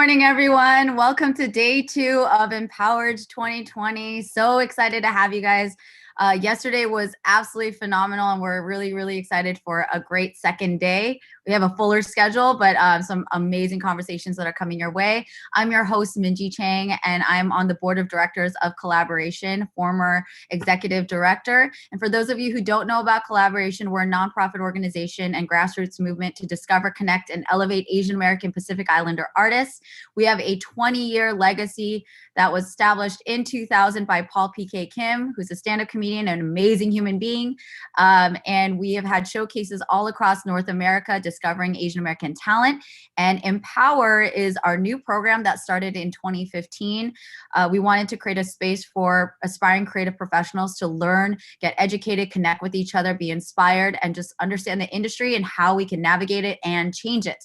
morning, everyone. Welcome to day 2 of Empowered 2020. So excited to have you guys. Yesterday was absolutely phenomenal, and we're really excited for a great second day. We have a fuller schedule, but some amazing conversations that are coming your way. I'm your host, Minji Chang, and I'm on the board of directors of Kollaboration, former executive director. And for those of you who don't know about Kollaboration, we're a nonprofit organization and grassroots movement to discover, connect, and elevate Asian American Pacific Islander artists. We have a 20-year legacy that was established in 2000 by Paul P.K. Kim, who's a stand-up comedian, an amazing human being. And we have had showcases all across North America discovering Asian American talent. And Empower is our new program that started in 2015. We wanted to create a space for aspiring creative professionals to learn, get educated, connect with each other, be inspired, and just understand the industry and how we can navigate it and change it.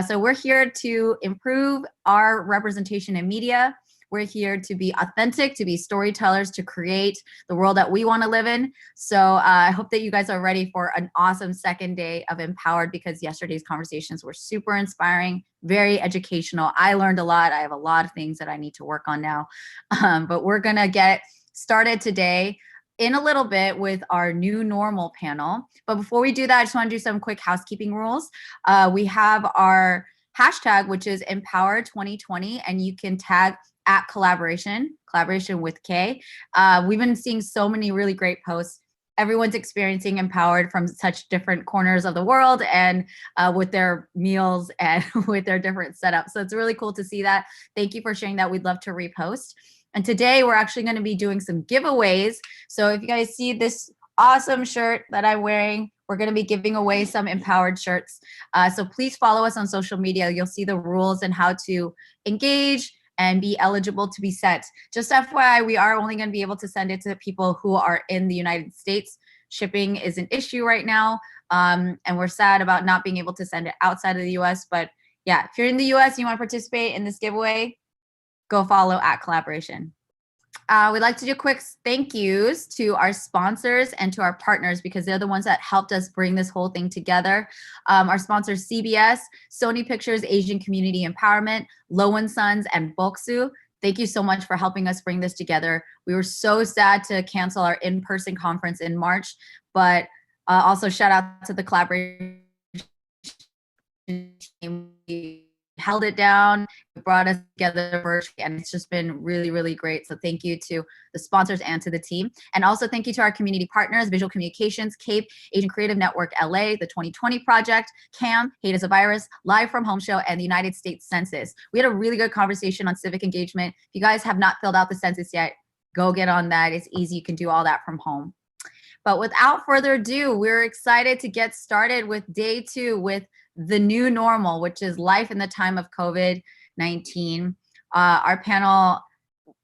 So we're here to improve our representation in media. We're here to be authentic, to be storytellers, to create the world that we want to live in. So I hope that you guys are ready for an awesome second day of Empowered, because yesterday's conversations were super inspiring, very educational. I learned a lot. I have a lot of things that I need to work on now. But we're going to get started today in a little bit with our new normal panel. But before we do that, I just want to do some quick housekeeping rules. We have our hashtag, which is Empowered 2020, and you can tag at collaboration with K. We've been seeing so many really great posts. Everyone's experiencing Empowered from such different corners of the world, and with their meals and with their different setups. So it's really cool to see that. Thank you for sharing that. We'd love to repost. And today we're actually going to be doing some giveaways. So if you guys see this awesome shirt that I'm wearing, we're going to be giving away some Empowered shirts. So please follow us on social media. You'll see the rules and how to engage and be eligible to be sent. Just FYI, we are only going to be able to send it to people who are in the United States. Shipping is an issue right now, and we're sad about not being able to send it outside of the US. But yeah, if you're in the US and you want to participate in this giveaway, go follow at Kollaboration. We'd like to do quick thank yous to our sponsors and to our partners, because they're the ones that helped us bring this whole thing together. Our sponsors, CBS, Sony Pictures Asian Community Empowerment, Low & Sons, and Boksu. Thank you so much for helping us bring this together. We were so sad to cancel our in-person conference in March, but also shout out to the Kollaboration team. We held it down, it brought us together virtually, and it's just been really great. So thank you to the sponsors and to the team. And also thank you to our community partners, Visual Communications, CAPE, Asian Creative Network LA, the 2020 Project, CAM, Hate is a Virus, Live from Home Show, and the United States Census. We had a really good conversation on civic engagement. If you guys have not filled out the census yet, go get on that. It's easy. You can do all that from home. But without further ado, we're excited to get started with day 2 with the new normal, which is life in the time of COVID-19. Our panel,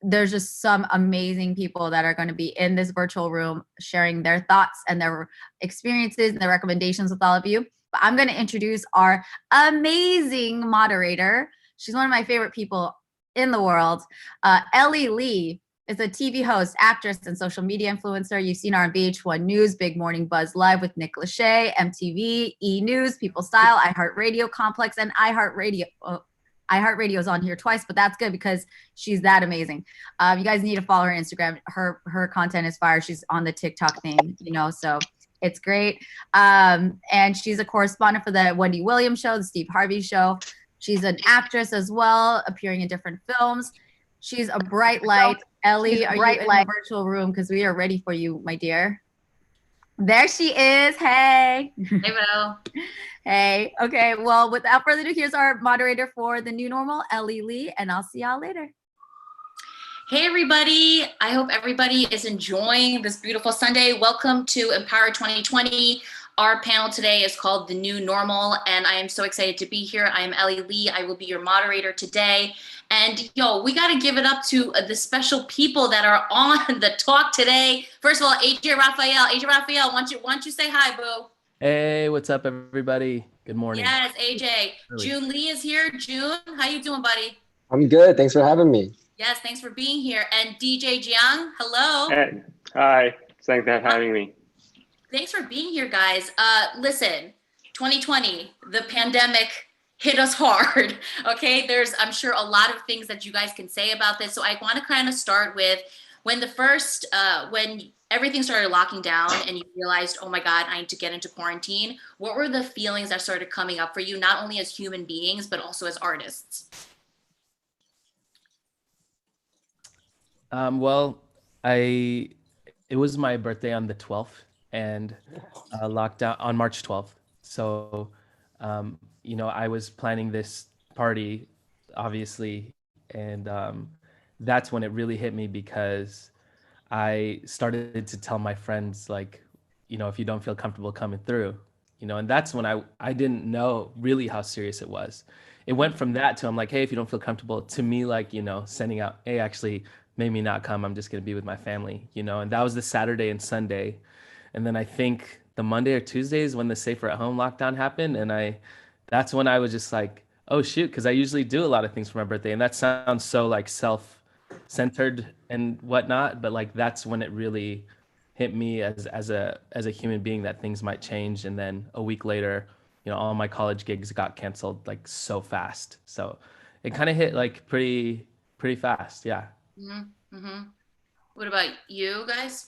there's just some amazing people that are going to be in this virtual room sharing their thoughts and their experiences and their recommendations with all of you. But I'm going to introduce our amazing moderator. She's one of my favorite people in the world. Ellie Lee is a TV host, actress, and social media influencer. You've seen her on VH1 News, Big Morning Buzz Live with Nick Lachey, MTV, E! News, People Style, iHeartRadio, Complex, and iHeartRadio. iHeartRadio is on here twice, but that's good because she's that amazing. You guys need to follow her Instagram. Her content is fire. She's on the TikTok thing, so it's great. And she's a correspondent for the Wendy Williams Show, the Steve Harvey Show. She's an actress as well, appearing in different films. She's a bright light. Ellie, are you in the virtual room? Because we are ready for you, my dear. There she is. Hey. Hey, Bo. Hey. Okay. Well, without further ado, here's our moderator for the new normal, Ellie Lee, and I'll see y'all later. Hey, everybody. I hope everybody is enjoying this beautiful Sunday. Welcome to Empower 2020. Our panel today is called The New Normal, and I am so excited to be here. I am Ellie Lee. I will be your moderator today. And we got to give it up to the special people that are on the talk today. First of all, AJ Raphael. AJ Raphael, why don't you say hi, boo? Hey, what's up, everybody? Good morning. Yes, AJ. Really? June Lee is here. June, how you doing, buddy? I'm good. Thanks for having me. Yes, thanks for being here. And DJ Jiang, hello. Hey. Hi. Thanks for having me. Thanks for being here, guys. Listen, 2020, the pandemic hit us hard. Okay, there's, I'm sure, a lot of things that you guys can say about this. So I want to kind of start with when when everything started locking down and you realized, oh my God, I need to get into quarantine. What were the feelings that started coming up for you, not only as human beings, but also as artists? Well, it was my birthday on the 12th and lockdown on March 12th. So, I was planning this party, obviously, and that's when it really hit me because I started to tell my friends, like, if you don't feel comfortable coming through, and that's when I didn't know really how serious it was. It went from that to I'm like, hey, if you don't feel comfortable, to me, like, sending out, hey, actually, maybe not come. I'm just going to be with my family, and that was the Saturday and Sunday. And then I think the Monday or Tuesday is when the safer at home lockdown happened. And that's when I was just like, oh shoot, because I usually do a lot of things for my birthday. And that sounds so like self-centered and whatnot, but like that's when it really hit me as a human being that things might change. And then a week later, all my college gigs got canceled like so fast. So it kind of hit like pretty fast. Yeah. Mm-hmm. Mm-hmm. What about you guys?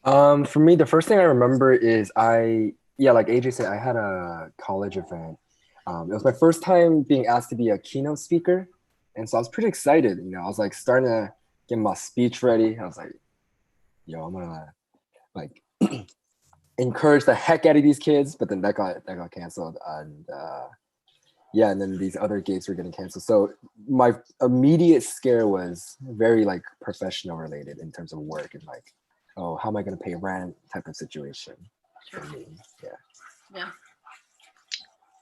For me, the first thing I remember is like AJ said, I had a college event. It was my first time being asked to be a keynote speaker. And so I was pretty excited. I was like starting to get my speech ready. I was like, yo, I'm gonna like encourage the heck out of these kids. But then that got canceled. And and then these other gigs were getting canceled. So my immediate scare was very like professional related in terms of work and like, oh, how am I going to pay rent type of situation for me.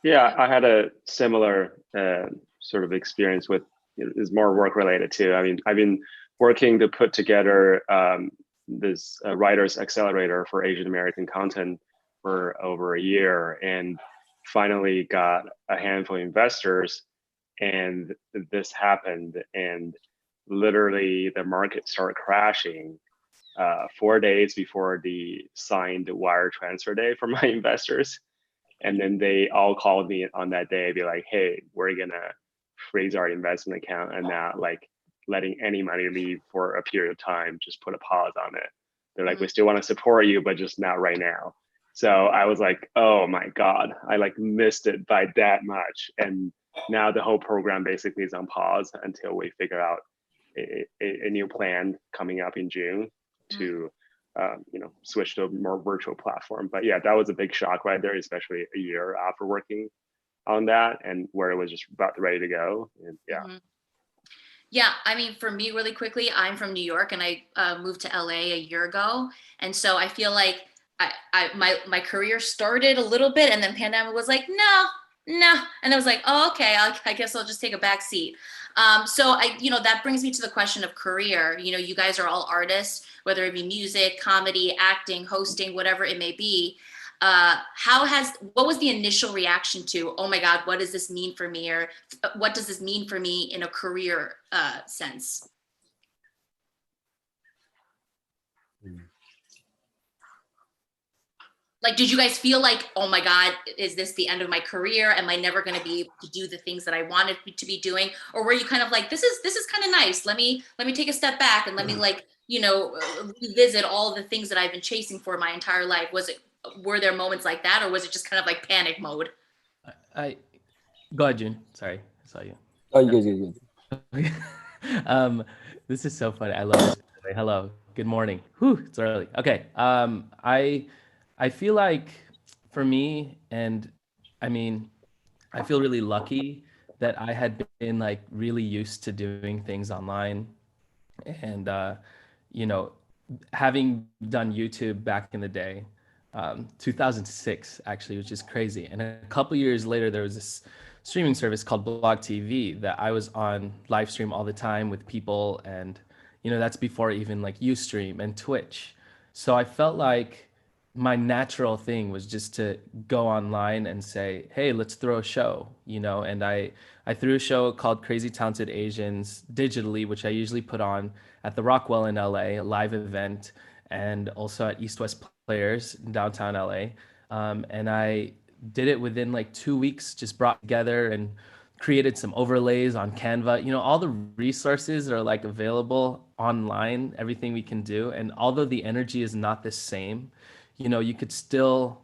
Yeah, I had a similar sort of experience with, is more work related too. I mean, I've been working to put together this writers accelerator for Asian American content for over a year, and finally got a handful of investors, and this happened, and literally the market started crashing 4 days before the signed wire transfer day for my investors. And then they all called me on that day, be like, hey, we're gonna freeze our investment account and not like letting any money leave for a period of time, just put a pause on it. They're like, we still want to support you, but just not right now. So I was like, oh my God, I like missed it by that much. And now the whole program basically is on pause until we figure out a new plan coming up in June to switch to a more virtual platform. But yeah, that was a big shock right there, especially a year after working on that and where it was just about ready to go. And yeah. Mm-hmm. Yeah, I mean, for me, really quickly, I'm from New York and I moved to LA a year ago. And so I feel like my career started a little bit and then pandemic was like, no. And I was like, oh, okay, I guess I'll just take a back seat. So that brings me to the question of career. You guys are all artists, whether it be music, comedy, acting, hosting, whatever it may be. What was the initial reaction to, oh my God, what does this mean for me? Or what does this mean for me in a career sense? Like, did you guys feel like, oh my God, is this the end of my career? Am I never going to be able to do the things that I wanted to be doing? Or were you kind of like, this is kind of nice. Let me take a step back and let me revisit all the things that I've been chasing for my entire life. Were there moments like that, or was it just kind of like panic mode? Go ahead, June. Sorry, I saw you. Oh, you good. This is so funny. I love this. Hello. Good morning. Whew, it's early. Okay. I feel like for me, and I mean, I feel really lucky that I had been like really used to doing things online, and having done YouTube back in the day, 2006 actually, which is crazy. And a couple years later, there was this streaming service called Blog TV that I was on live stream all the time with people, and that's before even like Ustream and Twitch. So I felt like my natural thing was just to go online and say, hey, let's throw a show, and I threw a show called Crazy Talented Asians digitally, which I usually put on at the Rockwell in LA, a live event, and also at East West Players in downtown LA. And did it within like 2 weeks, just brought together and created some overlays on Canva. You know, all the resources are like available online, everything we can do. And although the energy is not the same, you know, you could still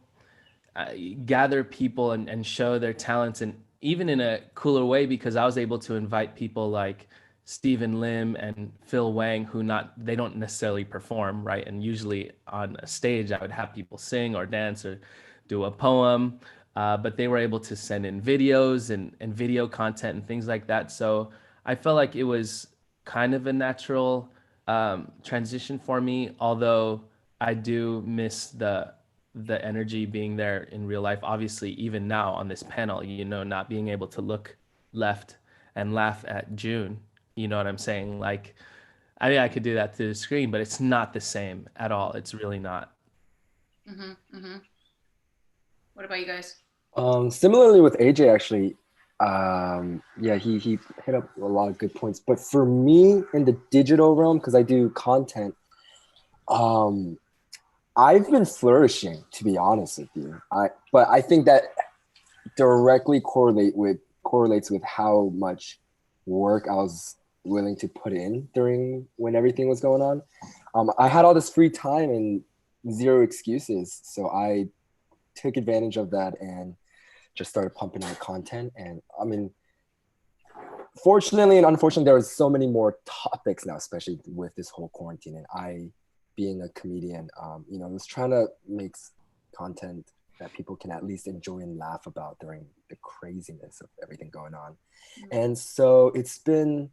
gather people and show their talents, and even in a cooler way, because I was able to invite people like Stephen Lim and Phil Wang, who they don't necessarily perform, right? And usually on a stage, I would have people sing or dance or do a poem, but they were able to send in videos and video content and things like that. So I felt like it was kind of a natural transition for me, although I do miss the energy being there in real life. Obviously, even now on this panel, you know, not being able to look left and laugh at June. You know what I'm saying? Like, I mean, I could do that to the screen, but it's not the same at all. It's really not. What about you guys? Similarly with AJ, actually, yeah, he hit up a lot of good points. But for me in the digital realm, because I do content, I've been flourishing, to be honest with you. But I think that directly correlates with how much work I was willing to put in during when everything was going on. I had all this free time and zero excuses, so I took advantage of that and just started pumping out content. And I mean, fortunately and unfortunately, there was so many more topics now, especially with this whole quarantine. And I, being a comedian, you know, was trying to make content that people can at least enjoy and laugh about during the craziness of everything going on. And so it's been,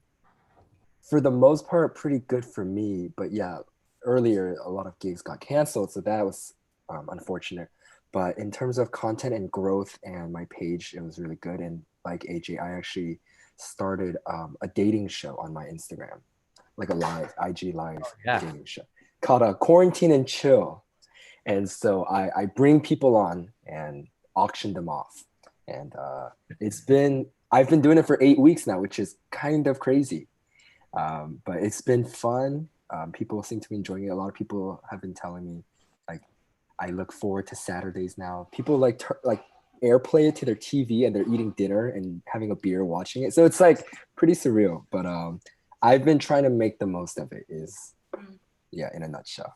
for the most part, pretty good for me. But yeah, earlier, a lot of gigs got canceled. So that was unfortunate. But in terms of content and growth and my page, it was really good. And like AJ, I actually started a dating show on my Instagram, like a live IG live dating show called Quarantine and Chill. And so I bring people on and auction them off. And I've been doing it for 8 weeks now, which is kind of crazy. But it's been fun. People seem to be enjoying it. A lot of people have been telling me, like, I look forward to Saturdays now. People like airplay it to their TV and they're eating dinner and having a beer watching it. So it's like pretty surreal. But I've been trying to make the most of it, in a nutshell.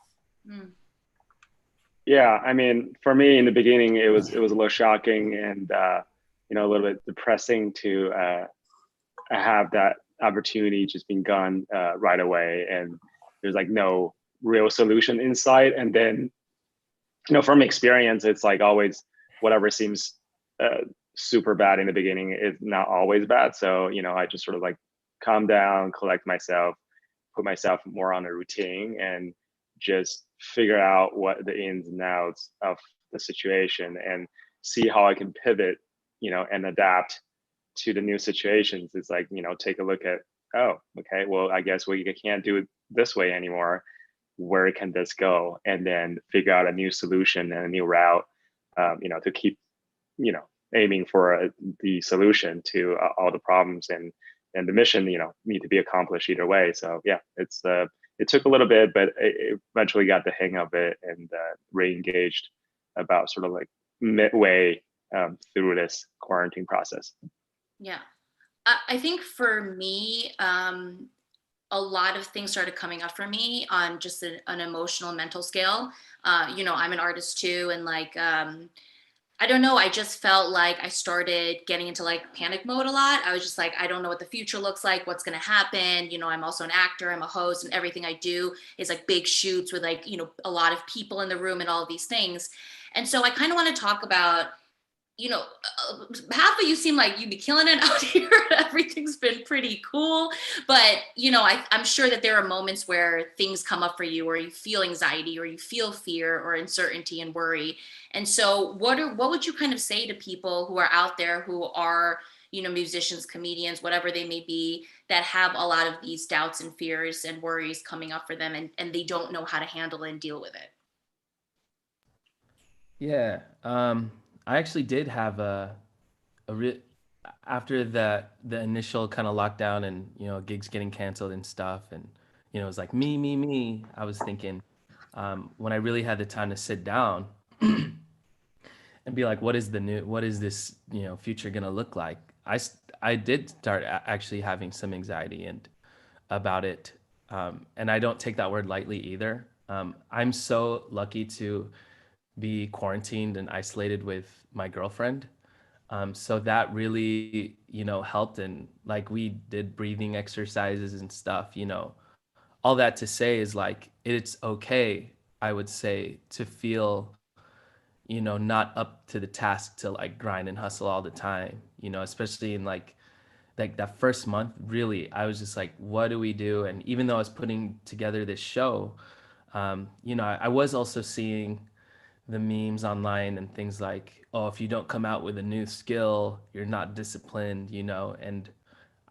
Yeah, I mean, for me in the beginning, it was a little shocking and you know, a little bit depressing to have that opportunity just being gone right away, and there's like no real solution in sight. And then, you know, from experience, it's like always whatever seems super bad in the beginning is not always bad. So, you know, I just sort of like calm down, collect myself, put myself more on a routine, and just figure out what the ins and outs of the situation and see how I can pivot, you know, and adapt to the new situations. It's like, you know, take a look at, oh, okay, well, I guess we can't do it this way anymore. Where can this go? And then figure out a new solution and a new route, you know, to keep, you know, aiming for the solution to all the problems and the mission, you know, need to be accomplished either way. So yeah, it took a little bit, but it eventually got the hang of it and re-engaged about sort of like midway through this quarantine process. Yeah, I think for me, a lot of things started coming up for me on just an emotional, mental scale. You know, I'm an artist too, and like, I don't know, I just felt like I started getting into like panic mode a lot. I was just like, I don't know what the future looks like, what's going to happen. You know, I'm also an actor, I'm a host, and everything I do is like big shoots with like, you know, a lot of people in the room and all of these things. And so I kind of want to talk about, you know, half of you seem like you be killing it out here. Everything's been pretty cool. But, you know, I'm sure that there are moments where things come up for you, or you feel anxiety, or you feel fear or uncertainty and worry. And so what would you kind of say to people who are out there who are, you know, musicians, comedians, whatever they may be, that have a lot of these doubts and fears and worries coming up for them, and they don't know how to handle and deal with it? Yeah. I actually did have after the initial kind of lockdown and, you know, gigs getting canceled and stuff, and, you know, it was like me. I was thinking, when I really had the time to sit down and be like, what is this, future gonna look like? I did start actually having some anxiety and about it. And I don't take that word lightly either. I'm so lucky to be quarantined and isolated with my girlfriend. So that really, helped. And like we did breathing exercises and stuff, all that to say is like, it's okay, I would say, to feel, not up to the task to like grind and hustle all the time, especially in like that first month. Really, I was just like, what do we do? And even though I was putting together this show, I was also seeing the memes online and things like, oh, if you don't come out with a new skill, you're not disciplined, and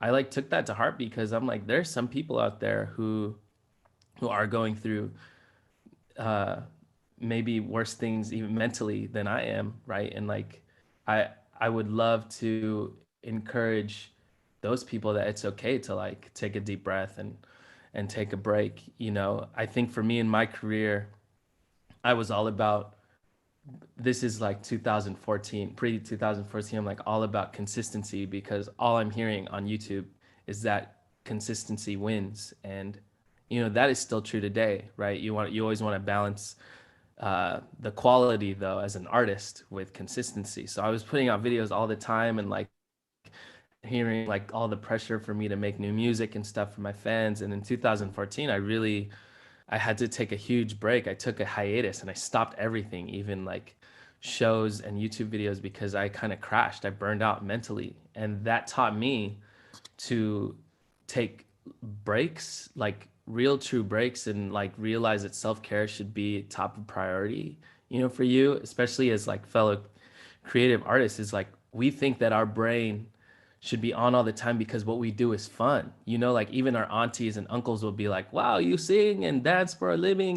I like took that to heart because I'm like, there's some people out there who are going through uh maybe worse things even mentally than I am, right? And like I I would love to encourage those people that it's okay to like take a deep breath and take a break. I think for me in my career, I was all about, this is like 2014, pre 2014. I'm like all about consistency because all I'm hearing on YouTube is that consistency wins. And, that is still true today, right? You always want to balance the quality though as an artist with consistency. So I was putting out videos all the time and like hearing like all the pressure for me to make new music and stuff for my fans. And in 2014, I had to take a huge break. I took a hiatus and I stopped everything, even like shows and YouTube videos, because I kind of crashed. I burned out mentally. And that taught me to take breaks, like real true breaks, and like realize that self-care should be top of priority, for you, especially as like fellow creative artists. Is like, we think that our brain should be on all the time because what we do is fun. Like even our aunties and uncles will be like, wow, you sing and dance for a living,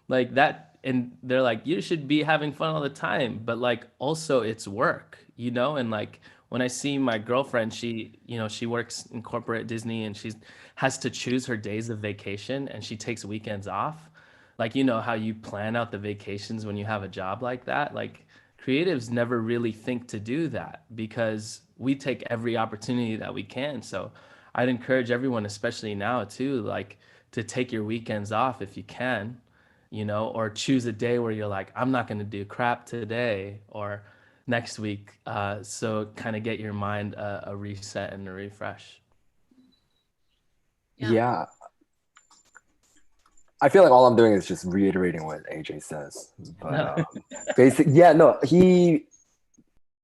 like that. And they're like, you should be having fun all the time. But like also it's work, and like when I see my girlfriend, she works in corporate Disney and she has to choose her days of vacation and she takes weekends off. Like, how you plan out the vacations when you have a job like that. Like creatives never really think to do that because we take every opportunity that we can. So I'd encourage everyone, especially now too, like to take your weekends off if you can, or choose a day where you're like, I'm not going to do crap today or next week. So kind of get your mind a reset and a refresh. Yeah. I feel like all I'm doing is just reiterating what AJ says. But basically, yeah, no,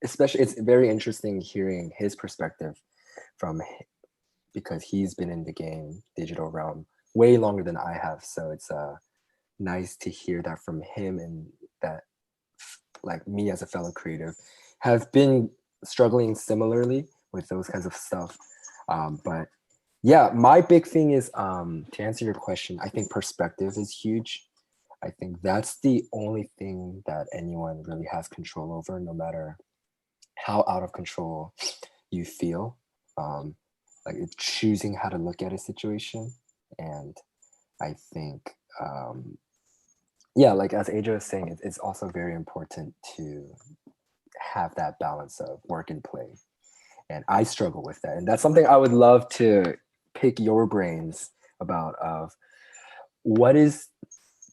especially it's very interesting hearing his perspective because he's been in the game digital realm way longer than I have. So it's nice to hear that from him, and that like me as a fellow creative have been struggling similarly with those kinds of stuff. But yeah, my big thing is to answer your question, I think perspective is huge. I think that's the only thing that anyone really has control over, no matter how out of control you feel. Like it's choosing how to look at a situation. And I think, yeah, like as AJ was saying, it's also very important to have that balance of work and play. And I struggle with that. And that's something I would love to pick your brains about, of what is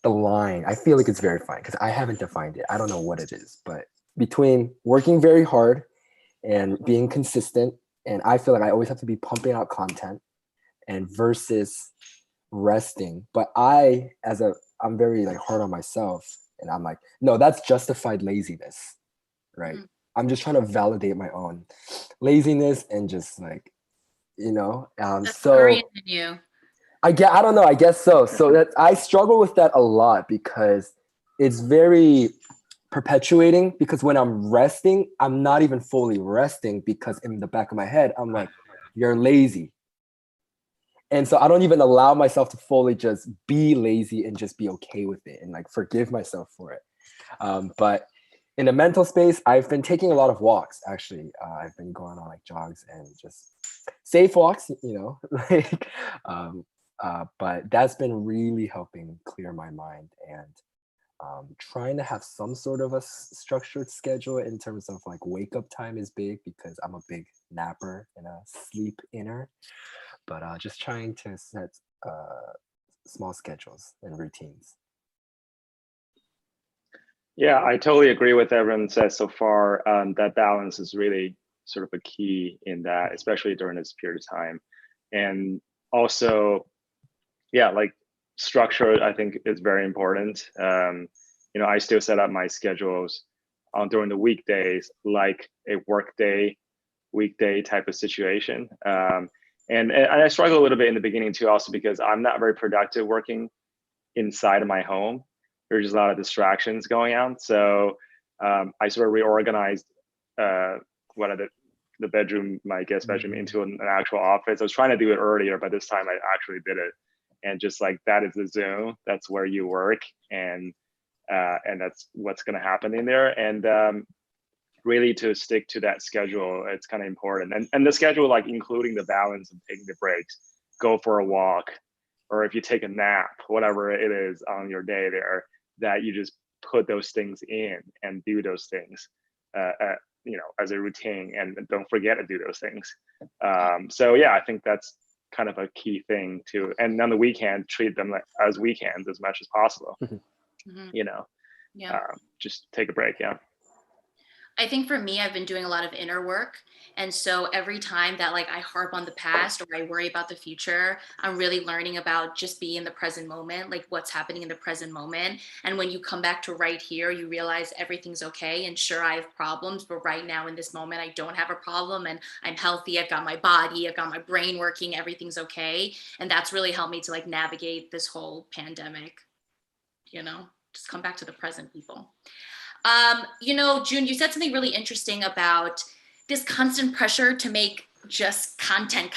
the line. I feel like it's very fine because I haven't defined it. I don't know what it is, but between working very hard and being consistent, and I feel like I always have to be pumping out content, and versus resting. But I'm very like hard on myself, and I'm like, no, that's justified laziness, right? Mm-hmm. I'm just trying to validate my own laziness and just like, That's so Korean in you. I don't know, I guess so. So that I struggle with that a lot because it's very perpetuating, because when I'm resting, I'm not even fully resting, because in the back of my head, I'm like, you're lazy. And so I don't even allow myself to fully just be lazy and just be okay with it and like forgive myself for it. But in the mental space, I've been taking a lot of walks, actually. I've been going on like jogs and just safe walks, like, but that's been really helping clear my mind. And Trying to have some sort of a structured schedule in terms of like wake up time is big because I'm a big napper and a sleep inner, but just trying to set small schedules and routines. Yeah, I totally agree with everyone said so far. That balance is really sort of a key in that, especially during this period of time. And also, yeah, like structure, I think is very important. You know, I still set up my schedules on during the weekdays, like a work day, weekday type of situation. And I struggle a little bit in the beginning too, also because I'm not very productive working inside of my home. There's just a lot of distractions going on. So I sort of reorganized one of the bedroom, my guest bedroom, into an actual office. I was trying to do it earlier, but this time I actually did it. And just like that is the zone. That's where you work, and that's what's going to happen in there. And really to stick to that schedule, it's kind of important. And the schedule, like including the balance of taking the breaks, go for a walk, or if you take a nap, whatever it is on your day there, that you just put those things in and do those things, you know, as a routine, and don't forget to do those things. So yeah, I think that's kind of a key thing too. And on the weekend, treat them as weekends as much as possible. You know, Yeah. just take a break. Yeah. I think for me, I've been doing a lot of inner work. And so every time that like I harp on the past or I worry about the future, I'm really learning about just being in the present moment, like what's happening in the present moment. And when you come back to right here, you realize everything's okay. And sure, I have problems, but right now in this moment, I don't have a problem and I'm healthy. I've got my body, I've got my brain working, everything's okay. And that's really helped me to like navigate this whole pandemic, you know, just come back to the present, people. You know, June, you said something really interesting about this constant pressure to make just content.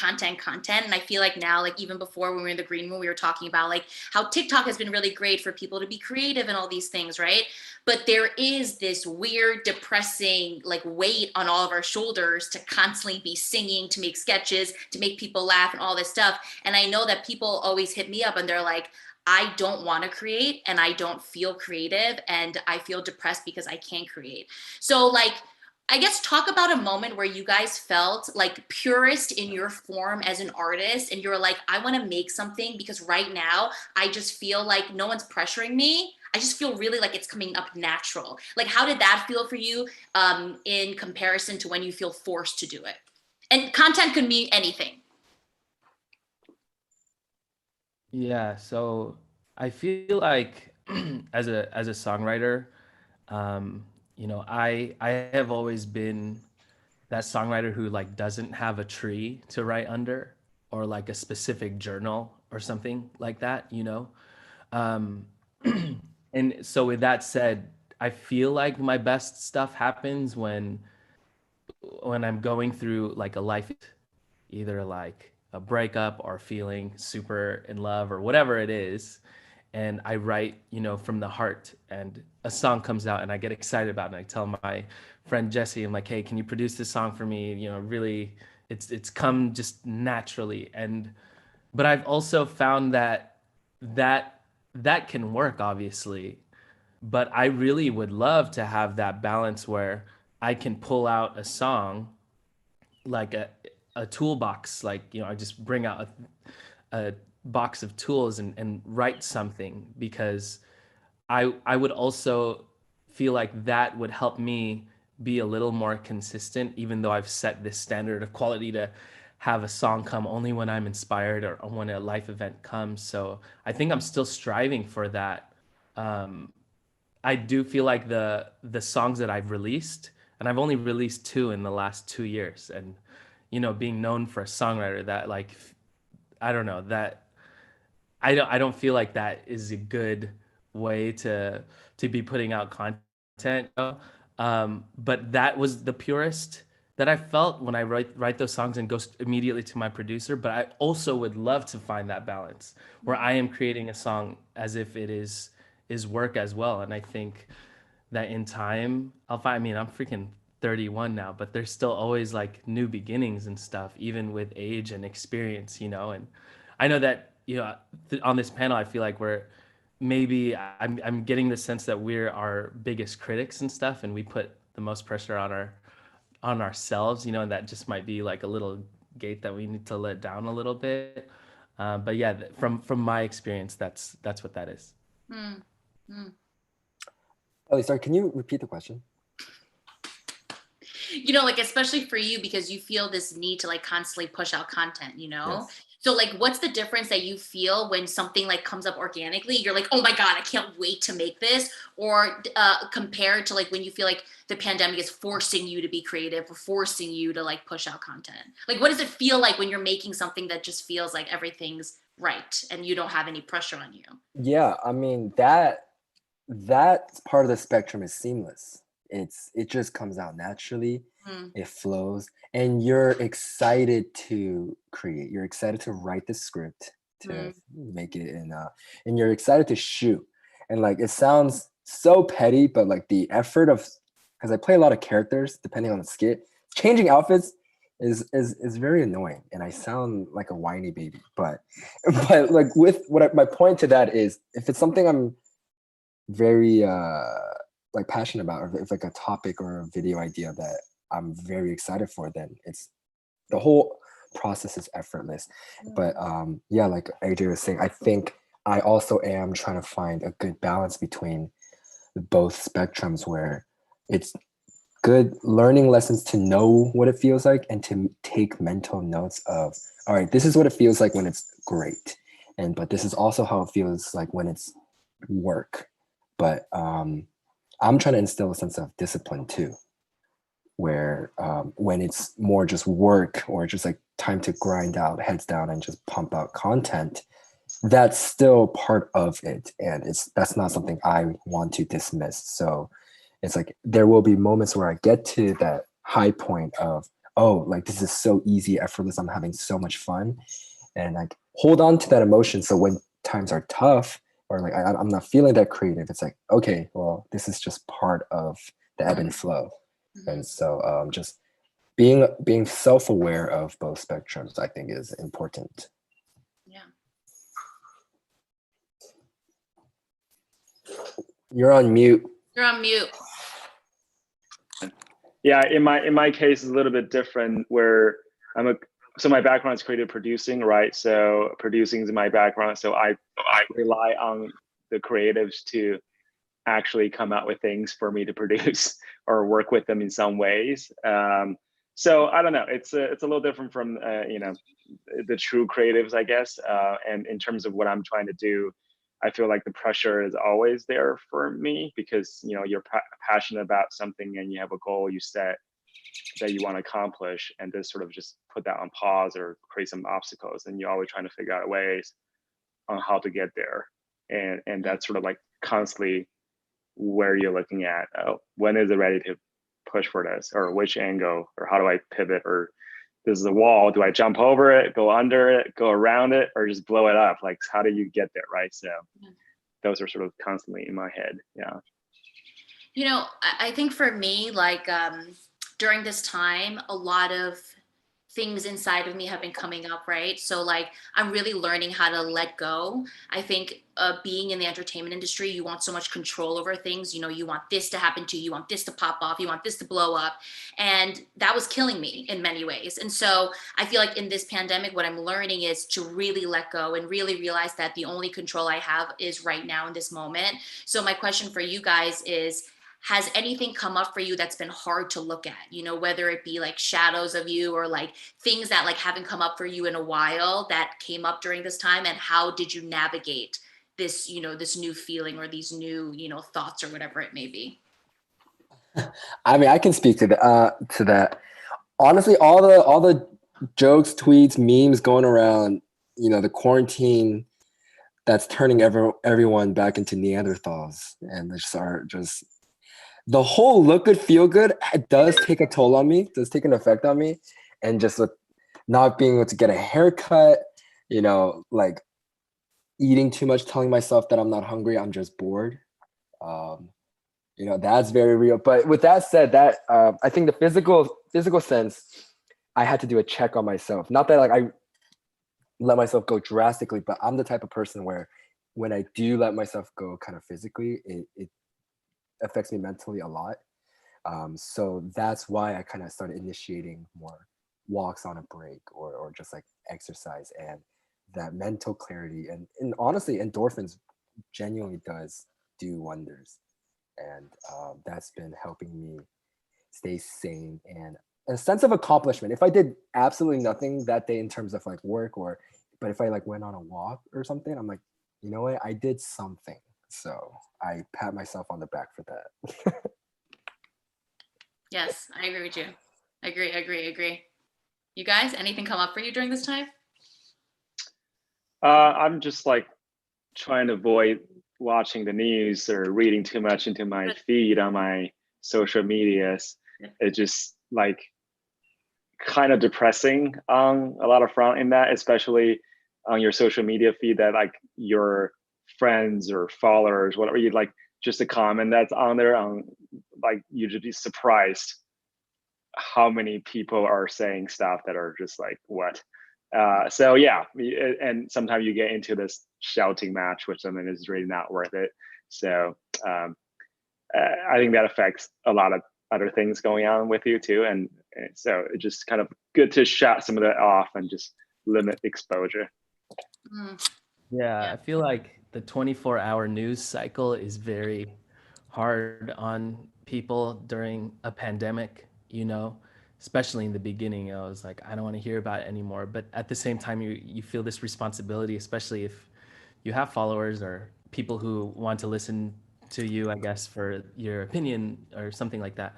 And I feel like now, like even before when we were in the green room, we were talking about like how TikTok has been really great for people to be creative and all these things, right? But there is this weird, depressing like weight on all of our shoulders to constantly be singing, to make sketches, to make people laugh and all this stuff. And I know that people always hit me up and they're like, I don't want to create and I don't feel creative and I feel depressed because I can't create. So like, I guess talk about a moment where you guys felt like purest in your form as an artist and you're like, I want to make something because right now I just feel like no one's pressuring me. I just feel really like it's coming up natural. Like, how did that feel for you in comparison to when you feel forced to do it? And content could mean anything. Yeah, so I feel like as a songwriter, you know, I have always been that songwriter who like doesn't have a tree to write under or like a specific journal or something like that, you know. Um, and so with that said, I feel like my best stuff happens when I'm going through like a life, either like a breakup or feeling super in love or whatever it is. And I write, you know, from the heart, and a song comes out and I get excited about it. And I tell my friend Jesse, I'm like, hey, can you produce this song for me? You know, really, it's come just naturally. But I've also found that can work, obviously. But I really would love to have that balance where I can pull out a song like a toolbox, like, you know, I just bring out a box of tools and write something, because I would also feel like that would help me be a little more consistent, even though I've set this standard of quality to have a song come only when I'm inspired or when a life event comes. So I think I'm still striving for that. I do feel like the songs that I've released, and I've only released two in the last 2 years, and you know, being known for a songwriter, that like, I don't know, that I don't feel like that is a good way to be putting out content. But that was the purest that I felt when I write those songs and go immediately to my producer. But I also would love to find that balance where I am creating a song as if it is work as well. And I think that in time I'll find, I mean, I'm freaking 31 now, but there's still always like new beginnings and stuff, even with age and experience, you know. And I know that, you know, on this panel, I feel like maybe I'm getting the sense that we're our biggest critics and stuff, and we put the most pressure on ourselves, and that just might be like a little gate that we need to let down a little bit. But yeah, from my experience, that's what that is. Oh, sorry, can you repeat the question? Like especially for you, because you feel this need to like constantly push out content, Yes. So like what's the difference that you feel when something like comes up organically, you're like, oh my god, I can't wait to make this, or compared to like when you feel like the pandemic is forcing you to be creative or forcing you to like push out content? Like what does it feel like when you're making something that just feels like everything's right and you don't have any pressure on you? Yeah, I mean, that part of the spectrum is seamless. It just comes out naturally. It flows, and you're excited to create. You're excited to write the script, to make it, and you're excited to shoot. And like, it sounds so petty, but like the effort of, because I play a lot of characters depending on the skit, changing outfits is very annoying, and I sound like a whiny baby. But like, with my point to that is, if it's something I'm very like passionate about, or if like a topic or a video idea that I'm very excited for, then it's, the whole process is effortless. But yeah, like AJ was saying, I think I also am trying to find a good balance between both spectrums, where it's good learning lessons to know what it feels like, and to take mental notes of, all right, this is what it feels like when it's great, but this is also how it feels like when it's work. But I'm trying to instill a sense of discipline too, where when it's more just work, or just like time to grind out, heads down, and just pump out content, that's still part of it, and that's not something I want to dismiss. So it's like, there will be moments where I get to that high point of, oh, like, this is so easy, effortless, I'm having so much fun, and like hold on to that emotion. So when times are tough, or like I'm not feeling that creative, it's like, okay, well, this is just part of the ebb and flow. And so just being self-aware of both spectrums, I think, is important. Yeah. You're on mute. You're on mute. Yeah, in my case, it's a little bit different, where so my background is creative producing, right? So producing is my background. So I rely on the creatives to actually come out with things for me to produce or work with them in some ways. So I don't know. It's a little different from the true creatives, I guess. And in terms of what I'm trying to do, I feel like the pressure is always there for me, because you're passionate about something and you have a goal you set that you want to accomplish, and this sort of just put that on pause or create some obstacles, and you're always trying to figure out ways on how to get there. And that's sort of like constantly where you're looking at, when is it ready to push for this, or which angle, or how do I pivot, or this is a wall, do I jump over it, go under it, go around it, or just blow it up? Like, how do you get there, right? So those are sort of constantly in my head. Yeah. I think for me, like during this time, a lot of things inside of me have been coming up, right? So like, I'm really learning how to let go. I think being in the entertainment industry, you want so much control over things. You want this to happen to you, you want this to pop off, you want this to blow up. And that was killing me in many ways. And so I feel like in this pandemic, what I'm learning is to really let go and really realize that the only control I have is right now in this moment. So my question for you guys is, has anything come up for you that's been hard to look at, whether it be like shadows of you, or like things that like haven't come up for you in a while that came up during this time? And how did you navigate this, this new feeling, or these new, thoughts, or whatever it may be? I mean, I can speak to that. Honestly, all the jokes, tweets, memes going around, the quarantine that's turning everyone back into Neanderthals, and they just the whole look good, feel good, it does take a toll on me, does take an effect on me. And just not being able to get a haircut, like eating too much, telling myself that I'm not hungry, I'm just bored. That's very real. But with that said, that I think the physical sense, I had to do a check on myself. Not that like I let myself go drastically, but I'm the type of person where when I do let myself go kind of physically, it affects me mentally a lot. So that's why I kind of started initiating more walks on a break, or just like exercise, and that mental clarity, and honestly endorphins genuinely does do wonders. And that's been helping me stay sane and a sense of accomplishment. If I did absolutely nothing that day in terms of like work, but if I like went on a walk or something, I'm like, you know what, I did something. So I pat myself on the back for that. Yes, I agree with you. Agree. You guys, anything come up for you during this time? I'm just like trying to avoid watching the news or reading too much into my feed on my social medias. It's just like kind of depressing on a lot of front in that, especially on your social media feed, that like your friends or followers, whatever, you like, just a comment that's on there, on like, you just be surprised how many people are saying stuff that are just like, what? So yeah, and sometimes you get into this shouting match, which I mean is really not worth it. So I think that affects a lot of other things going on with you too, and so it's just kind of good to shut some of that off and just limit exposure. Yeah, I feel like the 24-hour news cycle is very hard on people during a pandemic, you know, especially in the beginning. I was like, I don't want to hear about it anymore. But at the same time, you feel this responsibility, especially if you have followers or people who want to listen to you, I guess, for your opinion or something like that.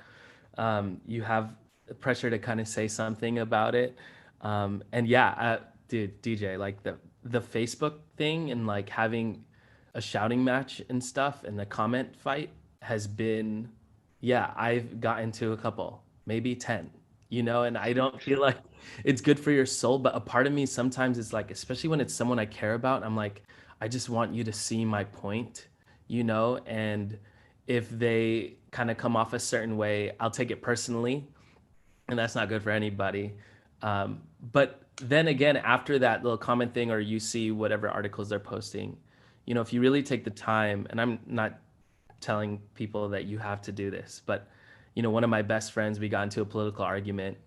You have the pressure to kind of say something about it. And yeah, dude, DJ, like the Facebook thing and like having a shouting match and stuff and the comment fight has been, yeah, I've got into a couple, maybe 10, you know, and I don't feel like it's good for your soul. But a part of me sometimes is like, especially when it's someone I care about, I'm like, I just want you to see my point, you know, and if they kind of come off a certain way, I'll take it personally, and that's not good for anybody. But then again, after that little comment thing, or you see whatever articles they're posting, you know, if you really take the time, and I'm not telling people that you have to do this, but you know, one of my best friends, we got into a political argument,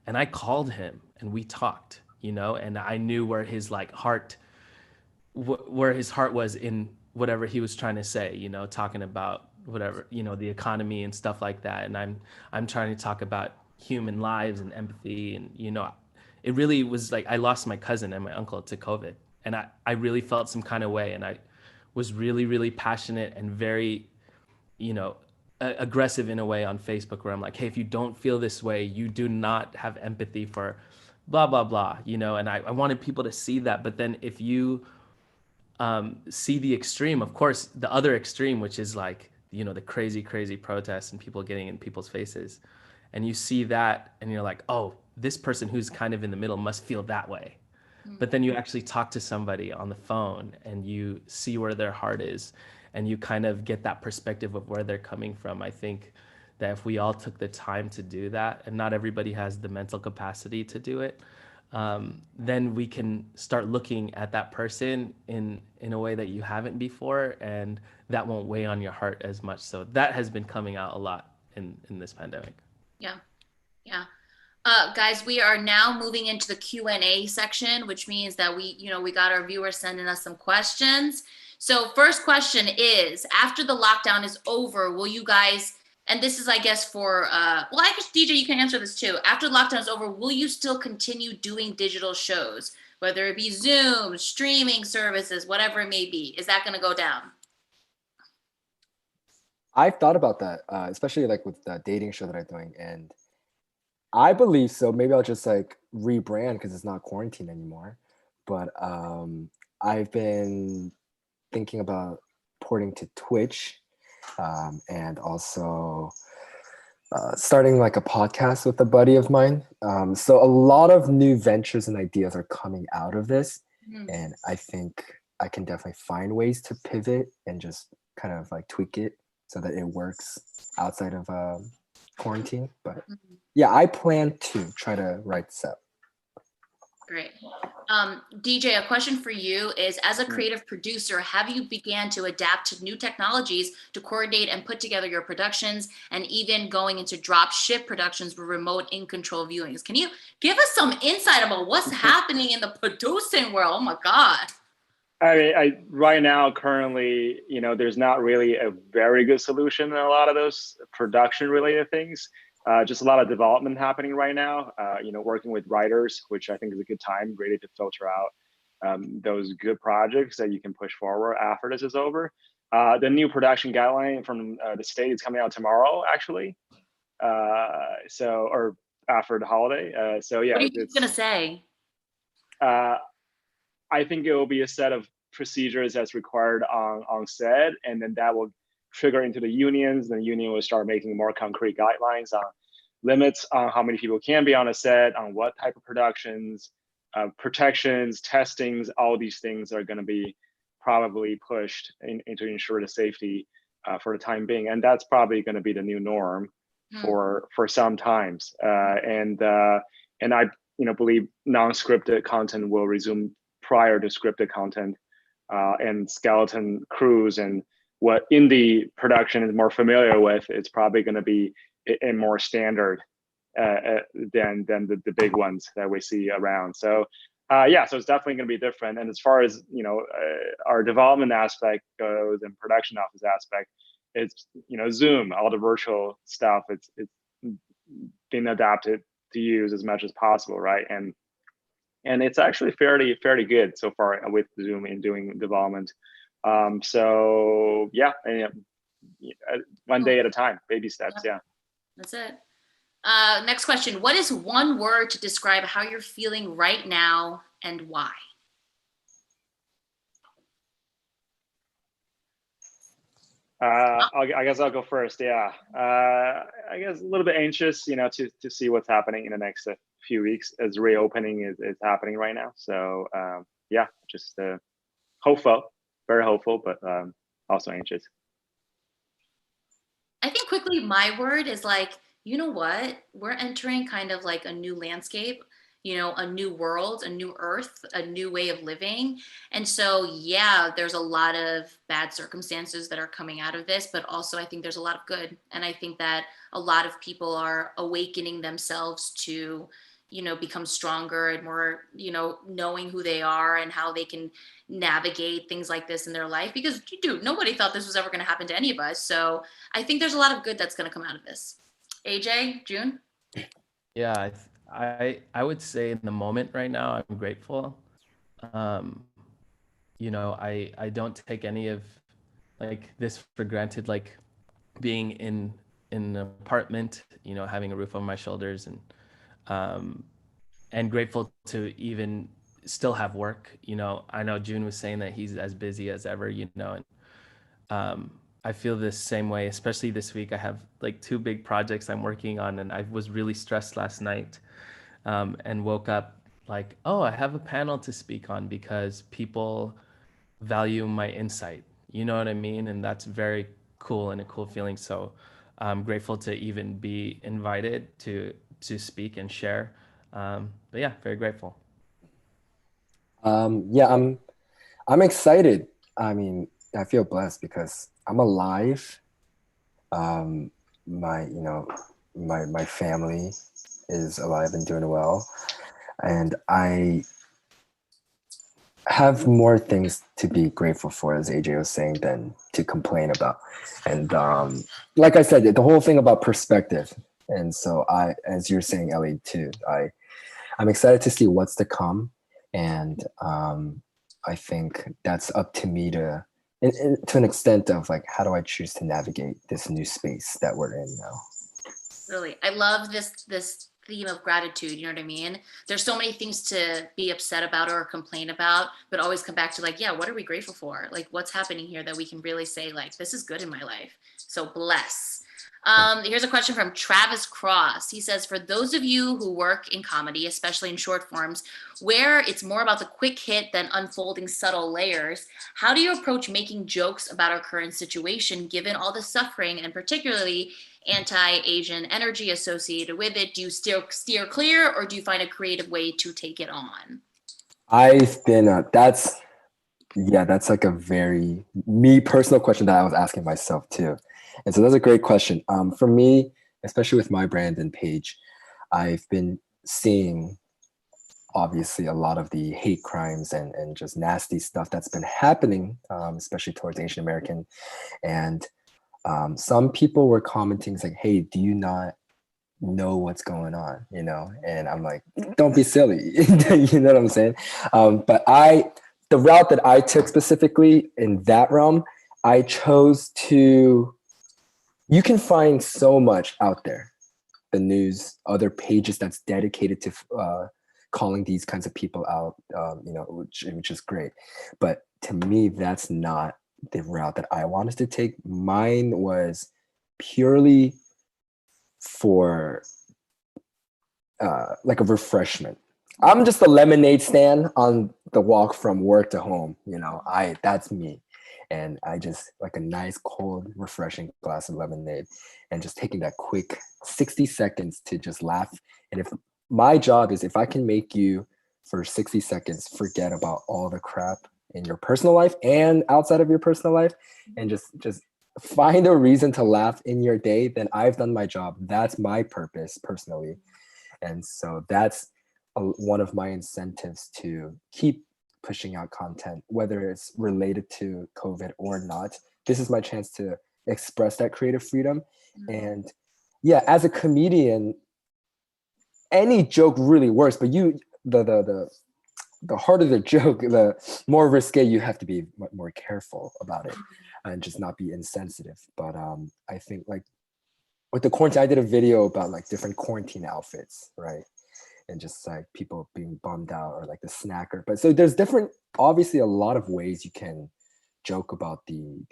and I called him and we talked, you know, and I knew where his like heart, where his heart was in whatever he was trying to say, you know, talking about whatever, you know, the economy and stuff like that. And I'm trying to talk about human lives and empathy. And, you know, it really was like, I lost my cousin and my uncle to COVID. And I really felt some kind of way. And I was really, really passionate and very, you know, aggressive in a way on Facebook, where I'm like, hey, if you don't feel this way, you do not have empathy for blah, blah, blah, you know, and I wanted people to see that. But then if you see the extreme, of course, the other extreme, which is like, you know, the crazy protests and people getting in people's faces, and you see that and you're like, oh, this person who's kind of in the middle must feel that way. But then you actually talk to somebody on the phone and you see where their heart is, and you kind of get that perspective of where they're coming from. I think that if we all took the time to do that, and not everybody has the mental capacity to do it, then we can start looking at that person in a way that you haven't before, and that won't weigh on your heart as much. So that has been coming out a lot in this pandemic. Yeah. Guys, we are now moving into the Q&A section, which means that we got our viewers sending us some questions. So first question is, after the lockdown is over, will you guys, and this is, I guess, for, well, I guess, DJ, you can answer this too. After the lockdown is over, will you still continue doing digital shows, whether it be Zoom, streaming services, whatever it may be? Is that going to go down? I've thought about that, especially like with the dating show that I'm doing, and I believe so. Maybe I'll just like rebrand because it's not quarantine anymore. But I've been thinking about porting to Twitch, and also starting like a podcast with a buddy of mine. So a lot of new ventures and ideas are coming out of this, and I think I can definitely find ways to pivot and just kind of like tweak it so that it works outside of quarantine. But yeah, I plan to try to write this out. Great. DJ, a question for you is, as a creative producer, have you began to adapt to new technologies to coordinate and put together your productions, and even going into drop ship productions with remote in control viewings? Can you give us some insight about what's happening in the producing world? Oh my God. I mean, right now, currently, there's not really a very good solution in a lot of those production related things. Just a lot of development happening right now, working with writers, which I think is a good time, really, to filter out those good projects that you can push forward after this is over. The new production guideline from the state is coming out tomorrow, actually. Or after the holiday. So yeah. What are you going to say? I think it will be a set of procedures that's required on set, and then that will trigger into the unions. The union will start making more concrete guidelines on limits on how many people can be on a set, on what type of productions, protections, testings. All these things are going to be probably pushed in to ensure the safety for the time being, and that's probably going to be the new norm for some times. And I believe non-scripted content will resume prior to scripted content, and skeleton crews and what indie production is more familiar with. It's probably going to be a more standard than the big ones that we see around. So yeah, so it's definitely going to be different. And as far as our development aspect goes and production office aspect, it's Zoom, all the virtual stuff. It's been adapted to use as much as possible, right? And it's actually fairly good so far with Zoom in doing development. So yeah, one day at a time, baby steps. Yeah, that's it. Next question. What is one word to describe how you're feeling right now and why? I guess I'll go first. Yeah, I guess a little bit anxious, to see what's happening in the next few weeks as reopening is happening right now. So yeah, just hopeful, very hopeful, but also anxious. I think quickly my word is like, you know what? We're entering kind of like a new landscape, a new world, a new earth, a new way of living. And so, yeah, there's a lot of bad circumstances that are coming out of this, but also I think there's a lot of good. And I think that a lot of people are awakening themselves to, become stronger and more, knowing who they are and how they can navigate things like this in their life, because nobody thought this was ever going to happen to any of us. So I think there's a lot of good that's going to come out of this. AJ, June? Yeah, I would say in the moment right now, I'm grateful. I don't take any of like this for granted, like being in an apartment, having a roof over my shoulders, and grateful to even still have work. I know June was saying that he's as busy as ever, and I feel this same way, especially this week. I have like 2 big projects I'm working on, and I was really stressed last night, and woke up like, oh, I have a panel to speak on because people value my insight. You know what I mean? And that's very cool and a cool feeling. So I'm grateful to even be invited to speak and share. But yeah, very grateful. Yeah, I'm excited. I mean, I feel blessed because I'm alive. My family is alive and doing well, and I have more things to be grateful for, as AJ was saying, than to complain about. And like I said, the whole thing about perspective. And so as you're saying, Ellie, too, I'm excited to see what's to come. And I think that's up to me to an extent of like, how do I choose to navigate this new space that we're in now? Really, I love this theme of gratitude. You know what I mean? There's so many things to be upset about or complain about, but always come back to like, yeah, what are we grateful for? Like, what's happening here that we can really say like, this is good in my life. So bless. Here's a question from Travis Cross. He says, for those of you who work in comedy, especially in short forms, where it's more about the quick hit than unfolding subtle layers, how do you approach making jokes about our current situation, given all the suffering and particularly anti-Asian energy associated with it? Do you still steer clear, or do you find a creative way to take it on? I've been, that's like a very me personal question that I was asking myself too. And so that's a great question. For me, especially with my brand and page, I've been seeing obviously a lot of the hate crimes and just nasty stuff that's been happening, especially towards Asian American. And some people were commenting saying, hey, do you not know what's going on? You know? And I'm like, don't be silly. You know what I'm saying? But the route that I took specifically in that realm, I chose to, you can find so much out there, the news, other pages that's dedicated to calling these kinds of people out, you know, which is great. But to me, that's not the route that I wanted to take. Mine was purely for like a refreshment. I'm just a lemonade stand on the walk from work to home. You know, that's me. And I just like a nice, cold, refreshing glass of lemonade and just taking that quick 60 seconds to just laugh. And if my job is, if I can make you for 60 seconds forget about all the crap in your personal life and outside of your personal life, and just find a reason to laugh in your day, then I've done my job. That's my purpose personally. And so that's one of my incentives to keep pushing out content, whether it's related to COVID or not. This is my chance to express that creative freedom. And yeah, as a comedian, any joke really works, but the harder the joke, the more risque you have to be more careful about it and just not be insensitive. But I think like with the quarantine, I did a video about like different quarantine outfits, right? And just like people being bummed out or like the snacker. But so there's obviously a lot of ways you can joke about the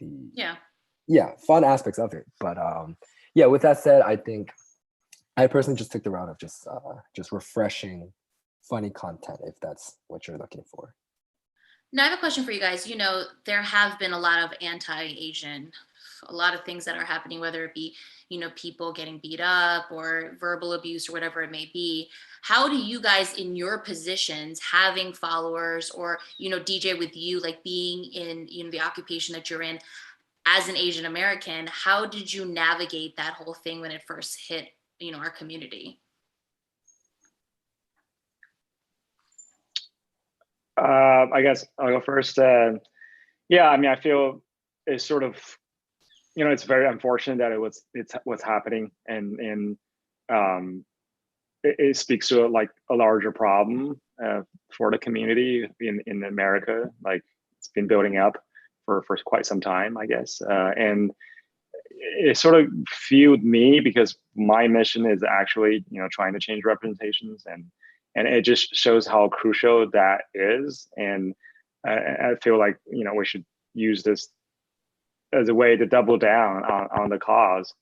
fun aspects of it. But yeah, with that said, I think I personally just took the route of just refreshing, funny content, if that's what you're looking for. Now I have a question for you guys. You know, there have been a lot of anti-Asian, a lot of things that are happening, whether it be, you know, people getting beat up or verbal abuse or whatever it may be. How do you guys in your positions, having followers or, you know, DJ with you, like being in, you know, the occupation that you're in as an Asian American, how did you navigate that whole thing when it first hit, you know, our community? I guess I'll go first. Yeah, I mean, I feel it's sort of, you know, it's very unfortunate that it's what's happening, and it speaks to like a larger problem for the community in America. Like it's been building up for quite some time, I guess, and it sort of fueled me because my mission is actually, you know, trying to change representations, and it just shows how crucial that is. And I feel like, you know, we should use this as a way to double down on the cause.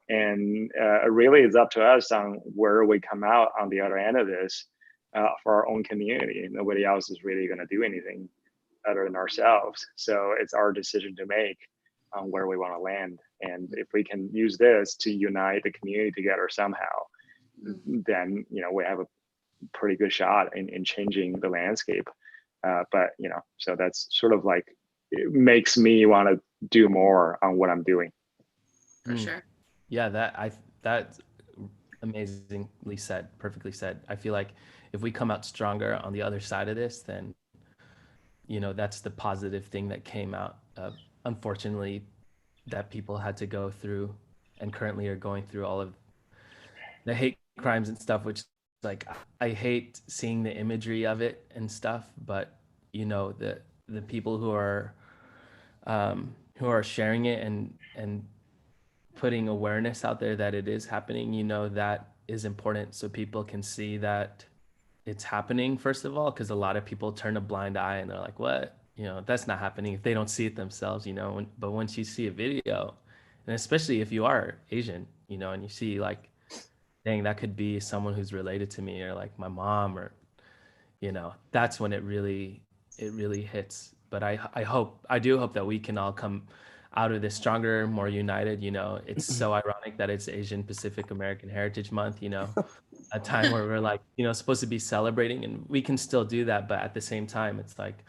And really it's up to us on where we come out on the other end of this for our own community. Nobody else is really going to do anything other than ourselves. So it's our decision to make on where we want to land. And if we can use this to unite the community together somehow, then, you know, we have a pretty good shot in changing the landscape. But, you know, so that's sort of like, it makes me want to do more on what I'm doing. For sure. Yeah, that's amazingly said, perfectly said. I feel like if we come out stronger on the other side of this, then, you know, that's the positive thing that came out of, unfortunately, that people had to go through and currently are going through all of the hate crimes and stuff, which like I hate seeing the imagery of it and stuff, but you know, the people who are sharing it and putting awareness out there that it is happening, you know, that is important so people can see that it's happening, first of all, because a lot of people turn a blind eye and they're like, what? You know, that's not happening if they don't see it themselves, you know. But once you see a video, and especially if you are Asian, you know, and you see like, dang, that could be someone who's related to me or like my mom, or, you know, that's when it really hits. But I do hope that we can all come out of this stronger, more united. You know, it's so ironic that it's Asian Pacific American Heritage Month, you know, a time where we're like, you know, supposed to be celebrating, and we can still do that. But at the same time, it's like,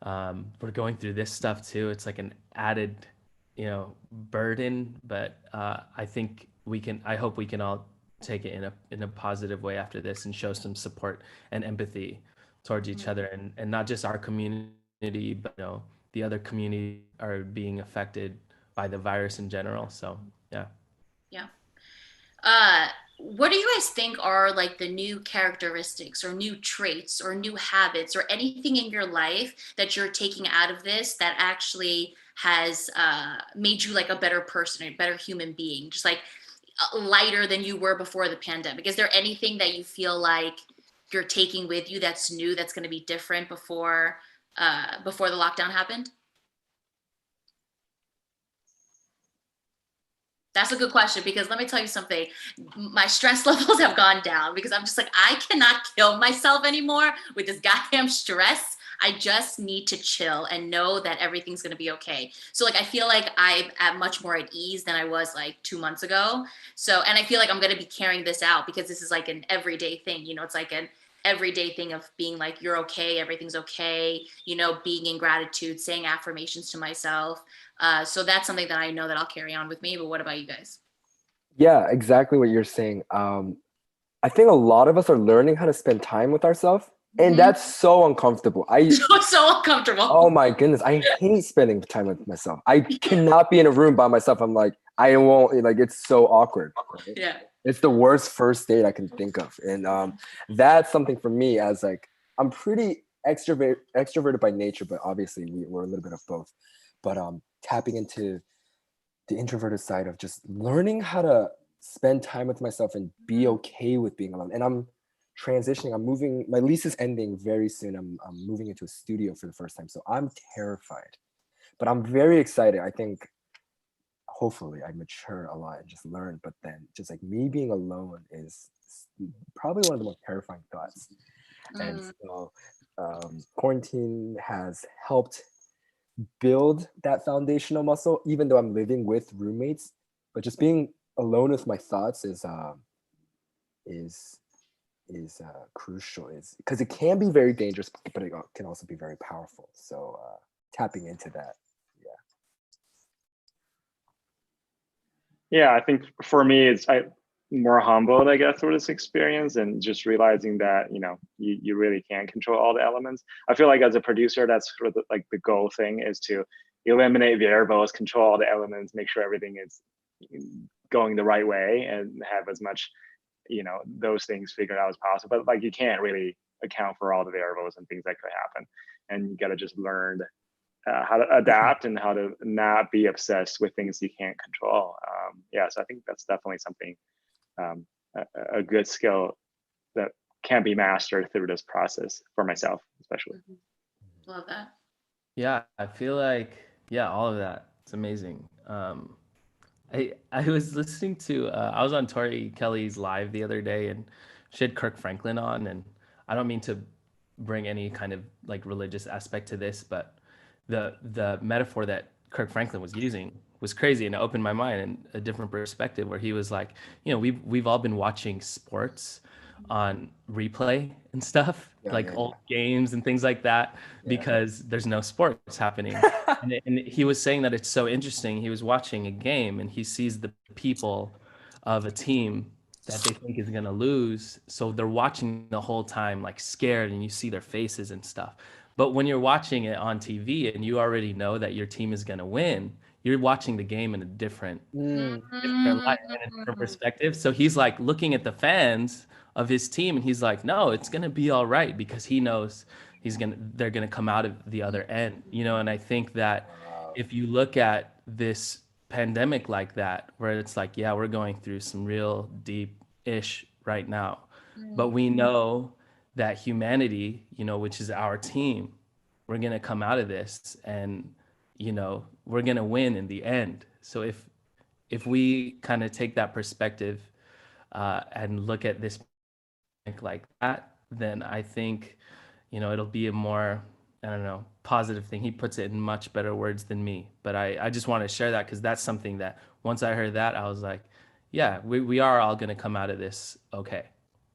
we're going through this stuff too. It's like an added, you know, burden. But I hope we can all take it in a positive way after this and show some support and empathy towards each other, and not just our community, but, you know, the other communities are being affected by the virus in general. So yeah. Yeah. What do you guys think are like the new characteristics or new traits or new habits or anything in your life that you're taking out of this that actually has made you like a better person, a better human being, just like lighter than you were before the pandemic? Is there anything that you feel like you're taking with you that's new, that's going to be different before the lockdown happened? That's a good question, because let me tell you something. My stress levels have gone down because I'm just like, I cannot kill myself anymore with this goddamn stress. I just need to chill and know that everything's going to be okay. So like, I feel like I'm much more at ease than I was like 2 months ago. So, and I feel like I'm going to be carrying this out because this is like an everyday thing. You know, it's like an everyday thing of being like, you're okay, everything's okay, you know, being in gratitude, saying affirmations to myself. So that's something that I know that I'll carry on with me. But what about you guys? Yeah, exactly what you're saying. I think a lot of us are learning how to spend time with ourselves, and that's so uncomfortable. So uncomfortable. Oh my goodness, I hate spending time with myself. I cannot be in a room by myself. I'm like, I won't, like, it's so awkward. Right? Yeah. It's the worst first date I can think of. And that's something for me, as like, I'm pretty extroverted by nature, but obviously we're a little bit of both. But tapping into the introverted side of just learning how to spend time with myself and be okay with being alone. And I'm transitioning. I'm moving. My lease is ending very soon. I'm moving into a studio for the first time. So I'm terrified, but I'm very excited. I think hopefully I mature a lot and just learn. But then just like me being alone is probably one of the most terrifying thoughts. And so quarantine has helped build that foundational muscle, even though I'm living with roommates. But just being alone with my thoughts is crucial, is because it can be very dangerous, but it can also be very powerful. So tapping into that. Yeah, I think for me, it's more humbled, I guess, through this experience, and just realizing that, you know, you really can't control all the elements. I feel like as a producer, that's sort of like the goal thing, is to eliminate variables, control all the elements, make sure everything is going the right way, and have as much, you know, those things figured out as possible. But like, you can't really account for all the variables and things that could happen, and you got to just learn how to adapt and how to not be obsessed with things you can't control. Yeah, so I think that's definitely something, a good skill that can be mastered through this process for myself, especially. Love that. Yeah, I feel like, yeah, all of that. It's amazing. I was listening to I was on Tori Kelly's live the other day, and she had Kirk Franklin on, and I don't mean to bring any kind of like religious aspect to this, but the metaphor that Kirk Franklin was using was crazy, and it opened my mind in a different perspective, where he was like, you know, we've all been watching sports on replay and stuff, old games and things like that, because there's no sports happening. And he was saying that it's so interesting. He was watching a game and he sees the people of a team that they think is going to lose. So they're watching the whole time, like scared, and you see their faces and stuff. But when you're watching it on TV and you already know that your team is going to win, you're watching the game in a different light and a different perspective. So he's like looking at the fans of his team, and he's like, no, it's going to be all right, because he knows they're going to come out of the other end, you know. And I think that if you look at this pandemic like that, where it's like, yeah, we're going through some real deep ish right now, but we know that humanity, you know, which is our team, we're going to come out of this, and, you know, we're going to win in the end. So if if we kind of take that perspective and look at this like that, then I think, you know, it'll be a more, I don't know, positive thing. He puts it in much better words than me. But I just want to share that because that's something that once I heard that, I was like, yeah, we are all going to come out of this okay.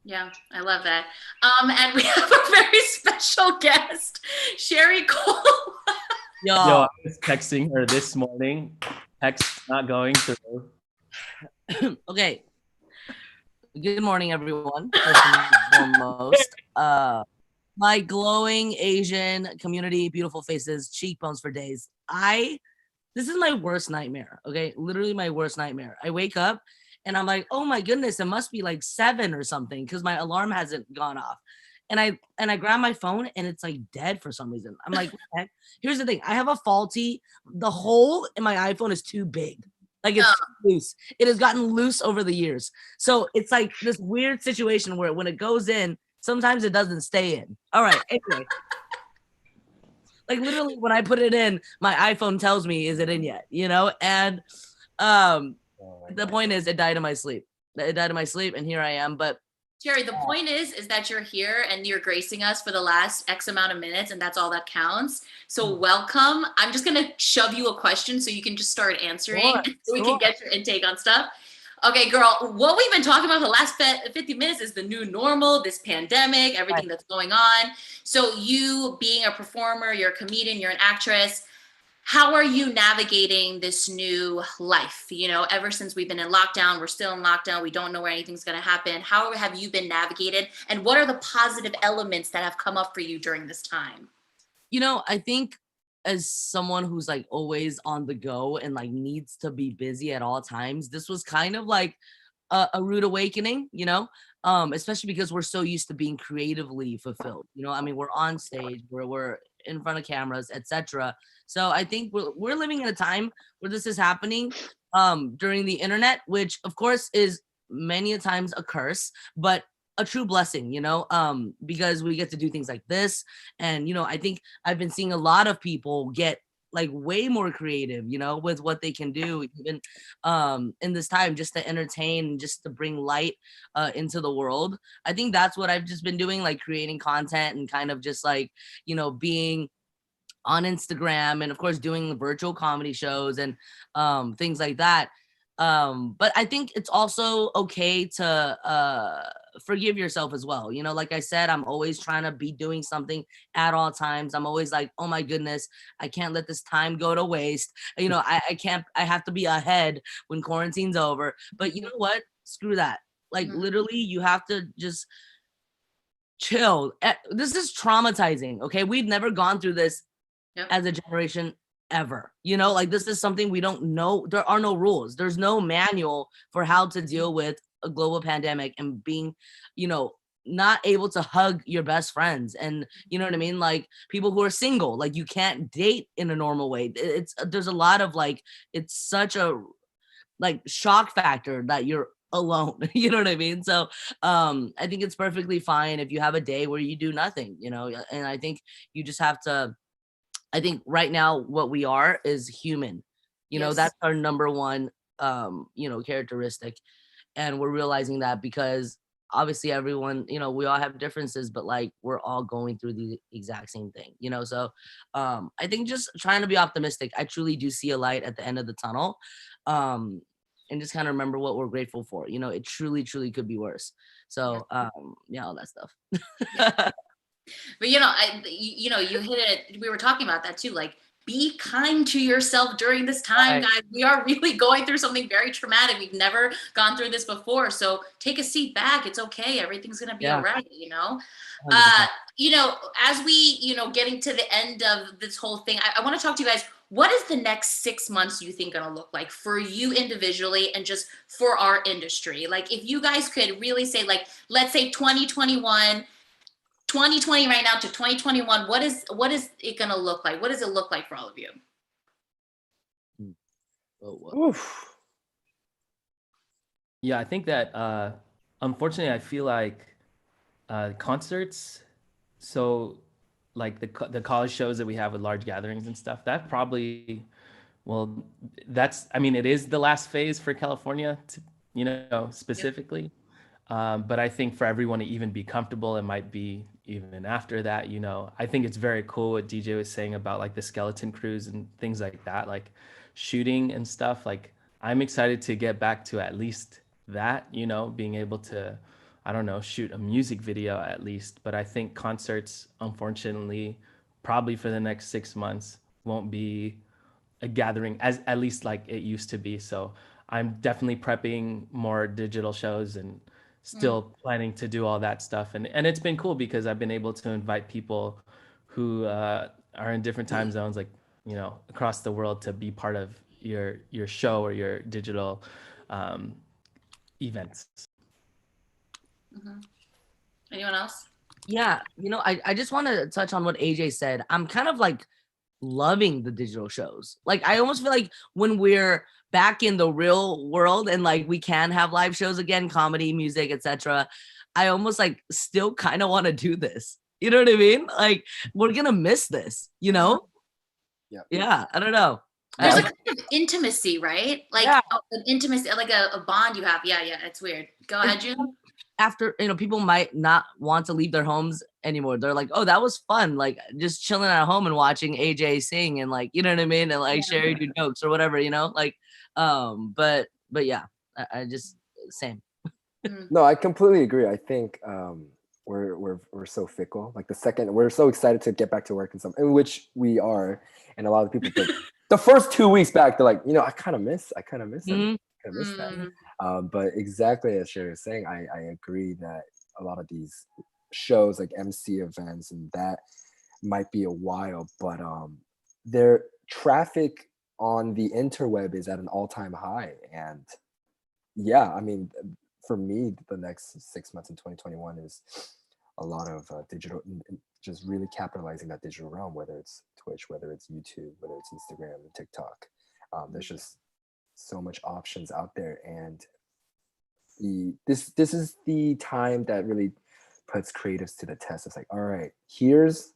Yeah, I love that. And we have a very special guest, Sherry Cole. Yo, I was texting her this morning. Text not going through. Okay. Good morning, everyone. First and foremost, my glowing Asian community, beautiful faces, cheekbones for days. This is my worst nightmare. Okay, literally my worst nightmare. I wake up and I'm like, oh my goodness, it must be like 7 or something because my alarm hasn't gone off. And I grab my phone and it's like dead for some reason. I'm like, what the heck? Here's the thing. I have the hole in my iPhone is too big. Like it's loose. It has gotten loose over the years. So it's like this weird situation where when it goes in, sometimes it doesn't stay in. All right. Anyway. Like literally when I put it in, my iPhone tells me, is it in yet? You know? And the point is it died in my sleep. It died in my sleep and here I am. But Sherry, the point is that you're here and you're gracing us for the last X amount of minutes, and that's all that counts. So welcome. I'm just gonna shove you a question so you can just start answering, so we can get your intake on stuff. Okay, girl, what we've been talking about for the last 50 minutes is the new normal, this pandemic, everything that's going on. So you being a performer, you're a comedian, you're an actress. How are you navigating this new life? You know, ever since we've been in lockdown, we're still in lockdown. We don't know where anything's going to happen. How have you been navigated? And what are the positive elements that have come up for you during this time? You know, I think as someone who's like always on the go and like needs to be busy at all times, this was kind of like a rude awakening, you know, especially because we're so used to being creatively fulfilled. You know, I mean, we're on stage, we're in front of cameras, etc. So I think we're living in a time where this is happening during the internet, which of course is many a times a curse, but a true blessing, you know, because we get to do things like this. And, you know, I think I've been seeing a lot of people get like way more creative, you know, with what they can do even in this time, just to entertain and just to bring light into the world. I think that's what I've just been doing, like creating content and kind of just like, you know, being on Instagram and of course doing the virtual comedy shows and things like that. But I think it's also okay to forgive yourself as well. You know, like I said, I'm always trying to be doing something at all times. I'm always like, oh my goodness, I can't let this time go to waste. You know, I have to be ahead when quarantine's over. But you know what? Screw that. Like literally you have to just chill. This is traumatizing. Okay. We've never gone through this as a generation ever, you know, like this is something we don't know. There are no rules. There's no manual for how to deal with a global pandemic and being, you know, not able to hug your best friends and you know what I mean, like people who are single, like you can't date in a normal way. There's a lot of like, it's such a like shock factor that you're alone. You know what I mean? So I think it's perfectly fine if you have a day where you do nothing, you know, and I think you just have to, I think right now what we are is human. You know, that's our number one, you know, characteristic. And we're realizing that because obviously everyone, you know, we all have differences, but like we're all going through the exact same thing, you know? So I think just trying to be optimistic. I truly do see a light at the end of the tunnel. And just kind of remember what we're grateful for. You know, it truly, truly could be worse. So yeah, all that stuff. But you know, you hit it. We were talking about that too. Like, be kind to yourself during this time, guys. We are really going through something very traumatic. We've never gone through this before. So take a seat back. It's okay. Everything's gonna be all right. You know. You know, as we, you know, getting to the end of this whole thing, I want to talk to you guys. What is the next 6 months you think gonna look like for you individually and just for our industry? Like, if you guys could really say, like, let's say 2021. 2020 right now to 2021, what is it going to look like? What does it look like for all of you? Yeah, I think that unfortunately I feel like concerts, so like the college shows that we have with large gatherings and stuff, that probably Well, I mean, it is the last phase for California, specifically. But I think for everyone to even be comfortable, it might be even after that, I think it's very cool what DJ was saying about like the skeleton crews and things like that, like shooting and stuff. Like I'm excited to get back to at least that, being able to, I don't know, shoot a music video at least. But I think concerts, unfortunately, probably for the next 6 months won't be a gathering as at least like it used to be. So I'm definitely prepping more digital shows and still planning to do all that stuff. And it's been cool because I've been able to invite people who are in different time zones, like, across the world to be part of your show or your digital events. Anyone else? Yeah, I just want to touch on what AJ said. I'm kind of like loving the digital shows. Like I almost feel like when we're back in the real world and like we can have live shows again, comedy, music, etc., I almost like still kind of want to do this. You know what I mean? Like we're gonna miss this, Yeah. Yeah, I don't know. There's like a kind of intimacy, right? Like Yeah. an intimacy, like a bond you have. Yeah, it's weird. Go ahead, June. After, people might not want to leave their homes anymore. They're like, oh, that was fun. Like just chilling at home and watching AJ sing and like, you know what I mean? And like Sherry do jokes or whatever, like, but yeah, I just, same. No, I completely agree. I think we're so fickle. Like the second we're so excited to get back to work and stuff, in which we are, and a lot of people think the first 2 weeks back, they're like, I kind of miss them. I kind of miss that. But exactly as Sherry was saying, I agree that a lot of these shows like MC events and that might be a while, but their traffic on the interweb is at an all-time high. And yeah, I mean, for me, the next 6 months in 2021 is a lot of digital, just really capitalizing that digital realm, whether it's Twitch, whether it's YouTube, whether it's Instagram and TikTok. There's just so much options out there, and this is the time that really puts creatives to the test. It's like, all right, here's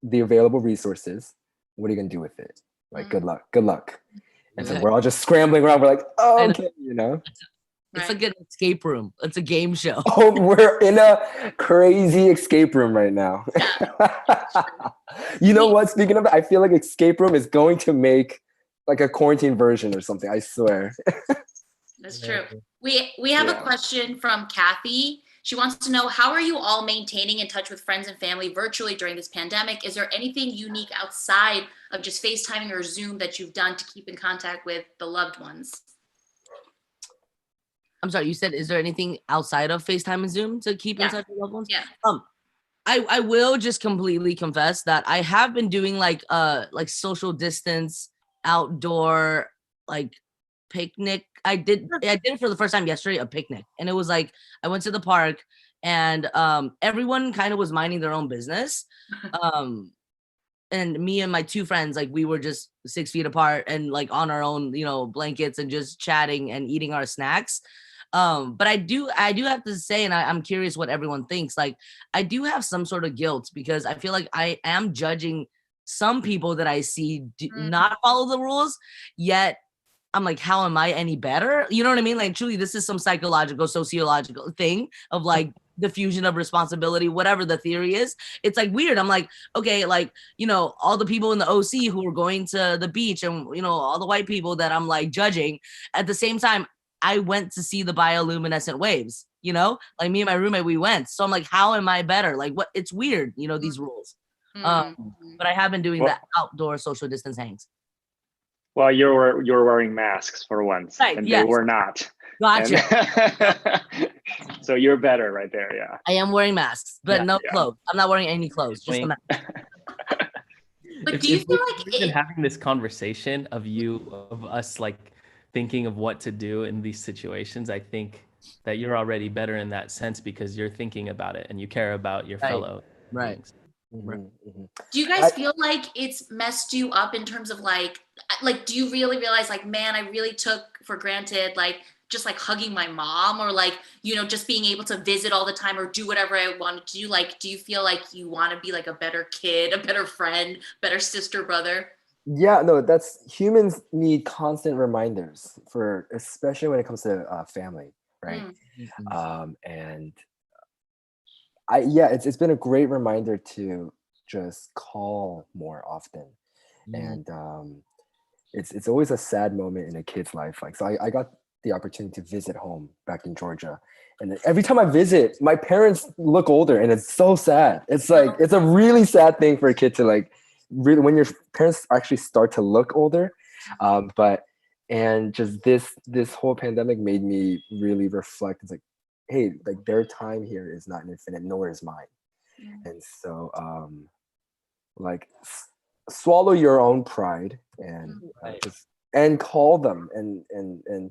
the available resources. What are you gonna do with it? Like, good luck. And so we're all just scrambling around. We're like, oh, okay, It's like an escape room. It's a game show. Oh, we're in a crazy escape room right now. You know what? Speaking of that, I feel like escape room is going to make like a quarantine version or something. I swear. That's true. We have a question from Kathy. She wants to know, how are you all maintaining in touch with friends and family virtually during this pandemic? Is there anything unique outside of just FaceTiming or Zoom that you've done to keep in contact with the loved ones? I'm sorry, you said, is there anything outside of FaceTime and Zoom to keep in touch with loved ones? Yeah. I will just completely confess that I have been doing like social distance outdoor like picnic. I did it for the first time yesterday, a picnic. And it was like, I went to the park and everyone kind of was minding their own business. And me and my two friends, like we were just 6 feet apart and like on our own, blankets and just chatting and eating our snacks. But I do have to say, and I'm curious what everyone thinks, like I do have some sort of guilt because I feel like I am judging some people that I see not follow the rules, yet I'm like, how am I any better? You know what I mean? Like truly, this is some psychological, sociological thing of like diffusion of responsibility, whatever the theory is. It's like weird. I'm like, okay, like, all the people in the OC who were going to the beach and, all the white people that I'm like judging at the same time, I went to see the bioluminescent waves, like me and my roommate, we went. So I'm like, how am I better? Like what? It's weird, these rules. But I have been doing the outdoor social distance hangs. Well, you're wearing masks for once, right, and yes. they were not. Gotcha. So you're better right there, yeah. I am wearing masks, but no clothes. I'm not wearing any clothes, just a mask. But do you feel like we've been having this conversation of us like thinking of what to do in these situations? I think that you're already better in that sense because you're thinking about it and you care about your fellow. Right. Things. Do you guys feel like it's messed you up in terms of like, do you really realize like, man, I really took for granted, like just like hugging my mom or like, just being able to visit all the time or do whatever I wanted to do? Like, do you feel like you want to be like a better kid, a better friend, better sister, brother? Yeah, no, that's humans need constant reminders for, especially when it comes to family, right? And it's been a great reminder to just call more often. And it's always a sad moment in a kid's life. Like, so I got the opportunity to visit home back in Georgia, and every time I visit, my parents look older, and it's so sad. It's like it's a really sad thing for a kid to like really when your parents actually start to look older. But and just this whole pandemic made me really reflect. It's like, hey, like their time here is not infinite, nor is mine. And so like swallow your own pride and just and call them and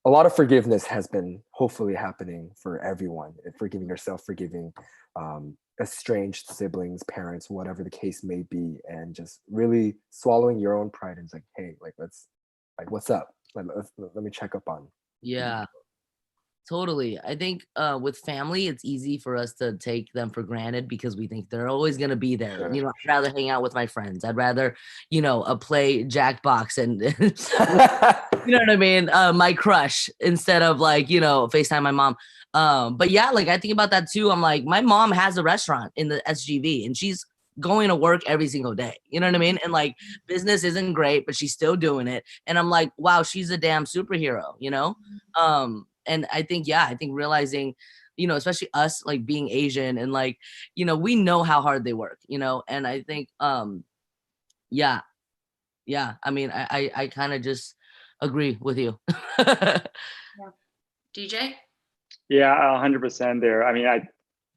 a lot of forgiveness has been hopefully happening for everyone, forgiving yourself, forgiving estranged siblings, parents, whatever the case may be, and just really swallowing your own pride and it's like, hey, like let's like what's up, let me check up on. Yeah. Totally. I think with family, it's easy for us to take them for granted because we think they're always going to be there. Sure. You know, I'd rather hang out with my friends. I'd rather, play Jackbox and, you know what I mean? My crush instead of like, FaceTime my mom. But yeah, like I think about that too. I'm like, my mom has a restaurant in the SGV and she's going to work every single day. You know what I mean? And like business isn't great, but she's still doing it. And I'm like, wow, she's a damn superhero, And I think realizing, especially us like being Asian and like, we know how hard they work, and I think, yeah. I mean, I kind of just agree with you. DJ? Yeah, 100% there. I mean, I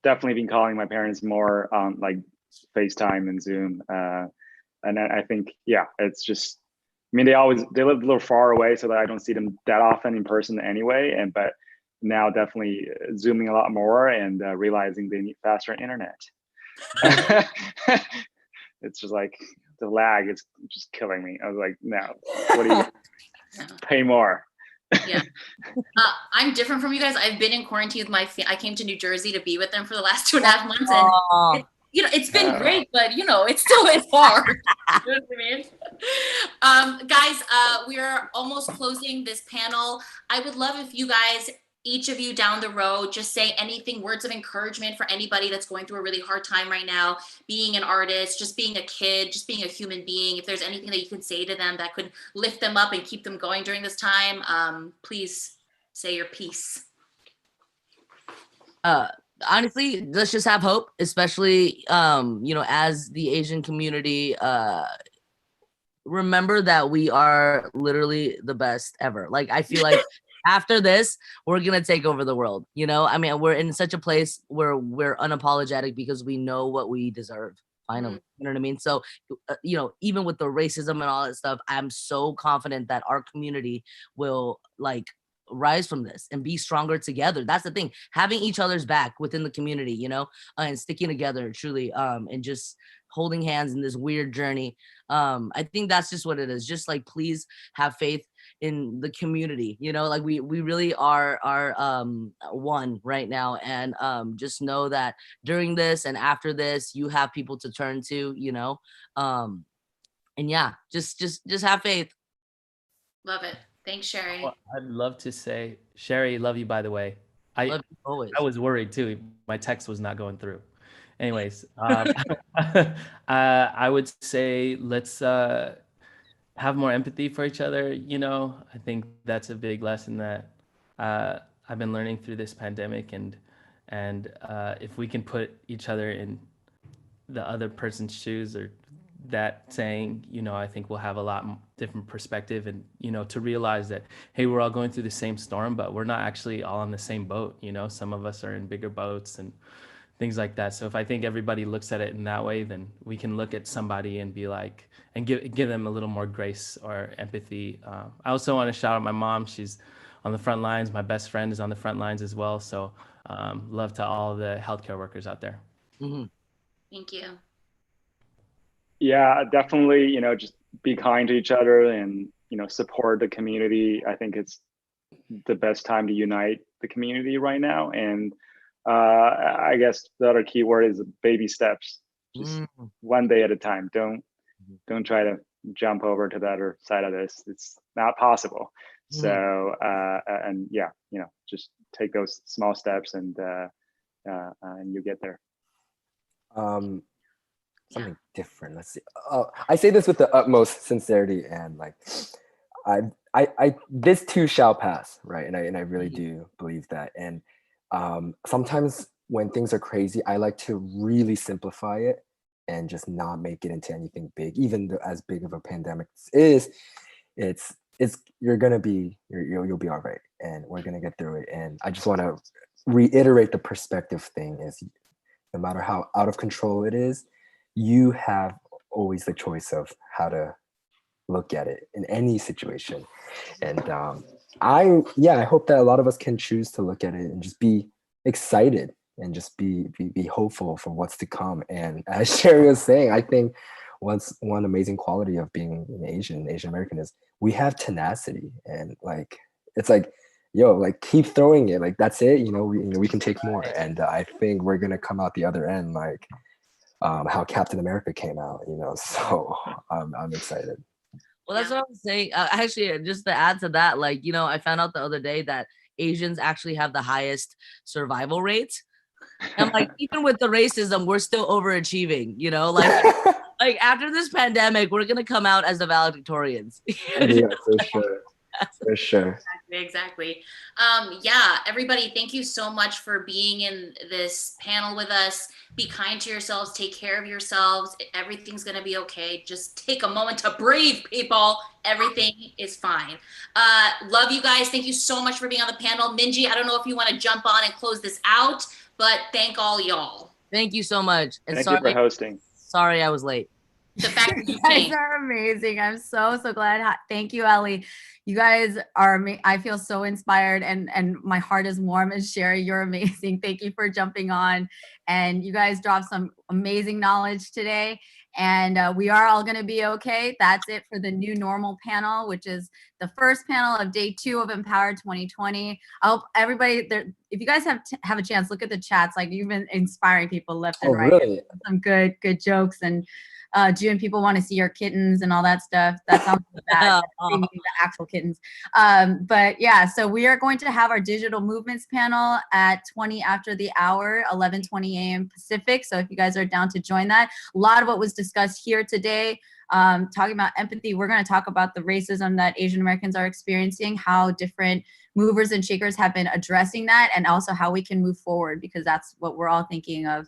definitely been calling my parents more on like FaceTime and Zoom. And I think, yeah, it's just, I mean, they live a little far away so that I don't see them that often in person anyway. But now definitely Zooming a lot more and realizing they need faster internet. It's just like the lag is just killing me. I was like, no, what do you pay more? Yeah. I'm different from you guys. I've been in quarantine with I came to New Jersey to be with them for the last 2.5 months. And it's been great, but it's still hard. You know what I mean? Guys, we're almost closing this panel. I would love if you guys, each of you down the road, just say anything, words of encouragement for anybody that's going through a really hard time right now, being an artist, just being a kid, just being a human being. If there's anything that you can say to them that could lift them up and keep them going during this time, please say your piece. Honestly, let's just have hope, especially, as the Asian community, remember that we are literally the best ever. Like, I feel like after this, we're going to take over the world. I mean, we're in such a place where we're unapologetic because we know what we deserve. Finally, you know what I mean? So, even with the racism and all that stuff, I'm so confident that our community will like rise from this and be stronger together. That's the thing, having each other's back within the community, and sticking together truly, and just holding hands in this weird journey. I think that's just what it is. Just like, please have faith in the community, like we really are one right now. And just know that during this and after this, you have people to turn to, and yeah, just have faith. Love it. Thanks, Sherry. Well, I'd love to say, Sherry, love you, by the way. Love you always. I was worried too. My text was not going through. Anyways, I would say let's have more empathy for each other. I think that's a big lesson that I've been learning through this pandemic, and if we can put each other in the other person's shoes, or that saying, I think we'll have a lot different perspective, and to realize that, hey, we're all going through the same storm, but we're not actually all on the same boat. Some of us are in bigger boats and things like that. So if I think everybody looks at it in that way, then we can look at somebody and be like, and give them a little more grace or empathy. I also want to shout out my mom. She's on the front lines. My best friend is on the front lines as well. So love to all the healthcare workers out there. Mm-hmm. Thank you. Yeah, definitely, just be kind to each other and, support the community. I think it's the best time to unite the community right now. And I guess the other key word is baby steps, just one day at a time. Don't try to jump over to the other side of this. It's not possible. So and yeah, just take those small steps and you get there. Something different. Let's see. I say this with the utmost sincerity, and like, I this too shall pass, right? And I really do believe that. And sometimes when things are crazy, I like to really simplify it and just not make it into anything big, even though as big of a pandemic is. You'll be all right, and we're gonna get through it. And I just want to reiterate the perspective thing is, no matter how out of control it is, you have always the choice of how to look at it in any situation. And I hope that a lot of us can choose to look at it and just be excited and just be hopeful for what's to come. And as Sherry was saying, I think one amazing quality of being an Asian American is we have tenacity, and like it's like, yo, like keep throwing it, like that's it, we can take more. And I think we're gonna come out the other end like how Captain America came out, so I'm excited. Well, that's what I'm saying. Actually, just to add to that, like, I found out the other day that Asians actually have the highest survival rates. And like, even with the racism, we're still overachieving, like after this pandemic, we're going to come out as the valedictorians. Yeah, for sure. For sure. Exactly. Everybody, thank you so much for being in this panel with us. Be kind to yourselves. Take care of yourselves. Everything's going to be okay. Just take a moment to breathe, people. Everything is fine. Love you guys. Thank you so much for being on the panel. Minji, I don't know if you want to jump on and close this out, but thank all y'all. Thank you so much. And thank you for hosting. Sorry I was late. The fact that you guys are amazing. I'm so glad. Thank you, Ellie. You guys are, I feel so inspired, and my heart is warm. And Sherry, you're amazing. Thank you for jumping on. And you guys dropped some amazing knowledge today. And we are all going to be okay. That's it for the new normal panel, which is the first panel of day 2 of Empowered 2020. I hope everybody there, if you guys have a chance, look at the chats. Like, you've been inspiring people left and right. Really? Some good jokes. And June, people want to see your kittens and all that stuff. That sounds bad. The actual kittens. But yeah, so we are going to have our digital movements panel at 20 after the hour, 11:20 a.m. Pacific. So if you guys are down to join that, a lot of what was discussed here today, talking about empathy, we're going to talk about the racism that Asian Americans are experiencing, how different movers and shakers have been addressing that, and also how we can move forward, because that's what we're all thinking of,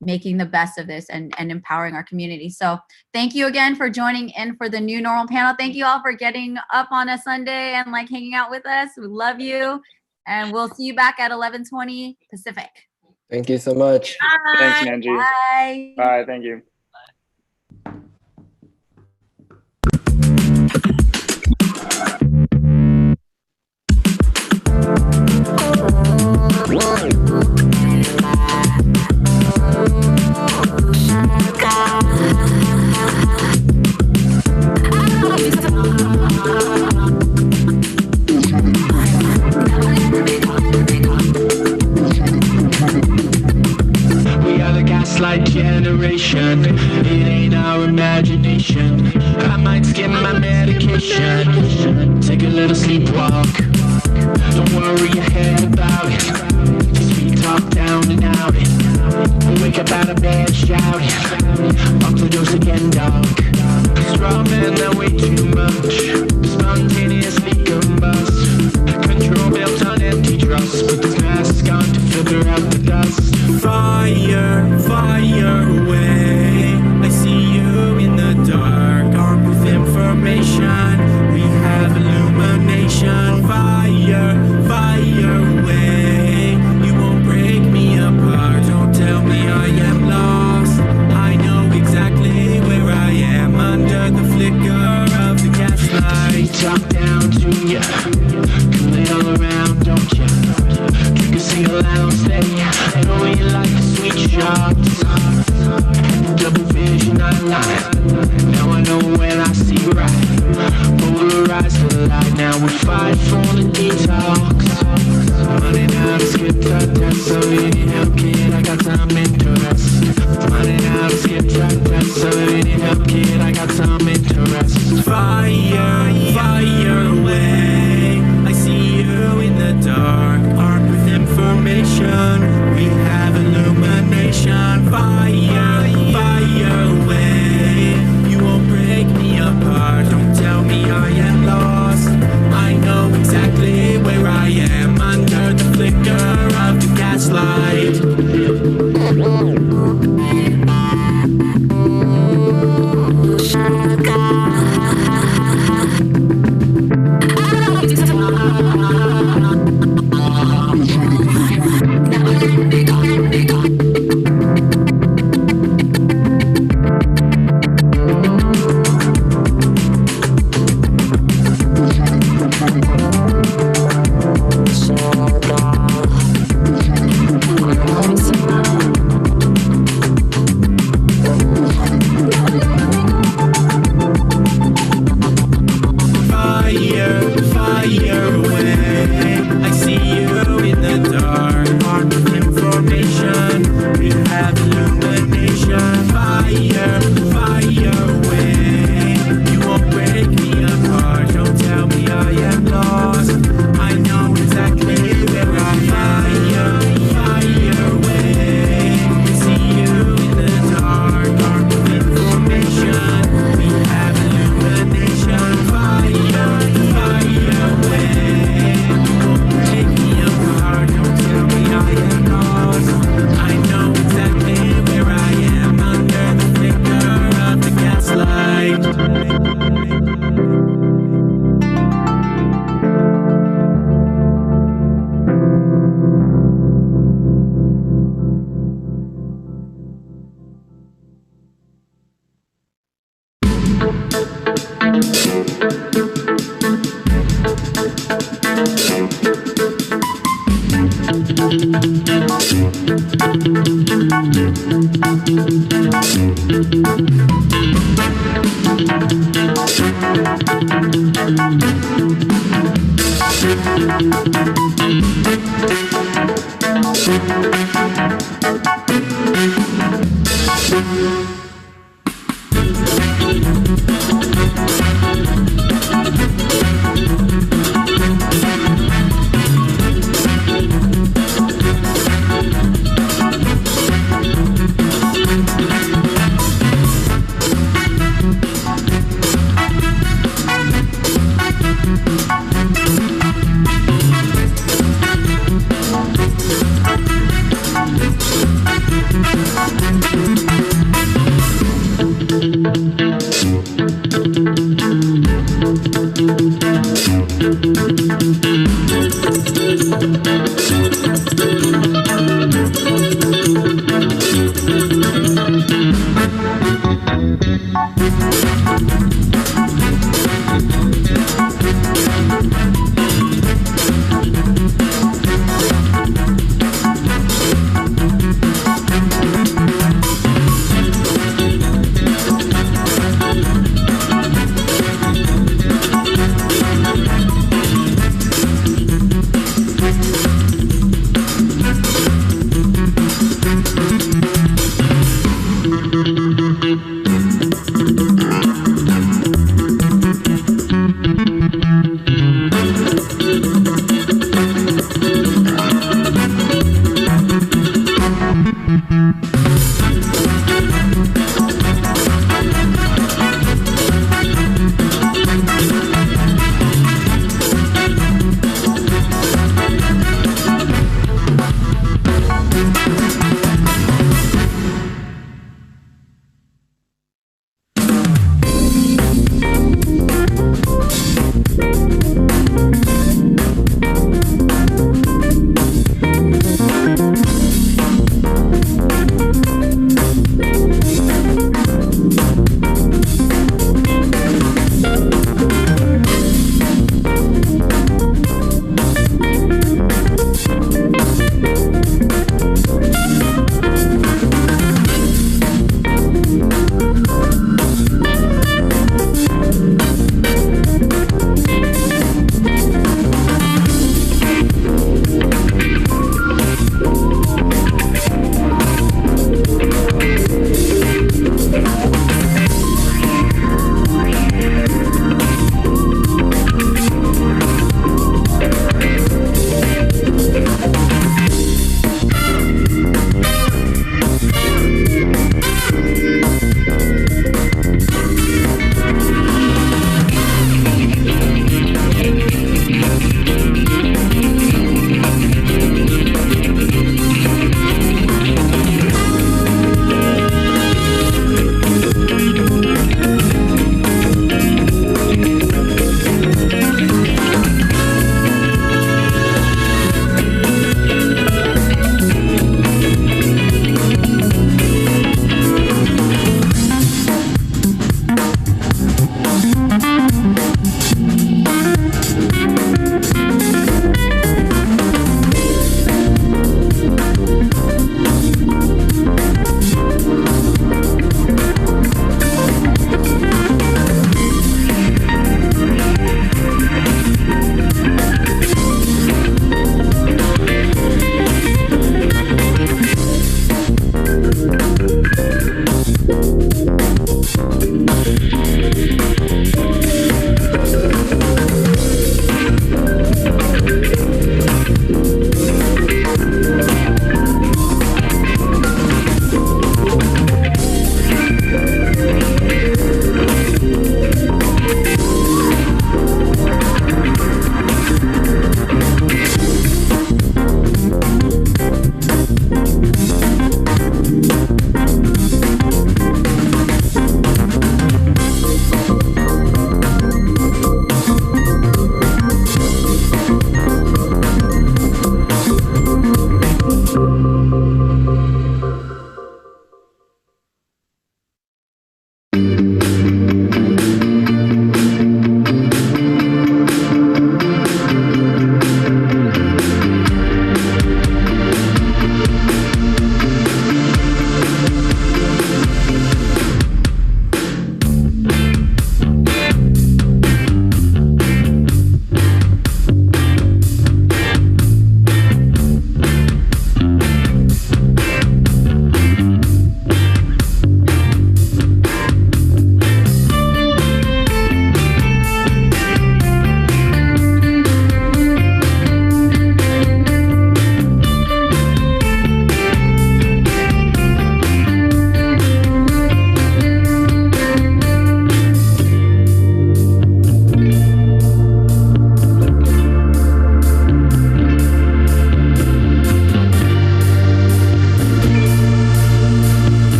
making the best of this and empowering our community. So thank you again for joining in for the new normal panel. Thank you all for getting up on a Sunday and like hanging out with us. We love you. And we'll see you back at 11:20 Pacific. Thank you so much. Bye. Thanks, Nanji. Bye. Bye. Thank you. Gaslight generation, it ain't our imagination. I might skip my medication, take a little sleepwalk. Don't worry your head about it, just be talk down and out it. Wake up out of bed shouting, fuck the dose again, dog. Straw man that way too much, spontaneously combust. Control built on empty trust, put this mask on to filter out the dust. Fire, fire away. I see you in the dark, armed with information. We have illumination. Fire, fire away. You won't break me apart. Don't tell me I am lost. I know exactly where I am under the flicker of the gaslight. Talk down to ya, come lay all around, don't ya? Drink a single ounce, I know you like the sweet shots. Double vision, I lie. Now I know when I see right. Polarized the light, now we fight for the detox. Running out of skip that, so you need help, kid, I got some interest. Running out of skip that, so you need help, kid, I got some interest.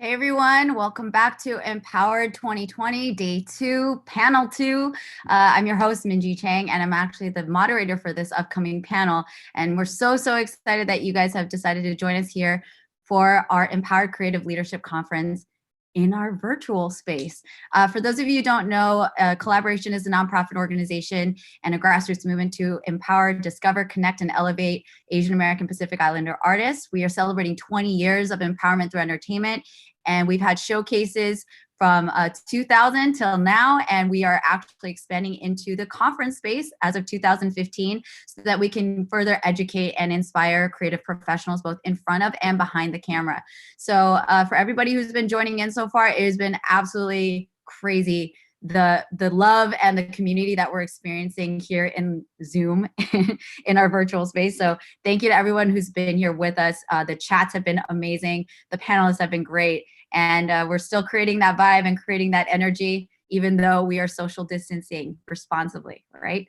Hey everyone, welcome back to Empowered 2020, day 2, panel 2. I'm your host, Minji Chang, and I'm actually the moderator for this upcoming panel. And we're so excited that you guys have decided to join us here for our Empowered Creative Leadership Conference in our virtual space. For those of you who don't know, Kollaboration is a nonprofit organization and a grassroots movement to empower, discover, connect, and elevate Asian American Pacific Islander artists. We are celebrating 20 years of empowerment through entertainment, and we've had showcases from 2000 till now, and we are actually expanding into the conference space as of 2015 so that we can further educate and inspire creative professionals both in front of and behind the camera. So for everybody who's been joining in so far, it has been absolutely crazy, the love and the community that we're experiencing here in Zoom in our virtual space. So thank you to everyone who's been here with us. The chats have been amazing. The panelists have been great. And we're still creating that vibe and creating that energy, even though we are social distancing responsibly, right?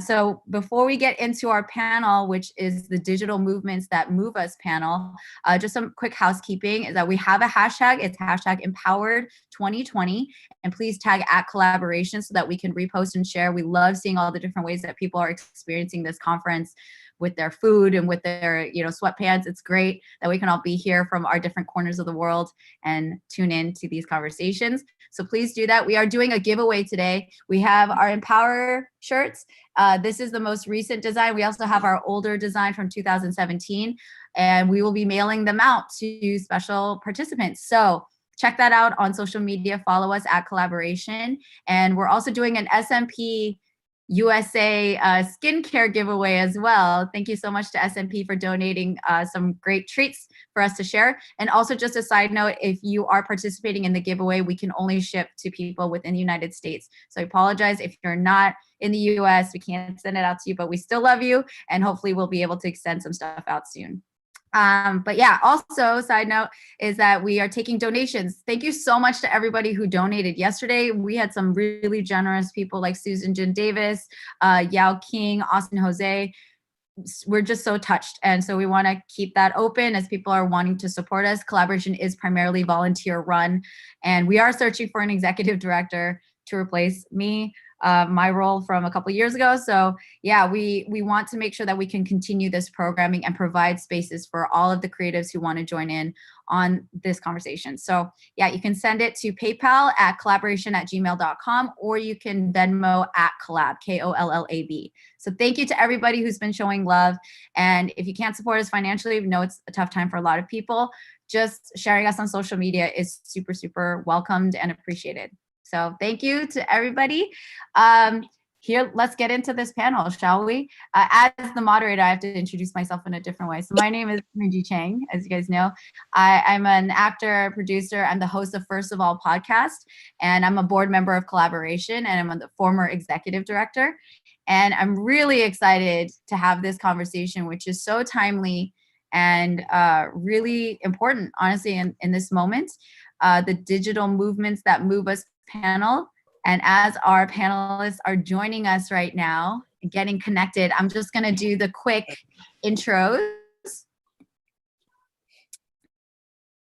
So before we get into our panel, which is the Digital Movements That Move Us panel, just some quick housekeeping is that we have a hashtag. It's hashtag Empowered 2020. And please tag @Kollaboration so that we can repost and share. We love seeing all the different ways that people are experiencing this conference with their food and with their, sweatpants. It's great that we can all be here from our different corners of the world and tune in to these conversations. So please do that. We are doing a giveaway today. We have our Empower shirts. This is the most recent design. We also have our older design from 2017, and we will be mailing them out to special participants. So check that out on social media. Follow us @Kollaboration. And we're also doing an SMP USA skincare giveaway as well. Thank you so much to SMP for donating some great treats for us to share. And also just a side note, if you are participating in the giveaway, we can only ship to people within the United States. So I apologize if you're not in the US, we can't send it out to you, but we still love you. And hopefully we'll be able to extend some stuff out soon. But yeah, also side note is that we are taking donations. Thank you so much to everybody who donated yesterday. We had some really generous people like Susan Jin Davis, Yao King, Austin Jose. We're just so touched. And so we want to keep that open as people are wanting to support us. Kollaboration is primarily volunteer run, and we are searching for an executive director to replace me. My role from a couple years ago. So yeah, we want to make sure that we can continue this programming and provide spaces for all of the creatives who want to join in on this conversation. So yeah, you can send it to PayPal @kollaboration@gmail.com, or you can Venmo @Kollab, KOLLAB. So thank you to everybody who's been showing love. And if you can't support us financially, we know it's a tough time for a lot of people. Just sharing us on social media is super welcomed and appreciated. So thank you to everybody. Here, let's get into this panel, shall we? As the moderator, I have to introduce myself in a different way. So my name is Minji Chang, as you guys know. I'm an actor, producer. I'm the host of First of All podcast, and I'm a board member of Kollaboration, and I'm the former executive director. And I'm really excited to have this conversation, which is so timely and really important, honestly, in this moment. The Digital Movements That Move Us panel. And as our panelists are joining us right now, getting connected, I'm just going to do the quick intros.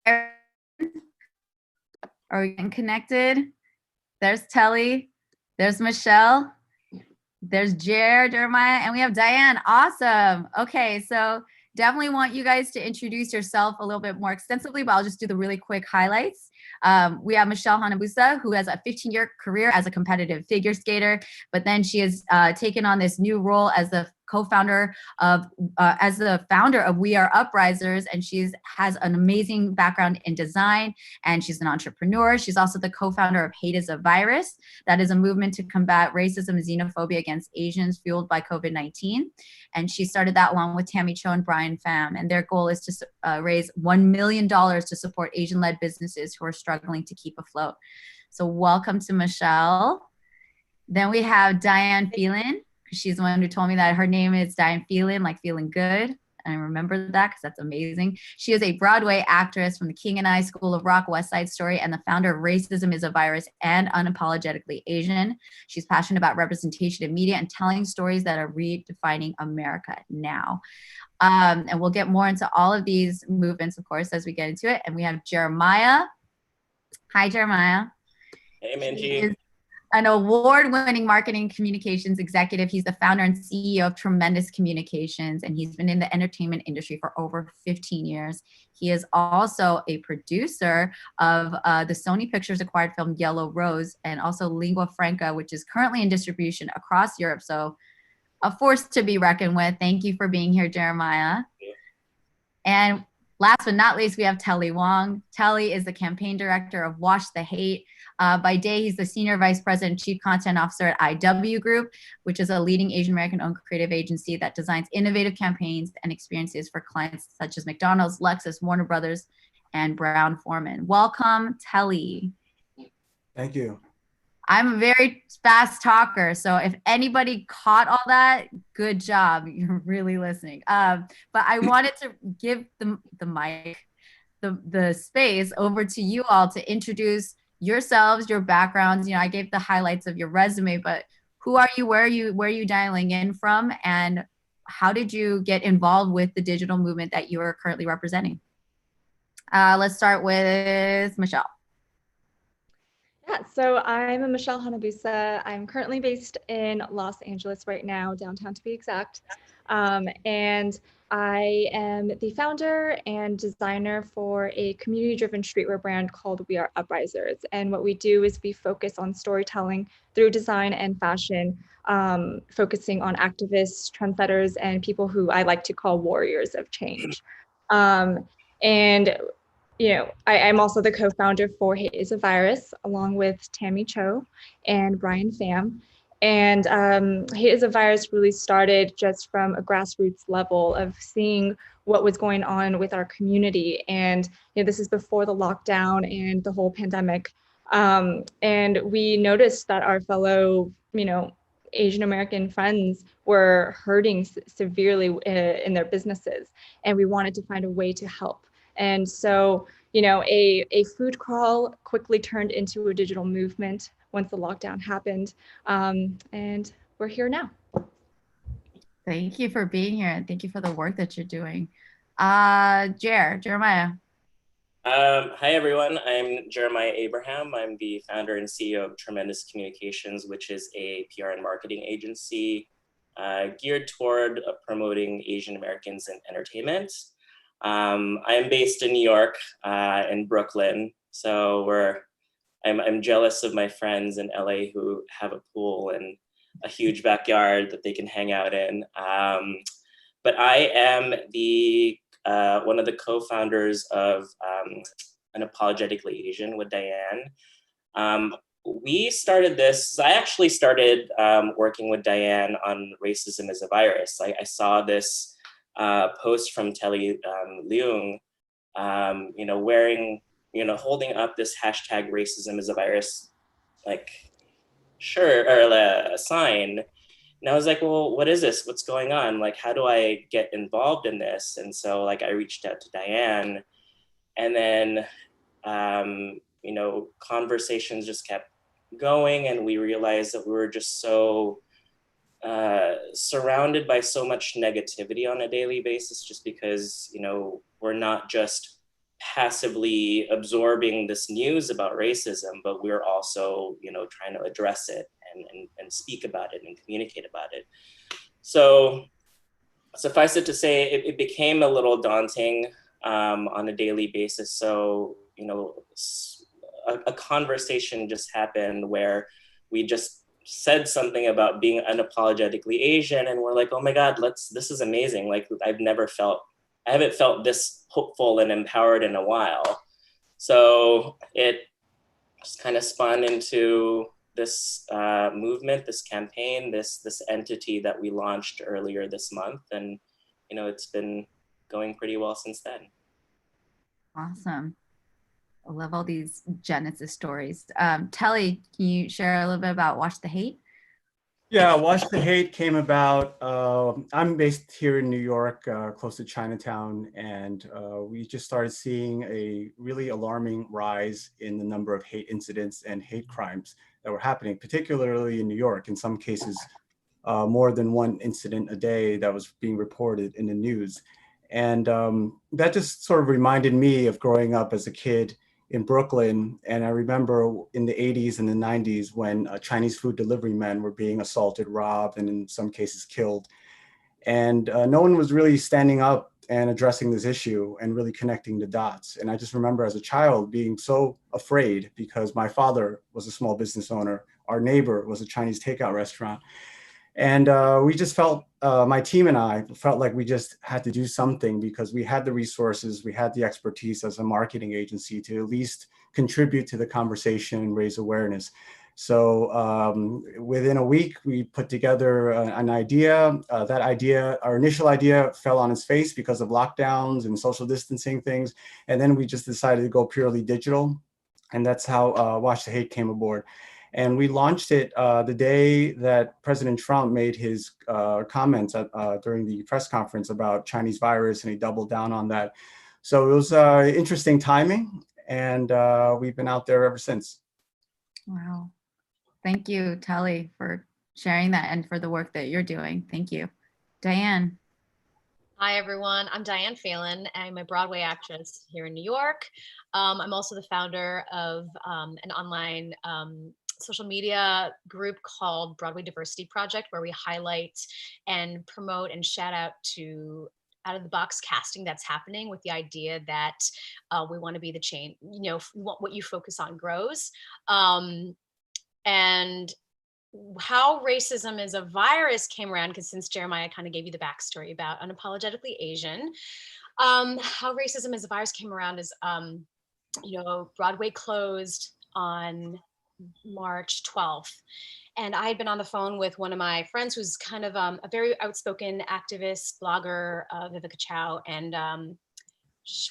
Are we getting connected? There's Telly, there's Michelle, there's Jeremiah, and we have Diane. Awesome. Okay, so definitely want you guys to introduce yourself a little bit more extensively, but I'll just do the really quick highlights. We have Michelle Hanabusa, who has a 15-year career as a competitive figure skater, but then she has taken on this new role as the co-founder of, as the founder of We Are Uprisers, and has an amazing background in design, and she's an entrepreneur. She's also the co-founder of Hate is a Virus. That is a movement to combat racism and xenophobia against Asians fueled by COVID-19. And she started that along with Tammy Cho and Brian Pham, and their goal is to raise $1 million to support Asian-led businesses who are struggling to keep afloat. So welcome to Michelle. Then we have Diane Phelan. She's the one who told me that her name is Diane Phelan, like feeling good. And I remember that because that's amazing. She is a Broadway actress from the King and I School of Rock, West Side Story, and the founder of Racism is a Virus and Unapologetically Asian. She's passionate about representation in media and telling stories that are redefining America now. And we'll get more into all of these movements, of course, as we get into it. And we have Jeremiah. Hi, Jeremiah. Hey, Minji. He is an award-winning marketing communications executive. He's the founder and CEO of Tremendous Communications, and he's been in the entertainment industry for over 15 years. He is also a producer of the Sony Pictures acquired film Yellow Rose, and also Lingua Franca, which is currently in distribution across Europe. So a force to be reckoned with. Thank you for being here, Jeremiah. And last but not least, we have Telly Wong. Telly is the campaign director of Wash the Hate. By day, he's the Senior Vice President, Chief Content Officer at IW Group, which is a leading Asian American-owned creative agency that designs innovative campaigns and experiences for clients such as McDonald's, Lexus, Warner Brothers, and Brown-Forman. Welcome, Telly. Thank you. I'm a very fast talker, so if anybody caught all that, good job. You're really listening. But I wanted to give the mic, the space over to you all to introduce yourselves, your backgrounds. You know, I gave the highlights of your resume, but who are you? Where are you dialing in from? And how did you get involved with the digital movement that you are currently representing? Let's start with Michelle. Yeah, so I'm Michelle Hanabusa. I'm currently based in Los Angeles right now, downtown to be exact. And I am the founder and designer for a community-driven streetwear brand called We Are Uprisers. And what we do is we focus on storytelling through design and fashion, focusing on activists, trendsetters, and people who I like to call warriors of change. And you know, I'm also the co-founder for Hate is a Virus, along with Tammy Cho and Brian Pham. And Hate is a Virus really started just from a grassroots level of seeing what was going on with our community. And you know, this is before the lockdown and the whole pandemic. And we noticed that our fellow, you know, Asian American friends were hurting severely in their businesses. And we wanted to find a way to help. And so, you know, a food crawl quickly turned into a digital movement once the lockdown happened. And we're here now. Thank you for being here, and thank you for the work that you're doing. Jeremiah. Hi, everyone. I'm Jeremiah Abraham. I'm the founder and CEO of Tremendous Communications, which is a PR and marketing agency geared toward promoting Asian Americans in entertainment. I am based in New York, in Brooklyn. So I'm jealous of my friends in LA who have a pool and a huge backyard that they can hang out in. But I am one of the co-founders of Unapologetically Asian with Diane. We started this, I actually started working with Diane on Racism is a Virus. I saw this post from Telly Leung, you know, wearing, you know, holding up this hashtag Racism is a Virus, like, shirt or a sign. And I was like, well, what is this? What's going on? Like, how do I get involved in this? And so, like, I reached out to Diane, and then, you know, conversations just kept going, and we realized that we were just so surrounded by so much negativity on a daily basis, just because, you know, we're not just passively absorbing this news about racism, but we're also, you know, trying to address it and speak about it and communicate about it. So suffice it to say, it became a little daunting on a daily basis. So, you know, a conversation just happened where we just said something about being unapologetically Asian, and we're like, oh my God, this is amazing. Like, I haven't felt this hopeful and empowered in a while. So it just kind of spun into this movement, this campaign, this entity that we launched earlier this month. And, you know, it's been going pretty well since then. Awesome. I love all these Genesis stories. Telly, can you share a little bit about Wash the Hate? Yeah, Watch the Hate came about. I'm based here in New York, close to Chinatown, and we just started seeing a really alarming rise in the number of hate incidents and hate crimes that were happening, particularly in New York. In some cases, more than one incident a day that was being reported in the news. And that just sort of reminded me of growing up as a kid in Brooklyn. And I remember in the 80s and the 90s when Chinese food delivery men were being assaulted, robbed, and in some cases killed. And no one was really standing up and addressing this issue and really connecting the dots. And I just remember as a child being so afraid because my father was a small business owner. Our neighbor was a Chinese takeout restaurant. And we just felt, my team and I felt like we just had to do something because we had the resources, we had the expertise as a marketing agency to at least contribute to the conversation and raise awareness. So within a week, we put together an idea. That idea, our initial idea, fell on its face because of lockdowns and social distancing things. And then we just decided to go purely digital. And that's how Watch the Hate came aboard. And we launched it the day that President Trump made his comments during the press conference about Chinese virus, and he doubled down on that. So it was interesting timing, and we've been out there ever since. Wow. Thank you, Tally, for sharing that and for the work that you're doing. Thank you. Diane. Hi, everyone. I'm Diane Phelan. I'm a Broadway actress here in New York. I'm also the founder of an online social media group called Broadway Diversity Project, where we highlight and promote and shout out to out of the box casting that's happening with the idea that we want to be the change, what you focus on grows. And how racism is a virus came around, because since Jeremiah kind of gave you the backstory about Unapologetically Asian, how racism as a virus came around is, Broadway closed on March 12th. And I had been on the phone with one of my friends who's kind of a very outspoken activist, blogger, Vivica Chow. And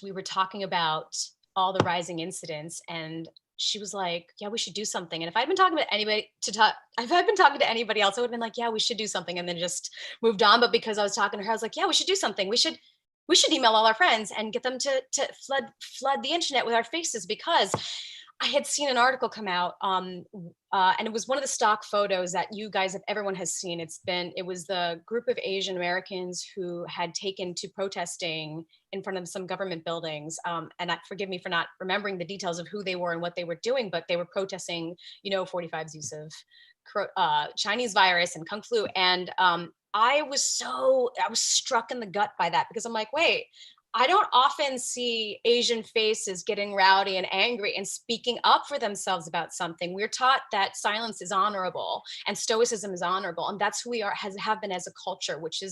we were talking about all the rising incidents, and she was like, yeah, we should do something. And if I'd been talking to anybody if I'd been talking to anybody else, I would have been like, yeah, we should do something, and then just moved on. But because I was talking to her, I was like, yeah, we should do something. We should email all our friends and get them to flood the internet with our faces, because I had seen an article come out, and it was one of the stock photos that you guys, everyone has seen. It was the group of Asian Americans who had taken to protesting in front of some government buildings. And forgive me for not remembering the details of who they were and what they were doing, but they were protesting, 45's use of Chinese virus and Kung flu. And I was struck in the gut by that, because I'm like, wait, I don't often see Asian faces getting rowdy and angry and speaking up for themselves about something. We're taught that silence is honorable and stoicism is honorable. And that's who we have been as a culture, which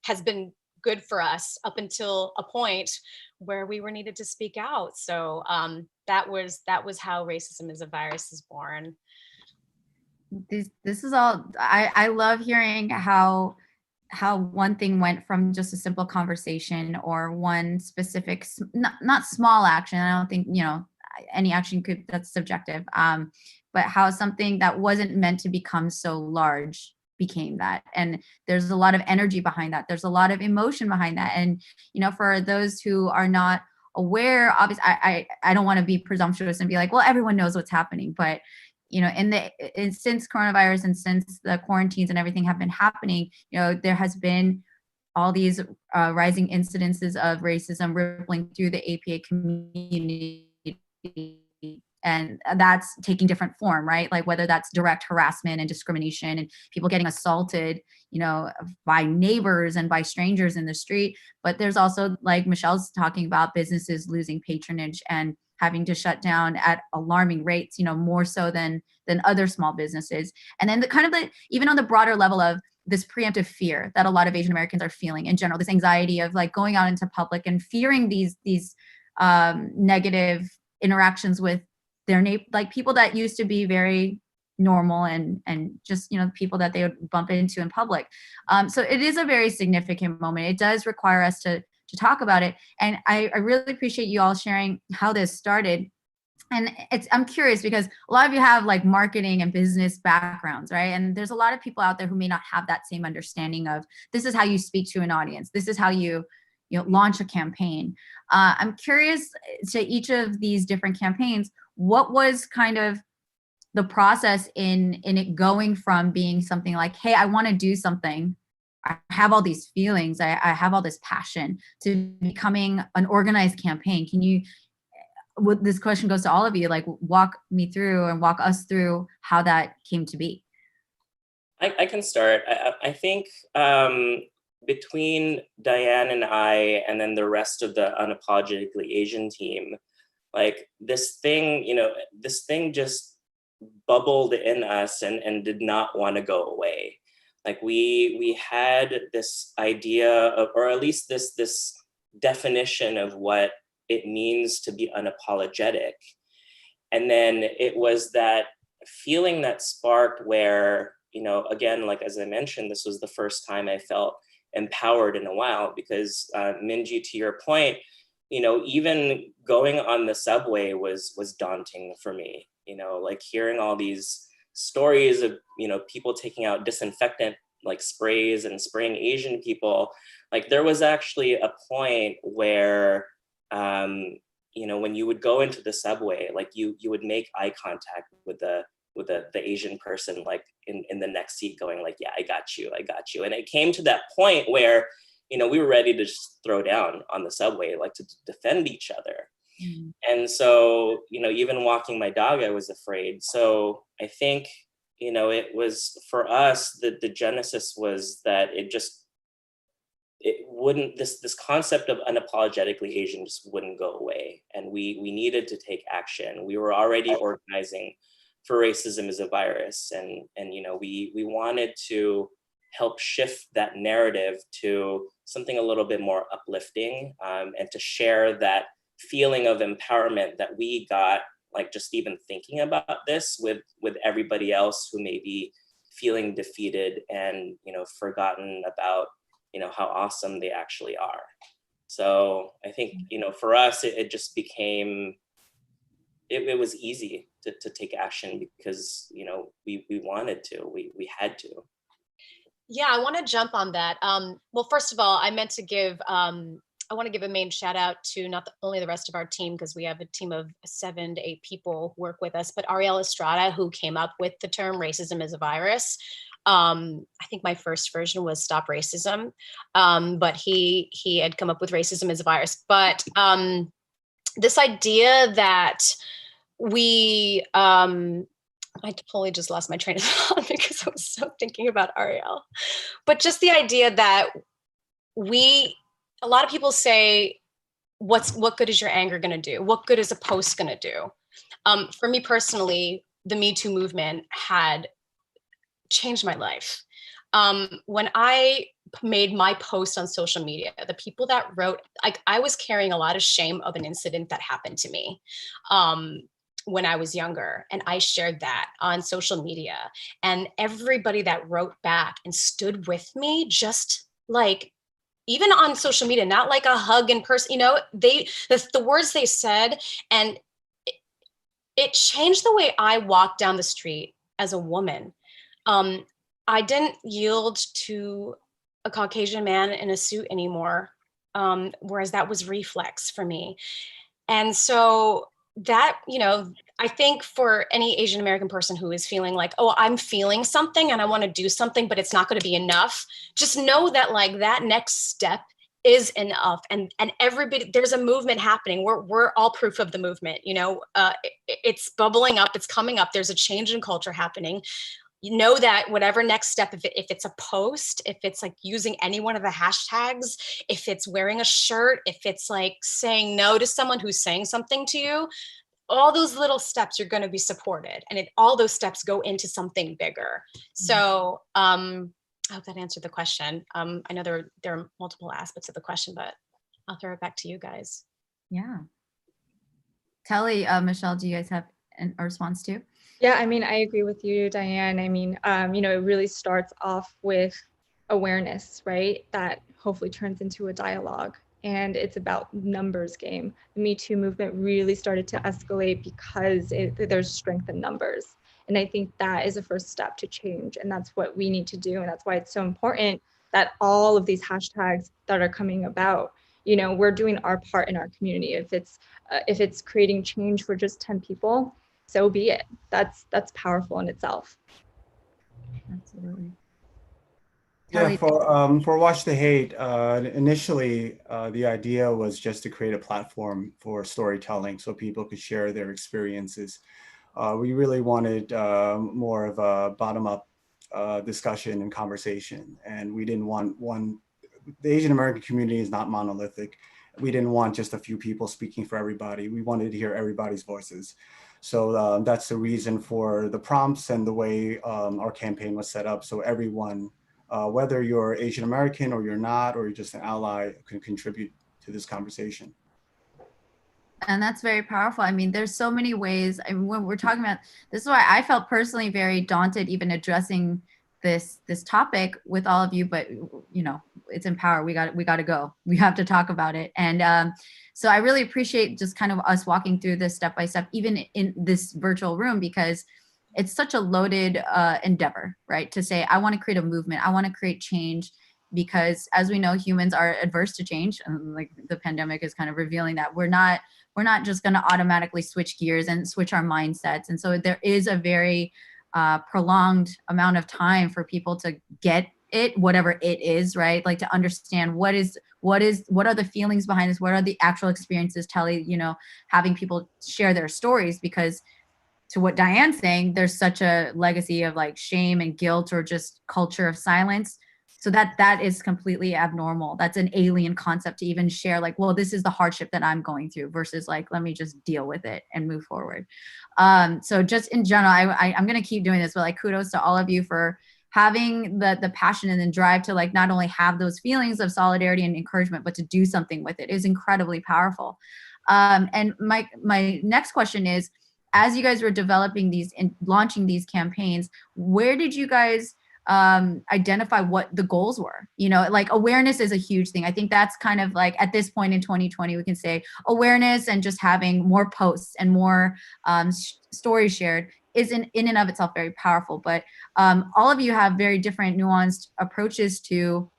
has been good for us up until a point where we were needed to speak out. So that was how racism as a virus is born. This is all, I love hearing how one thing went from just a simple conversation or one specific, not small action. I don't think, any action that's subjective, but how something that wasn't meant to become so large became that. And there's a lot of energy behind that. There's a lot of emotion behind that. And, for those who are not aware, obviously, I don't want to be presumptuous and be like, well, everyone knows what's happening, but since coronavirus and since the quarantines and everything have been happening, there has been all these rising incidences of racism rippling through the APA community, and that's taking different form, right? Like whether that's direct harassment and discrimination and people getting assaulted, by neighbors and by strangers in the street. But there's also, like Michelle's talking about, businesses losing patronage and having to shut down at alarming rates, more so than other small businesses. And then even on the broader level of this preemptive fear that a lot of Asian Americans are feeling in general, this anxiety of like going out into public and fearing these negative interactions with their like people that used to be very normal and just, people that they would bump into in public. So it is a very significant moment. It does require us to talk about it. And I really appreciate you all sharing how this started. And I'm curious because a lot of you have like marketing and business backgrounds, right? And there's a lot of people out there who may not have that same understanding of this is how you speak to an audience. This is how you launch a campaign. I'm curious to each of these different campaigns, what was kind of the process in it going from being something like, hey, I want to do something, I have all these feelings, I have all this passion, to becoming an organized campaign. Can you, this question goes to all of you, like walk me through and walk us through how that came to be. I can start. I think between Diane and I, and then the rest of the Unapologetically Asian team, like this thing just bubbled in us and did not want to go away. Like we had this idea of, or at least this definition of what it means to be unapologetic. And then it was that feeling that sparked where, again, like as I mentioned, this was the first time I felt empowered in a while, because Minji, to your point, even going on the subway was daunting for me, like hearing all these stories of, people taking out disinfectant like sprays and spraying Asian people. Like there was actually a point where, when you would go into the subway, like you would make eye contact with the Asian person, like in the next seat, going like, yeah, I got you. And it came to that point where, we were ready to just throw down on the subway, like to defend each other. Mm. And so, even walking my dog, I was afraid. So I think, it was for us, the genesis was that this concept of unapologetically Asian just wouldn't go away. And we needed to take action. We were already organizing for Racism is a Virus. And we wanted to help shift that narrative to something a little bit more uplifting, and to share that feeling of empowerment that we got, like just even thinking about this with everybody else who may be feeling defeated and, forgotten about, how awesome they actually are. So I think, for us, it just became, it was easy to take action because, we wanted to, we had to. Yeah, I want to jump on that. Well, first of all, I want to give a main shout out to not only the rest of our team, because we have a team of 7 to 8 people who work with us, but Ariel Estrada, who came up with the term Racism is a Virus. I think my first version was Stop Racism, but he had come up with Racism is a Virus. But this idea that I totally just lost my train of thought because I was so thinking about Ariel. But just the idea that a lot of people say, what good is your anger going to do? What good is a post going to do? For me personally, the Me Too movement had changed my life. When I made my post on social media, the people that wrote, I was carrying a lot of shame of an incident that happened to me when I was younger. And I shared that on social media. And everybody that wrote back and stood with me, just like, even on social media, not like a hug in person, the words they said, and it changed the way I walked down the street as a woman. I didn't yield to a Caucasian man in a suit anymore, whereas that was reflex for me. And so that, I think for any Asian American person who is feeling like, oh, I'm feeling something and I want to do something, but it's not going to be enough, just know that like that next step is enough. And everybody, there's a movement happening. We're all proof of the movement. It's bubbling up, it's coming up. There's a change in culture happening. You know that whatever next step, if it's a post, if it's like using any one of the hashtags, if it's wearing a shirt, if it's like saying no to someone who's saying something to you, all those little steps, you're going to be supported. And all those steps go into something bigger. So I hope that answered the question. I know there are multiple aspects of the question, but I'll throw it back to you guys. Yeah. Telly, Michelle, do you guys have a response too? Yeah, I mean, I agree with you, Diane. I mean, it really starts off with awareness, right? That hopefully turns into a dialogue. and it's about numbers game. The Me Too movement really started to escalate because there's strength in numbers. And I think that is a first step to change. And that's what we need to do. And that's why it's so important that all of these hashtags that are coming about, you know, we're doing our part in our community. If it's creating change for just 10 people, so be it. That's powerful in itself. Absolutely. Yeah, for Watch the Hate, initially the idea was just to create a platform for storytelling so people could share their experiences. We really wanted more of a bottom-up discussion and conversation, and we didn't want the Asian American community is not monolithic. We didn't want just a few people speaking for everybody. We wanted to hear everybody's voices. So that's the reason for the prompts and the way our campaign was set up. So everyone, whether you're Asian American or you're not, or you're just an ally, can contribute to this conversation. And that's very powerful. I mean, there's so many ways. I mean, when we're talking about this, is why I felt personally very daunted even addressing this topic with all of you. But you know, it's Empower. We got to go. We have to talk about it. And so I really appreciate just kind of us walking through this step by step, even in this virtual room, because it's such a loaded endeavor, right? To say, I want to create a movement. I want to create change. Because as we know, humans are adverse to change. And like the pandemic is kind of revealing that we're not just going to automatically switch gears and switch our mindsets. And so there is a very prolonged amount of time for people to get it, whatever it is, right? Like to understand what are the feelings behind this? What are the actual experiences? You know, having people share their stories, because to what Diane's saying, there's such a legacy of like shame and guilt or just culture of silence. So that is completely abnormal. That's an alien concept to even share, like, well, this is the hardship that I'm going through, versus like, let me just deal with it and move forward. So just in general, I'm going to keep doing this, but like kudos to all of you for having the passion and the drive to like not only have those feelings of solidarity and encouragement, but to do something with it is incredibly powerful. And my next question is, as you guys were developing these and launching these campaigns, where did you guys identify what the goals were? You know, like awareness is a huge thing. I think that's kind of like at this point in 2020, we can say awareness and just having more posts and more stories shared is in and of itself very powerful. But all of you have very different nuanced approaches to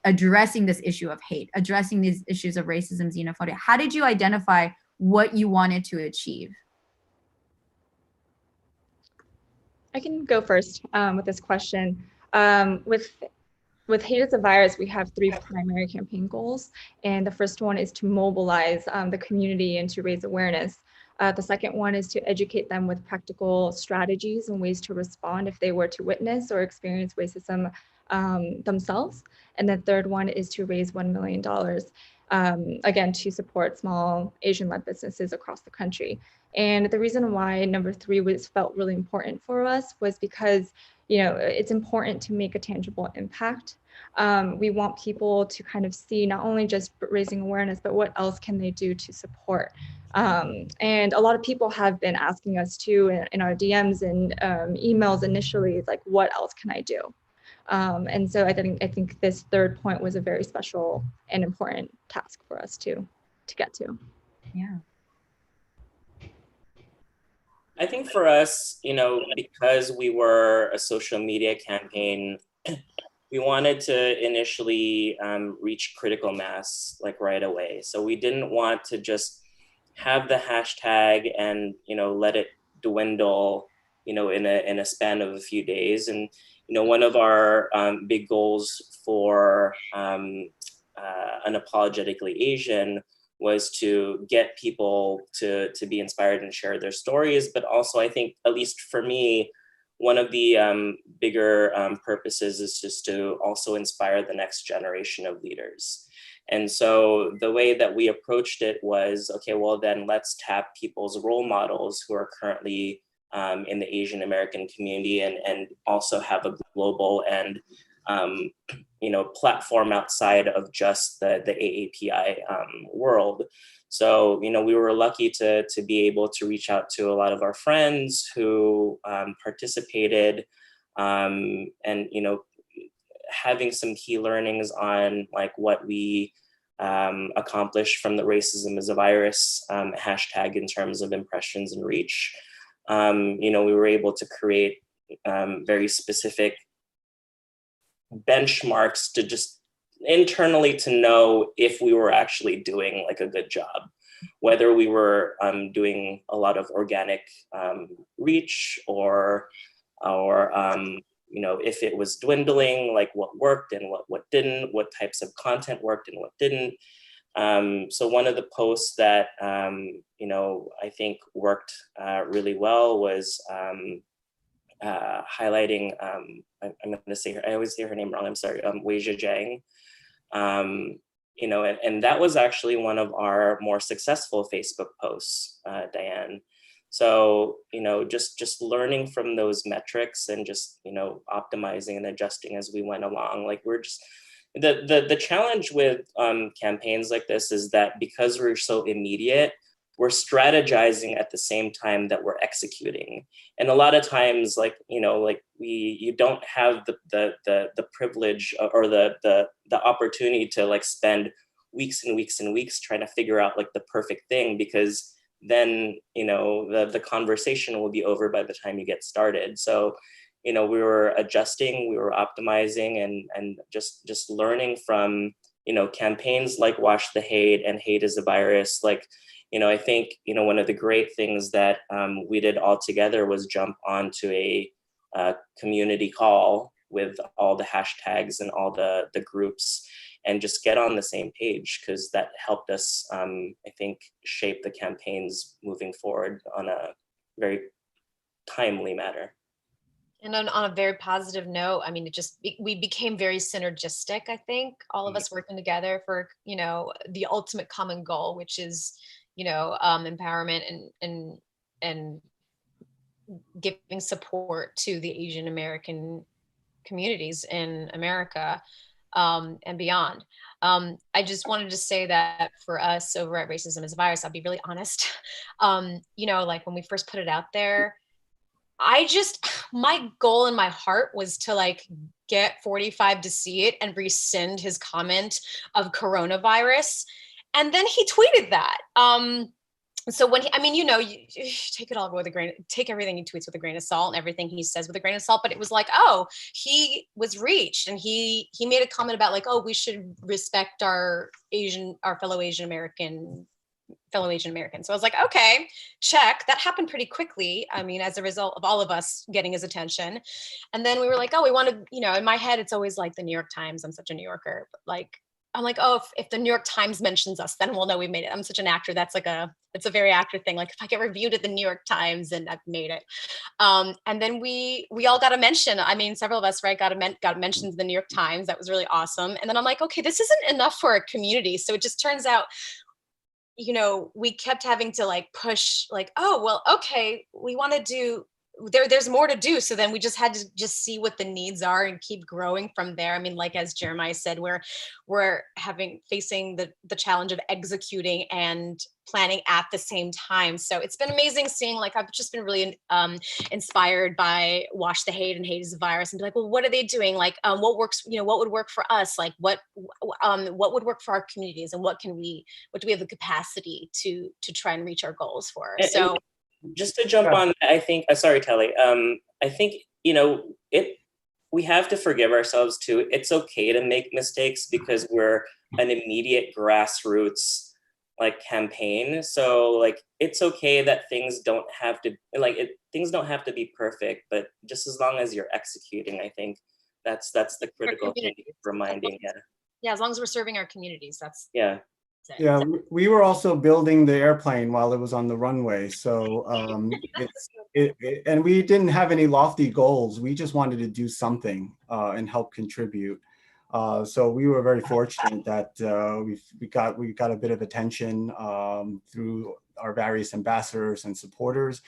addressing this issue of hate, addressing these issues of racism, xenophobia. How did you identify what you wanted to achieve? I can go first with this question. With Hate is a Virus, we have 3 primary campaign goals. And the first one is to mobilize the community and to raise awareness. The second one is to educate them with practical strategies and ways to respond if they were to witness or experience racism themselves. And the third one is to raise $1 million, again, to support small Asian-led businesses across the country. And the reason why number 3 felt really important for us was because, you know, it's important to make a tangible impact. We want people to kind of see not only just raising awareness, but what else can they do to support. And a lot of people have been asking us too in our DMs and emails initially, like, what else can I do? And so I think this third point was a very special and important task for us to get to. Yeah. I think for us, you know, because we were a social media campaign, we wanted to initially reach critical mass like right away. So we didn't want to just have the hashtag and, you know, let it dwindle, you know, in a span of a few days. And, you know, one of our big goals for Unapologetically Asian was to get people to be inspired and share their stories. But also, I think, at least for me, one of the bigger purposes is just to also inspire the next generation of leaders. And so the way that we approached it was, okay, well, then let's tap people's role models who are currently in the Asian American community and also have a global and you know, platform outside of just the AAPI world. So, you know, we were lucky to be able to reach out to a lot of our friends who participated and, you know, having some key learnings on like what we accomplished from the Racism is a Virus hashtag in terms of impressions and reach. We were able to create very specific benchmarks to just internally to know if we were actually doing like a good job, whether we were doing a lot of organic reach or if it was dwindling, like what worked and what didn't, what types of content worked and what didn't. So one of the posts that, I think worked really well was highlighting, I'm going to say I always say her name wrong, I'm sorry, Wei Zhejiang. And that was actually one of our more successful Facebook posts, Diane. So, just learning from those metrics and just, optimizing and adjusting as we went along. Like we're just, the challenge with campaigns like this is that because we're so immediate, we're strategizing at the same time that we're executing. And a lot of times, you don't have the privilege or the opportunity to like spend weeks and weeks and weeks trying to figure out like the perfect thing, because then, the conversation will be over by the time you get started. So, we were adjusting, we were optimizing and just learning from, campaigns like Wash the Hate and Hate is a Virus. Like, I think, one of the great things that we did all together was jump onto a community call with all the hashtags and all the groups and just get on the same page, because that helped us, I think, shape the campaigns moving forward on a very timely manner. And on a very positive note, I mean, we became very synergistic, I think, all of us working together for, the ultimate common goal, which is, empowerment and giving support to the Asian American communities in America and beyond. I just wanted to say that for us over at Racism is a Virus, I'll be really honest. Like when we first put it out there, my goal in my heart was to like get 45 to see it and rescind his comment of coronavirus. And then he tweeted that. So when you take it all with take everything he tweets with a grain of salt and everything he says with a grain of salt. But it was like, oh, he was reached, and he made a comment about like, oh, we should respect our fellow Asian American. So I was like, okay, check. That happened pretty quickly. I mean, as a result of all of us getting his attention. And then we were like, oh, we want to, in my head, it's always like the New York Times. I'm such a New Yorker. But like, I'm like, oh, if the New York Times mentions us, then we'll know we made it. I'm such an actor. It's a very actor thing. Like if I get reviewed at the New York Times, and I've made it. And then we all got a mention. I mean, several of us, right, got mentioned in the New York Times. That was really awesome. And then I'm like, okay, this isn't enough for a community. So it just turns out, we kept having to like push like, oh, well, okay, we want to do, there's more to do. So then we just had to just see what the needs are and keep growing from there. I mean, like, as Jeremiah said, we're facing the challenge of executing and planning at the same time. So it's been amazing seeing, like, I've just been really inspired by Wash the Hate and Hate is a Virus, and be like, well, what are they doing? Like, what works, what would work for us? Like what would work for our communities, and what do we have the capacity to try and reach our goals for? So just to jump on, I think, sorry, Telly, I think, we have to forgive ourselves too. It's okay to make mistakes because we're an immediate grassroots like campaign. So like, it's okay that things don't have to be perfect, but just as long as you're executing, I think that's the critical thing, reminding. Yeah, as long as we're serving our communities, that's Yeah, we were also building the airplane while it was on the runway. So and we didn't have any lofty goals. We just wanted to do something and help contribute. So we were very fortunate that we got a bit of attention through our various ambassadors and supporters.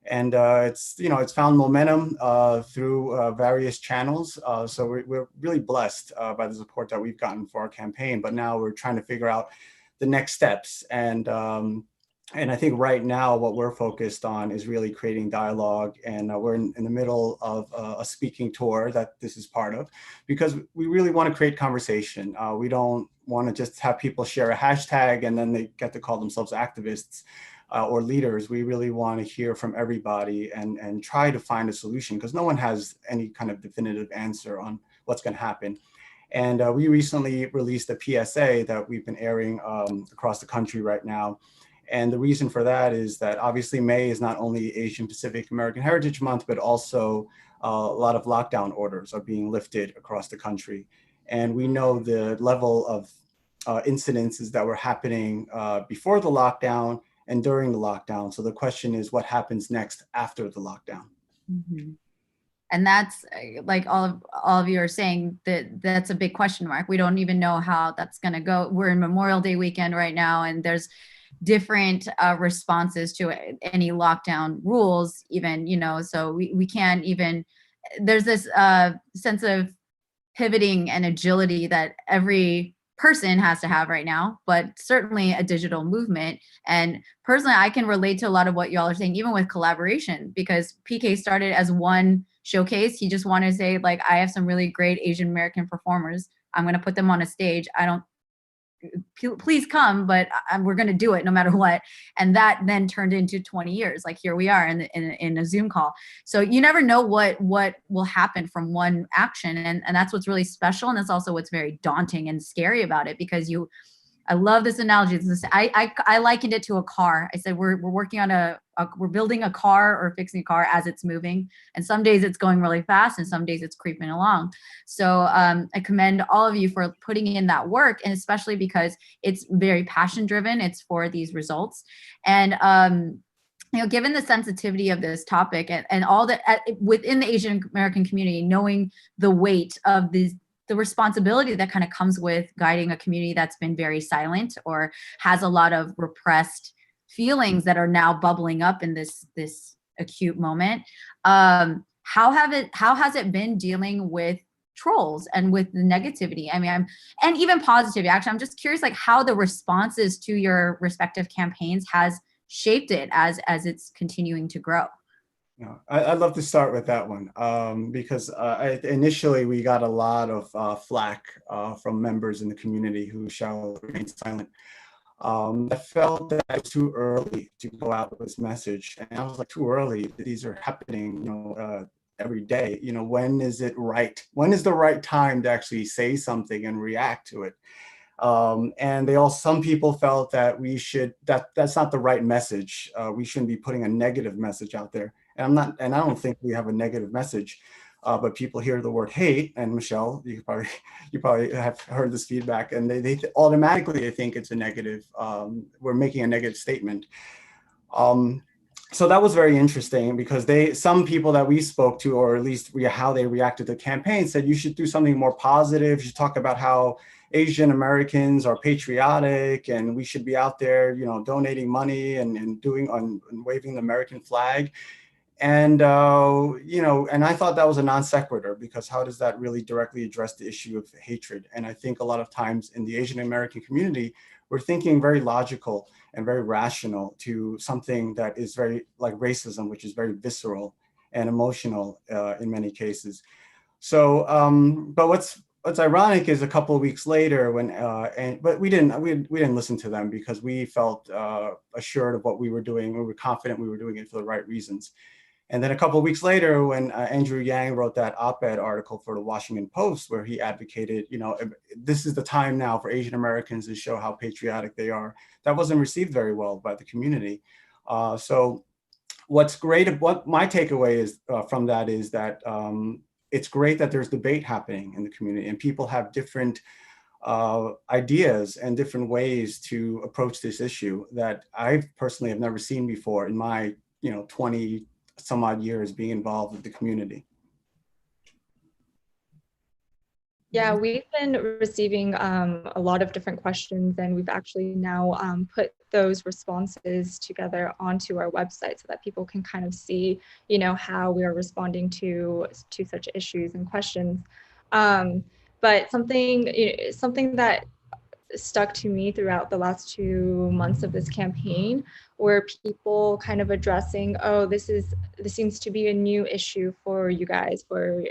And it's found momentum through various channels. So we're really blessed by the support that we've gotten for our campaign. But now we're trying to figure out the next steps. And I think right now what we're focused on is really creating dialogue. And we're in the middle of a speaking tour that this is part of, because we really want to create conversation. We don't want to just have people share a hashtag and then they get to call themselves activists or leaders. We really want to hear from everybody and try to find a solution, because no one has any kind of definitive answer on what's going to happen. And we recently released a PSA that we've been airing across the country right now. And the reason for that is that obviously May is not only Asian Pacific American Heritage Month, but also a lot of lockdown orders are being lifted across the country. And we know the level of incidences that were happening before the lockdown and during the lockdown. So the question is, what happens next after the lockdown? Mm-hmm. And that's like all of you are saying, that's a big question mark. We don't even know how that's going to go. We're in Memorial Day weekend right now, and there's different responses to any lockdown rules even, you know, so we can't even, there's this sense of pivoting and agility that every person has to have right now, but certainly a digital movement. And personally, I can relate to a lot of what y'all are saying, even with collaboration, because PK started as one showcase. He just wanted to say, like, I have some really great Asian American performers. I'm going to put them on a stage. Please come, but we're going to do it no matter what. And that then turned into 20 years. Like, here we are in a Zoom call. So you never know what will happen from one action. And that's what's really special. And that's also what's very daunting and scary about it, because I love this analogy. I likened it to a car. I said, we're working on we're building a car or fixing a car as it's moving. And some days it's going really fast and some days it's creeping along. So I commend all of you for putting in that work, and especially because it's very passion driven. It's for these results. And, you know, given the sensitivity of this topic and all that within the Asian American community, knowing the weight of the responsibility that kind of comes with guiding a community that's been very silent or has a lot of repressed feelings that are now bubbling up in this acute moment. How has it been dealing with trolls and with the negativity? I mean, and even positivity. Actually, I'm just curious, like, how the responses to your respective campaigns has shaped it as it's continuing to grow. No, I'd love to start with that one because initially we got a lot of flack from members in the community who shall remain silent. I felt that it was too early to go out with this message, and I was like, too early. These are happening, you know, every day. You know, when is it right? When is the right time to actually say something and react to it? And some people felt that that's not the right message. We shouldn't be putting a negative message out there. And I don't think we have a negative message, but people hear the word hate, and Michelle, you probably have heard this feedback, and they automatically think it's a negative. We're making a negative statement. So that was very interesting, because some people that we spoke to, or at least how they reacted to the campaign, said you should do something more positive. You should talk about how Asian Americans are patriotic, and we should be out there, you know, donating money and waving the American flag. And, you know, and I thought that was a non sequitur, because how does that really directly address the issue of hatred? And I think a lot of times in the Asian American community, we're thinking very logical and very rational to something that is very like racism, which is very visceral and emotional in many cases. So, but what's ironic is a couple of weeks later, but we didn't listen to them, because we felt assured of what we were doing. We were confident we were doing it for the right reasons. And then a couple of weeks later, when Andrew Yang wrote that op-ed article for the Washington Post, where he advocated, you know, this is the time now for Asian Americans to show how patriotic they are, that wasn't received very well by the community. So what my takeaway is from that is that it's great that there's debate happening in the community, and people have different ideas and different ways to approach this issue that I personally have never seen before in my, 20 some odd years being involved with the community. Yeah, we've been receiving a lot of different questions, and we've actually now put those responses together onto our website so that people can kind of see, how we are responding to such issues and questions. But something that stuck to me throughout the last 2 months of this campaign were people kind of addressing, oh, this seems to be a new issue for you guys, for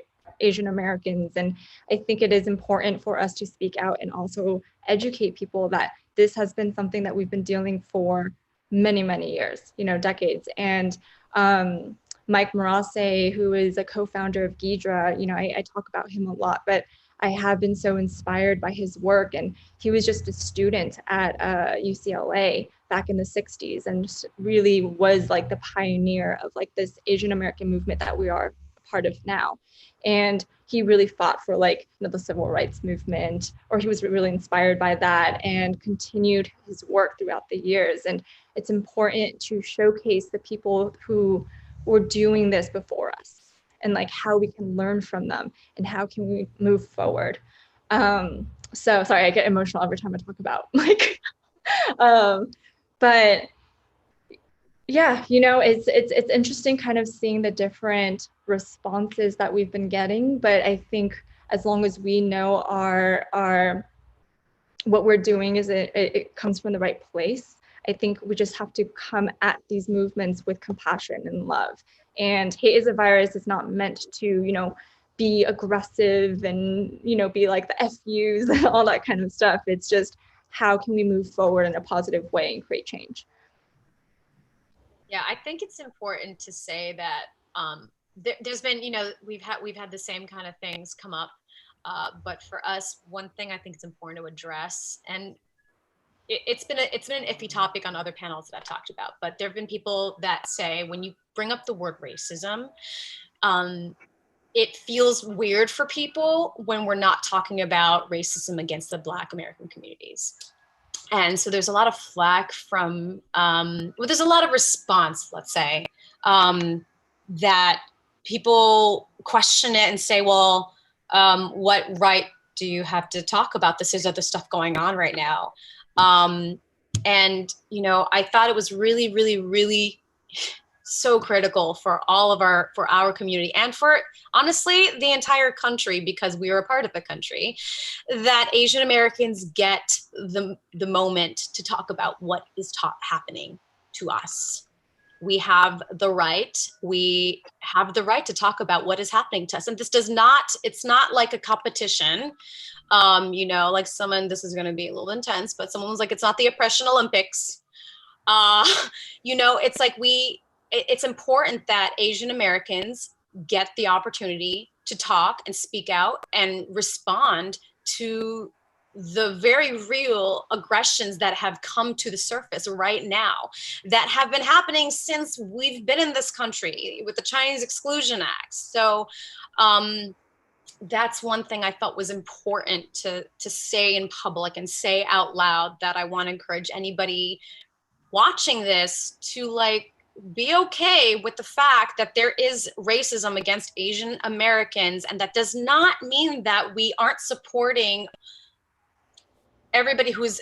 Asian Americans. And I think it is important for us to speak out and also educate people that this has been something that we've been dealing for many, many years, decades. And Mike Morase, who is a co-founder of Ghidra, I talk about him a lot, but I have been so inspired by his work. And he was just a student at UCLA back in the 60s and just really was like the pioneer of like this Asian American movement that we are a part of now. And he really fought for like the civil rights movement, or he was really inspired by that and continued his work throughout the years. And it's important to showcase the people who were doing this before us and like how we can learn from them and how can we move forward. So sorry, I get emotional every time I talk about like, but yeah, it's interesting kind of seeing the different responses that we've been getting. But I think as long as we know our what we're doing is it comes from the right place, I think we just have to come at these movements with compassion and love. And hate is a virus is not meant to, be aggressive and, be like the FUs and all that kind of stuff. It's just how can we move forward in a positive way and create change? Yeah, I think it's important to say that there's been, we've had the same kind of things come up. But for us, one thing I think is important to address, and it's been an iffy topic on other panels that I've talked about, but there have been people that say when you bring up the word racism, it feels weird for people when we're not talking about racism against the Black American communities. And so there's a lot of flack from, there's a lot of response, let's say, that people question it and say, well, what right do you have to talk about this? There's other stuff going on right now. And, I thought it was really, really, really so critical for our community and for honestly the entire country, because we are a part of the country, that Asian Americans get the moment to talk about what is happening to us. We have the right to talk about what is happening to us. And it's not like a competition. Like this is going to be a little intense, but someone was like, it's not the oppression Olympics. It's like it's important that Asian Americans get the opportunity to talk and speak out and respond to the very real aggressions that have come to the surface right now, that have been happening since we've been in this country with the Chinese Exclusion Act. So that's one thing I felt was important to say in public and say out loud, that I want to encourage anybody watching this to be okay with the fact that there is racism against Asian Americans. And that does not mean that we aren't supporting everybody who's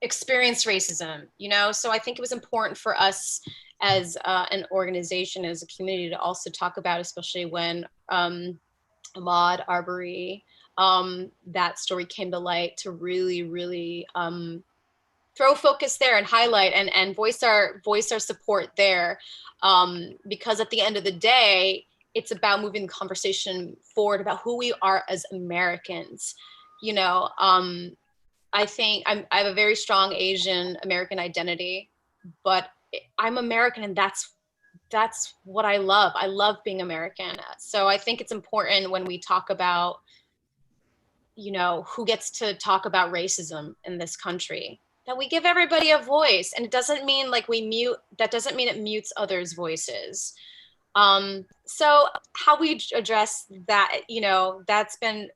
experienced racism, So I think it was important for us as an organization, as a community, to also talk about, especially when Ahmaud Arbery, that story came to light, to really, really throw focus there and highlight and voice our support there, because at the end of the day, it's about moving the conversation forward about who we are as Americans. I think I have a very strong Asian American identity, but I'm American, and that's what I love. I love being American. So I think it's important when we talk about, who gets to talk about racism in this country, that we give everybody a voice. And it doesn't mean that doesn't mean it mutes others' voices. So how we address that, that's been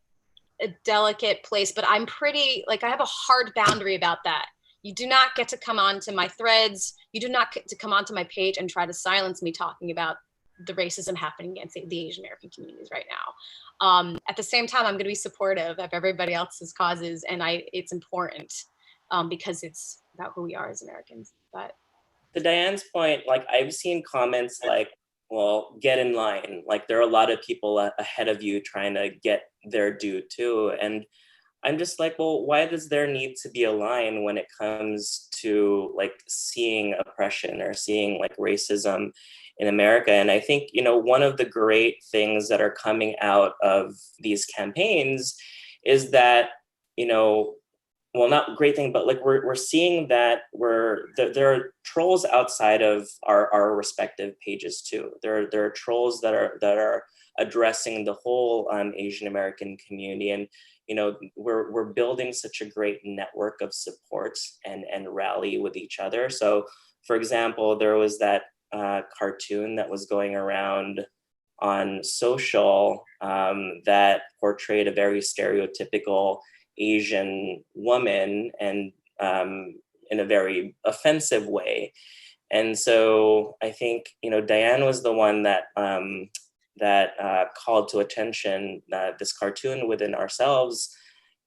a delicate place, but I'm pretty, I have a hard boundary about that. You do not get to come onto my threads. You do not get to come onto my page and try to silence me talking about the racism happening against the Asian American communities right now. At the same time, I'm going to be supportive of everybody else's causes, and it's important because it's about who we are as Americans. But to Diane's point, I've seen comments well, get in line. There are a lot of people ahead of you trying to get their due too. And I'm just well, why does there need to be a line when it comes to seeing oppression or seeing racism in America. And I think, one of the great things that are coming out of these campaigns is that, well, not great thing, but like we're seeing that there are trolls outside of our respective pages too. There are trolls that are addressing the whole Asian American community, and we're building such a great network of support and rally with each other. So, for example, there was that cartoon that was going around on social that portrayed a very stereotypical Asian woman, and in a very offensive way. And so I think, Diane was the one that called to attention this cartoon within ourselves.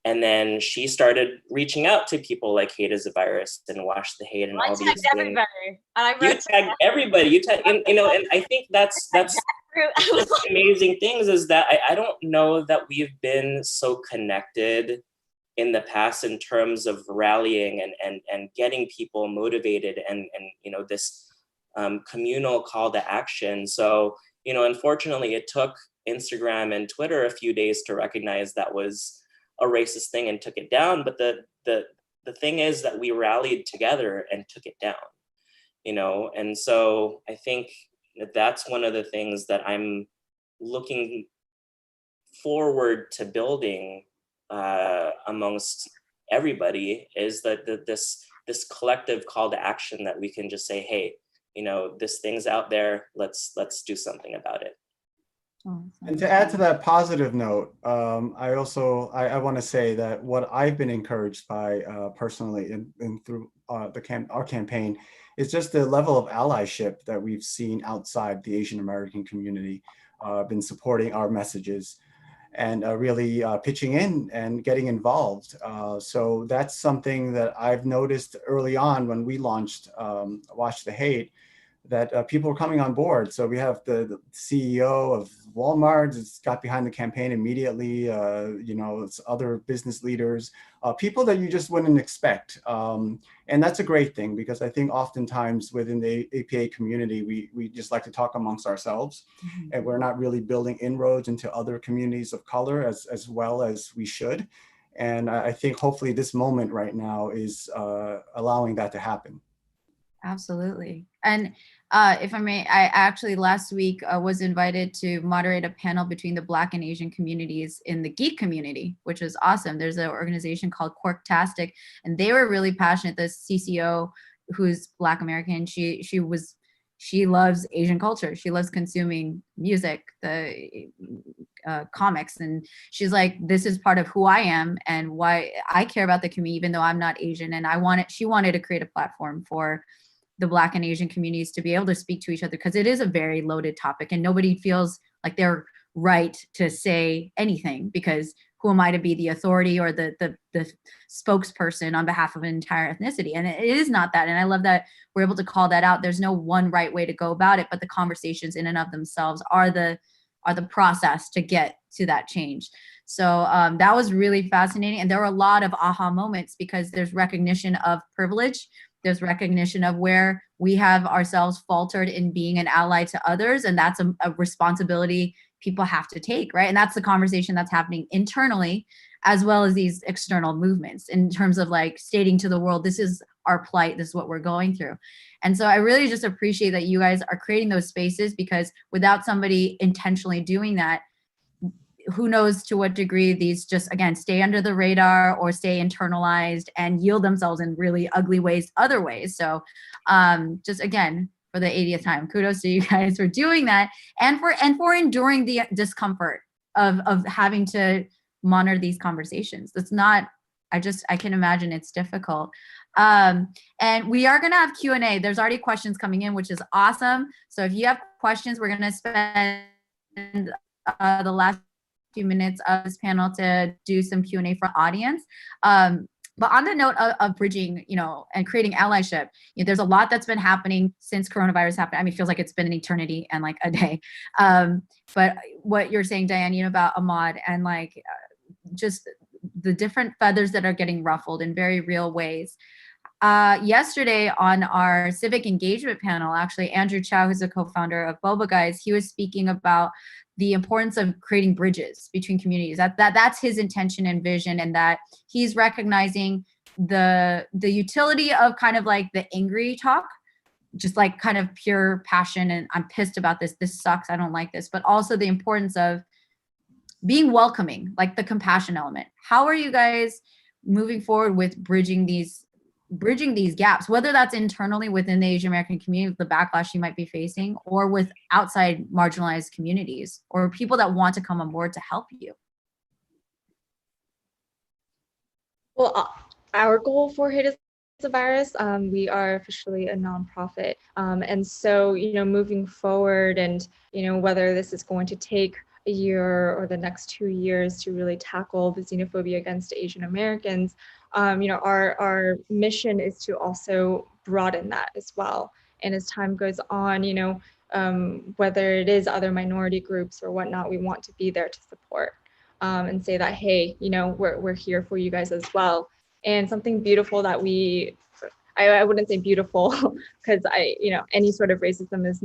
And then she started reaching out to people like Hate is a Virus and Wash the Hate and all these things. Everybody. And I You tag everybody. You tag, and I think that's amazing things is that I don't know that we've been so connected in the past in terms of rallying and getting people motivated and this communal call to action. So, unfortunately, it took Instagram and Twitter a few days to recognize that was a racist thing and took it down. But the thing is that we rallied together and took it down, and so I think that's one of the things that I'm looking forward to building amongst everybody, is that this collective call to action that we can just say, hey, this thing's out there, let's do something about it. And to add to that positive note, I want to say that what I've been encouraged by personally and through our campaign is just the level of allyship that we've seen outside the Asian American community, been supporting our messages and really pitching in and getting involved. So that's something that I've noticed early on when we launched Watch the Hate, that people are coming on board. So we have the CEO of Walmart that's got behind the campaign immediately, it's other business leaders, people that you just wouldn't expect. And that's a great thing, because I think oftentimes within the APA community, we just like to talk amongst ourselves, and we're not really building inroads into other communities of color as well as we should. And I think hopefully this moment right now is allowing that to happen. Absolutely. And if I may, I actually last week was invited to moderate a panel between the Black and Asian communities in the geek community, which was awesome. There's an organization called Quirktastic, and they were really passionate. The CCO, who's Black American, she loves Asian culture. She loves consuming music, the comics, and she's like, this is part of who I am and why I care about the community, even though I'm not Asian. And she wanted to create a platform for the Black and Asian communities to be able to speak to each other, because it is a very loaded topic and nobody feels like they're right to say anything, because who am I to be the authority or the spokesperson on behalf of an entire ethnicity? And it is not that. And I love that we're able to call that out. There's no one right way to go about it, but the conversations in and of themselves are the process to get to that change. So that was really fascinating. And there were a lot of aha moments, because there's recognition of privilege. There's recognition of where we have ourselves faltered in being an ally to others. And that's a responsibility people have to take, right? And that's the conversation that's happening internally, as well as these external movements, in terms of like stating to the world, this is our plight, this is what we're going through. And so I really just appreciate that you guys are creating those spaces, because without somebody intentionally doing that, who knows to what degree these just, again, stay under the radar or stay internalized and yield themselves in really ugly ways, other ways. So just again, for the 80th time, kudos to you guys for doing that, and for enduring the discomfort of having to monitor these conversations. That's not, I can imagine it's difficult. And we are gonna have Q&A. There's already questions coming in, which is awesome. So if you have questions, we're gonna spend the last few minutes of this panel to do some Q&A for audience. But on the note of bridging, and creating allyship, there's a lot that's been happening since coronavirus happened. I mean, it feels like it's been an eternity and like a day. But what you're saying, Diane, about Ahmad, and like just the different feathers that are getting ruffled in very real ways. yesterday on our civic engagement panel, actually, Andrew Chow, who's a co-founder of Boba Guys, he was speaking about the importance of creating bridges between communities. That's his intention and vision, and that he's recognizing the utility of kind of like the angry talk, just like kind of pure passion and I'm pissed about this sucks, I don't like this, but also the importance of being welcoming, like the compassion element. How are you guys moving forward with bridging these gaps, whether that's internally within the Asian American community, the backlash you might be facing, or with outside marginalized communities or people that want to come on board to help you? Well, our goal for Hate is a Virus, we are officially a nonprofit. And so, moving forward and, whether this is going to take a year or the next 2 years to really tackle the xenophobia against Asian Americans, our mission is to also broaden that as well. And as time goes on, whether it is other minority groups or whatnot, we want to be there to support and say that, hey, we're here for you guys as well. And something beautiful that I wouldn't say beautiful because any sort of racism is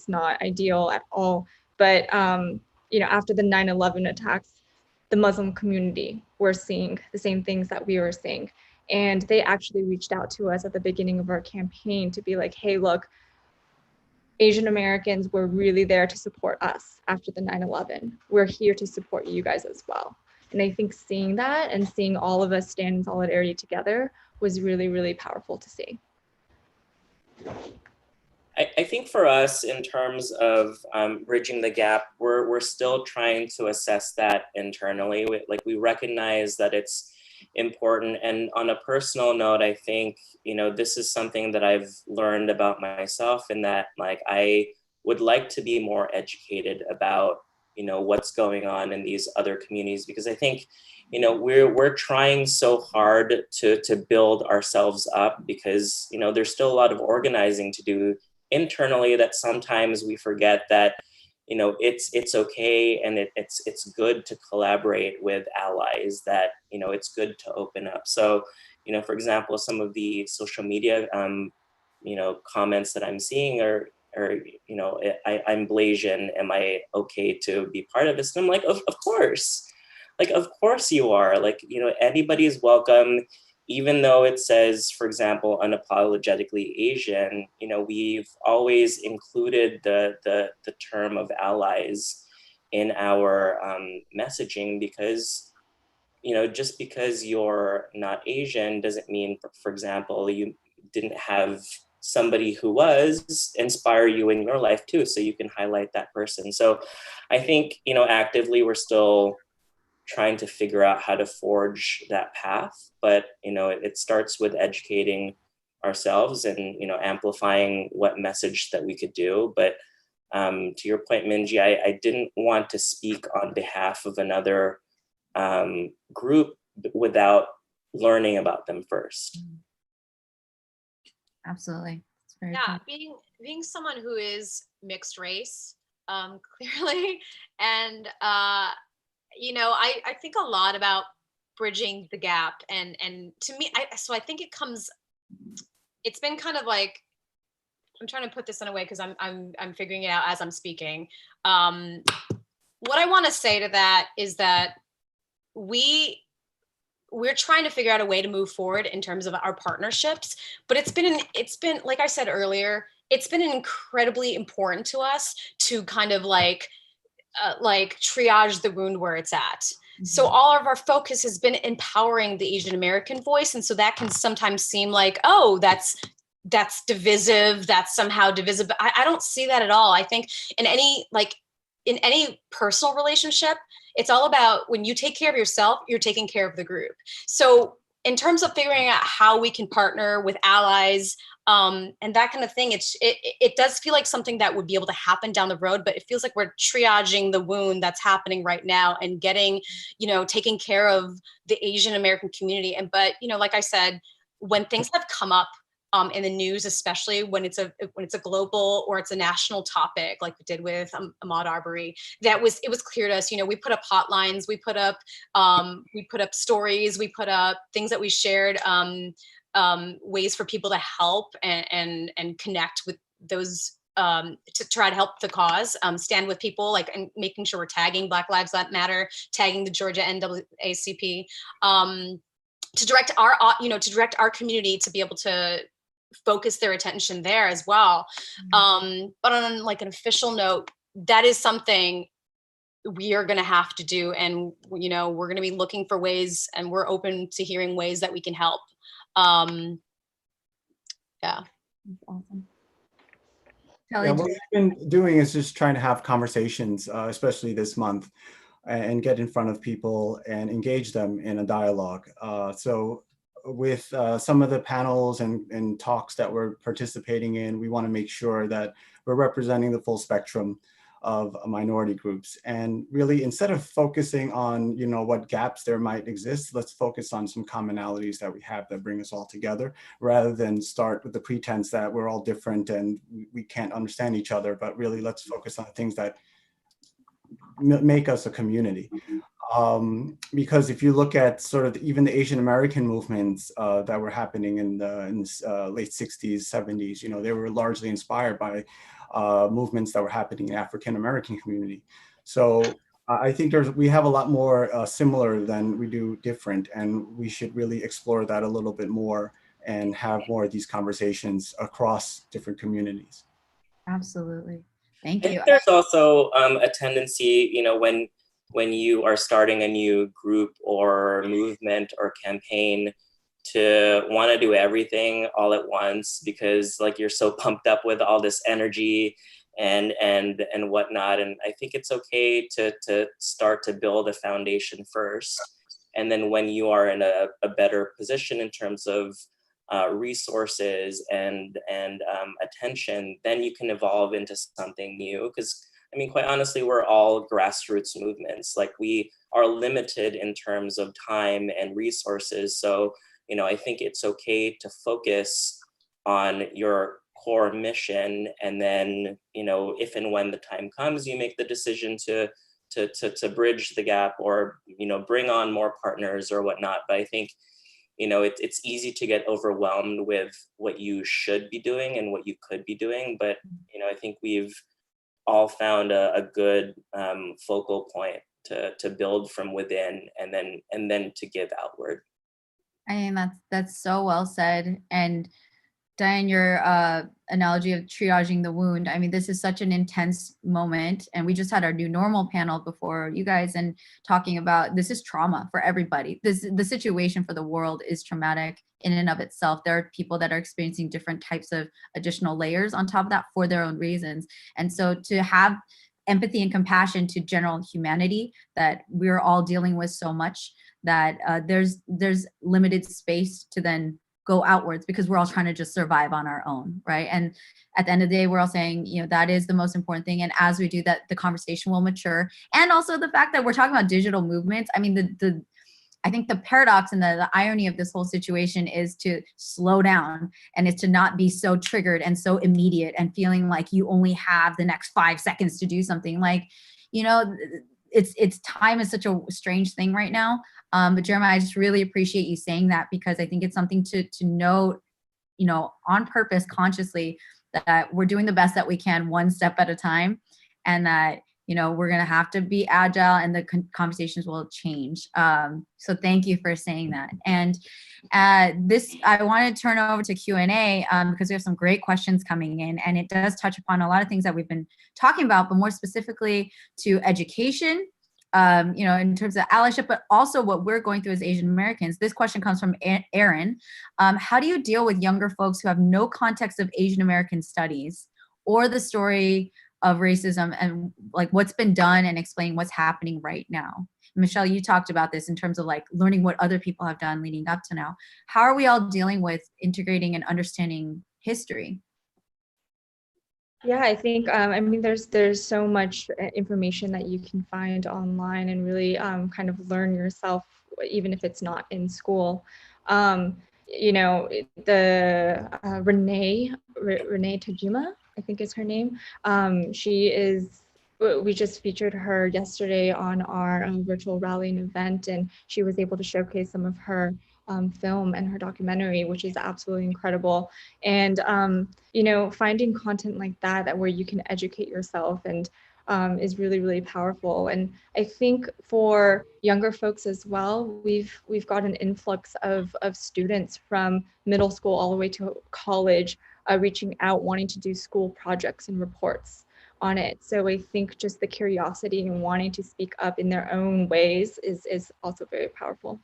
not ideal at all. But after the 9/11 attacks, the Muslim community were seeing the same things that we were seeing. And they actually reached out to us at the beginning of our campaign to be like, hey, look, Asian Americans were really there to support us after the 9/11. We're here to support you guys as well. And I think seeing that and seeing all of us stand in solidarity together was really, really powerful to see. I think for us, in terms of bridging the gap, we're still trying to assess that internally. We recognize that it's important. And on a personal note, I think, this is something that I've learned about myself, in that I would like to be more educated about, what's going on in these other communities, because I think, we're trying so hard to build ourselves up, because, there's still a lot of organizing to do internally, that sometimes we forget that, it's okay, and it's good to collaborate with allies, that, it's good to open up. So, for example, some of the social media, comments that I'm seeing are, I'm Blasian, am I okay to be part of this? And I'm like, of course, of course you are. Anybody is welcome. Even though it says, for example, unapologetically Asian, we've always included the term of allies in our messaging, because, just because you're not Asian doesn't mean, for example, you didn't have somebody who was inspire you in your life too, so you can highlight that person. So I think, actively we're still trying to figure out how to forge that path. But, it starts with educating ourselves and, amplifying what message that we could do. But to your point, Minji, I didn't want to speak on behalf of another group without learning about them first. Absolutely. It's very Yeah, cool. being someone who is mixed race, clearly, and I think a lot about bridging the gap, and to me, I think it's been kind of like, I'm trying to put this in a way because I'm figuring it out as I'm speaking. What I want to say to that is that we're trying to figure out a way to move forward in terms of our partnerships, but it's been like I said earlier, it's been incredibly important to us to kind of triage the wound where it's at. Mm-hmm. So all of our focus has been empowering the Asian American voice. And so that can sometimes seem like, oh, that's divisive. That's somehow divisive. I don't see that at all. I think in any personal relationship, it's all about when you take care of yourself, you're taking care of the group. So in terms of figuring out how we can partner with allies, and that kind of thing, it does feel like something that would be able to happen down the road, but it feels like we're triaging the wound that's happening right now and getting, taking care of the Asian American community. But like I said, when things have come up in the news, especially when it's a global or it's a national topic, like we did with Ahmaud Arbery. It was clear to us. We put up hotlines, we put up stories, we put up things that we shared, ways for people to help and connect with those. To try to help the cause, stand with people, and making sure we're tagging Black Lives Matter, tagging the Georgia NAACP, to direct our community to be able to focus their attention there as well. But on an official note, that is something we are going to have to do, and we're going to be looking for ways, and we're open to hearing ways that we can help. Yeah. That's awesome. Yeah, what we've been doing is just trying to have conversations, especially this month, and get in front of people and engage them in a dialogue. So with some of the panels and talks that we're participating in, we want to make sure that we're representing the full spectrum of minority groups. And really, instead of focusing on, what gaps there might exist, let's focus on some commonalities that we have that bring us all together, rather than start with the pretense that we're all different and we can't understand each other. But really, let's focus on things that make us a community. Because if you look at sort of even the Asian American movements that were happening in the late 60s, 70s, they were largely inspired by movements that were happening in African American community. So I think we have a lot more similar than we do different, and we should really explore that a little bit more and have more of these conversations across different communities. Absolutely. Thank I you. think there's also a tendency, when you are starting a new group or movement or campaign, to want to do everything all at once, because you're so pumped up with all this energy and whatnot. And I think it's okay to start to build a foundation first. And then when you are in a better position in terms of resources and attention, then you can evolve into something new. Because quite honestly, we're all grassroots movements. We are limited in terms of time and resources. So, I think it's okay to focus on your core mission. And then, if and when the time comes, you make the decision to bridge the gap or, bring on more partners or whatnot. But I think, it's easy to get overwhelmed with what you should be doing and what you could be doing. But, I think we've all found a good focal point to build from within and then to give outward. I mean, that's so well said. And Diane, your analogy of triaging the wound, I mean, this is such an intense moment. And we just had our new normal panel before you guys, and talking about this is trauma for everybody. The situation for the world is traumatic in and of itself. There are people that are experiencing different types of additional layers on top of that for their own reasons. And so to have empathy and compassion to general humanity, that we're all dealing with so much, that there's limited space to then go outwards, because we're all trying to just survive on our own, right? And at the end of the day, we're all saying, that is the most important thing. And as we do that, the conversation will mature. And also the fact that we're talking about digital movements. I mean, I think the paradox and the irony of this whole situation is to slow down, and is to not be so triggered and so immediate and feeling like you only have the next 5 seconds to do something. It's time is such a strange thing right now. But Jeremiah, I just really appreciate you saying that, because I think it's something to note, on purpose, consciously, that we're doing the best that we can one step at a time, and that, we're going to have to be agile, and the conversations will change. So thank you for saying that. And I want to turn over to Q&A because we have some great questions coming in, and it does touch upon a lot of things that we've been talking about, but more specifically to education, in terms of allyship, but also what we're going through as Asian Americans. This question comes from Aaron. How do you deal with younger folks who have no context of Asian American studies or the story of racism, and what's been done, and explain what's happening right now? Michelle, you talked about this in terms of learning what other people have done leading up to now. How are we all dealing with integrating and understanding history? Yeah, I think, there's so much information that you can find online and really kind of learn yourself, even if it's not in school. you know, the Renee Tajima, I think is her name. We just featured her yesterday on our virtual rallying event, and she was able to showcase some of her film and her documentary, which is absolutely incredible. And, you know, finding content like that where you can educate yourself and is really, really powerful. And I think for younger folks as well, we've got an influx of students from middle school all the way to college reaching out, wanting to do school projects and reports on it. So I think just the curiosity and wanting to speak up in their own ways is also very powerful.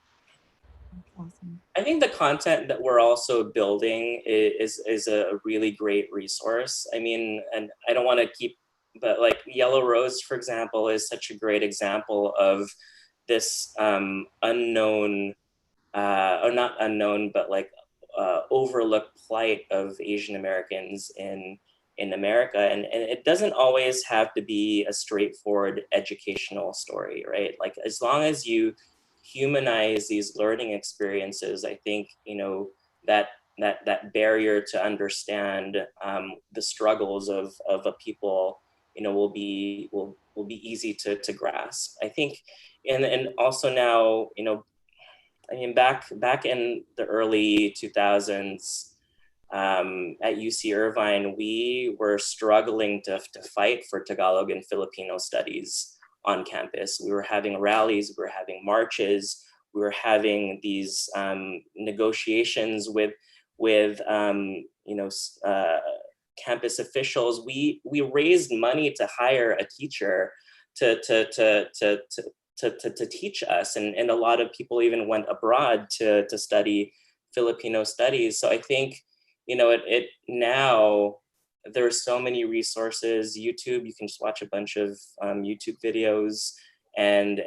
Awesome. I think the content that we're also building is a really great resource. I mean, and I don't want to keep, but like Yellow Rose, for example, is such a great example of this unknown, or not unknown, but like overlooked plight of Asian Americans in America. And it doesn't always have to be a straightforward educational story, right? Like as long as you humanize these learning experiences, I think, you know, that barrier to understand the struggles of a people, you know, will be easy to grasp. I think, and also now, you know, I mean, back in the early 2000s, at UC Irvine, we were struggling to fight for Tagalog and Filipino studies on campus. We were having rallies, we were having marches, we were having these negotiations with you know, campus officials. We raised money to hire a teacher to teach us, and a lot of people even went abroad to study Filipino studies. So I think, you know, it now there are so many resources. YouTube, you can just watch a bunch of YouTube videos and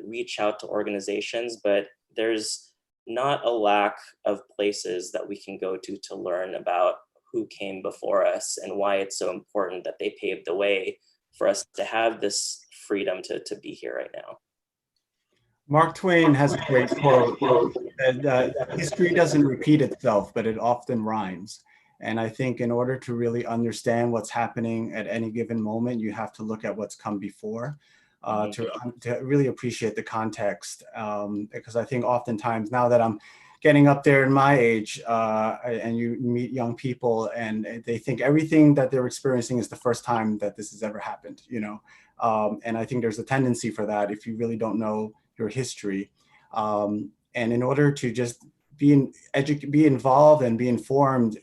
reach out to organizations, but there's not a lack of places that we can go to learn about who came before us and why it's so important that they paved the way for us to have this freedom to be here right now. Mark Twain has a great quote that history doesn't repeat itself, but it often rhymes. And I think in order to really understand what's happening at any given moment, you have to look at what's come before to really appreciate the context. Because I think oftentimes now that I'm getting up there in my age and you meet young people and they think everything that they're experiencing is the first time that this has ever happened, you know? And I think there's a tendency for that if you really don't know your history. And in order to just be involved and be informed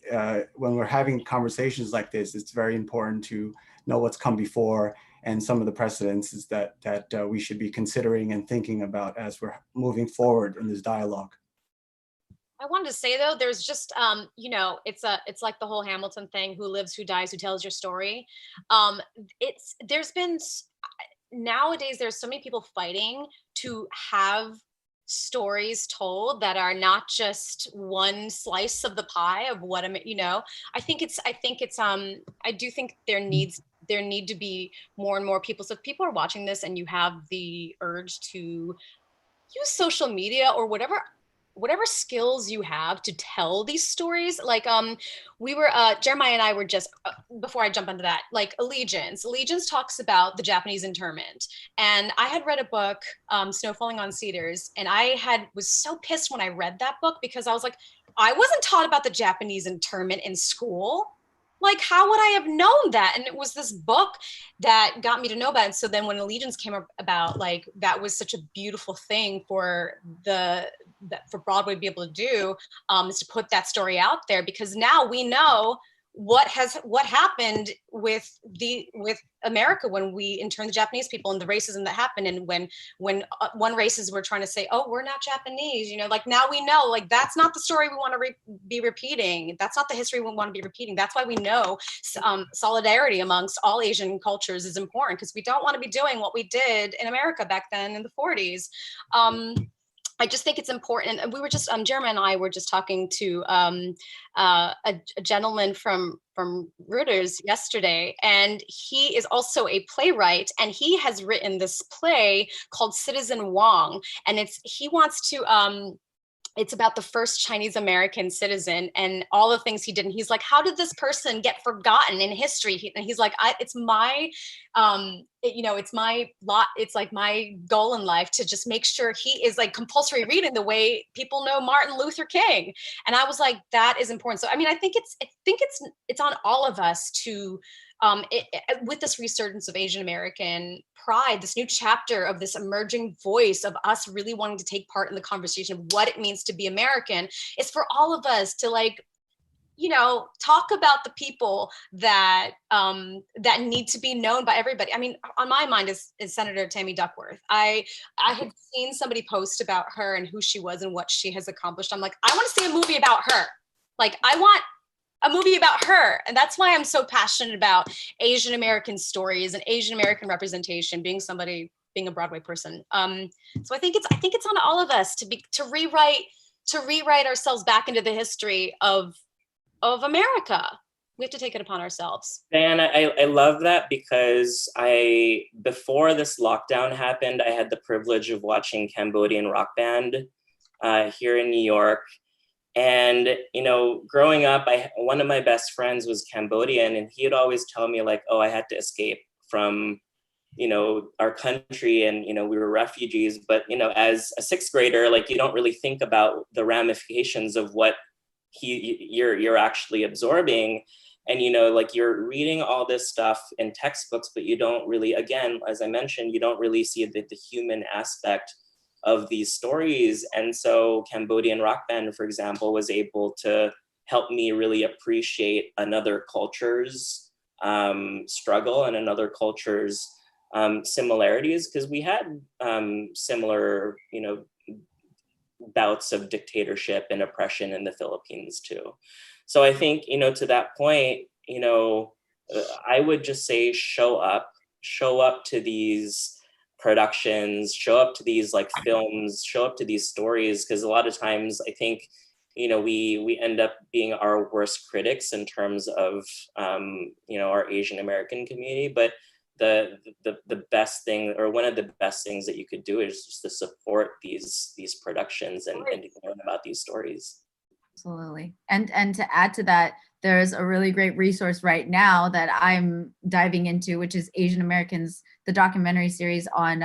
when we're having conversations like this, it's very important to know what's come before and some of the precedents that we should be considering and thinking about as we're moving forward in this dialogue. I wanted to say though, there's just, you know, it's like the whole Hamilton thing: who lives, who dies, who tells your story. Nowadays, there's so many people fighting to have stories told that are not just one slice of the pie of what you know. I do think there need to be more and more people. So if people are watching this and you have the urge to use social media or whatever skills you have to tell these stories, like Jeremiah and I were just before I jump into that, like Allegiance talks about the Japanese internment, and I had read a book, Snow Falling on Cedars, and I was so pissed when I read that book because I was like, I wasn't taught about the Japanese internment in school. Like, how would I have known that? And it was this book that got me to know about it. So then when Allegiance came about, like, that was such a beautiful thing for Broadway to be able to do, is to put that story out there, because now we know what happened with America when we interned the Japanese people and the racism that happened. And when one races were trying to say, oh, we're not Japanese, you know, like now we know, like, that's not the story we want to be repeating. That's not the history we want to be repeating. That's why we know solidarity amongst all Asian cultures is important, because we don't want to be doing what we did in America back then in the 40s. I just think it's important. And we were just, Jeremiah and I were just talking to a gentleman from Reuters yesterday, and he is also a playwright, and he has written this play called Citizen Wong, and he wants to it's about the first Chinese American citizen and all the things he did. And he's like, how did this person get forgotten in history? And he's like, it's my, it's my lot. It's like my goal in life to just make sure he is like compulsory reading the way people know Martin Luther King. And I was like, that is important. So, I mean, I think it's on all of us to, with this resurgence of Asian American pride, this new chapter of this emerging voice of us really wanting to take part in the conversation of what it means to be American, is for all of us to like, talk about the people that that need to be known by everybody. I mean, on my mind is Senator Tammy Duckworth. I had seen somebody post about her and who she was and what she has accomplished. I'm like, I want to see a movie about her. Like, I want a movie about her. And that's why I'm so passionate about Asian American stories and Asian American representation, being a Broadway person. So I think it's on all of us to rewrite ourselves back into the history of America. We have to take it upon ourselves. Diana, I love that, because before this lockdown happened, I had the privilege of watching Cambodian rock band here in New York. And, growing up, one of my best friends was Cambodian, and he would always tell me like, oh, I had to escape from, our country, and, we were refugees. But, as a sixth grader, like, you don't really think about the ramifications of what you're actually absorbing. And, like, you're reading all this stuff in textbooks, but you don't really, again, as I mentioned, you don't really see the human aspect of these stories. And so Cambodian rock band, for example, was able to help me really appreciate another culture's struggle and another culture's similarities, because we had similar, bouts of dictatorship and oppression in the Philippines too. So I think, to that point, I would just say show up to these productions, show up to these like films, show up to these stories, because a lot of times I think, we end up being our worst critics in terms of, our Asian American community. But the best thing, or one of the best things that you could do, is just to support these productions and to learn about these stories. Absolutely. And to add to that, there's a really great resource right now that I'm diving into, which is Asian Americans, the documentary series on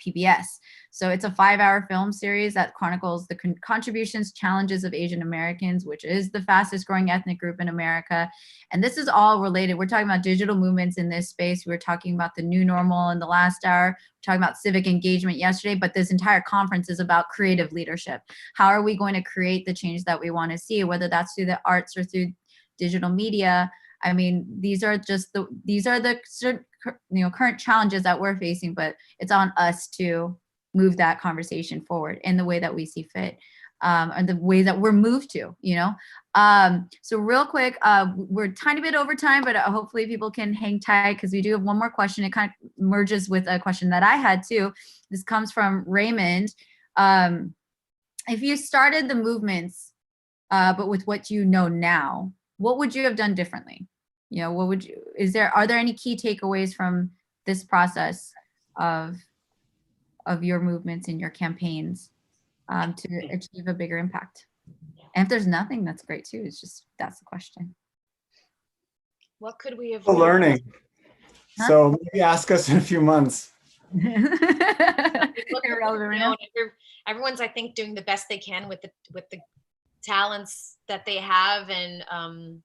PBS. So it's a 5-hour film series that chronicles the contributions, challenges of Asian Americans, which is the fastest growing ethnic group in America. And this is all related. We're talking about digital movements in this space. We were talking about the new normal in the last hour. We're talking about civic engagement yesterday, but this entire conference is about creative leadership. How are we going to create the change that we want to see, whether that's through the arts or through digital media? I mean, these are the current challenges that we're facing, but it's on us to move that conversation forward in the way that we see fit, and the way that we're moved to, So real quick, we're a tiny bit over time, but hopefully people can hang tight, because we do have one more question. It kind of merges with a question that I had too. This comes from Raymond. If you started the movements, but with what you know now, what would you have done differently? Are there any key takeaways from this process of your movements and your campaigns to achieve a bigger impact? And if there's nothing, that's great too. That's the question. What could we have learning? Huh? So maybe ask us in a few months. Everyone's, I think, doing the best they can with the talents that they have, and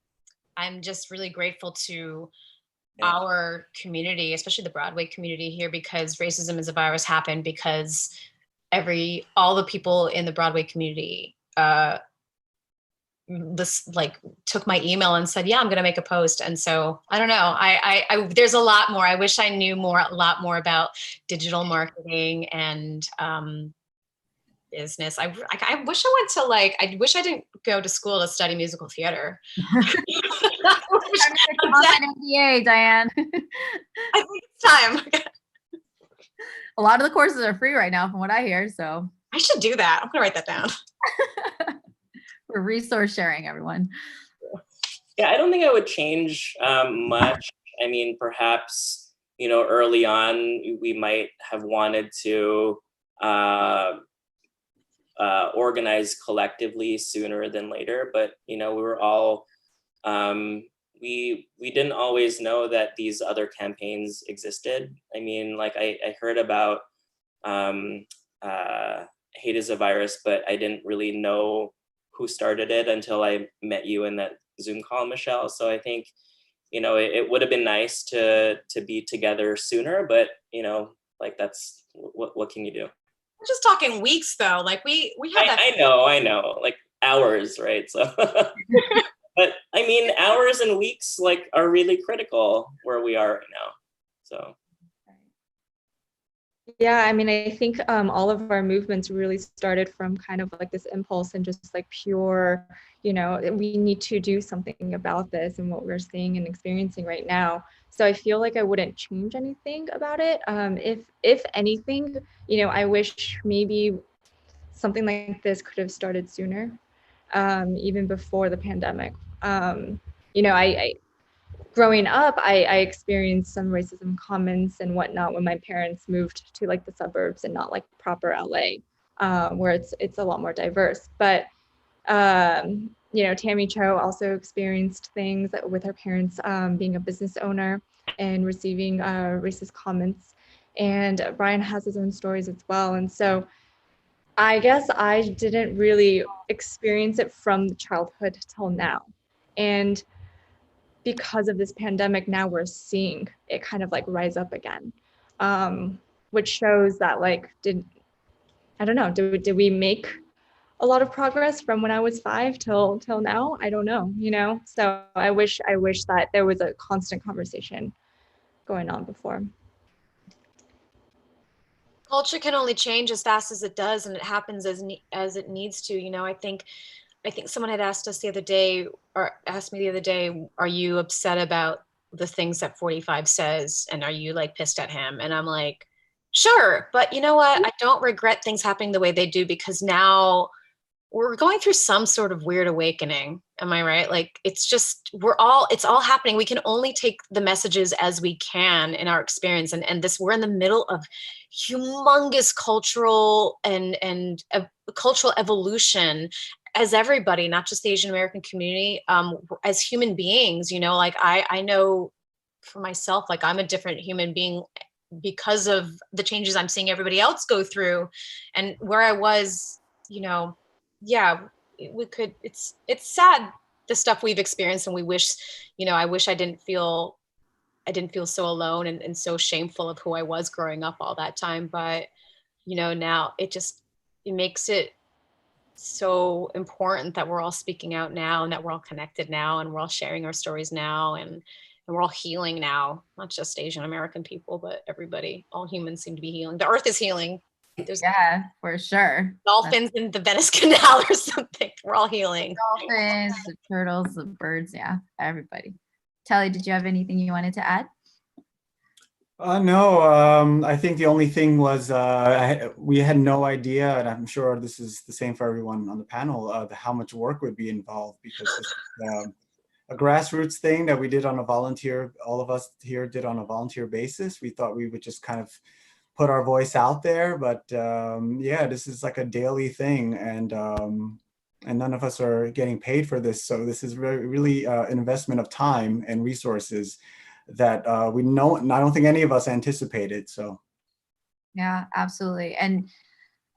I'm just really grateful to our community, especially the Broadway community here, because Racism is a Virus happened because all the people in the Broadway community took my email and said, yeah, I'm going to make a post. And so I don't know, I there's a lot more. I wish I knew a lot more about digital marketing and business. I wish I wish I didn't go to school to study musical theater. NDA, Diane. I think it's time. A lot of the courses are free right now, from what I hear. So I should do that. I'm gonna write that down. We're resource sharing, everyone. Yeah, I don't think I would change much. I mean, perhaps, early on, we might have wanted to organize collectively sooner than later. But, you know, we were all, we didn't always know that these other campaigns existed. I mean, like I heard about Hate is a Virus, but I didn't really know who started it until I met you in that Zoom call, Michelle. So I think, you know, it would have been nice to be together sooner, but, you know, like that's, what can you do? We're just talking weeks though. Like we had that. I know, like hours, right? So, but I mean, hours and weeks like are really critical where we are right now. So. Yeah, I mean, I think all of our movements really started from kind of like this impulse and just like pure, you know, we need to do something about this and what we're seeing and experiencing right now. So I feel like I wouldn't change anything about it. If anything, you know, I wish maybe something like this could have started sooner, even before the pandemic. You know, I growing up, I experienced some racism comments and whatnot when my parents moved to like the suburbs and not like proper LA, where it's a lot more diverse. But you know, Tammy Cho also experienced things with her parents being a business owner and receiving racist comments. And Brian has his own stories as well. And so I guess I didn't really experience it from childhood till now. And because of this pandemic, now we're seeing it kind of like rise up again, which shows that like, I don't know, did we make a lot of progress from when I was 5 till now? I don't know, you know? So I wish that there was a constant conversation going on before. Culture can only change as fast as it does, and it happens as it needs to. You know, I think someone had asked us the other day, or asked me the other day, are you upset about the things that 45 says? And are you like pissed at him? And I'm like, sure. But you know what? I don't regret things happening the way they do, because now we're going through some sort of weird awakening. Am I right? Like, it's just, it's all happening. We can only take the messages as we can in our experience. And we're in the middle of humongous cultural and cultural evolution as everybody, not just the Asian American community, as human beings, you know, like I know for myself, like I'm a different human being because of the changes I'm seeing everybody else go through. And where I was, you know, yeah, it's sad, the stuff we've experienced, and we wish, you know, I wish I didn't feel so alone and so shameful of who I was growing up all that time. But, you know, now it makes it so important that we're all speaking out now, and that we're all connected now, and we're all sharing our stories now, and we're all healing now, not just Asian American people, but everybody. All humans seem to be healing. The earth is healing. There's for sure. Dolphins in the Venice Canal or something. We're all healing. Dolphins, the turtles, the birds, yeah, everybody. Telly, did you have anything you wanted to add? No, I think the only thing was we had no idea, and I'm sure this is the same for everyone on the panel, how much work would be involved, because this is a grassroots thing that we did on a volunteer, all of us here did on a volunteer basis. We thought we would just kind of put our voice out there, but yeah, this is like a daily thing, and none of us are getting paid for this. So this is really an investment of time and resources that I don't think any of us anticipated. So yeah, absolutely. And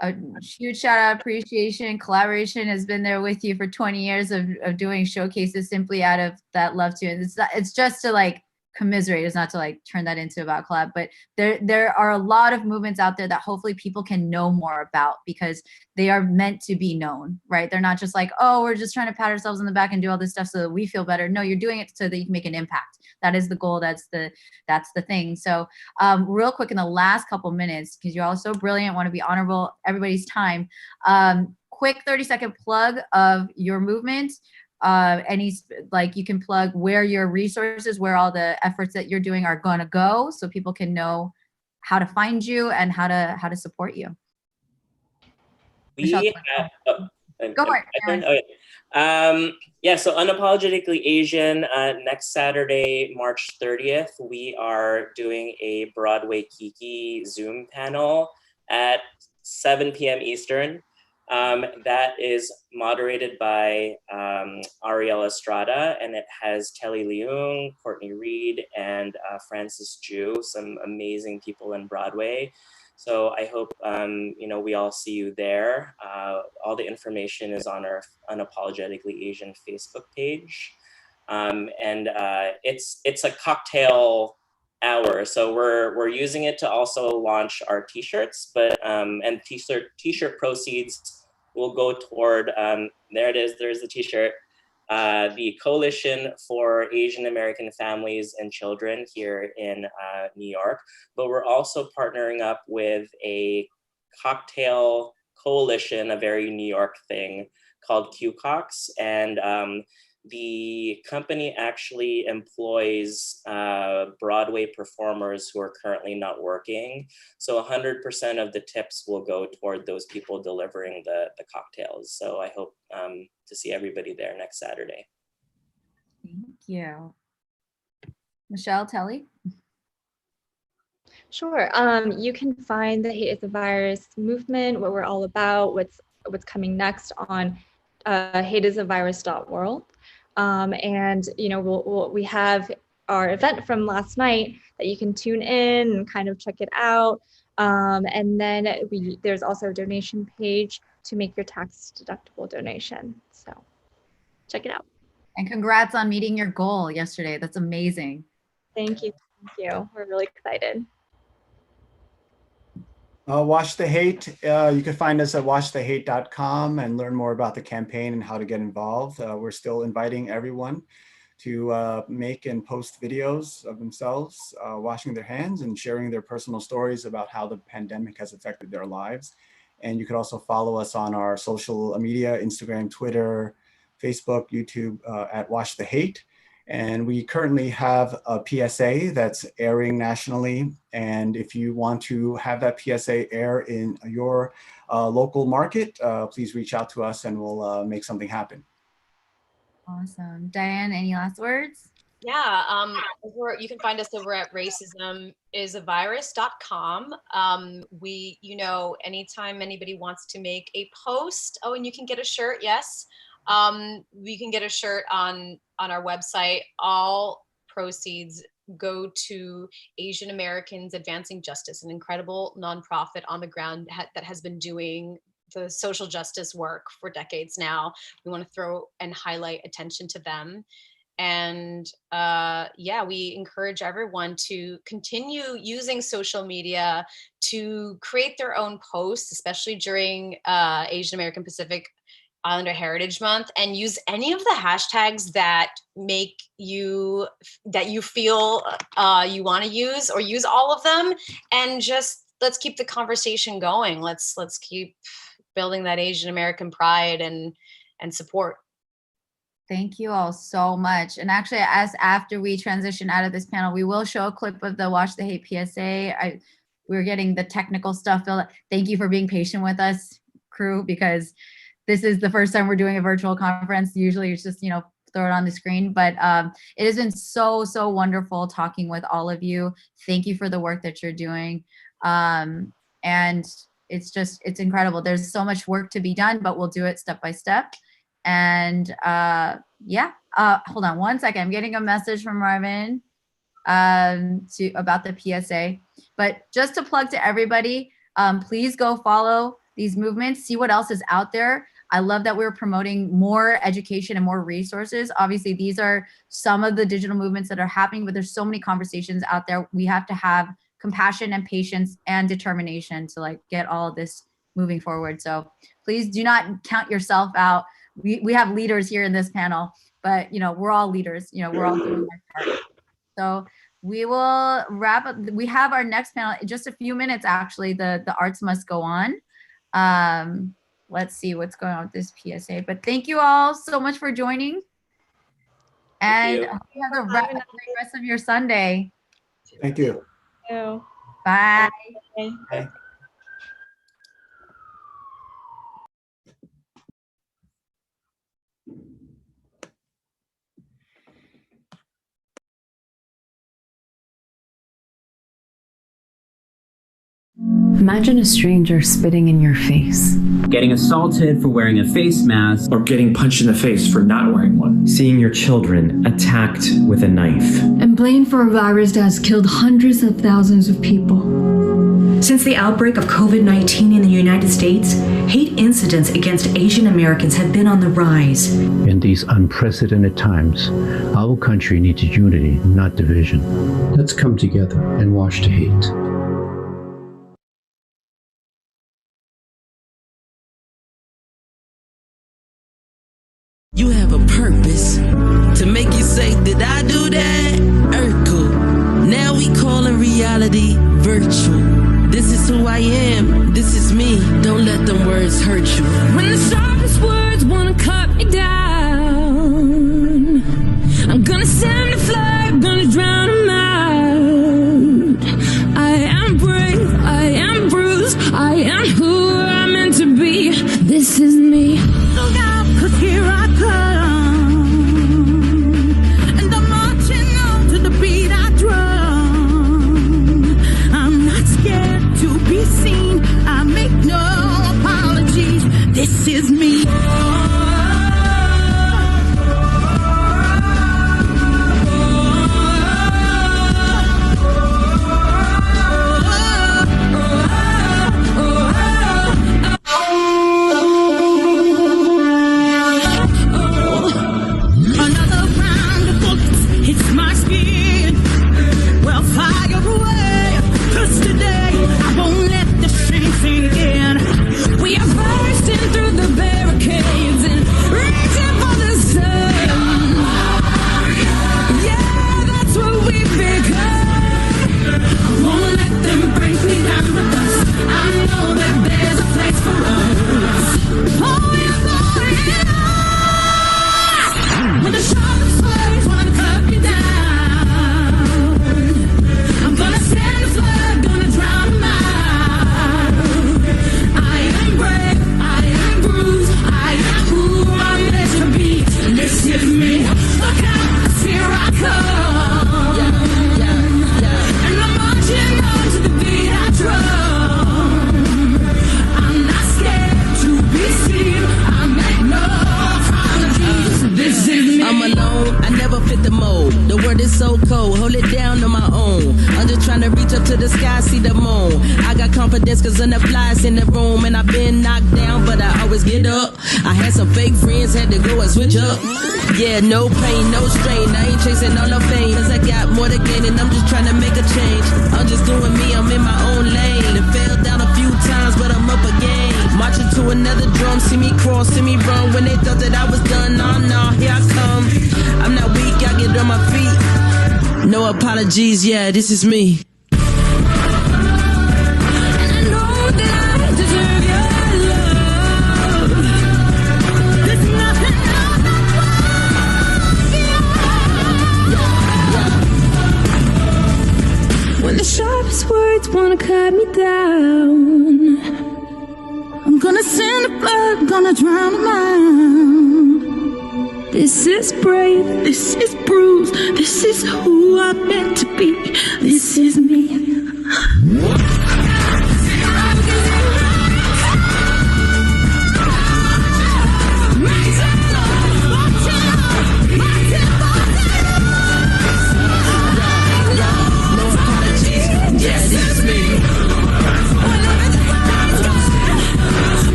a huge shout out, appreciation. Kollaboration has been there with you for 20 years of doing showcases simply out of that love to, and it's just to like commiserate. It's not to like turn that into about collab, but there are a lot of movements out there that hopefully people can know more about, because they are meant to be known, right? They're not just like, oh, we're just trying to pat ourselves on the back and do all this stuff so that we feel better. No, you're doing it so that you can make an impact. That is the goal. That's the thing. So real quick, in the last couple minutes, because you're all so brilliant, want to be honorable everybody's time, quick 30-second plug of your movement. Like you can plug where your resources, where all the efforts that you're doing are going to go, so people can know how to find you and how to support you. Go for it. Yeah, so Unapologetically Asian, next Saturday, March 30th, we are doing a Broadway Kiki Zoom panel at 7 p.m. Eastern. That is moderated by Ariel Estrada, and it has Telly Leung, Courtney Reed, and Francis Ju, some amazing people in Broadway. So I hope we all see you there. All the information is on our Unapologetically Asian Facebook page, and it's a cocktail hour. So we're using it to also launch our t-shirts, but and t-shirt proceeds will go toward there it is. There's the t-shirt. The Coalition for Asian American Families and Children here in New York, but we're also partnering up with a cocktail coalition, a very New York thing called QCox, and the company actually employs Broadway performers who are currently not working. So 100% of the tips will go toward those people delivering the cocktails. So I hope to see everybody there next Saturday. Thank you. Michelle, Telly? Sure. You can find the Hate is a Virus movement, what we're all about, what's coming next on hateisAvirus.world. And we have our event from last night that you can tune in and kind of check it out. And then there's also a donation page to make your tax deductible donation. So check it out. And congrats on meeting your goal yesterday. That's amazing. Thank you. Thank you. We're really excited. Watch the Hate. You can find us at watchthehate.com and learn more about the campaign and how to get involved. We're still inviting everyone to make and post videos of themselves washing their hands and sharing their personal stories about how the pandemic has affected their lives. And you can also follow us on our social media, Instagram, Twitter, Facebook, YouTube at Watch the Hate. And we currently have a PSA that's airing nationally. And if you want to have that PSA air in your local market, please reach out to us and we'll make something happen. Awesome. Diane, any last words? Yeah, you can find us over at racismisavirus.com. Anytime anybody wants to make a post, and you can get a shirt, yes. We can get a shirt on our website. All proceeds go to Asian Americans Advancing Justice, an incredible nonprofit on the ground that has been doing the social justice work for decades now. We want to throw and highlight attention to them. And we encourage everyone to continue using social media to create their own posts, especially during Asian American Pacific Islander Heritage Month, and use any of the hashtags that you feel you want to use, or use all of them, and just let's keep the conversation going. Let's keep building that Asian American pride and support. Thank you all so much. And actually, after we transition out of this panel, we will show a clip of the Watch the Hate PSA. We're getting the technical stuff. Thank you for being patient with us, crew, because this is the first time we're doing a virtual conference. Usually it's just, throw it on the screen, but it has been so wonderful talking with all of you. Thank you for the work that you're doing. And it's incredible. There's so much work to be done, but we'll do it step by step. And hold on one second. I'm getting a message from Marvin about the PSA, but just to plug to everybody, please go follow these movements, see what else is out there. I love that we're promoting more education and more resources. Obviously, these are some of the digital movements that are happening, but there's so many conversations out there. We have to have compassion and patience and determination to get all of this moving forward. So please do not count yourself out. We have leaders here in this panel, but we're all leaders. We're all doing our part. So we will wrap up. We have our next panel in just a few minutes. Actually, the arts must go on. Let's see what's going on with this PSA. But thank you all so much for joining. And I hope you have a great rest of your Sunday. Thank you. Thank you. Bye. Bye. Imagine a stranger spitting in your face. Getting assaulted for wearing a face mask. Or getting punched in the face for not wearing one. Seeing your children attacked with a knife. And blamed for a virus that has killed hundreds of thousands of people. Since the outbreak of COVID-19 in the United States, hate incidents against Asian Americans have been on the rise. In these unprecedented times, our country needs unity, not division. Let's come together and wash the hate. You have a purpose to make you say, did I do that? Urkel. Now we calling reality virtual. This is who I am. This is me. Don't let them words hurt you. When the sharpest words wanna cut me down, I'm gonna send a flag, gonna drown them out. I am brave, I am bruised, I am who I'm meant to be. This is me. Look out, 'cause here I come, and I'm marching on to the beat I drum. I'm not scared to be seen, I make no apologies. This is me. Cause enough flies in the room and I've been knocked down, but I always get up. I had some fake friends, had to go and switch up. Yeah, no pain, no strain. I ain't chasing all the fame, cause I got more to gain and I'm just trying to make a change. I'm just doing me, I'm in my own lane. I fell down a few times, but I'm up again. Marching to another drum, see me crawl, see me run. When they thought that I was done, nah, here I come. I'm not weak, I get on my feet. No apologies, yeah, this is me. When the sharpest words wanna cut me down, I'm gonna send a flood, gonna drown them out. This is brave, this is bruised, this is who I'm meant to be. This is me.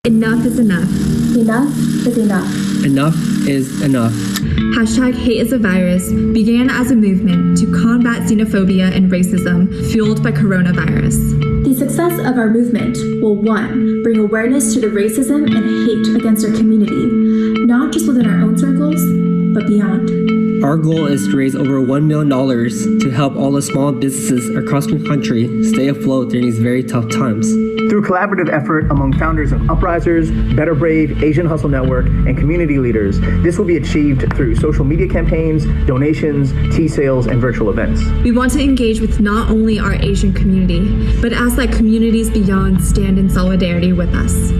Enough is enough. Enough is enough. Enough is enough. Hashtag Hate is a Virus began as a movement to combat xenophobia and racism fueled by coronavirus. The success of our movement will, 1, bring awareness to the racism and hate against our community, not just within our own circles, but beyond. Our goal is to raise over $1 million to help all the small businesses across the country stay afloat during these very tough times. Through collaborative effort among founders of Uprisers, Better Brave, Asian Hustle Network, and community leaders, this will be achieved through social media campaigns, donations, tea sales, and virtual events. We want to engage with not only our Asian community, but ask that communities beyond stand in solidarity with us.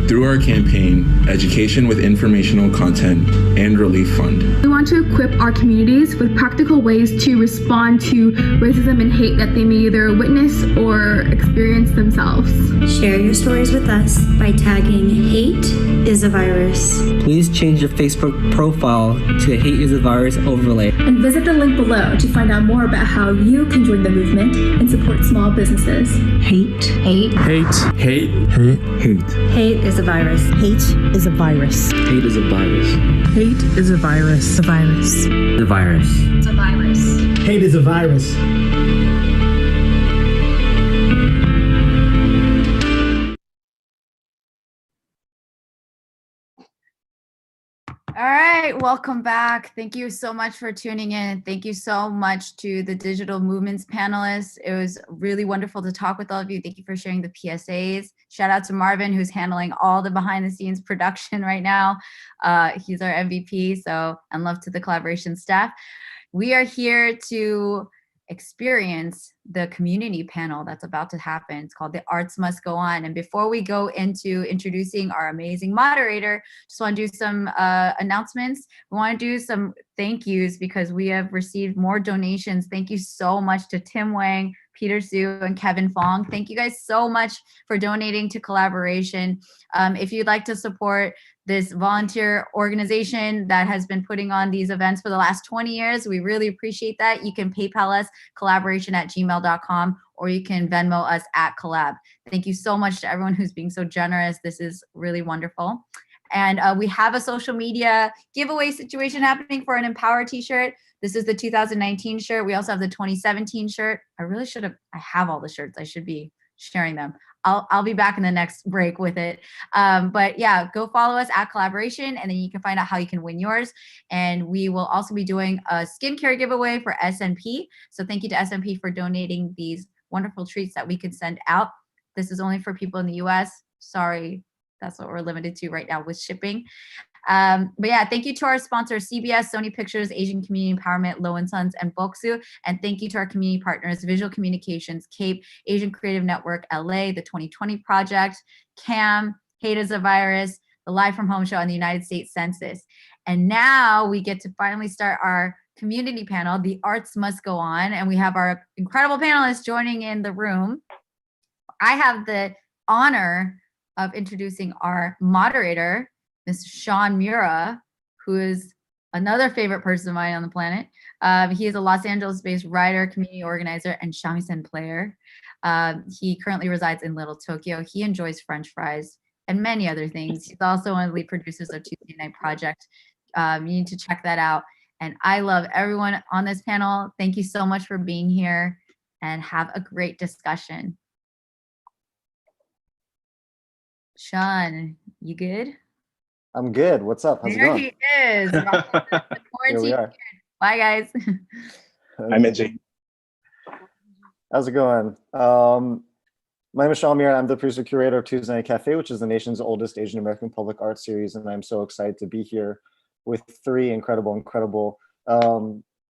Through our campaign, Education with Informational Content and Relief Fund, We want to equip our communities with practical ways to respond to racism and hate that they may either witness or experience themselves. Share your stories with us by tagging Hate is a Virus. Please change your Facebook profile to Hate is a Virus overlay. And visit the link below to find out more about how you can join the movement and support small businesses. Hate. Hate. Hate Hate is a virus. Hate is a virus. Hate is a virus. Hate is a virus. A virus. The virus. It's a virus. Hate is a virus. All right, welcome back. Thank you so much for tuning in. Thank you so much to the Digital Movements panelists. It was really wonderful to talk with all of you. Thank you for sharing the PSAs. Shout out to Marvin, who's handling all the behind the scenes production right now. He's our MVP, and love to the collaboration staff. We are here to experience the community panel that's about to happen. It's called The Arts Must Go On. And before we go into introducing our amazing moderator, just want to do some announcements. We want to do some thank yous because we have received more donations. Thank you so much to Tim Wang, Peter Su, and Kevin Fong. Thank you guys so much for donating to Collaboration. If you'd like to support this volunteer organization that has been putting on these events for the last 20 years, we really appreciate that. You can PayPal us, collaboration@gmail.com, or you can Venmo us at collab. Thank you so much to everyone who's being so generous. This is really wonderful. And we have a social media giveaway situation happening for an Empower t-shirt. This is the 2019 shirt. We also have the 2017 shirt. I have all the shirts. I should be sharing them. I'll be back in the next break with it. But yeah, go follow us at Collaboration, and then you can find out how you can win yours. And we will also be doing a skincare giveaway for SMP. So thank you to SMP for donating these wonderful treats that we can send out. This is only for people in the US. Sorry, that's what we're limited to right now with shipping. But yeah, thank you to our sponsors, CBS, Sony Pictures, Asian Community Empowerment, Low & Sons, and Boksu. And thank you to our community partners, Visual Communications, CAPE, Asian Creative Network, LA, the 2020 Project, CAM, Hate is a Virus, the Live from Home Show, and the United States Census. And now we get to finally start our community panel, The Arts Must Go On. And we have our incredible panelists joining in the room. I have the honor of introducing our moderator, Mr. Sean Mura, who is another favorite person of mine on the planet. He is a Los Angeles-based writer, community organizer, and shamisen player. He currently resides in Little Tokyo. He enjoys French fries and many other things. He's also one of the lead producers of Tuesday Night Project. You need to check that out. And I love everyone on this panel. Thank you so much for being here, and have a great discussion. Sean, you good? I'm good. What's up? How's it going? There he is. Here we are. Bye, guys. Hi, Minji. How's it going? My name is Sean Mira. I'm the producer curator of Tuesday Night Cafe, which is the nation's oldest Asian American public art series, and I'm so excited to be here with three incredible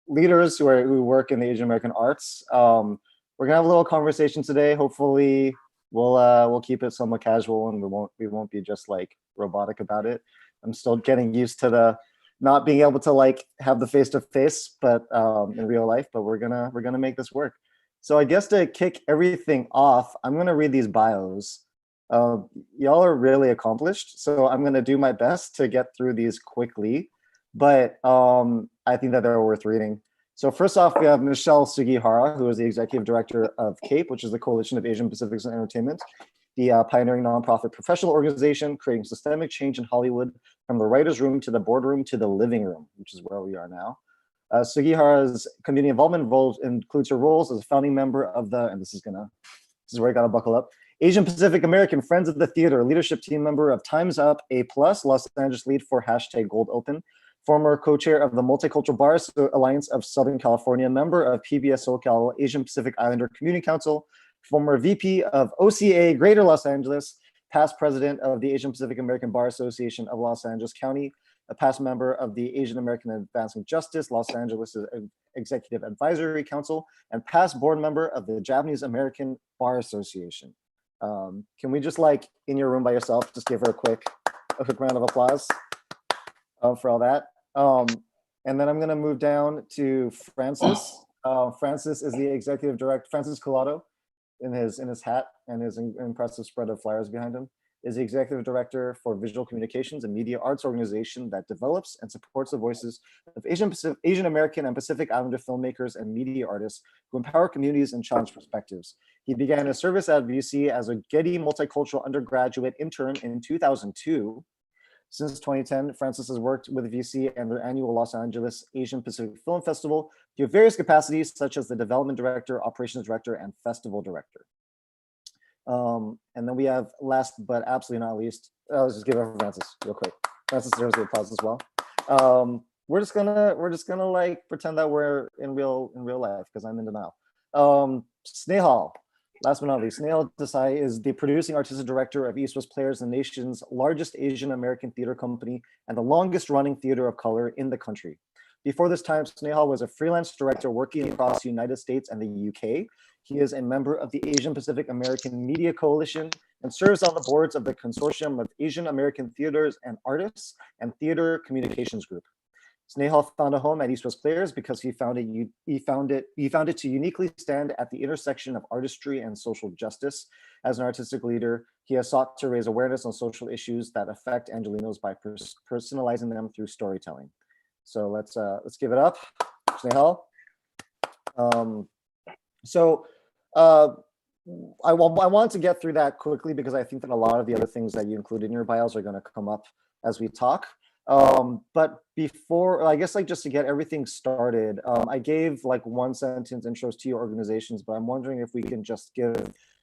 leaders who work in the Asian American arts. We're gonna have a little conversation today. Hopefully, we'll keep it somewhat casual, and we won't be just like robotic about it. I'm still getting used to the not being able to like have the face-to-face, but in real life. But we're gonna make this work. So I guess to kick everything off, I'm gonna read these bios. Y'all are really accomplished, so I'm gonna do my best to get through these quickly. But I think that they're worth reading. So first off, we have Michelle Sugihara, who is the executive director of CAPE, which is the Coalition of Asian Pacifics in Entertainment, the pioneering nonprofit professional organization creating systemic change in Hollywood from the writer's room to the boardroom to the living room, which is where we are now. Sugihara's community involvement includes her roles as a founding member of the, and this is where I gotta buckle up, Asian Pacific American Friends of the Theater, leadership team member of Time's Up A+, Los Angeles lead for #GoldOpen, former co-chair of the Multicultural Bar Alliance of Southern California, member of PBS SoCal Asian Pacific Islander Community Council, former VP of OCA Greater Los Angeles, past president of the Asian Pacific American Bar Association of Los Angeles County, a past member of the Asian American Advancing Justice Los Angeles Executive Advisory Council, and past board member of the Japanese American Bar Association. Can we just, like, in your room by yourself, just give her a quick round of applause for all that? And then I'm going to move down to Francis. Francis is the executive director. Francis Collado, in his hat and his impressive spread of flyers behind him, is the executive director for visual communications and media arts organization that develops and supports the voices of Asian American and Pacific Islander filmmakers and media artists who empower communities and challenge perspectives. He began his service at VC as a Getty multicultural undergraduate intern in 2002. Since 2010, Francis has worked with VC and their annual Los Angeles Asian Pacific Film Festival through various capacities, such as the development director, operations director, and festival director. And then we have, last but absolutely not least, let's just give it for Francis real quick. Francis deserves the applause as well. We're just gonna like pretend that we're in real life, because I'm in denial. Snehal. Last but not least, Snehal Desai is the producing artistic director of East West Players, the nation's largest Asian American theater company and the longest running theater of color in the country. Before this time, Snehal was a freelance director working across the United States and the UK. He is a member of the Asian Pacific American Media Coalition and serves on the boards of the Consortium of Asian American Theaters and Artists and Theater Communications Group. Snehal found a home at East West Players because he found it to uniquely stand at the intersection of artistry and social justice. As an artistic leader, he has sought to raise awareness on social issues that affect Angelenos by personalizing them through storytelling. So let's give it up, Snehal. I want to get through that quickly because I think that a lot of the other things that you included in your bios are going to come up as we talk. But before, I guess, like, just to get everything started, I gave like one sentence intros to your organizations, but I'm wondering if we can just give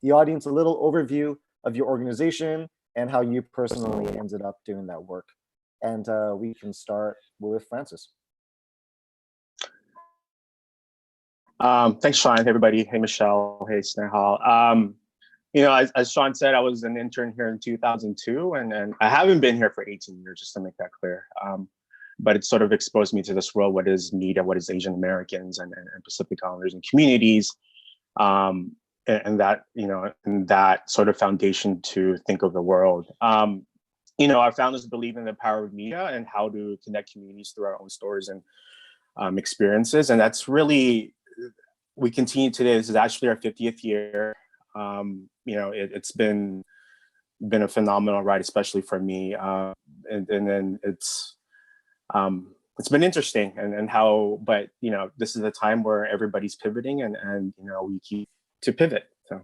the audience a little overview of your organization and how you personally ended up doing that work. And we can start with Francis. Thanks, Sean. Hey, everybody. Hey, Michelle. Hey, Snehal. You know, as Sean said, I was an intern here in 2002, and I haven't been here for 18 years, just to make that clear. But it sort of exposed me to this world, what is media, what is Asian Americans and Pacific Islanders and communities, and that, you know, and that sort of foundation to think of the world. You know, our founders believe in the power of media and how to connect communities through our own stories and experiences, and that's really, we continue today. This is actually our 50th year. You know, it's been a phenomenal ride, especially for me. And then it's been interesting and how, but you know, this is a time where everybody's pivoting and you know, we keep to pivot. So.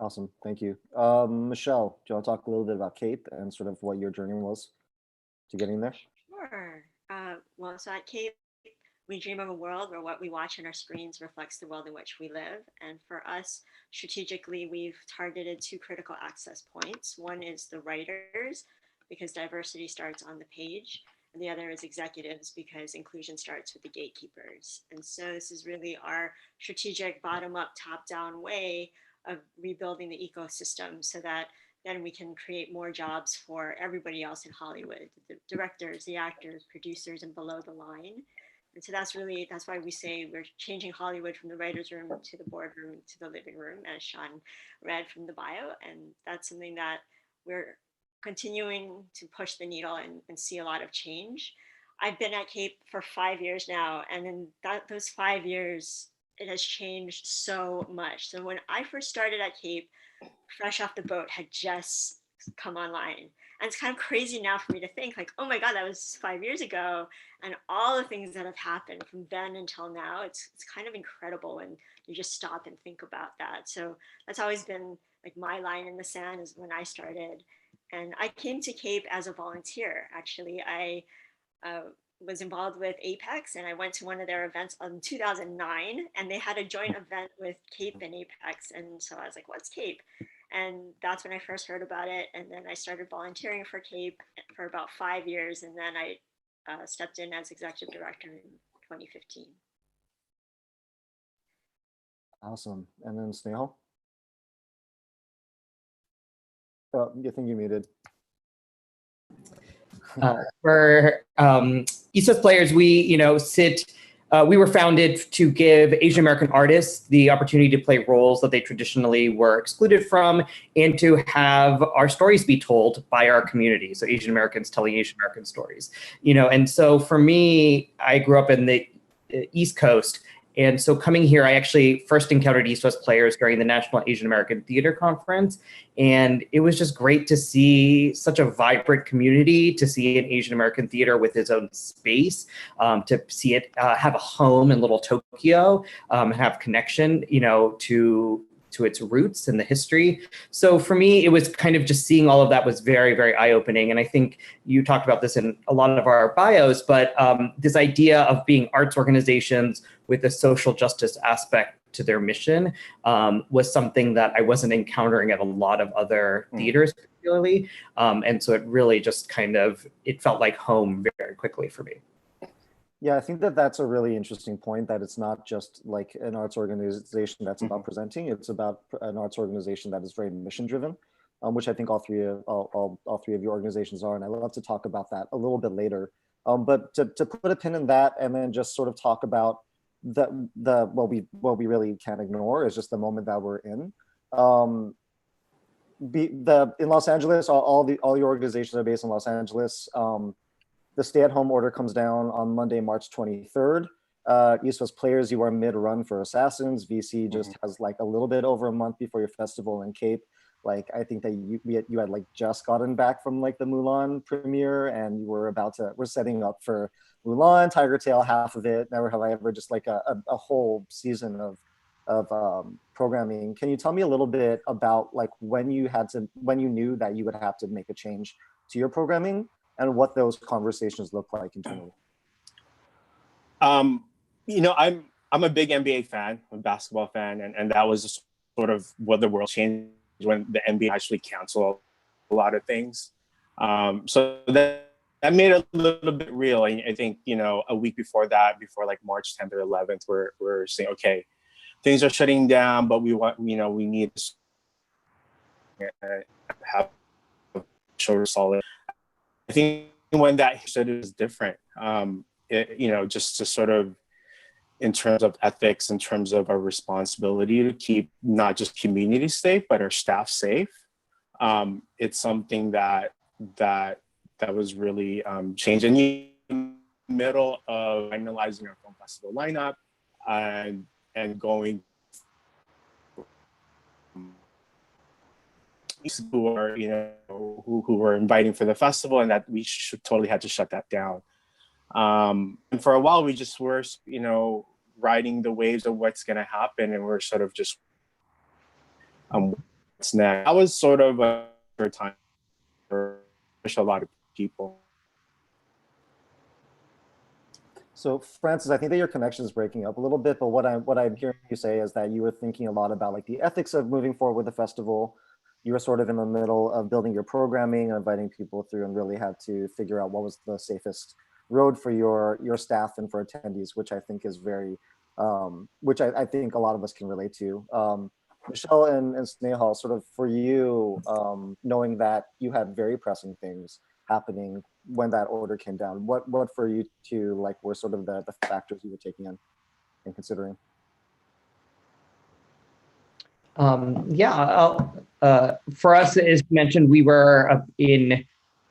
Awesome, thank you. Michelle, do you want to talk a little bit about CAPE and sort of what your journey was to getting there? Sure. Well, so at CAPE, we dream of a world where what we watch on our screens reflects the world in which we live. And for us, strategically, we've targeted two critical access points. One is the writers, because diversity starts on the page. And the other is executives, because inclusion starts with the gatekeepers. And so this is really our strategic bottom-up, top-down way of rebuilding the ecosystem so that then we can create more jobs for everybody else in Hollywood, the directors, the actors, producers, and below the line. And so that's why we say we're changing Hollywood from the writer's room to the boardroom to the living room, as Sean read from the bio. And that's something that we're continuing to push the needle and see a lot of change. I've been at CAPE for 5 years now, and in those 5 years, it has changed so much. So when I first started at CAPE, Fresh Off the Boat had just come online. And it's kind of crazy now for me to think like, oh my God, that was 5 years ago. And all the things that have happened from then until now, it's kind of incredible when you just stop and think about that. So that's always been like my line in the sand is when I started. And I came to CAPE as a volunteer. Actually, I was involved with Apex, and I went to one of their events in 2009, and they had a joint event with CAPE and Apex. And so I was like, what's CAPE? And that's when I first heard about it. And then I started volunteering for CAPE for about 5 years, and then I stepped in as executive director in 2015. Awesome. And then Snehal? Oh, you think you muted. For East West Players, we we were founded to give Asian American artists the opportunity to play roles that they traditionally were excluded from, and to have our stories be told by our community. So Asian Americans telling Asian American stories, and so for me, I grew up in the East Coast. And so coming here, I actually first encountered East West Players during the National Asian American Theater Conference. And it was just great to see such a vibrant community, to see an Asian American theater with its own space, to see it have a home in Little Tokyo, have connection, to its roots and the history. So for me, it was kind of just seeing all of that was very, very eye-opening. And I think you talked about this in a lot of our bios, but this idea of being arts organizations with a social justice aspect to their mission was something that I wasn't encountering at a lot of other theaters, particularly. And so it really just it felt like home very quickly for me. Yeah, I think that that's a really interesting point, that it's not just like an arts organization that's about presenting, it's about an arts organization that is very mission driven, which I think all three of your organizations are. And I'd love to talk about that a little bit later. But to put a pin in that and then just sort of talk about what we really can't ignore is just the moment that we're in. In Los Angeles, all your organizations are based in Los Angeles. The stay-at-home order comes down on Monday, March 23rd. East West Players, you are mid-run for Assassins. VC just has like a little bit over a month before your festival in Cape. Like, I think that you had like just gotten back from like the Mulan premiere, and you were we're setting up for Mulan, Tiger Tail, half of it. Never have I ever, just like a whole season of programming. Can you tell me a little bit about like when you knew that you would have to make a change to your programming, and what those conversations look like internally? I'm a big NBA fan, a basketball fan, and that was sort of what the world changed when the NBA actually canceled a lot of things. So that made it a little bit real. And I think, a week before that, before like March 10th or 11th, we're saying, okay, things are shutting down, but we need to have shoulder solid. I think when that hit, it was different. Just to sort of, in terms of ethics, in terms of our responsibility to keep not just community safe, but our staff safe. It's something that was really changing in the middle of finalizing our film festival lineup and going who are who were inviting for the festival, and that we totally had to shut that down. And for a while, we just were riding the waves of what's going to happen, and we're sort of just what's next. That was sort of a time for a lot of people. So Francis, I think that your connection is breaking up a little bit, but what I'm hearing you say is that you were thinking a lot about like the ethics of moving forward with the festival. You were sort of in the middle of building your programming and inviting people through, and really had to figure out what was the safest road for your staff and for attendees, which I think is very, which I think a lot of us can relate to. Michelle and Snehal, sort of for you, knowing that you had very pressing things happening when that order came down, what for you two like were sort of the factors you were taking in and considering? For us, as mentioned, we were in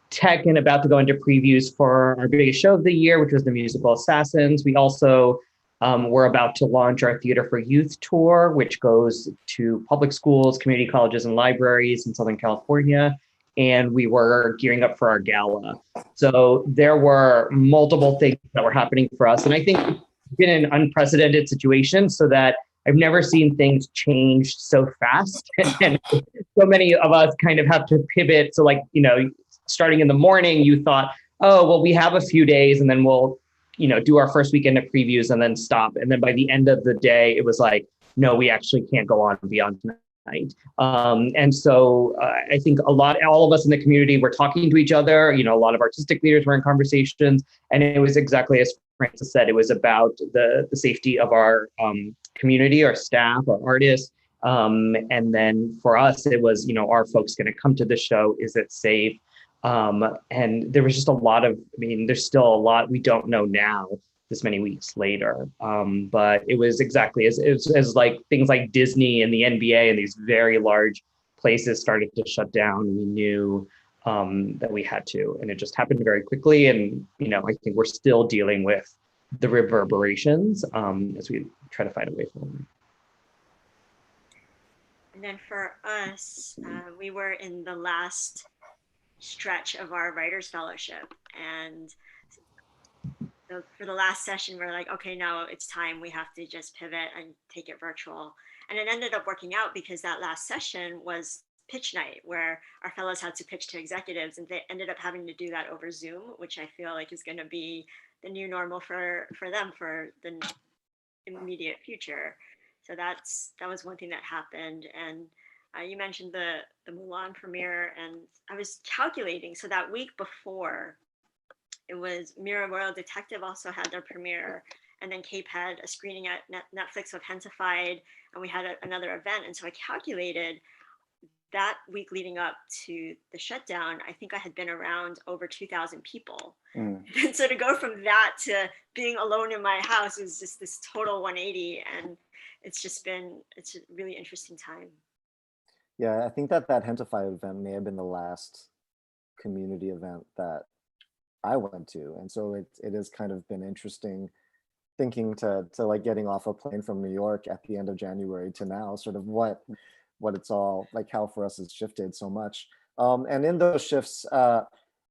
tech and about to go into previews for our biggest show of the year, which was the musical Assassins. We also were about to launch our Theater for Youth tour, which goes to public schools, community colleges, and libraries in Southern California. And we were gearing up for our gala. So there were multiple things that were happening for us. And I think it's been an unprecedented situation, so that I've never seen things change so fast. And so many of us kind of have to pivot. So like, starting in the morning, you thought, oh, well, we have a few days and then we'll, do our first weekend of previews and then stop. And then by the end of the day, it was like, no, we actually can't go on beyond night. And so I think all of us in the community were talking to each other. A lot of artistic leaders were in conversations, and it was exactly as Francis said. It was about the safety of our community, our staff, our artists. And then for us, it was, are folks going to come to the show? Is it safe? And there was just a lot of, there's still a lot we don't know now, this many weeks later. But it was exactly as like things like Disney and the NBA and these very large places started to shut down. We knew that we had to, and it just happened very quickly. And, I think we're still dealing with the reverberations as we try to find a way forward. And then for us, we were in the last stretch of our writers fellowship, and for the last session we're like, okay, now it's time, we have to just pivot and take it virtual. And it ended up working out because that last session was pitch night, where our fellows had to pitch to executives, and they ended up having to do that over Zoom, which I feel like is going to be the new normal for them for the immediate future. So that was one thing that happened. And you mentioned the Mulan premiere, and I was calculating. So that week before, it was Mirror Royal Detective also had their premiere, and then Cape had a screening at Netflix of Hentified, and we had another event. And so I calculated that week leading up to the shutdown, I think I had been around over 2,000 people. And so to go from that to being alone in my house was just this total 180. And it's a really interesting time. Yeah, I think that Hentified event may have been the last community event that I went to. And so it has kind of been interesting thinking to like getting off a plane from New York at the end of January to now, sort of what it's all like, how for us has shifted so much. And in those shifts,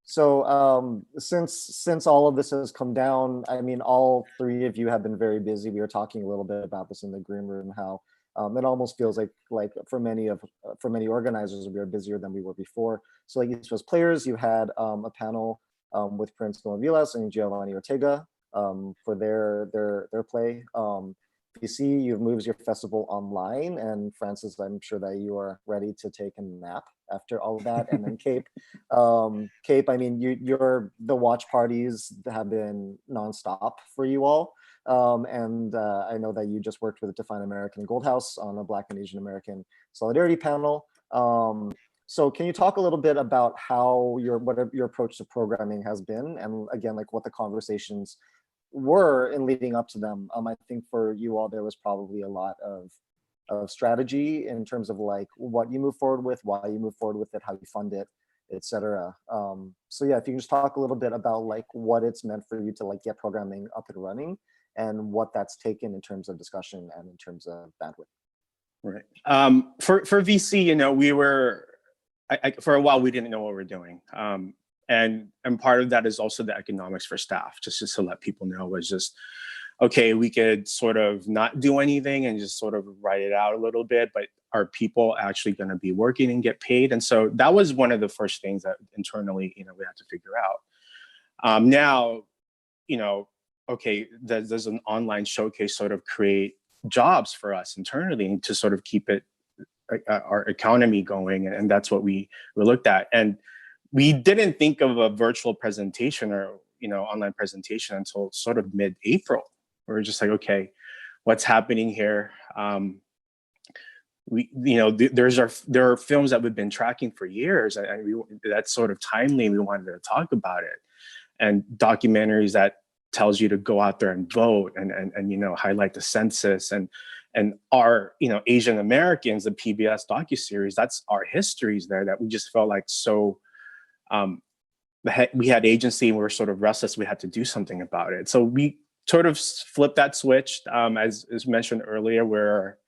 since all of this has come down, all three of you have been very busy. We were talking a little bit about this in the green room, how it almost feels like for many organizers, we are busier than we were before. So like East West Players, you had a panel with Prince Vilas and Giovanni Ortega for their play. BC, you've moved your festival online, and Francis, I'm sure that you are ready to take a nap after all of that. And then Cape, the watch parties have been nonstop for you all. And I know that you just worked with Define American Goldhouse on a Black and Asian American Solidarity panel. So can you talk a little bit about how what your approach to programming has been, and again, like what the conversations were in leading up to them? I think for you all, there was probably a lot of strategy in terms of like what you move forward with, why you move forward with it, how you fund it, etc. So yeah, if you can just talk a little bit about like what it's meant for you to like get programming up and running, and what that's taken in terms of discussion and in terms of bandwidth. Right. For VC, we were for a while we didn't know what we were doing. And part of that is also the economics for staff, just to let people know, was just, okay, we could sort of not do anything and just sort of write it out a little bit, but are people actually going to be working and get paid? And so that was one of the first things that internally, we had to figure out. Now, okay, there's an online showcase sort of create jobs for us internally to sort of keep it, our economy going. And that's what we looked at. And we didn't think of a virtual presentation or, online presentation until sort of mid-April. We were just like, okay, what's happening here? There are films that we've been tracking for years, and that's sort of timely. We wanted to talk about it, and documentaries that tells you to go out there and vote and highlight the census and our Asian Americans, the PBS docuseries. That's our histories there that we just felt like so. We had agency and we were sort of restless. We had to do something about it. So we sort of flipped that switch, as mentioned earlier, where